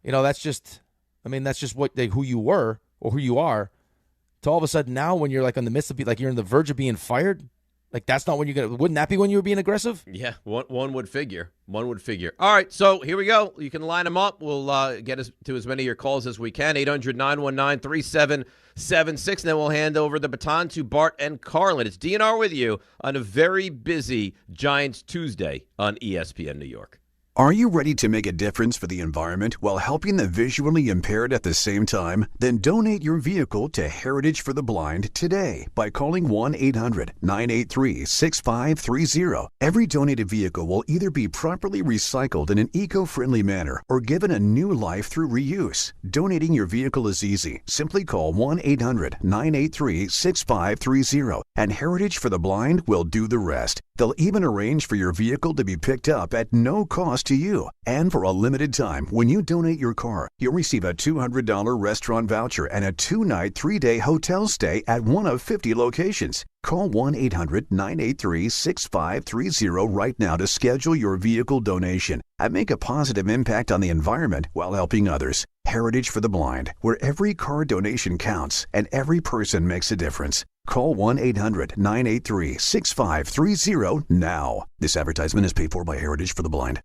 That's just who you were or who you are. To all of a sudden now, when you're like on the midst of you're on the verge of being fired, that's not when you're gonna. Wouldn't that be when you were being aggressive? Yeah, one would figure. One would figure. All right, so here we go. You can line them up. We'll get to as many of your calls as we can. 800-919-3776. Then we'll hand over the baton to Bart and Carlin. It's DNR with you on a very busy Giants Tuesday on ESPN New York. Are you ready to make a difference for the environment while helping the visually impaired at the same time? Then donate your vehicle to Heritage for the Blind today by calling 1-800-983-6530. Every donated vehicle will either be properly recycled in an eco-friendly manner or given a new life through reuse. Donating your vehicle is easy. Simply call 1-800-983-6530 and Heritage for the Blind will do the rest. They'll even arrange for your vehicle to be picked up at no cost to you. And for a limited time, when you donate your car, you'll receive a $200 restaurant voucher and a 2-night, 3-day hotel stay at one of 50 locations. Call 1-800-983-6530 right now to schedule your vehicle donation and make a positive impact on the environment while helping others. Heritage for the Blind, where every car donation counts and every person makes a difference. Call 1-800-983-6530 now. This advertisement is paid for by Heritage for the Blind.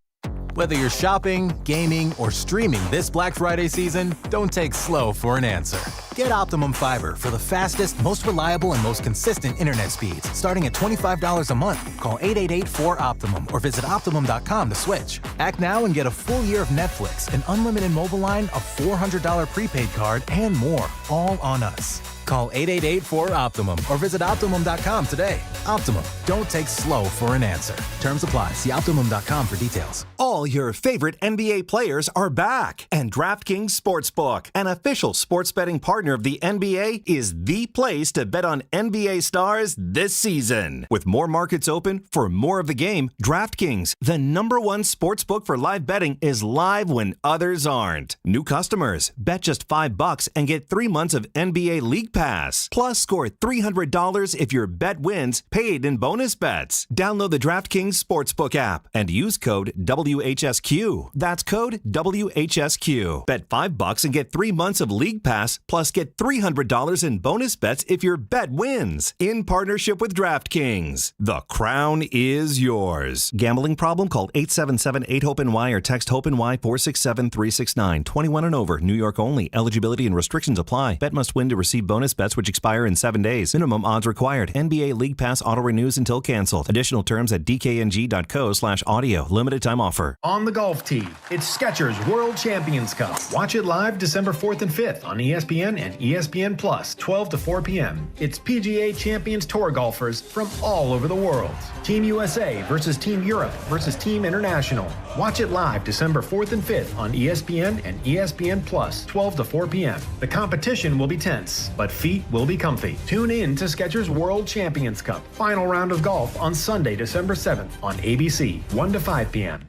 Whether you're shopping, gaming, or streaming this Black Friday season, don't take slow for an answer. Get Optimum Fiber for the fastest, most reliable, and most consistent internet speeds, starting at $25 a month. Call 888-4OPTIMUM or visit Optimum.com to switch. Act now and get a full year of Netflix, an unlimited mobile line, a $400 prepaid card, and more, all on us. Call 888-4OPTIMUM or visit Optimum.com today. Optimum, don't take slow for an answer. Terms apply. See Optimum.com for details. All your favorite NBA players are back, and DraftKings Sportsbook, an official sports betting partner of the NBA, is the place to bet on NBA stars this season. With more markets open for more of the game, DraftKings, the #1 sportsbook for live betting, is live when others aren't. New customers, bet just $5 and get 3 months of NBA League Pass. Plus, score $300 if your bet wins, paid in bonus bets. Download the DraftKings Sportsbook app and use code WHSQ. That's code WHSQ. Bet $5 and get 3 months of League Pass, plus get $300 in bonus bets if your bet wins. In partnership with DraftKings. The crown is yours. Gambling problem? Call 877-8-HOPE-NY or text HOPE-NY 467-369. 21 and over. New York only. Eligibility and restrictions apply. Bet must win to receive bonus bets which expire in 7 days. Minimum odds required. NBA League Pass auto renews until canceled. Additional terms at dkng.co/audio. Limited time offer. On the golf tee, it's Skechers World Champions Cup. Watch it live December 4th and 5th on ESPN and ESPN Plus, 12 to 4 p.m. It's PGA Champions Tour golfers from all over the world. Team USA versus Team Europe versus Team International. Watch it live December 4th and 5th on ESPN and ESPN Plus, 12 to 4 p.m. The competition will be tense, but feet will be comfy. Tune in to Skechers World Champions Cup. Final round of golf on Sunday, December 7th on ABC, 1 to 5 p.m.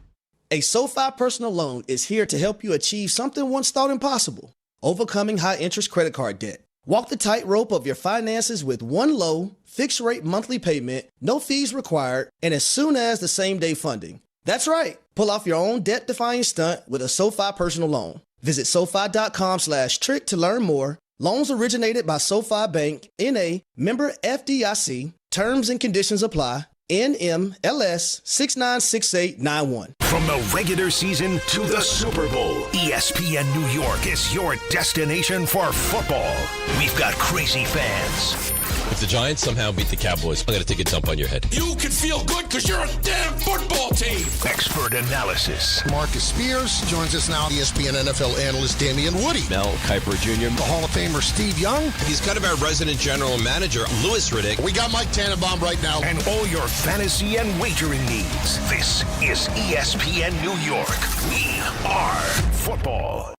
A SoFi personal loan is here to help you achieve something once thought impossible: overcoming high-interest credit card debt. Walk the tightrope of your finances with one low, fixed-rate monthly payment, no fees required, and as soon as the same-day funding. That's right. Pull off your own debt-defying stunt with a SoFi personal loan. Visit SoFi.com/trick to learn more. Loans originated by SoFi Bank, N.A., member FDIC. Terms and conditions apply. NMLS 696891. From the regular season to the Super Bowl, ESPN New York is your destination for football. We've got crazy fans. If the Giants somehow beat the Cowboys, I'm going to take a dump on your head. You can feel good because you're a damn football team. Expert analysis. Marcus Spears joins us now. ESPN NFL analyst Damian Woody. Mel Kiper Jr. The Hall of Famer Steve Young. He's kind of our resident general manager, Louis Riddick. We got Mike Tannenbaum right now. And all your fantasy and wagering needs. This is ESPN New York. We are football.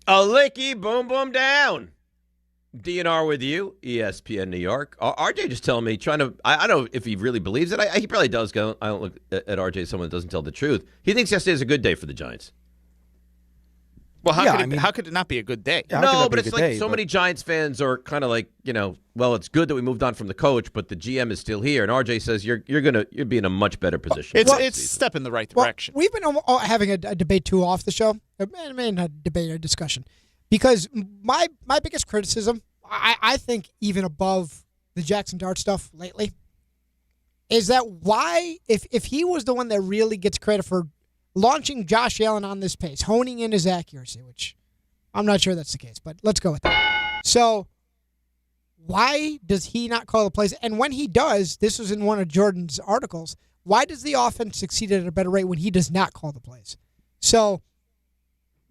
A licky boom boom down. DNR with you, ESPN New York. RJ just telling me, I don't know if he really believes it. He probably does. I don't look at RJ as someone that doesn't tell the truth. He thinks yesterday is a good day for the Giants. Well, how could it not be a good day? Yeah, no, but it's like many Giants fans are kind of like, well, it's good that we moved on from the coach, but the GM is still here. And RJ says you'd be in a much better position. It's a step in the right direction. We've been having a debate too off the show. Maybe not a debate, a discussion, because my biggest criticism, I think, even above the Jackson Dart stuff lately, is that why if he was the one that really gets credit for launching Josh Allen on this pace, honing in his accuracy, which I'm not sure that's the case, but let's go with that. So why does he not call the plays? And when he does, this was in one of Jordan's articles, why does the offense succeed at a better rate when he does not call the plays? So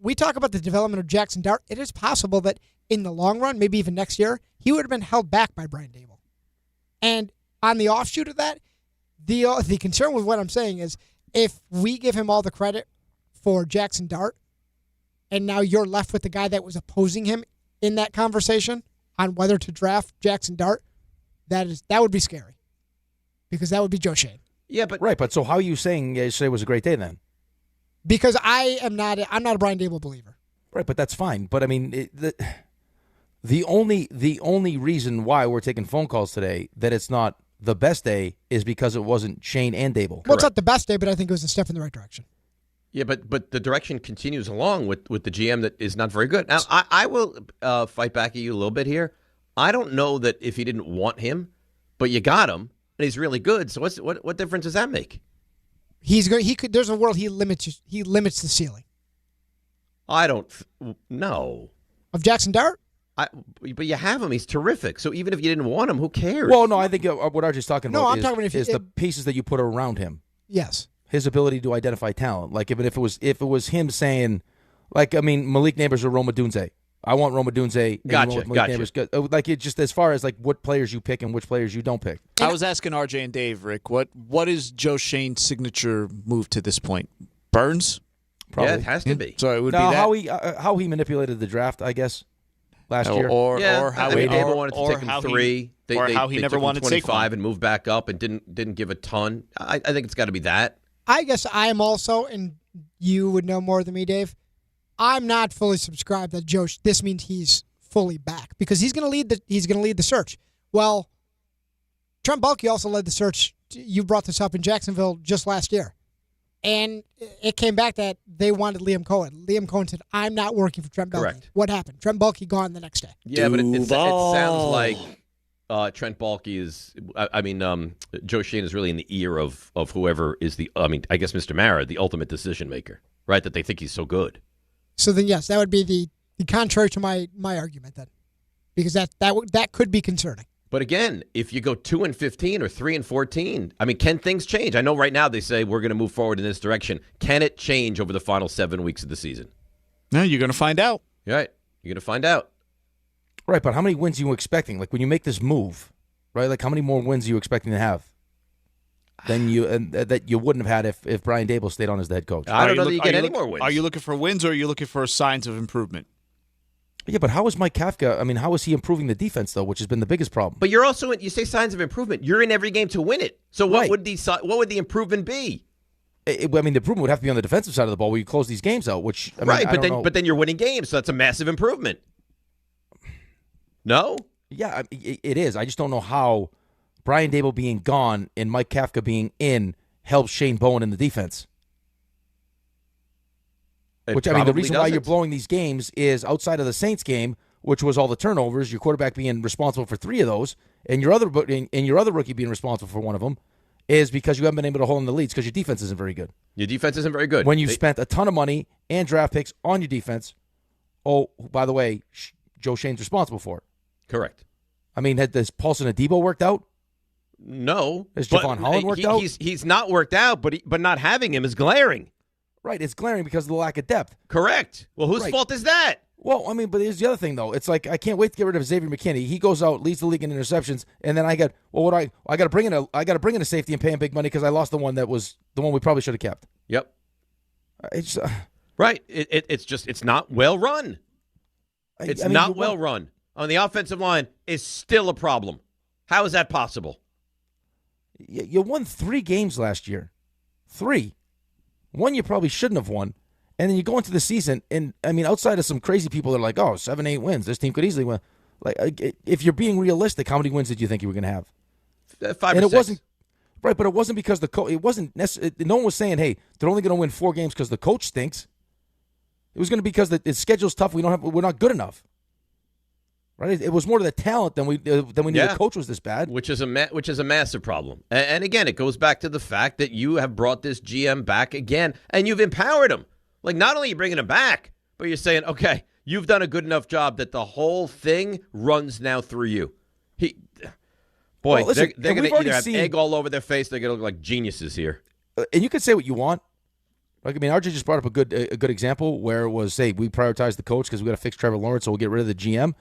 we talk about the development of Jackson Dart. It is possible that in the long run, maybe even next year, he would have been held back by Brian Daboll. And on the offshoot of that, the concern with what I'm saying is, if we give him all the credit for Jackson Dart, and now you're left with the guy that was opposing him in that conversation on whether to draft Jackson Dart, that would be scary, because that would be Joe Schoen. Yeah, but right. But so how are you saying yesterday was a great day then? Because I'm not a Brian Daboll believer. Right, but that's fine. But I mean, the only reason why we're taking phone calls today that it's not the best day is because it wasn't Shane and Daboll. Well, it's not the best day, but I think it was a step in the right direction. Yeah, but the direction continues along with the GM that is not very good. Now, I will fight back at you a little bit here. I don't know that if he didn't want him, but you got him, and he's really good. So what difference does that make? There's a world he limits the ceiling. I don't know. Of Jackson Dart? But you have him. He's terrific. So even if you didn't want him, who cares? Well, no, I think what RJ's talking about I'm talking is the pieces that you put around him. Yes. His ability to identify talent. Like if it was him saying, like, I mean, Malik Neighbors or Roma Dunze. I want Roma Dunze. Gotcha. Like, it just as far as like what players you pick and which players you don't pick. I was asking RJ and Dave, Rick, what is Joe Shane's signature move to this point? Burns? Probably. Yeah, it has to be. So it would be that. How he manipulated the draft, I guess, last year. Or how he never wanted to take him 3. How he never wanted 25 and move back up and didn't give a ton. I think it's got to be that. I guess I am also, and you would know more than me, Dave, I'm not fully subscribed that this means he's fully back, because he's going to lead the search. Well, Trent Baalke also led the search. You brought this up in Jacksonville just last year. And it came back that they wanted Liam Cohen. Liam Cohen said, I'm not working for Trent Baalke. Correct. What happened? Trent Baalke gone the next day. Yeah, but it sounds like Trent Baalke is, Joe Schoen is really in the ear of whoever is I guess Mr. Mara, the ultimate decision maker, right? That they think he's so good. So then, yes, that would be the contrary to my argument then, because that could be concerning. But again, if you go 2-15 or 3-14, can things change? I know right now they say we're going to move forward in this direction. Can it change over the final 7 weeks of the season? No, you're going to find out. Right, you're going to find out. Right, but how many wins are you expecting? Like when you make this move, right? Like how many more wins are you expecting to have than that you wouldn't have had if Brian Daboll stayed on as the head coach? I don't know that you get any more wins. Are you looking for wins, or are you looking for signs of improvement? Yeah, but how is Mike Kafka? How is he improving the defense though, which has been the biggest problem? But you're also you say signs of improvement. You're in every game to win it. So what would the improvement be? The improvement would have to be on the defensive side of the ball where you close these games out. Which but then you're winning games, so that's a massive improvement. No? Yeah, it is. I just don't know how Brian Daboll being gone and Mike Kafka being in helps Shane Bowen in the defense. The reason why you're blowing these games is outside of the Saints game, which was all the turnovers, your quarterback being responsible for 3 of those, and your other rookie being responsible for 1 of them, is because you haven't been able to hold in the leads because your defense isn't very good. Your defense isn't very good. When you've spent a ton of money and draft picks on your defense, by the way, Joe Shane's responsible for it. Correct. Had this Paulson Adebo worked out? No. Has Javon Holland worked out? He's not worked out, but not having him is glaring. Right, it's glaring because of the lack of depth. Correct. Well, whose fault is that? Well, but here's the other thing, though. It's like I can't wait to get rid of Xavier McKinney. He goes out, leads the league in interceptions, and then I got to bring in a safety and pay him big money because I lost the one that was the one we probably should have kept. Yep. Right. It's not well run. It's not well run. On the offensive line is still a problem. How is that possible? You won 3 games last year. 3. 1 you probably shouldn't have won. And then you go into the season, and I mean, outside of some crazy people that are like, 7-8 wins, this team could easily win. Like, if you're being realistic, how many wins did you think you were going to have? 5 and or it 6. wasn't right, but it wasn't because it wasn't necessarily. No one was saying, "Hey, they're only going to win 4 games because the coach stinks." It was going to be because the schedule's tough. We're not good enough. Right? It was more to the talent than we knew the coach was this bad, which is a massive problem. And again, it goes back to the fact that you have brought this GM back again, and you've empowered him. Like, not only are you bringing him back, but you're saying, okay, you've done a good enough job that the whole thing runs now through you. They're going to either have egg all over their face. They're going to look like geniuses here. And you can say what you want. Like, I mean, RJ just brought up a good example where it was, hey, we prioritize the coach because we got to fix Trevor Lawrence, so we'll get rid of the GM.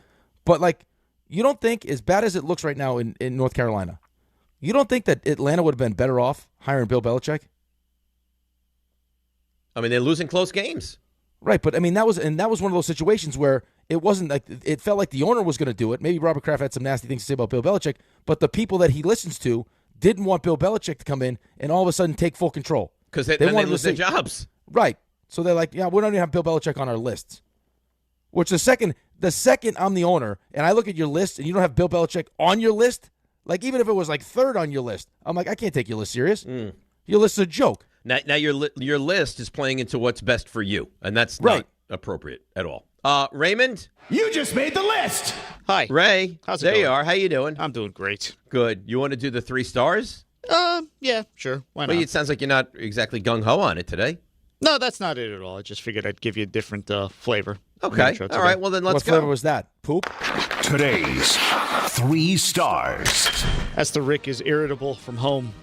But, like, you don't think, as bad as it looks right now in North Carolina, you don't think that Atlanta would have been better off hiring Bill Belichick? I mean, they're losing close games. Right, but I mean, that was one of those situations where it wasn't like it felt like the owner was going to do it. Maybe Robert Kraft had some nasty things to say about Bill Belichick, but the people that he listens to didn't want Bill Belichick to come in and all of a sudden take full control. Because they lose their jobs. Right. So they're like, yeah, we don't even have Bill Belichick on our lists. Which the second I'm the owner and I look at your list and you don't have Bill Belichick on your list, like even if it was like 3rd on your list, I'm like, I can't take your list serious. Your list is a joke. Now your list is playing into what's best for you, and that's not appropriate at all. Raymond? You just made the list. Hi. Ray. How's it there going? you are. How you doing? I'm doing great. Good. You want to do the 3 stars? Yeah, sure. Why not? Well, it sounds like you're not exactly gung-ho on it today. No, that's not it at all. I just figured I'd give you a different flavor. Okay. All right. Well, then let's go. What flavor was that? Poop? Today's 3 stars. That's the Rick is irritable from home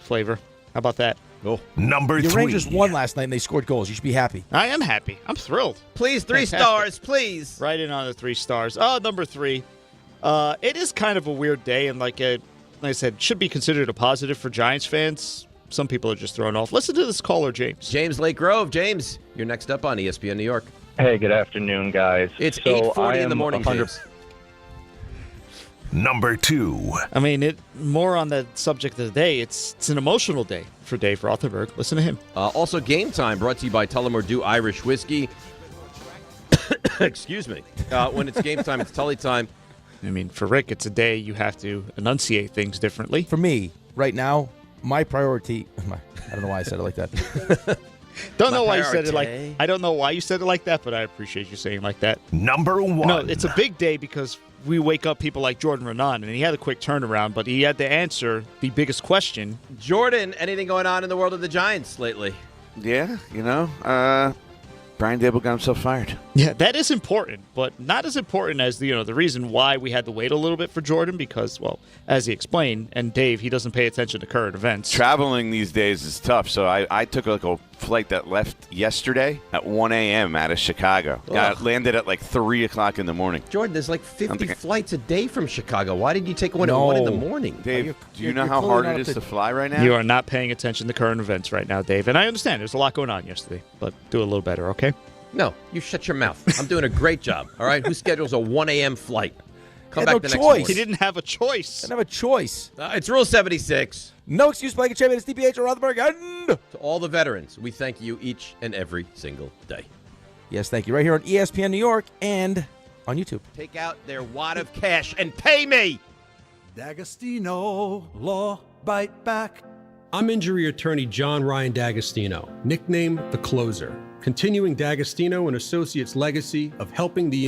flavor. How about that? Oh. Number 3. Your Rangers won last night and they scored goals. You should be happy. I am happy. I'm thrilled. Please, 3 stars, please. Right in on the 3 stars. Number 3. It is kind of a weird day, and like I said, should be considered a positive for Giants fans. Some people are just thrown off. Listen to this caller, James. James Lake Grove. James, you're next up on ESPN New York. Hey, good afternoon, guys. It's 8:40 in the morning, James. Number 2. I mean, more on the subject of the day. It's an emotional day for Dave Rothenberg. Listen to him. Also, Game Time brought to you by Tullamore Dew Irish Whiskey. Excuse me. When it's game time, it's Tully time. I mean, for Rick, it's a day you have to enunciate things differently. For me, right now, my priority. I don't know why I said it like that. I don't know why you said it like that, but I appreciate you saying it like that. Number 1. No, it's a big day because we wake up people like Jordan Raanan, and he had a quick turnaround, but he had to answer the biggest question. Jordan, anything going on in the world of the Giants lately? Yeah, Brian Daboll got himself fired. Yeah, that is important, but not as important as the reason why we had to wait a little bit for Jordan because, well, as he explained, and Dave, he doesn't pay attention to current events. Traveling these days is tough, so I took a flight that left yesterday at 1 a.m. out of Chicago. Landed at like 3 o'clock in the morning. Jordan, there's like 50 flights a day from Chicago. Why did you take one at 1 in the morning? Dave, do you know how hard it is to fly right now? You are not paying attention to current events right now, Dave, and I understand there's a lot going on yesterday, but do a little better, okay? No, you shut your mouth. I'm doing a great job, all right? Who schedules a 1 a.m. flight? Come back the next morning. He didn't have a choice. Didn't have a choice. It's Rule 76. No excuse playing a champion. It's DiPietro Rothenberg. And to all the veterans, we thank you each and every single day. Yes, thank you. Right here on ESPN New York and on YouTube. Take out their wad of cash and pay me. D'Agostino, law, bite back. I'm injury attorney John Ryan D'Agostino, nicknamed The Closer, continuing D'Agostino and Associates' legacy of helping the